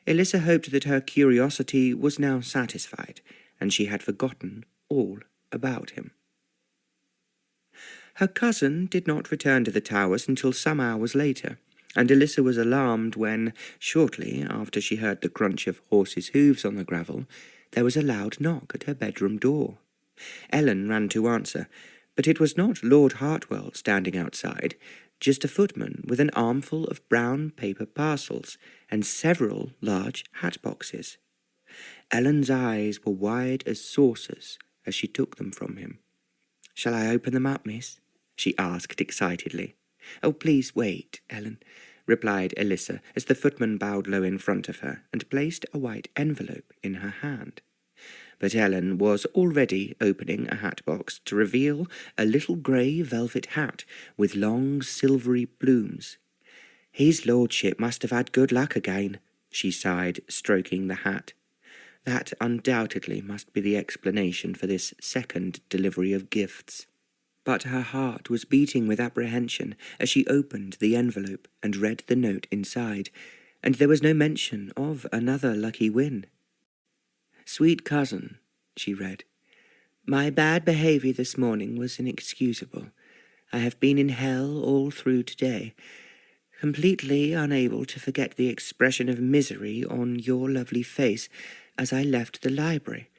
Elissa hoped that her curiosity was now satisfied, and she had forgotten all about him. Her cousin did not return to the Towers until some hours later, and Elissa was alarmed when, shortly after she heard the crunch of horses' hoofs on the gravel, there was a loud knock at her bedroom door. Ellen ran to answer, but it was not Lord Hartwell standing outside, just a footman with an armful of brown paper parcels and several large hat-boxes. Ellen's eyes were wide as saucers as she took them from him. "Shall I open them up, miss?" she asked excitedly. "Oh, please wait, Ellen," replied Elissa, as the footman bowed low in front of her and placed a white envelope in her hand. But Ellen was already opening a hat-box to reveal a little grey velvet hat with long silvery plumes. "His lordship must have had good luck again," she sighed, stroking the hat. That undoubtedly must be the explanation for this second delivery of gifts. But her heart was beating with apprehension as she opened the envelope and read the note inside, and there was no mention of another lucky win. "Sweet cousin," she read, "my bad behaviour this morning was inexcusable. I have been in hell all through today, completely unable to forget the expression of misery on your lovely face as I left the library.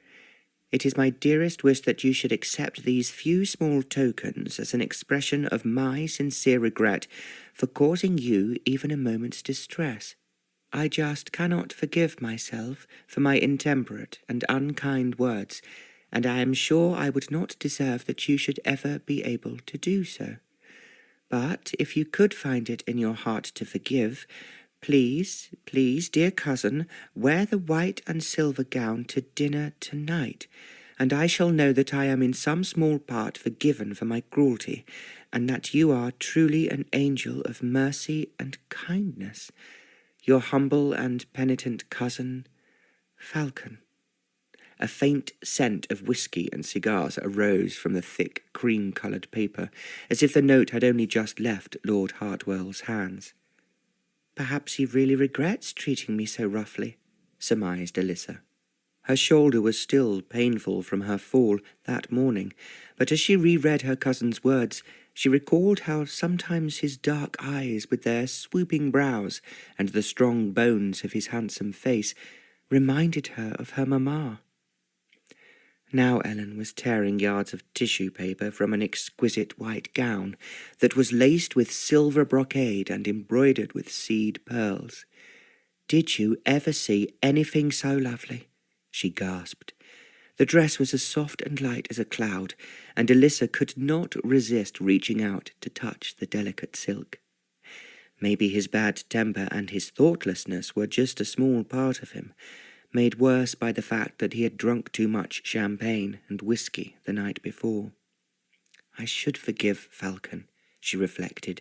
It is my dearest wish that you should accept these few small tokens as an expression of my sincere regret for causing you even a moment's distress. I just cannot forgive myself for my intemperate and unkind words, and I am sure I would not deserve that you should ever be able to do so. But if you could find it in your heart to forgive, please, dear cousin, wear the white and silver gown to dinner tonight. and I shall know that I am in some small part forgiven for my cruelty, and that you are truly an angel of mercy and kindness, your humble and penitent cousin, Falcon." A faint scent of whisky and cigars arose from the thick cream-coloured paper, as if the note had only just left Lord Hartwell's hands. "Perhaps he really regrets treating me so roughly," surmised Elissa. Her shoulder was still painful from her fall that morning, but as she reread her cousin's words, she recalled how sometimes his dark eyes, with their swooping brows and the strong bones of his handsome face, reminded her of her mamma. Now Ellen was tearing yards of tissue paper from an exquisite white gown that was laced with silver brocade and embroidered with seed pearls. "Did you ever see anything so lovely?" she gasped. The dress was as soft and light as a cloud, and Elissa could not resist reaching out to touch the delicate silk. Maybe his bad temper and his thoughtlessness were just a small part of him, made worse by the fact that he had drunk too much champagne and whisky the night before. "I should forgive Falcon," she reflected.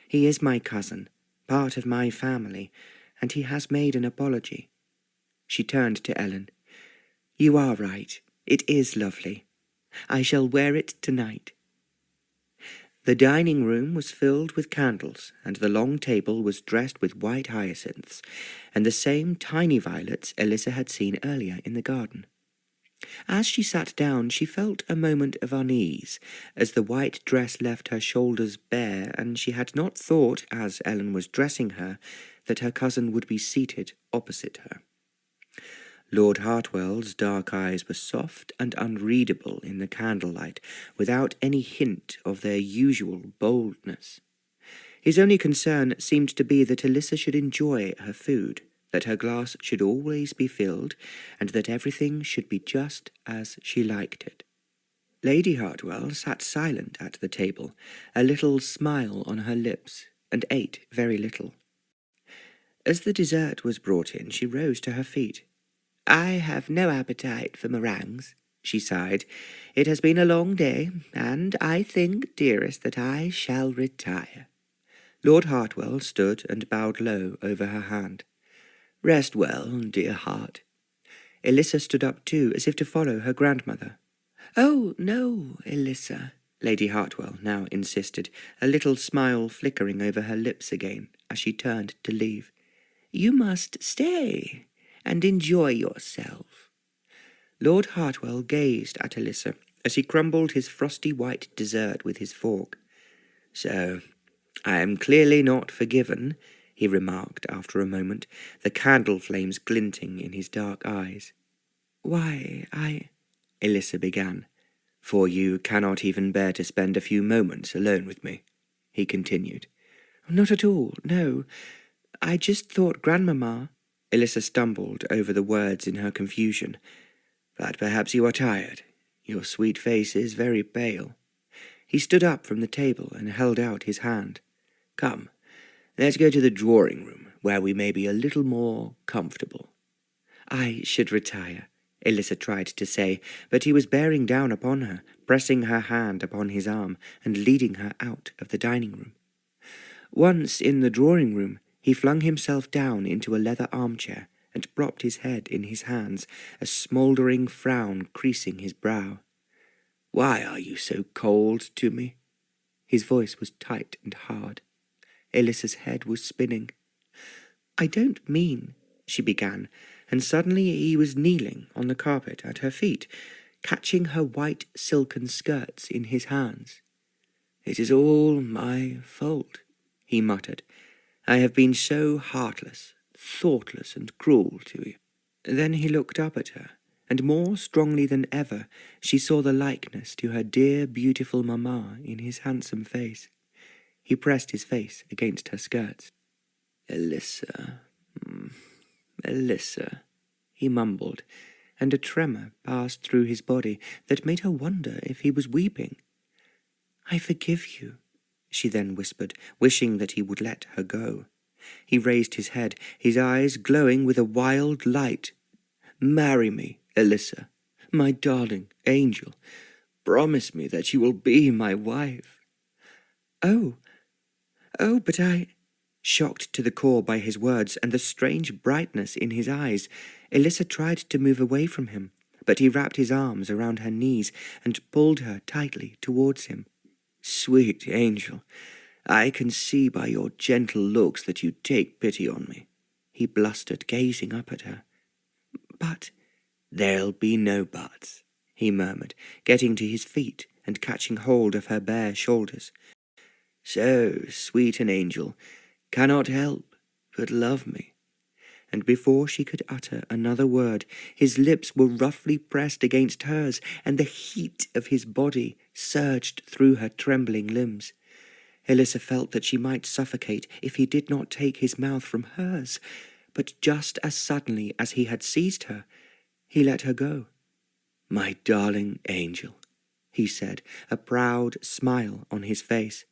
"He is my cousin, part of my family, and he has made an apology." She turned to Ellen. "You are right. It is lovely. I shall wear it tonight." The dining room was filled with candles, and the long table was dressed with white hyacinths, and the same tiny violets Elissa had seen earlier in the garden. As she sat down, she felt a moment of unease, as the white dress left her shoulders bare, and she had not thought, as Ellen was dressing her, that her cousin would be seated opposite her. Lord Hartwell's dark eyes were soft and unreadable in the candlelight, without any hint of their usual boldness. His only concern seemed to be that Elissa should enjoy her food, that her glass should always be filled, and that everything should be just as she liked it. Lady Hartwell sat silent at the table, a little smile on her lips, and ate very little. As the dessert was brought in, she rose to her feet. "I have no appetite for meringues," she sighed. "It has been a long day, and I think, dearest, that I shall retire." Lord Hartwell stood and bowed low over her hand. "Rest well, dear heart." Elissa stood up too, as if to follow her grandmother. "Oh, no, Elissa," Lady Hartwell now insisted, a little smile flickering over her lips again as she turned to leave. "You must stay and enjoy yourself." Lord Hartwell gazed at Elissa as he crumbled his frosty white dessert with his fork. "So, I am clearly not forgiven," he remarked after a moment, the candle flames glinting in his dark eyes. "Why, Elissa began. "For you cannot even bear to spend a few moments alone with me," he continued. "Not at all, no. I just thought Grandmamma—" Elissa stumbled over the words in her confusion. "But perhaps you are tired. Your sweet face is very pale." He stood up from the table and held out his hand. "Come, let's go to the drawing-room, where we may be a little more comfortable." "I should retire," Elissa tried to say, but he was bearing down upon her, pressing her hand upon his arm and leading her out of the dining-room. Once in the drawing-room, he flung himself down into a leather armchair and propped his head in his hands, a smouldering frown creasing his brow. "Why are you so cold to me?" His voice was tight and hard. Elissa's head was spinning. "I don't mean," she began, and suddenly he was kneeling on the carpet at her feet, catching her white silken skirts in his hands. "It is all my fault," he muttered. "I have been so heartless, thoughtless and cruel to you." Then he looked up at her, and more strongly than ever she saw the likeness to her dear, beautiful mamma in his handsome face. He pressed his face against her skirts. "Elissa, Elissa," he mumbled, and a tremor passed through his body that made her wonder if he was weeping. "I forgive you," she then whispered, wishing that he would let her go. He raised his head, his eyes glowing with a wild light. "Marry me, Elissa. My darling angel, promise me that you will be my wife." "Oh, but I—" Shocked to the core by his words and the strange brightness in his eyes, Elissa tried to move away from him, but he wrapped his arms around her knees and pulled her tightly towards him. "Sweet angel, I can see by your gentle looks that you take pity on me," he blustered, gazing up at her. "But—" "There'll be no buts," he murmured, getting to his feet and catching hold of her bare shoulders. "So, sweet an angel, cannot help but love me." And before she could utter another word, his lips were roughly pressed against hers, and the heat of his body surged through her trembling limbs. Elissa felt that she might suffocate if he did not take his mouth from hers, but just as suddenly as he had seized her, he let her go. "My darling angel," he said, a proud smile on his face.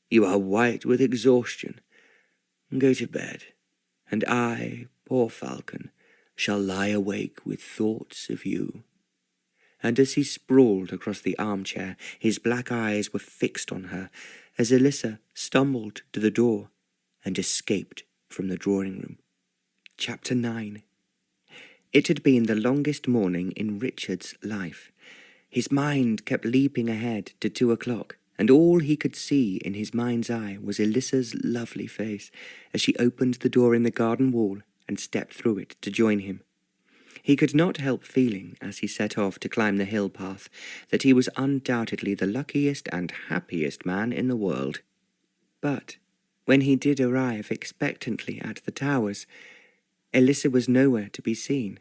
"You are white with exhaustion. Go to bed, and I, poor falcon, shall lie awake with thoughts of you." And as he sprawled across the armchair, his black eyes were fixed on her, as Elissa stumbled to the door and escaped from the drawing-room. Chapter 9. It had been the longest morning in Richard's life. His mind kept leaping ahead to 2 o'clock, and all he could see in his mind's eye was Elissa's lovely face as she opened the door in the garden wall and stepped through it to join him. He could not help feeling, as he set off to climb the hill path, that he was undoubtedly the luckiest and happiest man in the world. But when he did arrive expectantly at the Towers, Elissa was nowhere to be seen.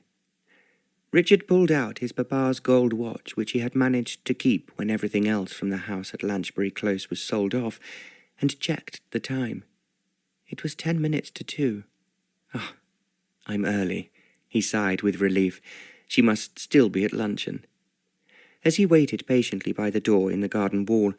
Richard pulled out his papa's gold watch, which he had managed to keep when everything else from the house at Lanchbury Close was sold off, and checked the time. It was 10 minutes to 2. "Ah, I'm early," he sighed with relief. She must still be at luncheon. As he waited patiently by the door in the garden wall,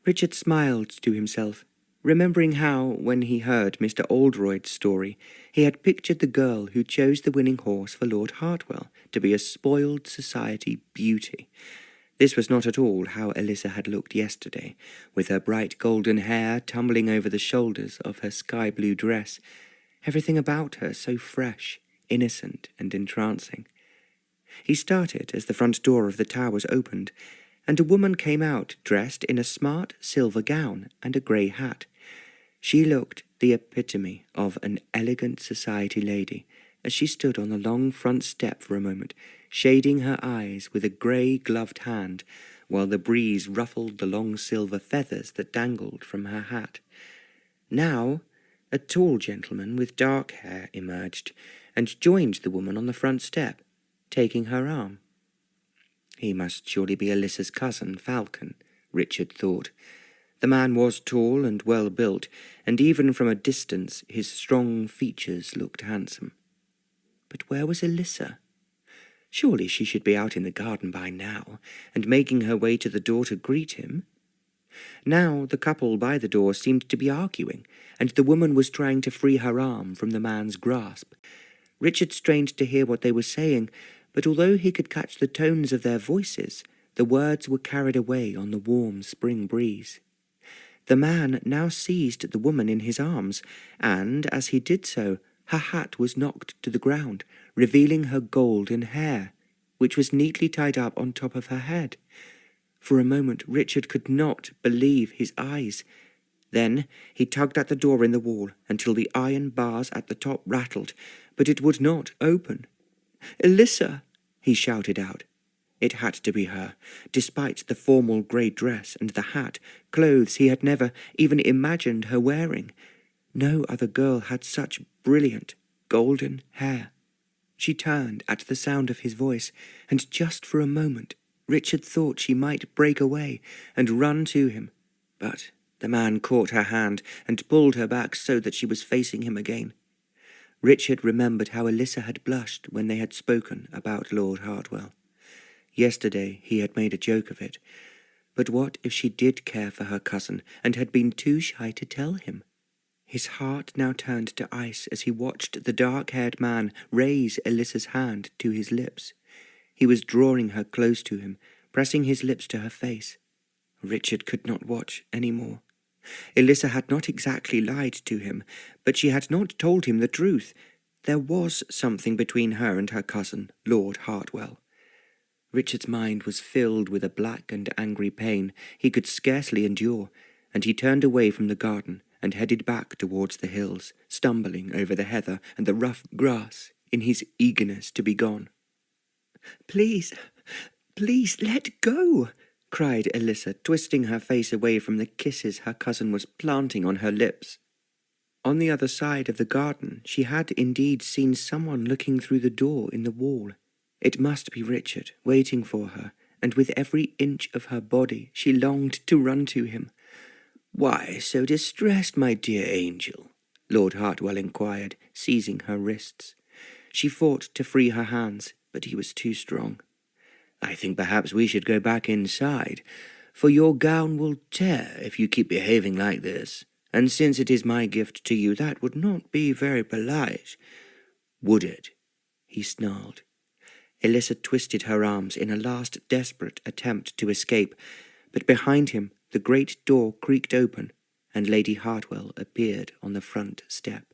Richard smiled to himself, remembering how, when he heard Mr. Oldroyd's story, he had pictured the girl who chose the winning horse for Lord Hartwell to be a spoiled society beauty. This was not at all how Elissa had looked yesterday, with her bright golden hair tumbling over the shoulders of her sky-blue dress, everything about her so fresh, innocent, and entrancing. He started as the front door of the Towers opened, and a woman came out dressed in a smart silver gown and a grey hat. She looked the epitome of an elegant society lady, as she stood on the long front step for a moment, shading her eyes with a grey-gloved hand, while the breeze ruffled the long silver feathers that dangled from her hat. Now, a tall gentleman with dark hair emerged, and joined the woman on the front step, taking her arm. He must surely be Elissa's cousin, Falcon, Richard thought. The man was tall and well-built, and even from a distance his strong features looked handsome. But where was Elissa? Surely she should be out in the garden by now, and making her way to the door to greet him. Now the couple by the door seemed to be arguing, and the woman was trying to free her arm from the man's grasp. Richard strained to hear what they were saying, but although he could catch the tones of their voices, the words were carried away on the warm spring breeze. The man now seized the woman in his arms, and, as he did so, her hat was knocked to the ground, revealing her golden hair, which was neatly tied up on top of her head. For a moment Richard could not believe his eyes. Then he tugged at the door in the wall until the iron bars at the top rattled, but it would not open. "Elissa!" he shouted out. It had to be her, despite the formal grey dress and the hat, clothes he had never even imagined her wearing. No other girl had such brilliant, golden hair. She turned at the sound of his voice, and just for a moment Richard thought she might break away and run to him. But the man caught her hand and pulled her back so that she was facing him again. Richard remembered how Elissa had blushed when they had spoken about Lord Hartwell. Yesterday he had made a joke of it. But what if she did care for her cousin and had been too shy to tell him? His heart now turned to ice as he watched the dark-haired man raise Elissa's hand to his lips. He was drawing her close to him, pressing his lips to her face. Richard could not watch any more. Elissa had not exactly lied to him, but she had not told him the truth. There was something between her and her cousin, Lord Hartwell. Richard's mind was filled with a black and angry pain he could scarcely endure, and he turned away from the garden and headed back towards the hills, stumbling over the heather and the rough grass in his eagerness to be gone. "Please, please, let go!" cried Elissa, twisting her face away from the kisses her cousin was planting on her lips. On the other side of the garden she had indeed seen someone looking through the door in the wall. It must be Richard, waiting for her, and with every inch of her body she longed to run to him. "Why so distressed, my dear angel?" Lord Hartwell inquired, seizing her wrists. She fought to free her hands, but he was too strong. "I think perhaps we should go back inside, for your gown will tear if you keep behaving like this, and since it is my gift to you, that would not be very polite, would it?" he snarled. Elissa twisted her arms in a last desperate attempt to escape, but behind him the great door creaked open, and Lady Hartwell appeared on the front step.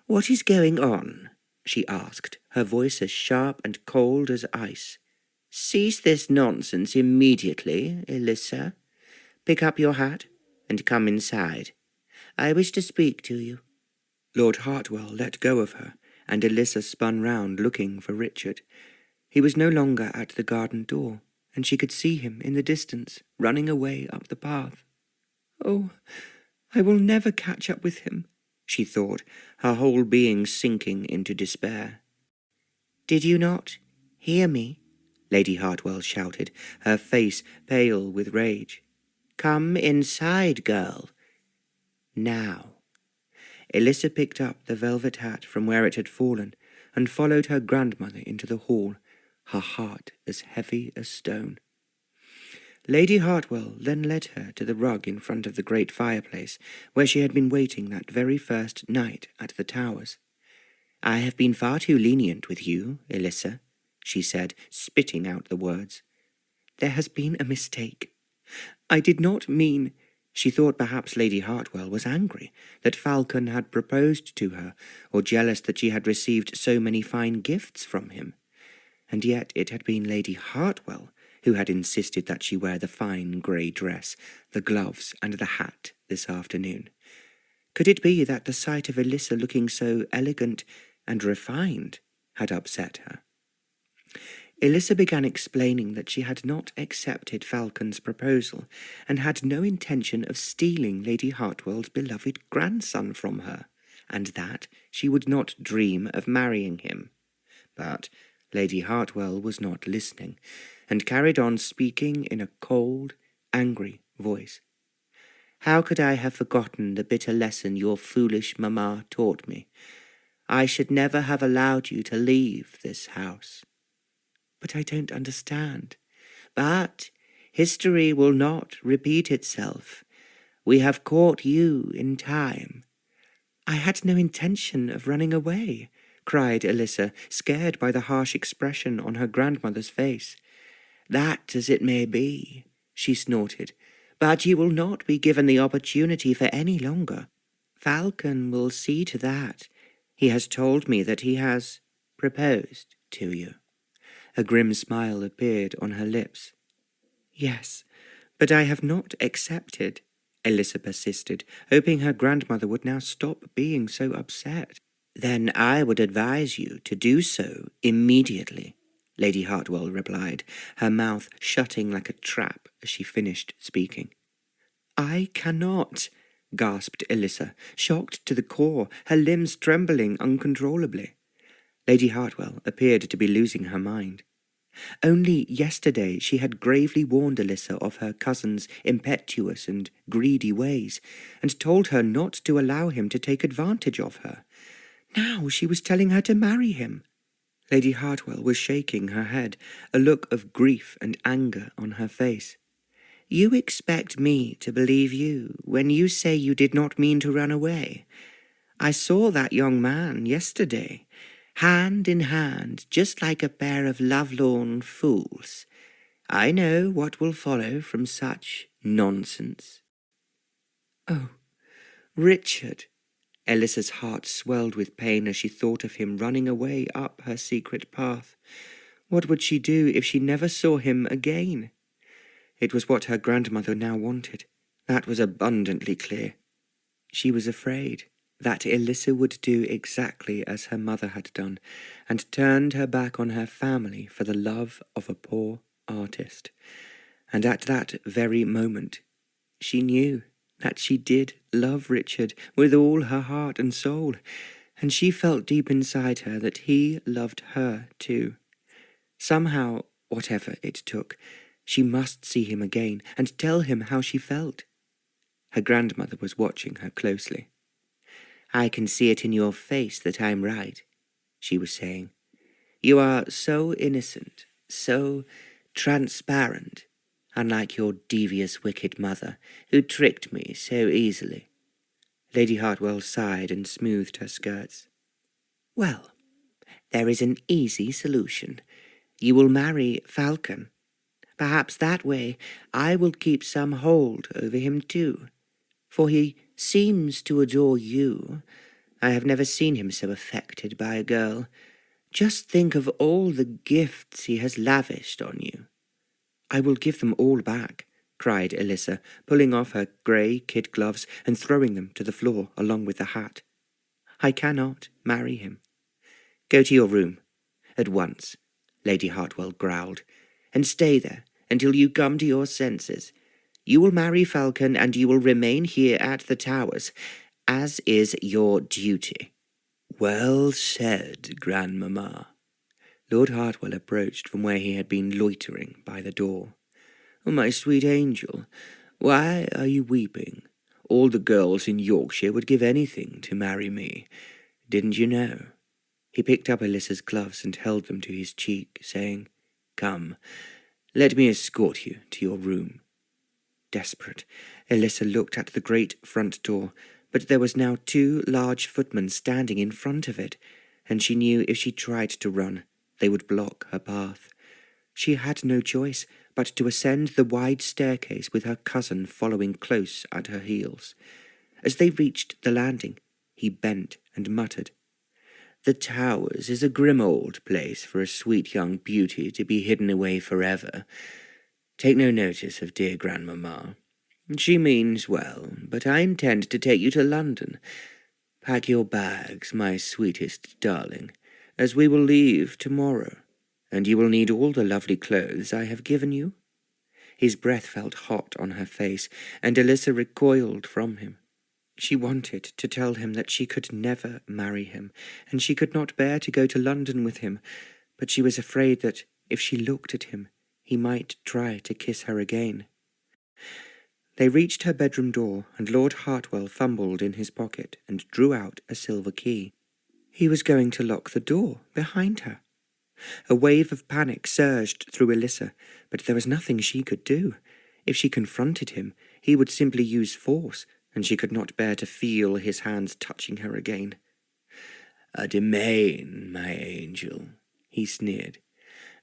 "What is going on?" she asked, her voice as sharp and cold as ice. "Cease this nonsense immediately, Elissa. Pick up your hat and come inside. I wish to speak to you." Lord Hartwell let go of her, and Elissa spun round looking for Richard. He was no longer at the garden door, and she could see him in the distance, running away up the path. "Oh, I will never catch up with him," she thought, her whole being sinking into despair. "Did you not hear me?" Lady Hartwell shouted, her face pale with rage. "Come inside, girl. Now." Elissa picked up the velvet hat from where it had fallen and followed her grandmother into the hall, her heart as heavy as stone. Lady Hartwell then led her to the rug in front of the great fireplace, where she had been waiting that very first night at the Towers. "I have been far too lenient with you, Elissa," she said, spitting out the words. "There has been a mistake. I did not mean—" She thought perhaps Lady Hartwell was angry that Falcon had proposed to her, or jealous that she had received so many fine gifts from him. And yet it had been Lady Hartwell who had insisted that she wear the fine grey dress, the gloves, and the hat this afternoon. Could it be that the sight of Elissa looking so elegant and refined had upset her? Elissa began explaining that she had not accepted Falcon's proposal, and had no intention of stealing Lady Hartwell's beloved grandson from her, and that she would not dream of marrying him. But Lady Hartwell was not listening, and carried on speaking in a cold, angry voice. "How could I have forgotten the bitter lesson your foolish mamma taught me? I should never have allowed you to leave this house." "But I don't understand." "But history will not repeat itself. We have caught you in time." "I had no intention of running away," cried Elissa, scared by the harsh expression on her grandmother's face. "That as it may be," she snorted, "but you will not be given the opportunity for any longer. Falcon will see to that. He has told me that he has proposed to you." A grim smile appeared on her lips. "Yes, but I have not accepted," Elissa persisted, hoping her grandmother would now stop being so upset. "Then I would advise you to do so immediately," Lady Hartwell replied, her mouth shutting like a trap as she finished speaking. "I cannot," gasped Elissa, shocked to the core, her limbs trembling uncontrollably. Lady Hartwell appeared to be losing her mind. Only yesterday she had gravely warned Elissa of her cousin's impetuous and greedy ways, and told her not to allow him to take advantage of her. Now she was telling her to marry him. Lady Hartwell was shaking her head, a look of grief and anger on her face. "You expect me to believe you when you say you did not mean to run away. I saw that young man yesterday, hand in hand, just like a pair of lovelorn fools. I know what will follow from such nonsense." "Oh, Richard!" Elissa's heart swelled with pain as she thought of him running away up her secret path. What would she do if she never saw him again? It was what her grandmother now wanted. That was abundantly clear. She was afraid that Elissa would do exactly as her mother had done, and turned her back on her family for the love of a poor artist. And at that very moment, she knew that she did love Richard with all her heart and soul, and she felt deep inside her that he loved her too. Somehow, whatever it took, she must see him again and tell him how she felt. Her grandmother was watching her closely. "I can see it in your face that I'm right," she was saying. "You are so innocent, so transparent, unlike your devious, wicked mother, who tricked me so easily." Lady Hartwell sighed and smoothed her skirts. "Well, there is an easy solution. You will marry Falcon. Perhaps that way I will keep some hold over him too, for he seems to adore you. I have never seen him so affected by a girl. Just think of all the gifts he has lavished on you." "I will give them all back," cried Elissa, pulling off her grey kid gloves and throwing them to the floor along with the hat. "I cannot marry him." "Go to your room, at once," Lady Hartwell growled, "and stay there until you come to your senses. You will marry Falcon, and you will remain here at the Towers, as is your duty." "Well said, Grandmamma." Lord Hartwell approached from where he had been loitering by the door. "Oh, my sweet angel, why are you weeping? All the girls in Yorkshire would give anything to marry me. Didn't you know?" He picked up Elissa's gloves and held them to his cheek, saying, "Come, let me escort you to your room." Desperate, Elissa looked at the great front door, but there was now 2 large footmen standing in front of it, and she knew if she tried to run, they would block her path. She had no choice but to ascend the wide staircase with her cousin following close at her heels. As they reached the landing, he bent and muttered, "The Towers is a grim old place for a sweet young beauty to be hidden away forever. Take no notice of dear Grandmamma. She means well, but I intend to take you to London. Pack your bags, my sweetest darling, as we will leave tomorrow, and you will need all the lovely clothes I have given you." His breath felt hot on her face, and Elissa recoiled from him. She wanted to tell him that she could never marry him, and she could not bear to go to London with him, but she was afraid that if she looked at him, he might try to kiss her again. They reached her bedroom door, and Lord Hartwell fumbled in his pocket and drew out a silver key. He was going to lock the door behind her. A wave of panic surged through Elissa, but there was nothing she could do. If she confronted him, he would simply use force, and she could not bear to feel his hands touching her again. "A demesne, my angel," he sneered.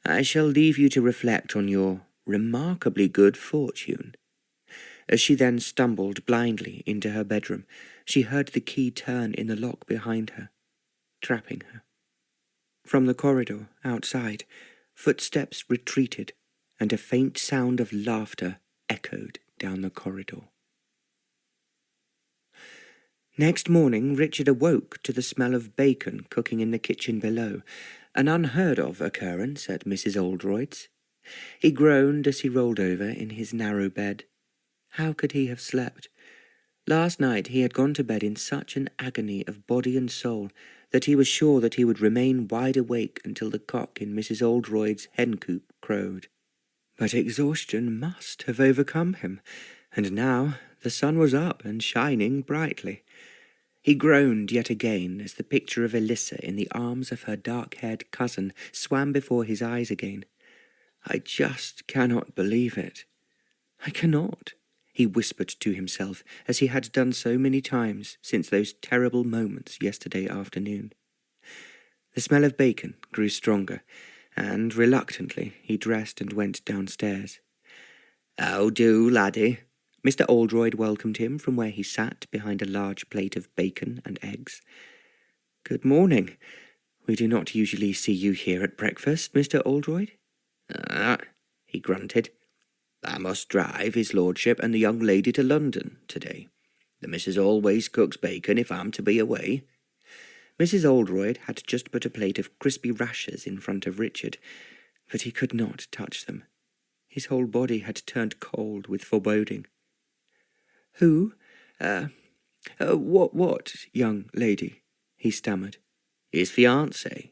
"I shall leave you to reflect on your remarkably good fortune." As she then stumbled blindly into her bedroom, she heard the key turn in the lock behind her, trapping her. From the corridor outside, footsteps retreated, and a faint sound of laughter echoed down the corridor. Next morning, Richard awoke to the smell of bacon cooking in the kitchen below, an unheard-of occurrence at Mrs. Oldroyd's. He groaned as he rolled over in his narrow bed. How could he have slept? Last night he had gone to bed in such an agony of body and soul that he was sure that he would remain wide awake until the cock in Mrs. Oldroyd's hen-coop crowed. But exhaustion must have overcome him, and now the sun was up and shining brightly. He groaned yet again as the picture of Elissa in the arms of her dark-haired cousin swam before his eyes again. "I just cannot believe it. I cannot," he whispered to himself, as he had done so many times since those terrible moments yesterday afternoon. The The smell of bacon grew stronger, and reluctantly he dressed and went downstairs. "How do, laddie?" Mr. Oldroyd welcomed him from where he sat behind a large plate of bacon and eggs. "Good morning. We do not usually see you here at breakfast, Mr. Oldroyd." "Ah," he grunted. "I must drive his lordship and the young lady to London today. The missus always cooks bacon if I'm to be away." Mrs. Oldroyd had just put a plate of crispy rashers in front of Richard, but he could not touch them. His whole body had turned cold with foreboding. "Who? What, young lady?" he stammered. "His fiancée."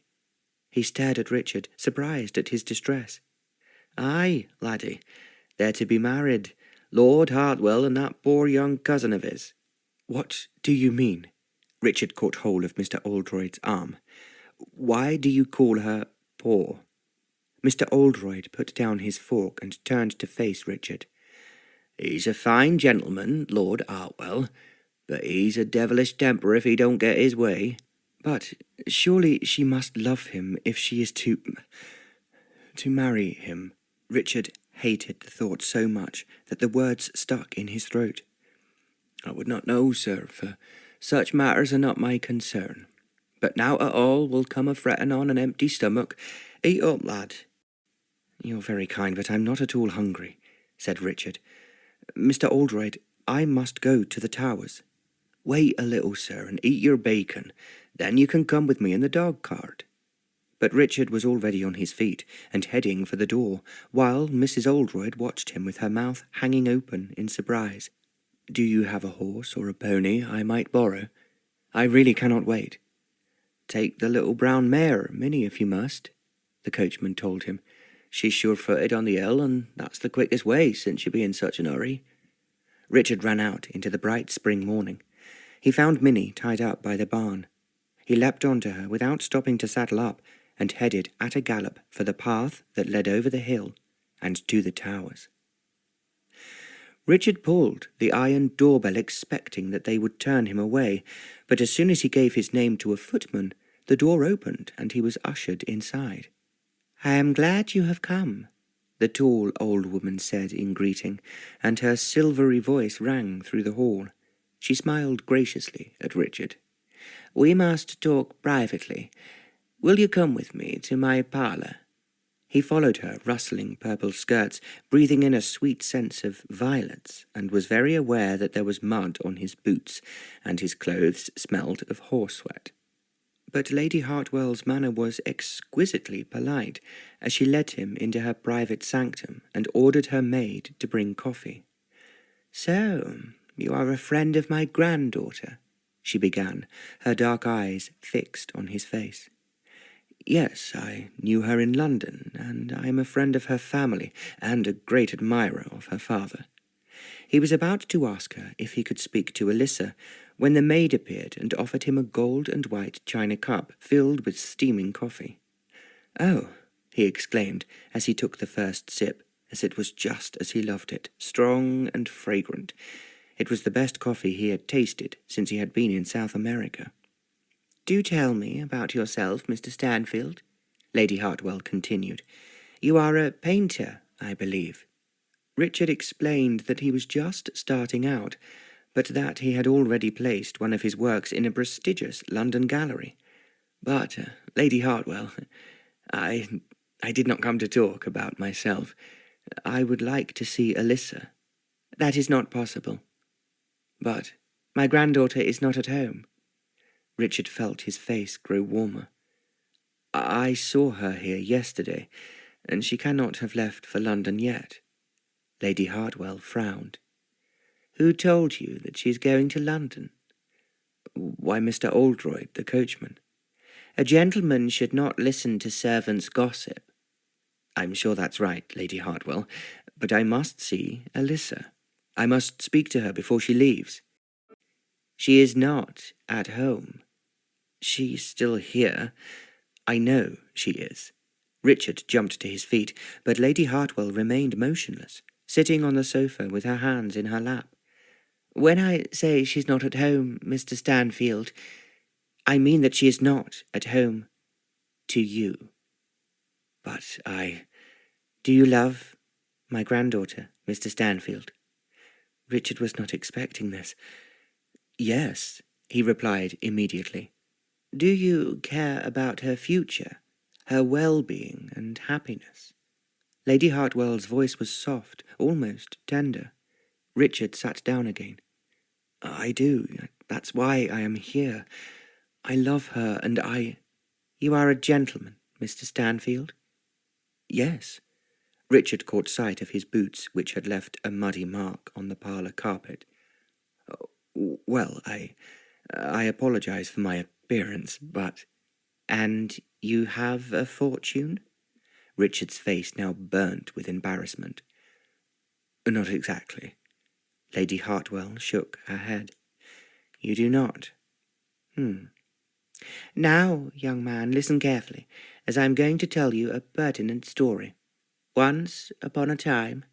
He stared at Richard, surprised at his distress. "Aye, laddie, they're to be married, Lord Hartwell and that poor young cousin of his." "What do you mean?" Richard caught hold of Mr. Oldroyd's arm. "Why do you call her poor?" Mr. Oldroyd put down his fork and turned to face Richard. "He's a fine gentleman, Lord Hartwell, but he's a devilish temper if he don't get his way." "But surely she must love him if she is to marry him." Richard hated the thought so much that the words stuck in his throat. "I would not know, sir, for such matters are not my concern. But now at all will come a fretting on an empty stomach. Eat up, lad." "You're very kind, but I'm not at all hungry," said Richard. "Mr. Oldroyd, I must go to the Towers." "Wait a little, sir, and eat your bacon. Then you can come with me in the dog-cart." But Richard was already on his feet and heading for the door, while Mrs. Oldroyd watched him with her mouth hanging open in surprise. "Do you have a horse or a pony I might borrow? I really cannot wait." "Take the little brown mare, Minnie, if you must," the coachman told him. "She's sure-footed on the hill, and that's the quickest way, since you be in such an hurry." Richard ran out into the bright spring morning. He found Minnie tied up by the barn. He leapt onto her without stopping to saddle up, and headed at a gallop for the path that led over the hill and to the Towers. Richard pulled the iron doorbell expecting that they would turn him away, but as soon as he gave his name to a footman, the door opened and he was ushered inside. "I am glad you have come," the tall old woman said in greeting, and her silvery voice rang through the hall. She smiled graciously at Richard. "We must talk privately. Will you come with me to my parlour?" He followed her rustling purple skirts, breathing in a sweet sense of violets, and was very aware that there was mud on his boots, and his clothes smelled of horsesweat. But Lady Hartwell's manner was exquisitely polite, as she led him into her private sanctum and ordered her maid to bring coffee. "So, you are a friend of my granddaughter," she began, her dark eyes fixed on his face. "Yes, I knew her in London, and I am a friend of her family, and a great admirer of her father." He was about to ask her if he could speak to Elissa, when the maid appeared and offered him a gold and white china cup filled with steaming coffee. "Oh," he exclaimed as he took the first sip, as it was just as he loved it, strong and fragrant. It was the best coffee he had tasted since he had been in South America. "Do tell me about yourself, Mr. Stanfield," Lady Hartwell continued. "You are a painter, I believe." Richard explained that he was just starting out, but that he had already placed one of his works in a prestigious London gallery. "But, Lady Hartwell, I did not come to talk about myself. I would like to see Elissa." "That is not possible." "But my granddaughter is not at home." Richard felt his face grow warmer. "I saw her here yesterday, and she cannot have left for London yet." Lady Hartwell frowned. "Who told you that she is going to London?" "Why, Mr. Oldroyd, the coachman." "A gentleman should not listen to servants' gossip." "I'm sure that's right, Lady Hartwell, but I must see Elissa. I must speak to her before she leaves." "She is not at home." "She's still here." "I know she is." Richard jumped to his feet, but Lady Hartwell remained motionless, sitting on the sofa with her hands in her lap. "When I say she's not at home, Mr. Stanfield, I mean that she is not at home." to you. But do you love my granddaughter, Mr. Stanfield?" Richard was not expecting this. "Yes," he replied immediately. "Do you care about her future, her well-being and happiness?" Lady Hartwell's voice was soft, almost tender. Richard sat down again. "I do. That's why I am here. I love her, and You are a gentleman, Mr. Stanfield?" "Yes." Richard caught sight of his boots, which had left a muddy mark on the parlour carpet. "Well, I apologize for my appearance, but—" "And you have a fortune?" Richard's face now burnt with embarrassment. "Not exactly." Lady Hartwell shook her head. "You do not? Now, young man, listen carefully, as I am going to tell you a pertinent story. Once upon a time,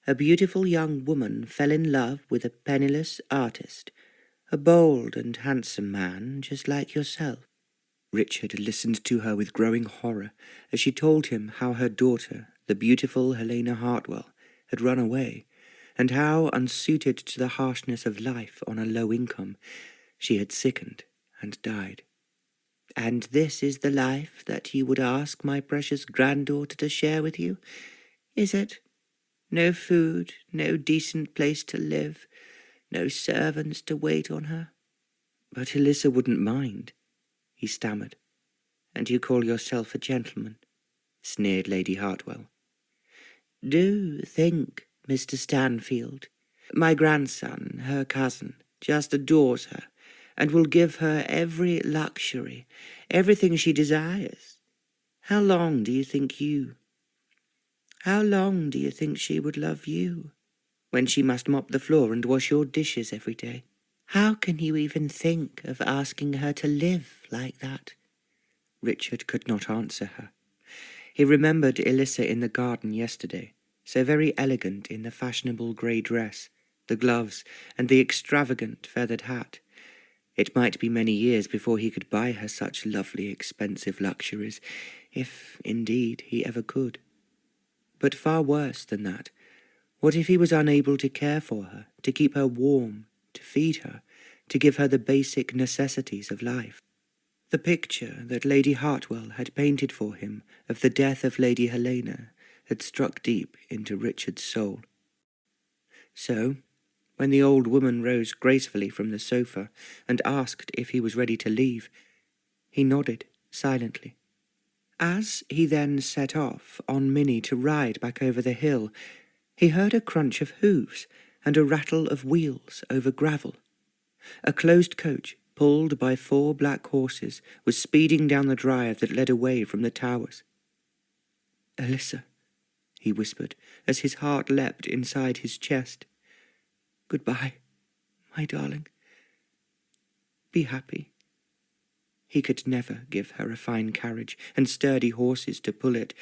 a beautiful young woman fell in love with a penniless artist, a bold and handsome man just like yourself." Richard listened to her with growing horror as she told him how her daughter, the beautiful Helena Hartwell, had run away, and how, unsuited to the harshness of life on a low income, she had sickened and died. "And this is the life that you would ask my precious granddaughter to share with you, is it? No food, no decent place to live, no servants to wait on her?" "But Elissa wouldn't mind," he stammered. "And you call yourself a gentleman?" sneered Lady Hartwell. "Do think, Mr. Stanfield. My grandson, her cousin, just adores her, and will give her every luxury, everything she desires. How long do you think she would love you, when she must mop the floor and wash your dishes every day? How can you even think of asking her to live like that?" Richard could not answer her. He remembered Elissa in the garden yesterday, so very elegant in the fashionable grey dress, the gloves, and the extravagant feathered hat. It might be many years before he could buy her such lovely, expensive luxuries, if, indeed, he ever could. But far worse than that, what if he was unable to care for her, to keep her warm, to feed her, to give her the basic necessities of life? The picture that Lady Hartwell had painted for him of the death of Lady Helena had struck deep into Richard's soul. So, when the old woman rose gracefully from the sofa and asked if he was ready to leave, he nodded silently. As he then set off on Minnie to ride back over the hill, he heard a crunch of hooves and a rattle of wheels over gravel. A closed coach, pulled by 4 black horses, was speeding down the drive that led away from the towers. "Elissa," he whispered, as his heart leapt inside his chest. "Goodbye, my darling. Be happy." He could never give her a fine carriage and sturdy horses to pull it.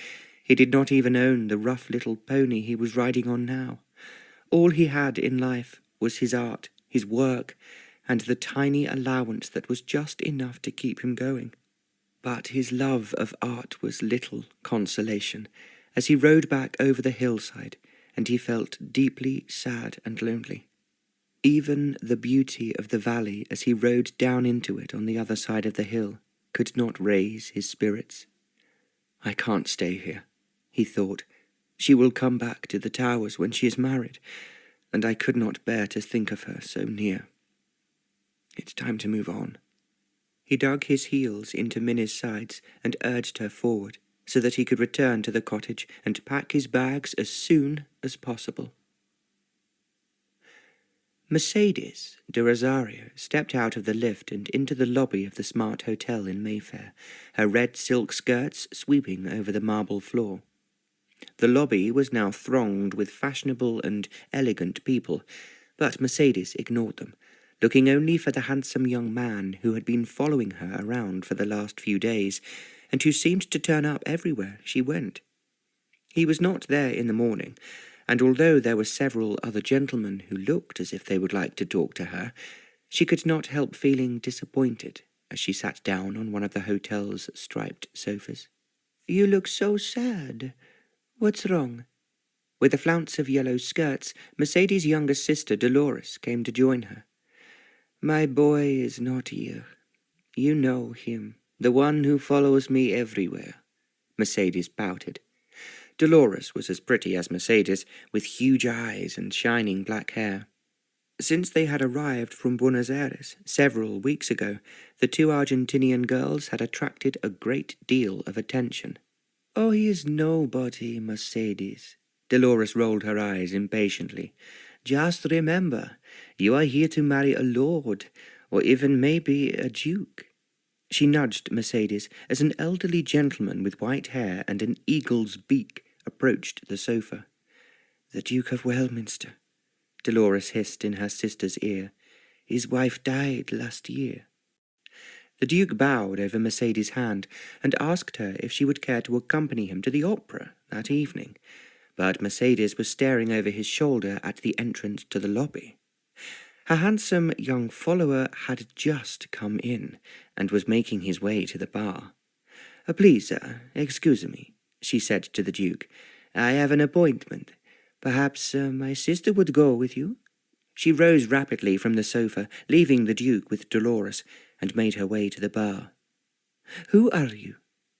He did not even own the rough little pony he was riding on now. All he had in life was his art, his work, and the tiny allowance that was just enough to keep him going. But his love of art was little consolation, as he rode back over the hillside, and he felt deeply sad and lonely. Even the beauty of the valley as he rode down into it on the other side of the hill could not raise his spirits. "I can't stay here," he thought. "She will come back to the towers when she is married, and I could not bear to think of her so near. It's time to move on." He dug his heels into Minnie's sides and urged her forward, so that he could return to the cottage and pack his bags as soon as possible. Mercedes de Rosario stepped out of the lift and into the lobby of the smart hotel in Mayfair, her red silk skirts sweeping over the marble floor. The lobby was now thronged with fashionable and elegant people, but Mercedes ignored them, looking only for the handsome young man who had been following her around for the last few days, and who seemed to turn up everywhere she went. He was not there in the morning, and although there were several other gentlemen who looked as if they would like to talk to her, she could not help feeling disappointed as she sat down on one of the hotel's striped sofas. "You look so sad. What's wrong?" With a flounce of yellow skirts, Mercedes' younger sister Dolores came to join her. "My boy is not here. You know him, the one who follows me everywhere," Mercedes pouted. Dolores was as pretty as Mercedes, with huge eyes and shining black hair. Since they had arrived from Buenos Aires several weeks ago, the two Argentinian girls had attracted a great deal of attention. "Oh, he is nobody, Mercedes." Dolores rolled her eyes impatiently. "Just remember, you are here to marry a lord, or even maybe a duke." She nudged Mercedes as an elderly gentleman with white hair and an eagle's beak approached the sofa. "The Duke of Westminster," Dolores hissed in her sister's ear. "His wife died last year." The Duke bowed over Mercedes' hand and asked her if she would care to accompany him to the opera that evening, but Mercedes was staring over his shoulder at the entrance to the lobby. Her handsome young follower had just come in and was making his way to the bar. "Please, sir, excuse me," she said to the Duke. "I have an appointment. Perhaps my sister would go with you?" She rose rapidly from the sofa, leaving the Duke with Dolores, and made her way to the bar. "Who are you?"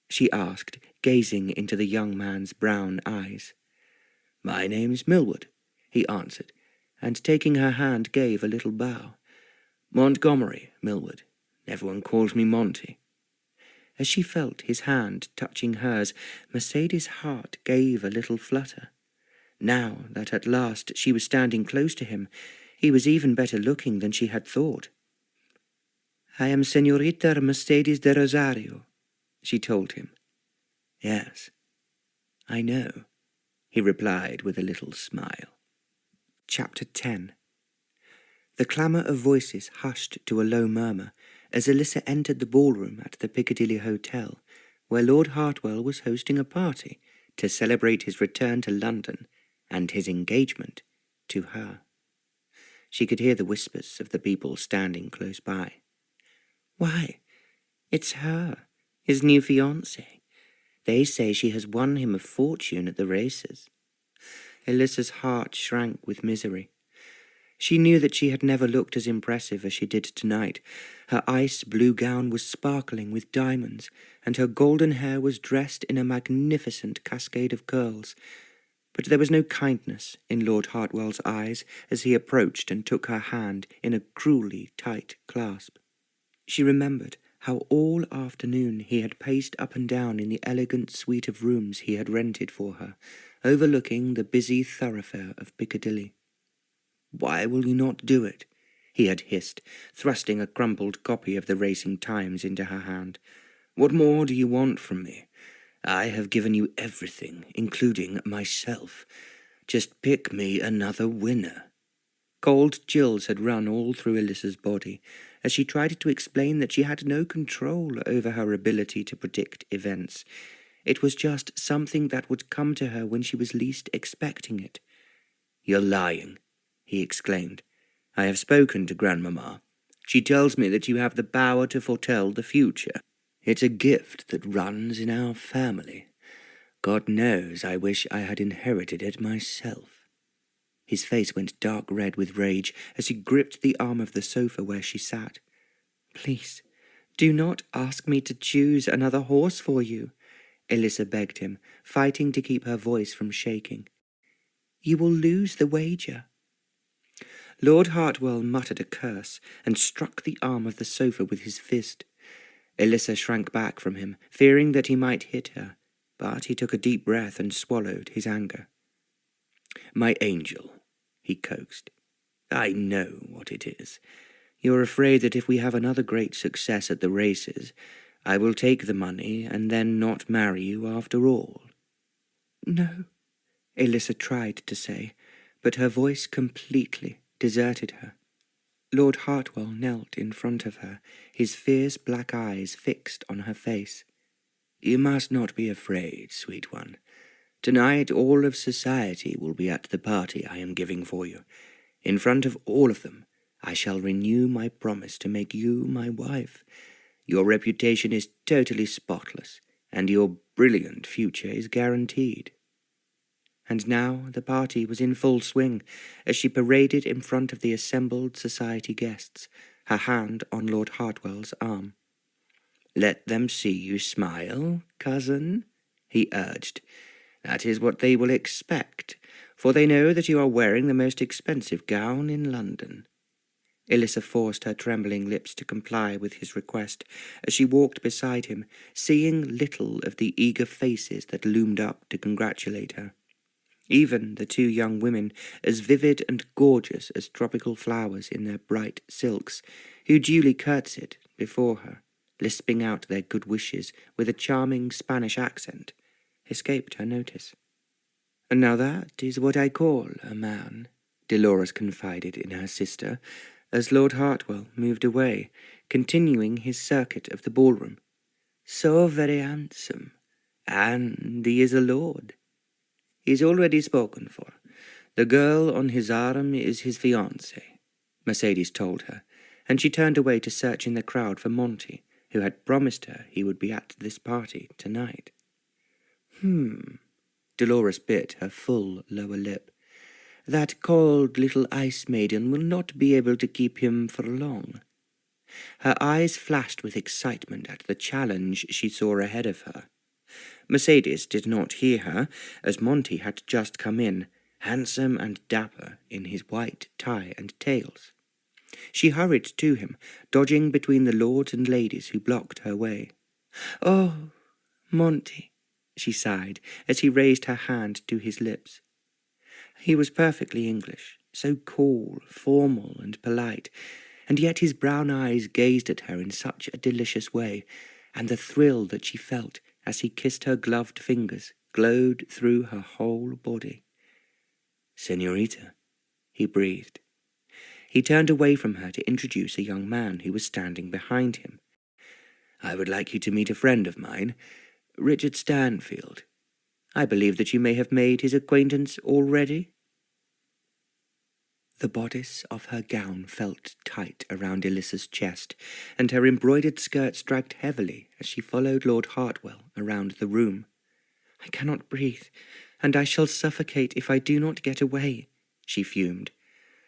she asked, gazing into the young man's brown eyes. "My name's Millward," he answered, and taking her hand gave a little bow. "Montgomery Millward. Everyone calls me Monty." As she felt his hand touching hers, Mercedes' heart gave a little flutter. Now that at last she was standing close to him, he was even better looking than she had thought. "I am Señorita Mercedes de Rosario," she told him. "Yes, I know," he replied with a little smile. Chapter 10. The clamour of voices hushed to a low murmur as Elissa entered the ballroom at the Piccadilly Hotel, where Lord Hartwell was hosting a party to celebrate his return to London and his engagement to her. She could hear the whispers of the people standing close by. "Why, it's her, his new fiancée. They say she has won him a fortune at the races." Elissa's heart shrank with misery. She knew that she had never looked as impressive as she did tonight. Her ice-blue gown was sparkling with diamonds, and her golden hair was dressed in a magnificent cascade of curls. But there was no kindness in Lord Hartwell's eyes as he approached and took her hand in a cruelly tight clasp. She remembered how all afternoon he had paced up and down in the elegant suite of rooms he had rented for her, overlooking the busy thoroughfare of Piccadilly. "Why will you not do it?" he had hissed, thrusting a crumpled copy of the Racing Times into her hand. "What more do you want from me? I have given you everything, including myself. Just pick me another winner." Cold chills had run all through Elissa's body as she tried to explain that she had no control over her ability to predict events. It was just something that would come to her when she was least expecting it. "You're lying," he exclaimed. "I have spoken to Grandmamma. She tells me that you have the power to foretell the future. It's a gift that runs in our family. God knows I wish I had inherited it myself." His face went dark red with rage as he gripped the arm of the sofa where she sat. "Please, do not ask me to choose another horse for you," Elissa begged him, fighting to keep her voice from shaking. "You will lose the wager." Lord Hartwell muttered a curse and struck the arm of the sofa with his fist. Elissa shrank back from him, fearing that he might hit her, but he took a deep breath and swallowed his anger. "My angel," he coaxed, "I know what it is. You're afraid that if we have another great success at the races, I will take the money and then not marry you after all." "No," Elissa tried to say, but her voice completely deserted her. Lord Hartwell knelt in front of her, his fierce black eyes fixed on her face. "You must not be afraid, sweet one. Tonight all of society will be at the party I am giving for you. In front of all of them, I shall renew my promise to make you my wife, Your reputation is totally spotless, and your brilliant future is guaranteed." And now the party was in full swing, as she paraded in front of the assembled society guests, her hand on Lord Hartwell's arm. "Let them see you smile, cousin," he urged. "That is what they will expect, for they know that you are wearing the most expensive gown in London." Elissa forced her trembling lips to comply with his request as she walked beside him, seeing little of the eager faces that loomed up to congratulate her. Even the two young women, as vivid and gorgeous as tropical flowers in their bright silks, who duly curtsied before her, lisping out their good wishes with a charming Spanish accent, escaped her notice. "And now that is what I call a man," Dolores confided in her sister, as Lord Hartwell moved away, continuing his circuit of the ballroom. "So very handsome, and he is a lord. He's already spoken for. The girl on his arm is his fiancée," Mercedes told her, and she turned away to search in the crowd for Monty, who had promised her he would be at this party tonight. Dolores bit her full lower lip. "That cold little ice maiden will not be able to keep him for long." Her eyes flashed with excitement at the challenge she saw ahead of her. Mercedes did not hear her, as Monty had just come in, handsome and dapper in his white tie and tails. She hurried to him, dodging between the lords and ladies who blocked her way. "Oh, Monty," she sighed, as he raised her hand to his lips. He was perfectly English, so cool, formal, and polite, and yet his brown eyes gazed at her in such a delicious way, and the thrill that she felt as he kissed her gloved fingers glowed through her whole body. "Señorita," he breathed. He turned away from her to introduce a young man who was standing behind him. "I would like you to meet a friend of mine, Richard Stanfield. I believe that you may have made his acquaintance already." The bodice of her gown felt tight around Elissa's chest, and her embroidered skirts dragged heavily as she followed Lord Hartwell around the room. "I cannot breathe, and I shall suffocate if I do not get away," she fumed.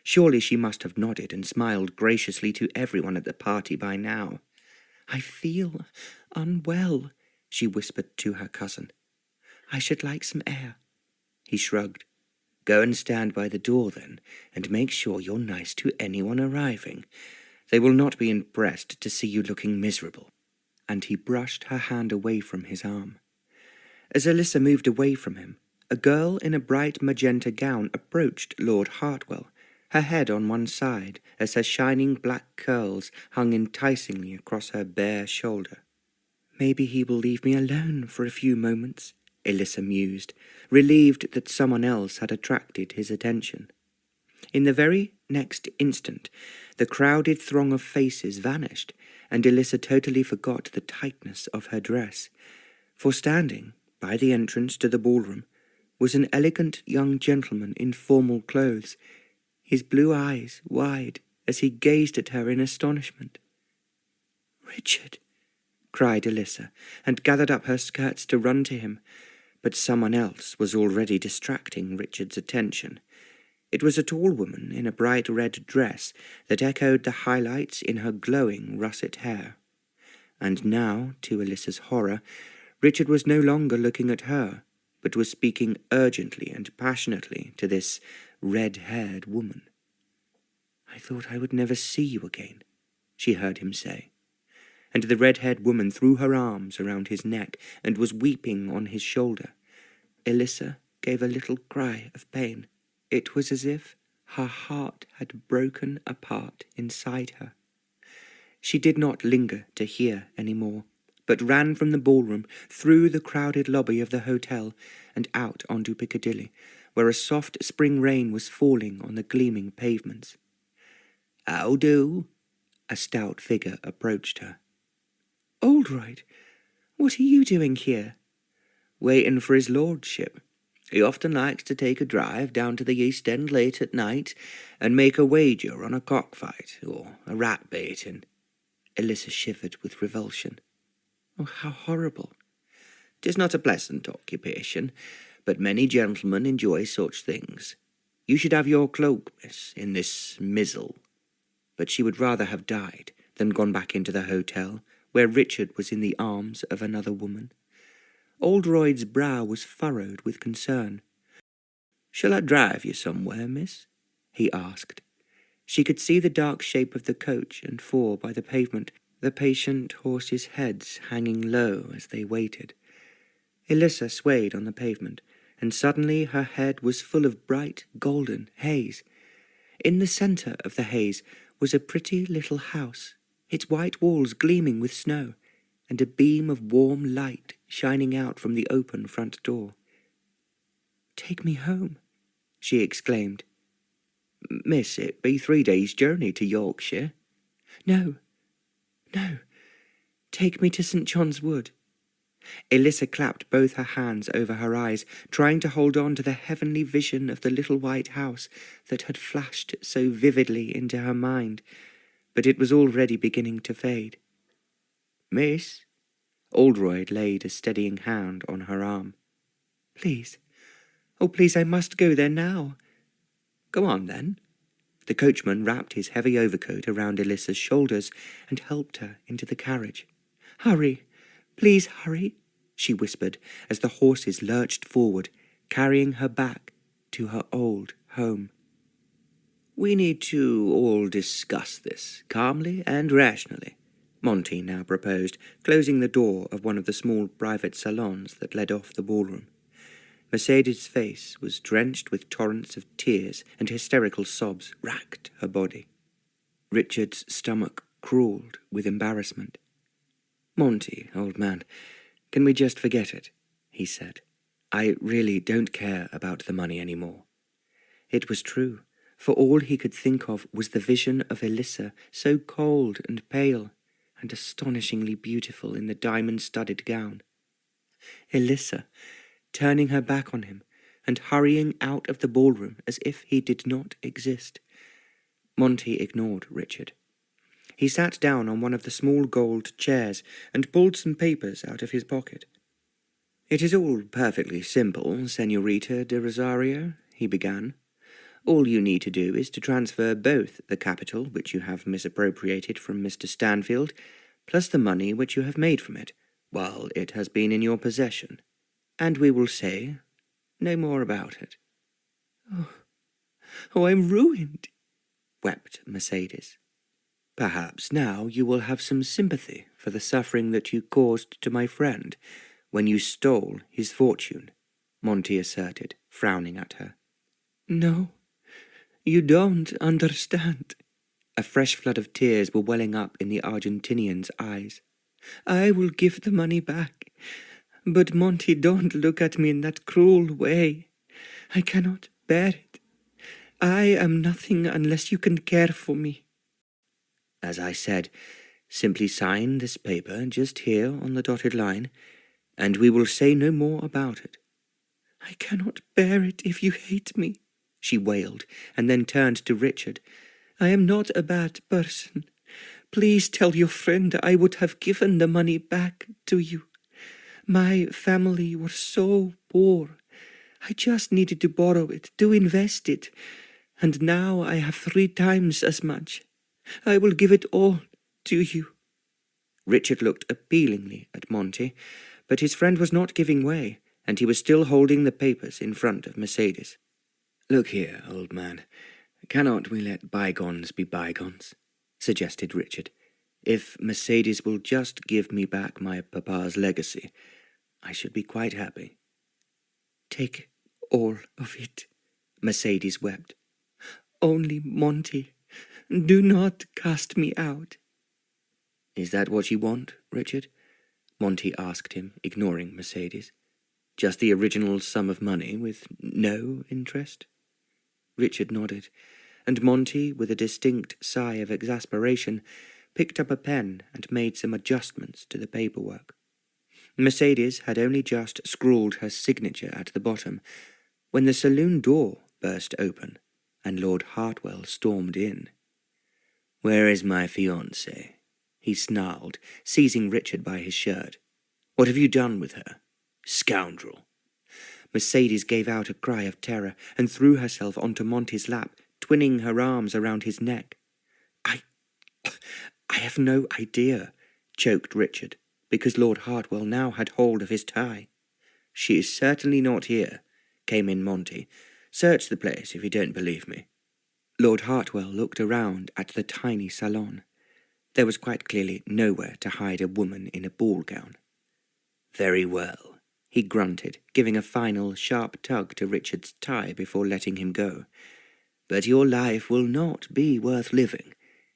Surely she must have nodded and smiled graciously to everyone at the party by now. "I feel unwell," she whispered to her cousin. "I should like some air." He shrugged. "Go and stand by the door, then, and make sure you're nice to anyone arriving. They will not be impressed to see you looking miserable." And he brushed her hand away from his arm. As Elissa moved away from him, a girl in a bright magenta gown approached Lord Hartwell, her head on one side as her shining black curls hung enticingly across her bare shoulder. "Maybe he will leave me alone for a few moments," Elissa mused, relieved that someone else had attracted his attention. In the very next instant, the crowded throng of faces vanished, and Elissa totally forgot the tightness of her dress, for standing by the entrance to the ballroom was an elegant young gentleman in formal clothes, his blue eyes wide as he gazed at her in astonishment. "Richard!" cried Elissa, and gathered up her skirts to run to him, but someone else was already distracting Richard's attention. It was a tall woman in a bright red dress that echoed the highlights in her glowing russet hair. And now, to Elissa's horror, Richard was no longer looking at her, but was speaking urgently and passionately to this red-haired woman. "I thought I would never see you again," she heard him say. And the red-haired woman threw her arms around his neck and was weeping on his shoulder. Elissa gave a little cry of pain. It was as if her heart had broken apart inside her. She did not linger to hear any more, but ran from the ballroom, through the crowded lobby of the hotel, and out onto Piccadilly, where a soft spring rain was falling on the gleaming pavements. "How do?" A stout figure approached her. "Oldroyd, what are you doing here?" "Waiting for his lordship. He often likes to take a drive down to the East End late at night and make a wager on a cockfight or a rat-baiting." Elissa shivered with revulsion. Oh, how horrible. 'Tis not a pleasant occupation, but many gentlemen enjoy such things. You should have your cloak, miss, in this mizzle. But she would rather have died than gone back into the hotel, where Richard was in the arms of another woman. Oldroyd's brow was furrowed with concern. "Shall I drive you somewhere, miss?" he asked. She could see the dark shape of the coach and four by the pavement, the patient horses' heads hanging low as they waited. Elissa swayed on the pavement, and suddenly her head was full of bright golden haze. In the centre of the haze was a pretty little house, its white walls gleaming with snow, and a beam of warm light shining out from the open front door. "Take me home," she exclaimed. "Miss, it be 3 days' journey to Yorkshire." No, take me to St. John's Wood." Elissa clapped both her hands over her eyes, trying to hold on to the heavenly vision of the little white house that had flashed so vividly into her mind, but it was already beginning to fade. "Miss?" Oldroyd laid a steadying hand on her arm. "Please, oh please, I must go there now." "Go on, then." The coachman wrapped his heavy overcoat around Elissa's shoulders and helped her into the carriage. "Hurry, please hurry," she whispered as the horses lurched forward, carrying her back to her old home. "We need to all discuss this calmly and rationally," Monty now proposed, closing the door of one of the small private salons that led off the ballroom. Mercedes' face was drenched with torrents of tears, and hysterical sobs racked her body. Richard's stomach crawled with embarrassment. "Monty, old man, can we just forget it?" he said. "I really don't care about the money any more." It was true, for all he could think of was the vision of Elissa, so cold and pale, and astonishingly beautiful in the diamond-studded gown. Elissa, turning her back on him and hurrying out of the ballroom as if he did not exist. Monty ignored Richard. He sat down on one of the small gold chairs and pulled some papers out of his pocket. "It is all perfectly simple, Senorita de Rosario," he began. "All you need to do is to transfer both the capital which you have misappropriated from Mr. Stanfield, plus the money which you have made from it, while it has been in your possession. And we will say no more about it." Oh, I'm ruined," wept Mercedes. "Perhaps now you will have some sympathy for the suffering that you caused to my friend when you stole his fortune," Monty asserted, frowning at her. "No, you don't understand." A fresh flood of tears were welling up in the Argentinian's eyes. "I will give the money back. But, Monty, don't look at me in that cruel way. I cannot bear it. I am nothing unless you can care for me." "As I said, simply sign this paper just here on the dotted line, and we will say no more about it." "I cannot bear it if you hate me," she wailed, and then turned to Richard. "I am not a bad person. Please tell your friend I would have given the money back to you. My family were so poor. I just needed to borrow it, to invest it, and now I have 3 times as much. I will give it all to you." Richard looked appealingly at Monty, but his friend was not giving way, and he was still holding the papers in front of Mercedes. "Look here, old man, cannot we let bygones be bygones?" suggested Richard. "If Mercedes will just give me back my papa's legacy, I should be quite happy." "Take all of it," Mercedes wept. "Only, Monty, do not cast me out." "Is that what you want, Richard?" Monty asked him, ignoring Mercedes. "Just the original sum of money with no interest?" Richard nodded, and Monty, with a distinct sigh of exasperation, picked up a pen and made some adjustments to the paperwork. Mercedes had only just scrawled her signature at the bottom when the saloon door burst open and Lord Hartwell stormed in. "Where is my fiancée?" he snarled, seizing Richard by his shirt. "What have you done with her? Scoundrel!" Mercedes gave out a cry of terror and threw herself onto Monty's lap, twinning her arms around his neck. I have no idea," choked Richard, because Lord Hartwell now had hold of his tie. "She is certainly not here," came in Monty. "Search the place if you don't believe me." Lord Hartwell looked around at the tiny salon. There was quite clearly nowhere to hide a woman in a ball gown. "Very well," he grunted, giving a final sharp tug to Richard's tie before letting him go. "But your life will not be worth living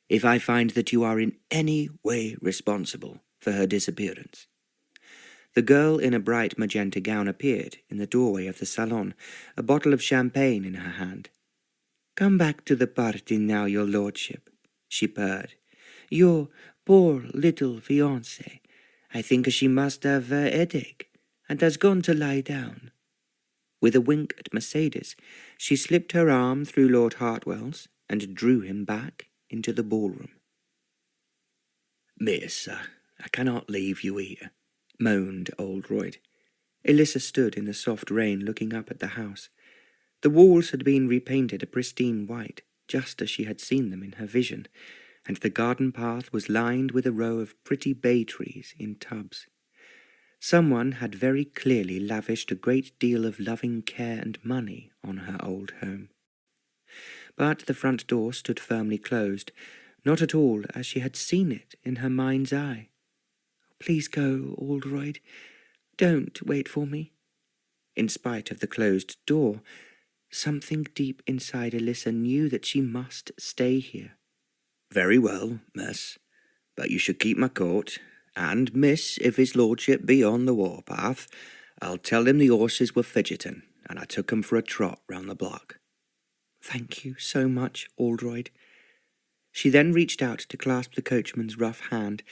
if I find that you are in any way responsible for her disappearance." The girl in a bright magenta gown appeared in the doorway of the salon, a bottle of champagne in her hand. "Come back to the party now, your lordship," she purred. "Your poor little fiancée. I think she must have a headache, and has gone to lie down." With a wink at Mercedes, she slipped her arm through Lord Hartwell's and drew him back into the ballroom. "Miss, I cannot leave you here," moaned Oldroyd. Elissa stood in the soft rain looking up at the house. The walls had been repainted a pristine white, just as she had seen them in her vision, and the garden path was lined with a row of pretty bay trees in tubs. Someone had very clearly lavished a great deal of loving care and money on her old home. But the front door stood firmly closed, not at all as she had seen it in her mind's eye. "Please go, Oldroyd. Don't wait for me." In spite of the closed door, something deep inside Elissa knew that she must stay here. "Very well, miss, but you should keep my coat, and, miss, if his lordship be on the warpath, I'll tell him the horses were fidgeting, and I took 'em for a trot round the block." "Thank you so much, Oldroyd." She then reached out to clasp the coachman's rough hand,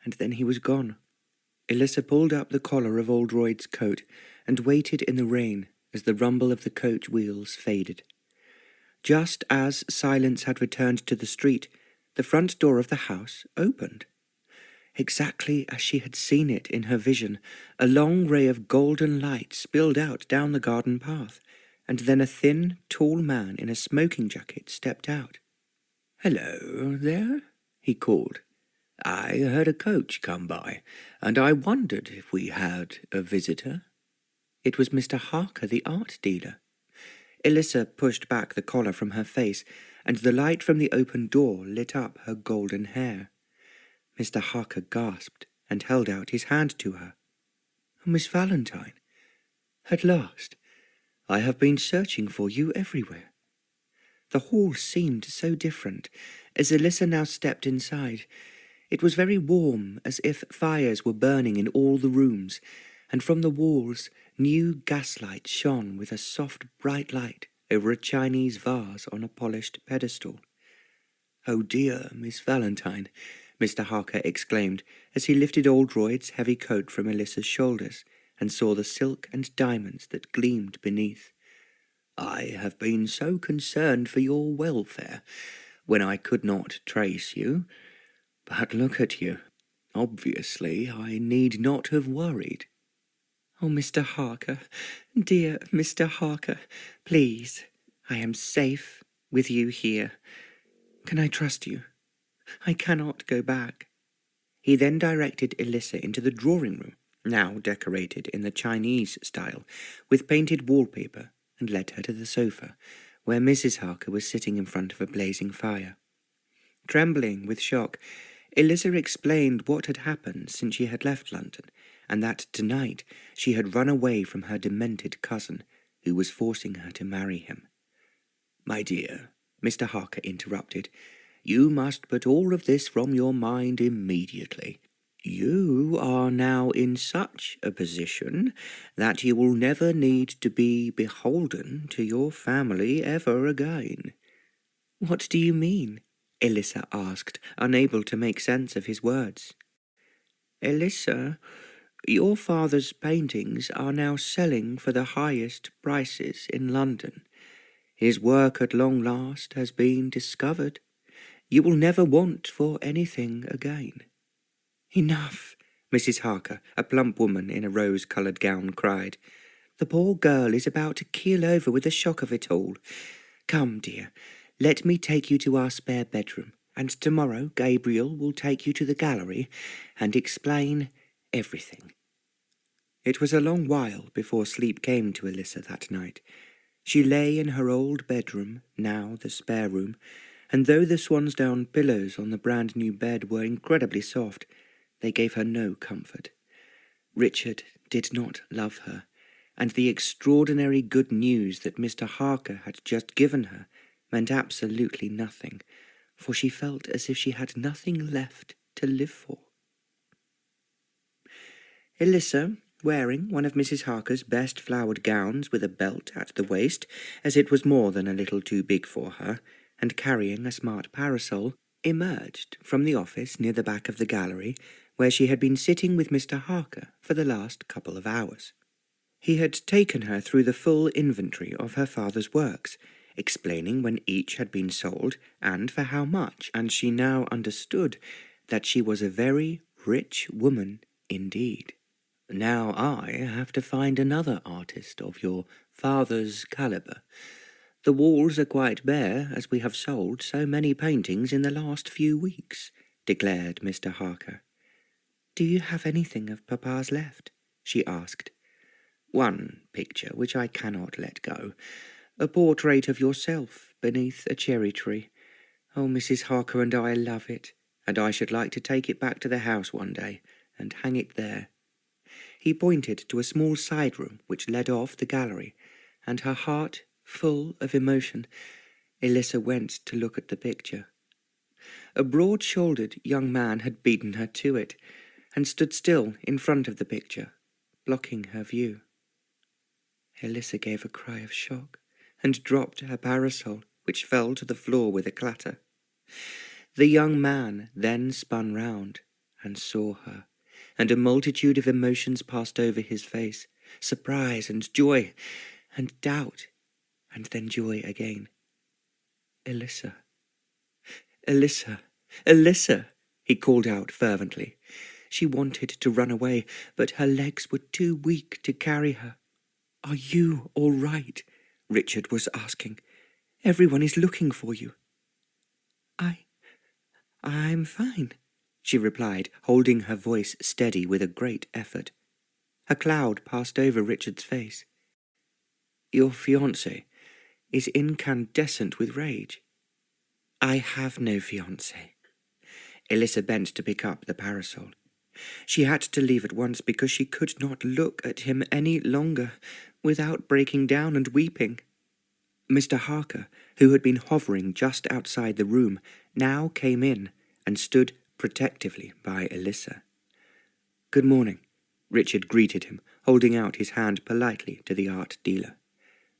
and then he was gone. Elissa pulled up the collar of Oldroyd's coat and waited in the rain as the rumble of the coach wheels faded. Just as silence had returned to the street, the front door of the house opened. Exactly as she had seen it in her vision, a long ray of golden light spilled out down the garden path, and then a thin, tall man in a smoking jacket stepped out. "Hello there," he called. "I heard a coach come by, and I wondered if we had a visitor." It was Mr. Harker, the art dealer. Elissa pushed back the collar from her face, and the light from the open door lit up her golden hair. Mr. Harker gasped and held out his hand to her. "Miss Valentine, at last. I have been searching for you everywhere." The hall seemed so different as Elissa now stepped inside. It was very warm, as if fires were burning in all the rooms, and from the walls new gaslight shone with a soft bright light over a Chinese vase on a polished pedestal. "Oh dear, Miss Valentine," Mr. Harker exclaimed as he lifted Oldroyd's heavy coat from Elissa's shoulders and saw the silk and diamonds that gleamed beneath. "I have been so concerned for your welfare when I could not trace you. But look at you. Obviously, I need not have worried." "Oh, Mr. Harker, dear Mr. Harker, please, I am safe with you here. Can I trust you? I cannot go back." He then directed Elissa into the drawing room, now decorated in the Chinese style, with painted wallpaper, and led her to the sofa, where Mrs. Harker was sitting in front of a blazing fire. Trembling with shock, Elissa explained what had happened since she had left London, and that tonight she had run away from her demented cousin, who was forcing her to marry him. "My dear," Mr. Harker interrupted, "you must put all of this from your mind immediately. You are now in such a position that you will never need to be beholden to your family ever again." "What do you mean?" Elissa asked, unable to make sense of his words. "Elissa, your father's paintings are now selling for the highest prices in London. His work at long last has been discovered. You will never want for anything again. Enough, Mrs. Harker, a plump woman in a rose-coloured gown, cried. The poor girl is about to keel over with the shock of it all. Come, dear, let me take you to our spare bedroom, and tomorrow Gabriel will take you to the gallery and explain everything. It was a long while before sleep came to Elissa that night. She lay in her old bedroom, now the spare room, and though the swansdown pillows on the brand-new bed were incredibly soft, they gave her no comfort. Richard did not love her, and the extraordinary good news that Mr. Harker had just given her meant absolutely nothing, for she felt as if she had nothing left to live for. Elissa, wearing one of Mrs. Harker's best flowered gowns with a belt at the waist, as it was more than a little too big for her, and carrying a smart parasol, emerged from the office near the back of the gallery, where she had been sitting with Mr. Harker for the last couple of hours. He had taken her through the full inventory of her father's works, explaining when each had been sold and for how much, and she now understood that she was a very rich woman indeed. Now I have to find another artist of your father's calibre. The walls are quite bare, as we have sold so many paintings in the last few weeks, declared Mr. Harker. Do you have anything of Papa's left? She asked. One picture which I cannot let go, a portrait of yourself beneath a cherry tree. Oh, Mrs. Harker and I love it, and I should like to take it back to the house one day and hang it there. He pointed to a small side room which led off the gallery, and her heart full of emotion, Elissa went to look at the picture. A broad-shouldered young man had beaten her to it, and stood still in front of the picture, blocking her view. Elissa gave a cry of shock, and dropped her parasol, which fell to the floor with a clatter. The young man then spun round and saw her, and a multitude of emotions passed over his face, surprise and joy, and doubt, and then joy again. Elissa, Elissa, Elissa, he called out fervently. She wanted to run away, but her legs were too weak to carry her. Are you all right? Richard was asking. Everyone is looking for you. I'm fine, she replied, holding her voice steady with a great effort. A cloud passed over Richard's face. Your fiancé is incandescent with rage. I have no fiancé. Elissa bent to pick up the parasol. She had to leave at once because she could not look at him any longer without breaking down and weeping. Mr. Harker, who had been hovering just outside the room, now came in and stood protectively by Elissa. Good morning, Richard greeted him, holding out his hand politely to the art dealer.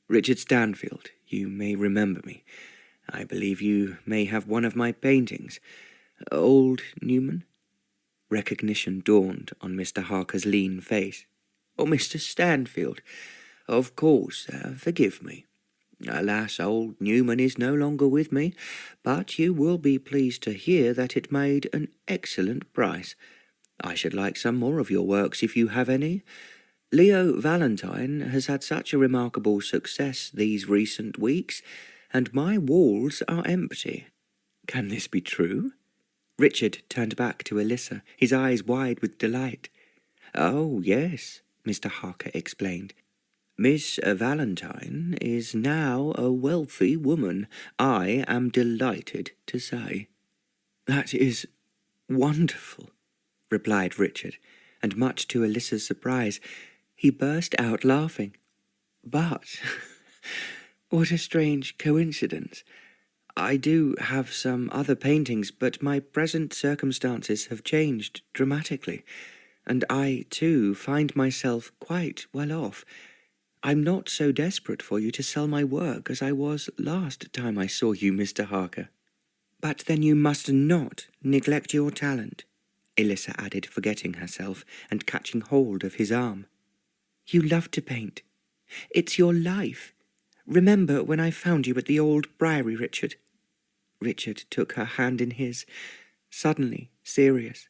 Richard Stanfield, you may remember me. I believe you may have one of my paintings. Old Newman? Recognition dawned on Mr. Harker's lean face. Oh, Mr. Stanfield, of course, forgive me. Alas, old Newman is no longer with me, but you will be pleased to hear that it made an excellent price. I should like some more of your works if you have any. Elissa Valentine has had such a remarkable success these recent weeks, and my walls are empty. Can this be true? Richard turned back to Elissa, his eyes wide with delight. Oh, yes, Mr. Harker explained. Miss Valentine is now a wealthy woman, I am delighted to say. That is wonderful, replied Richard, and much to Elissa's surprise, he burst out laughing. But what a strange coincidence. I do have some other paintings, but my present circumstances have changed dramatically, and I, too, find myself quite well off. I'm not so desperate for you to sell my work as I was last time I saw you, Mr. Harker. But then you must not neglect your talent, Elissa added, forgetting herself and catching hold of his arm. You love to paint. It's your life. Remember when I found you at the old priory, Richard? Richard took her hand in his, suddenly serious.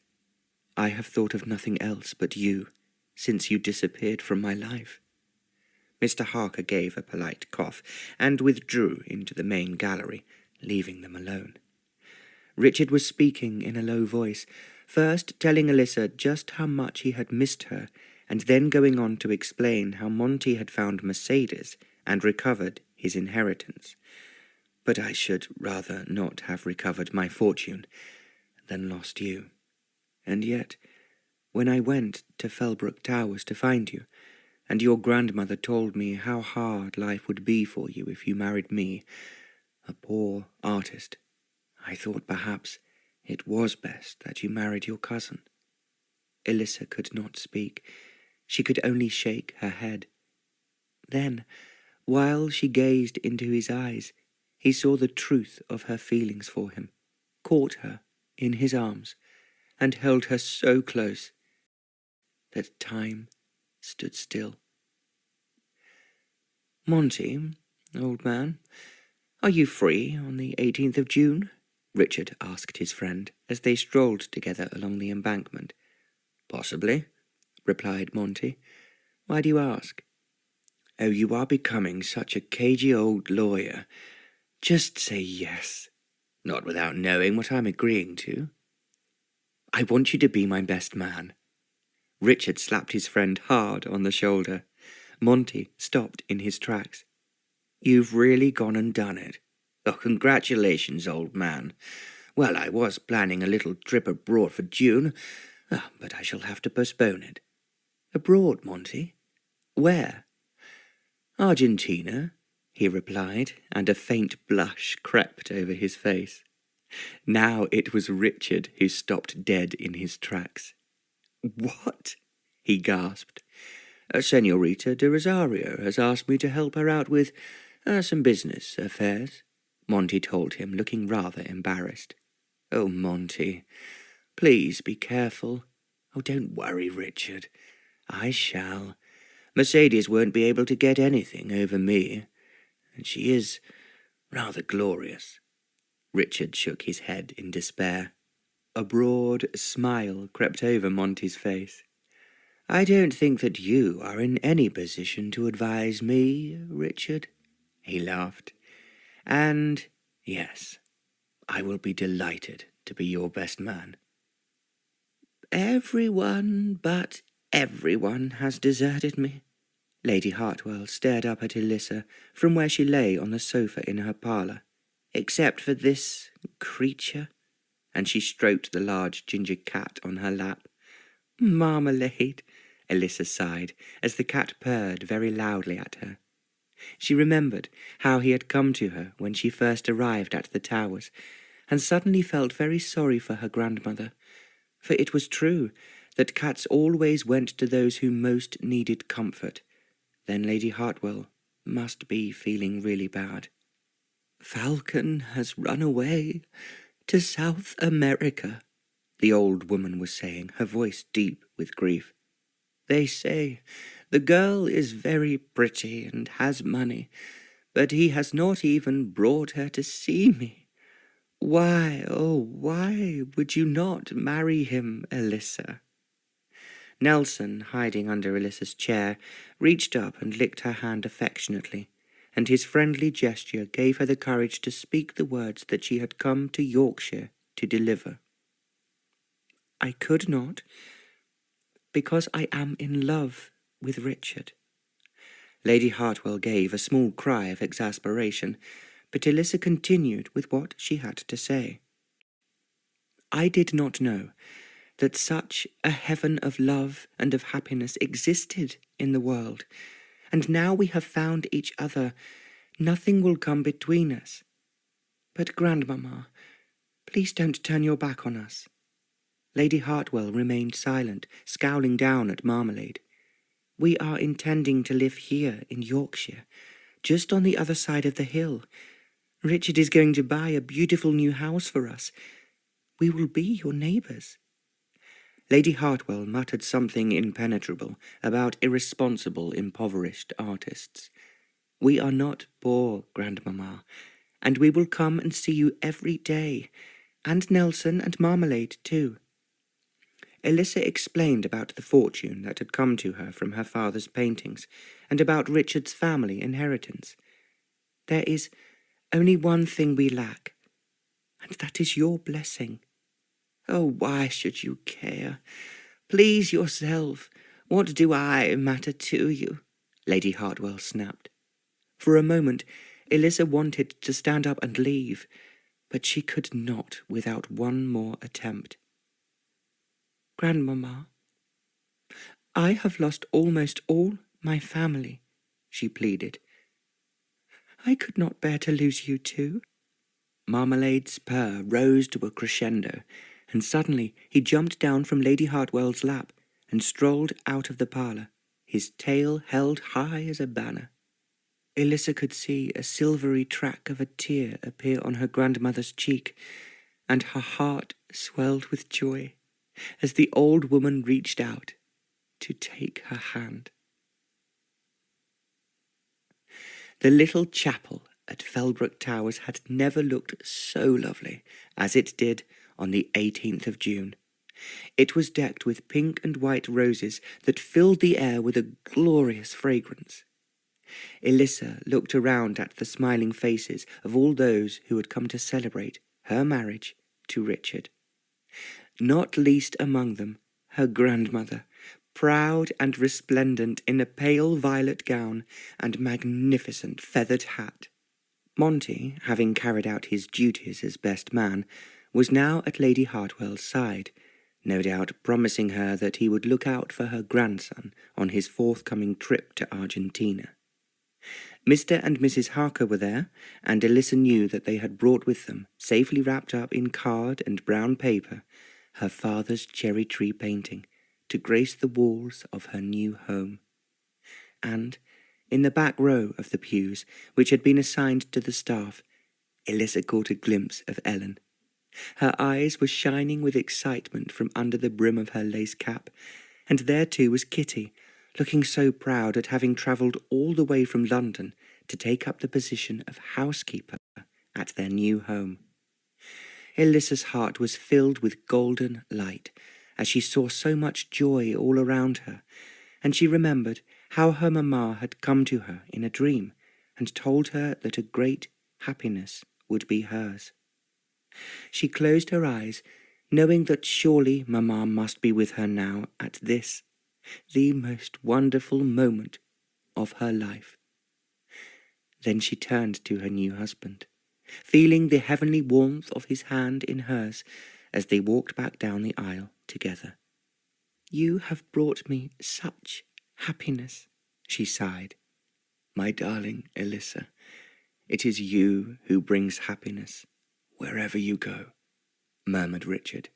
I have thought of nothing else but you, since you disappeared from my life." Mr. Harker gave a polite cough, and withdrew into the main gallery, leaving them alone. Richard was speaking in a low voice, first telling Elissa just how much he had missed her, and then going on to explain how Monty had found Mercedes and recovered his inheritance. "But I should rather not have recovered my fortune than lost you. And yet, when I went to Fellbrook Towers to find you, and your grandmother told me how hard life would be for you if you married me, a poor artist, I thought perhaps it was best that you married your cousin." Elissa could not speak. She could only shake her head. Then, while she gazed into his eyes, he saw the truth of her feelings for him, caught her in his arms, and held her so close that time stood still. "Monty, old man, are you free on the 18th of June?" Richard asked his friend as they strolled together along the embankment. "Possibly," replied Monty. "Why do you ask?" "Oh, you are becoming such a cagey old lawyer. Just say yes, not without knowing what I'm agreeing to." "I want you to be my best man." Richard slapped his friend hard on the shoulder. Monty stopped in his tracks. "You've really gone and done it. Oh, congratulations, old man. Well, I was planning a little trip abroad for June, but I shall have to postpone it." "Abroad, Monty? Where?" "Argentina," he replied, and a faint blush crept over his face. Now it was Richard who stopped dead in his tracks. "What?" he gasped. "Senorita de Rosario has asked me to help her out with some business affairs," Monty told him, looking rather embarrassed. "Oh, Monty, please be careful." "Oh, don't worry, Richard. I shall. Mercedes won't be able to get anything over me, and she is rather glorious." Richard shook his head in despair. A broad smile crept over Monty's face. "I don't think that you are in any position to advise me, Richard," he laughed. "And, yes, I will be delighted to be your best man." "Everyone but everyone has deserted me." Lady Hartwell stared up at Elissa from where she lay on the sofa in her parlour. "Except for this creature," and she stroked the large ginger cat on her lap. "Marmalade," Elissa sighed, as the cat purred very loudly at her. She remembered how he had come to her when she first arrived at the Towers, and suddenly felt very sorry for her grandmother, for it was true that cats always went to those who most needed comfort. Then Lady Hartwell must be feeling really bad. "Falcon has run away to South America," the old woman was saying, her voice deep with grief. "They say the girl is very pretty and has money, but he has not even brought her to see me. Why, oh, why would you not marry him, Elissa?" Nelson, hiding under Elissa's chair, reached up and licked her hand affectionately, and his friendly gesture gave her the courage to speak the words that she had come to Yorkshire to deliver. "I could not, because I am in love with Richard." Lady Hartwell gave a small cry of exasperation, but Elissa continued with what she had to say. "I did not know that such a heaven of love and of happiness existed in the world, and now we have found each other, nothing will come between us. But, Grandmamma, please don't turn your back on us." Lady Hartwell remained silent, scowling down at Marmalade. "We are intending to live here in Yorkshire, just on the other side of the hill. Richard is going to buy a beautiful new house for us. We will be your neighbours." Lady Hartwell muttered something impenetrable about irresponsible, impoverished artists. "We are not poor, Grandmamma, and we will come and see you every day, and Nelson and Marmalade too." Elissa explained about the fortune that had come to her from her father's paintings, and about Richard's family inheritance. "There is only one thing we lack, and that is your blessing. Oh, why should you care? Please yourself. What do I matter to you?" Lady Hartwell snapped. For a moment, Elissa wanted to stand up and leave, but she could not without one more attempt. "Grandmamma, I have lost almost all my family," she pleaded. "I could not bear to lose you too." Marmalade's purr rose to a crescendo, and suddenly he jumped down from Lady Hartwell's lap and strolled out of the parlour, his tail held high as a banner. Elissa could see a silvery track of a tear appear on her grandmother's cheek, and her heart swelled with joy as the old woman reached out to take her hand. The little chapel at Fellbrook Towers had never looked so lovely as it did on the 18th of June. It was decked with pink and white roses that filled the air with a glorious fragrance. Elissa looked around at the smiling faces of all those who had come to celebrate her marriage to Richard. Not least among them, her grandmother, proud and resplendent in a pale violet gown and magnificent feathered hat. Monty, having carried out his duties as best man, was now at Lady Hartwell's side, no doubt promising her that he would look out for her grandson on his forthcoming trip to Argentina. Mr. and Mrs. Harker were there, and Elissa knew that they had brought with them, safely wrapped up in card and brown paper, her father's cherry tree painting, to grace the walls of her new home. And, in the back row of the pews, which had been assigned to the staff, Elissa caught a glimpse of Ellen. Her eyes were shining with excitement from under the brim of her lace cap, and there too was Kitty, looking so proud at having travelled all the way from London to take up the position of housekeeper at their new home. Elissa's heart was filled with golden light as she saw so much joy all around her, and she remembered how her mamma had come to her in a dream and told her that a great happiness would be hers. She closed her eyes, knowing that surely mamma must be with her now at this, the most wonderful moment of her life. Then she turned to her new husband, feeling the heavenly warmth of his hand in hers as they walked back down the aisle together. "You have brought me such happiness," she sighed. "My darling Elissa, it is you who brings happiness wherever you go," murmured Richard.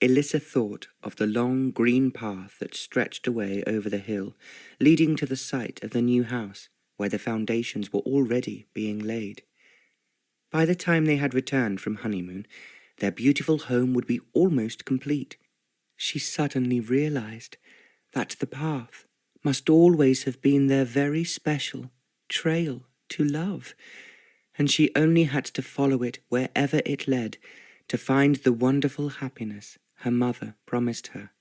Elissa thought of the long green path that stretched away over the hill, leading to the site of the new house, where the foundations were already being laid. By the time they had returned from honeymoon, their beautiful home would be almost complete. She suddenly realized that the path must always have been their very special trail to love, and she only had to follow it wherever it led to find the wonderful happiness her mother promised her.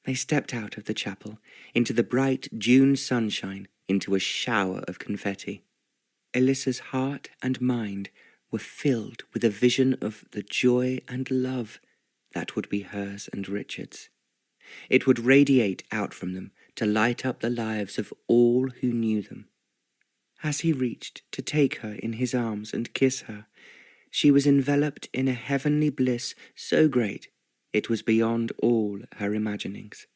They stepped out of the chapel into the bright June sunshine, into a shower of confetti. Elissa's heart and mind were filled with a vision of the joy and love that would be hers and Richard's. It would radiate out from them to light up the lives of all who knew them. As he reached to take her in his arms and kiss her, she was enveloped in a heavenly bliss so great it was beyond all her imaginings.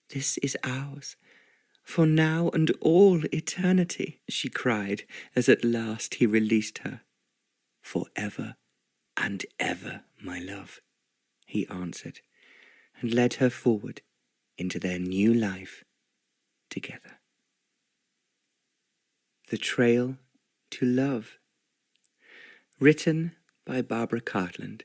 "This is ours, for now and all eternity," she cried, as at last he released her. "Forever and ever, my love," he answered, and led her forward into their new life together. The Trail to Love. Written by Barbara Cartland.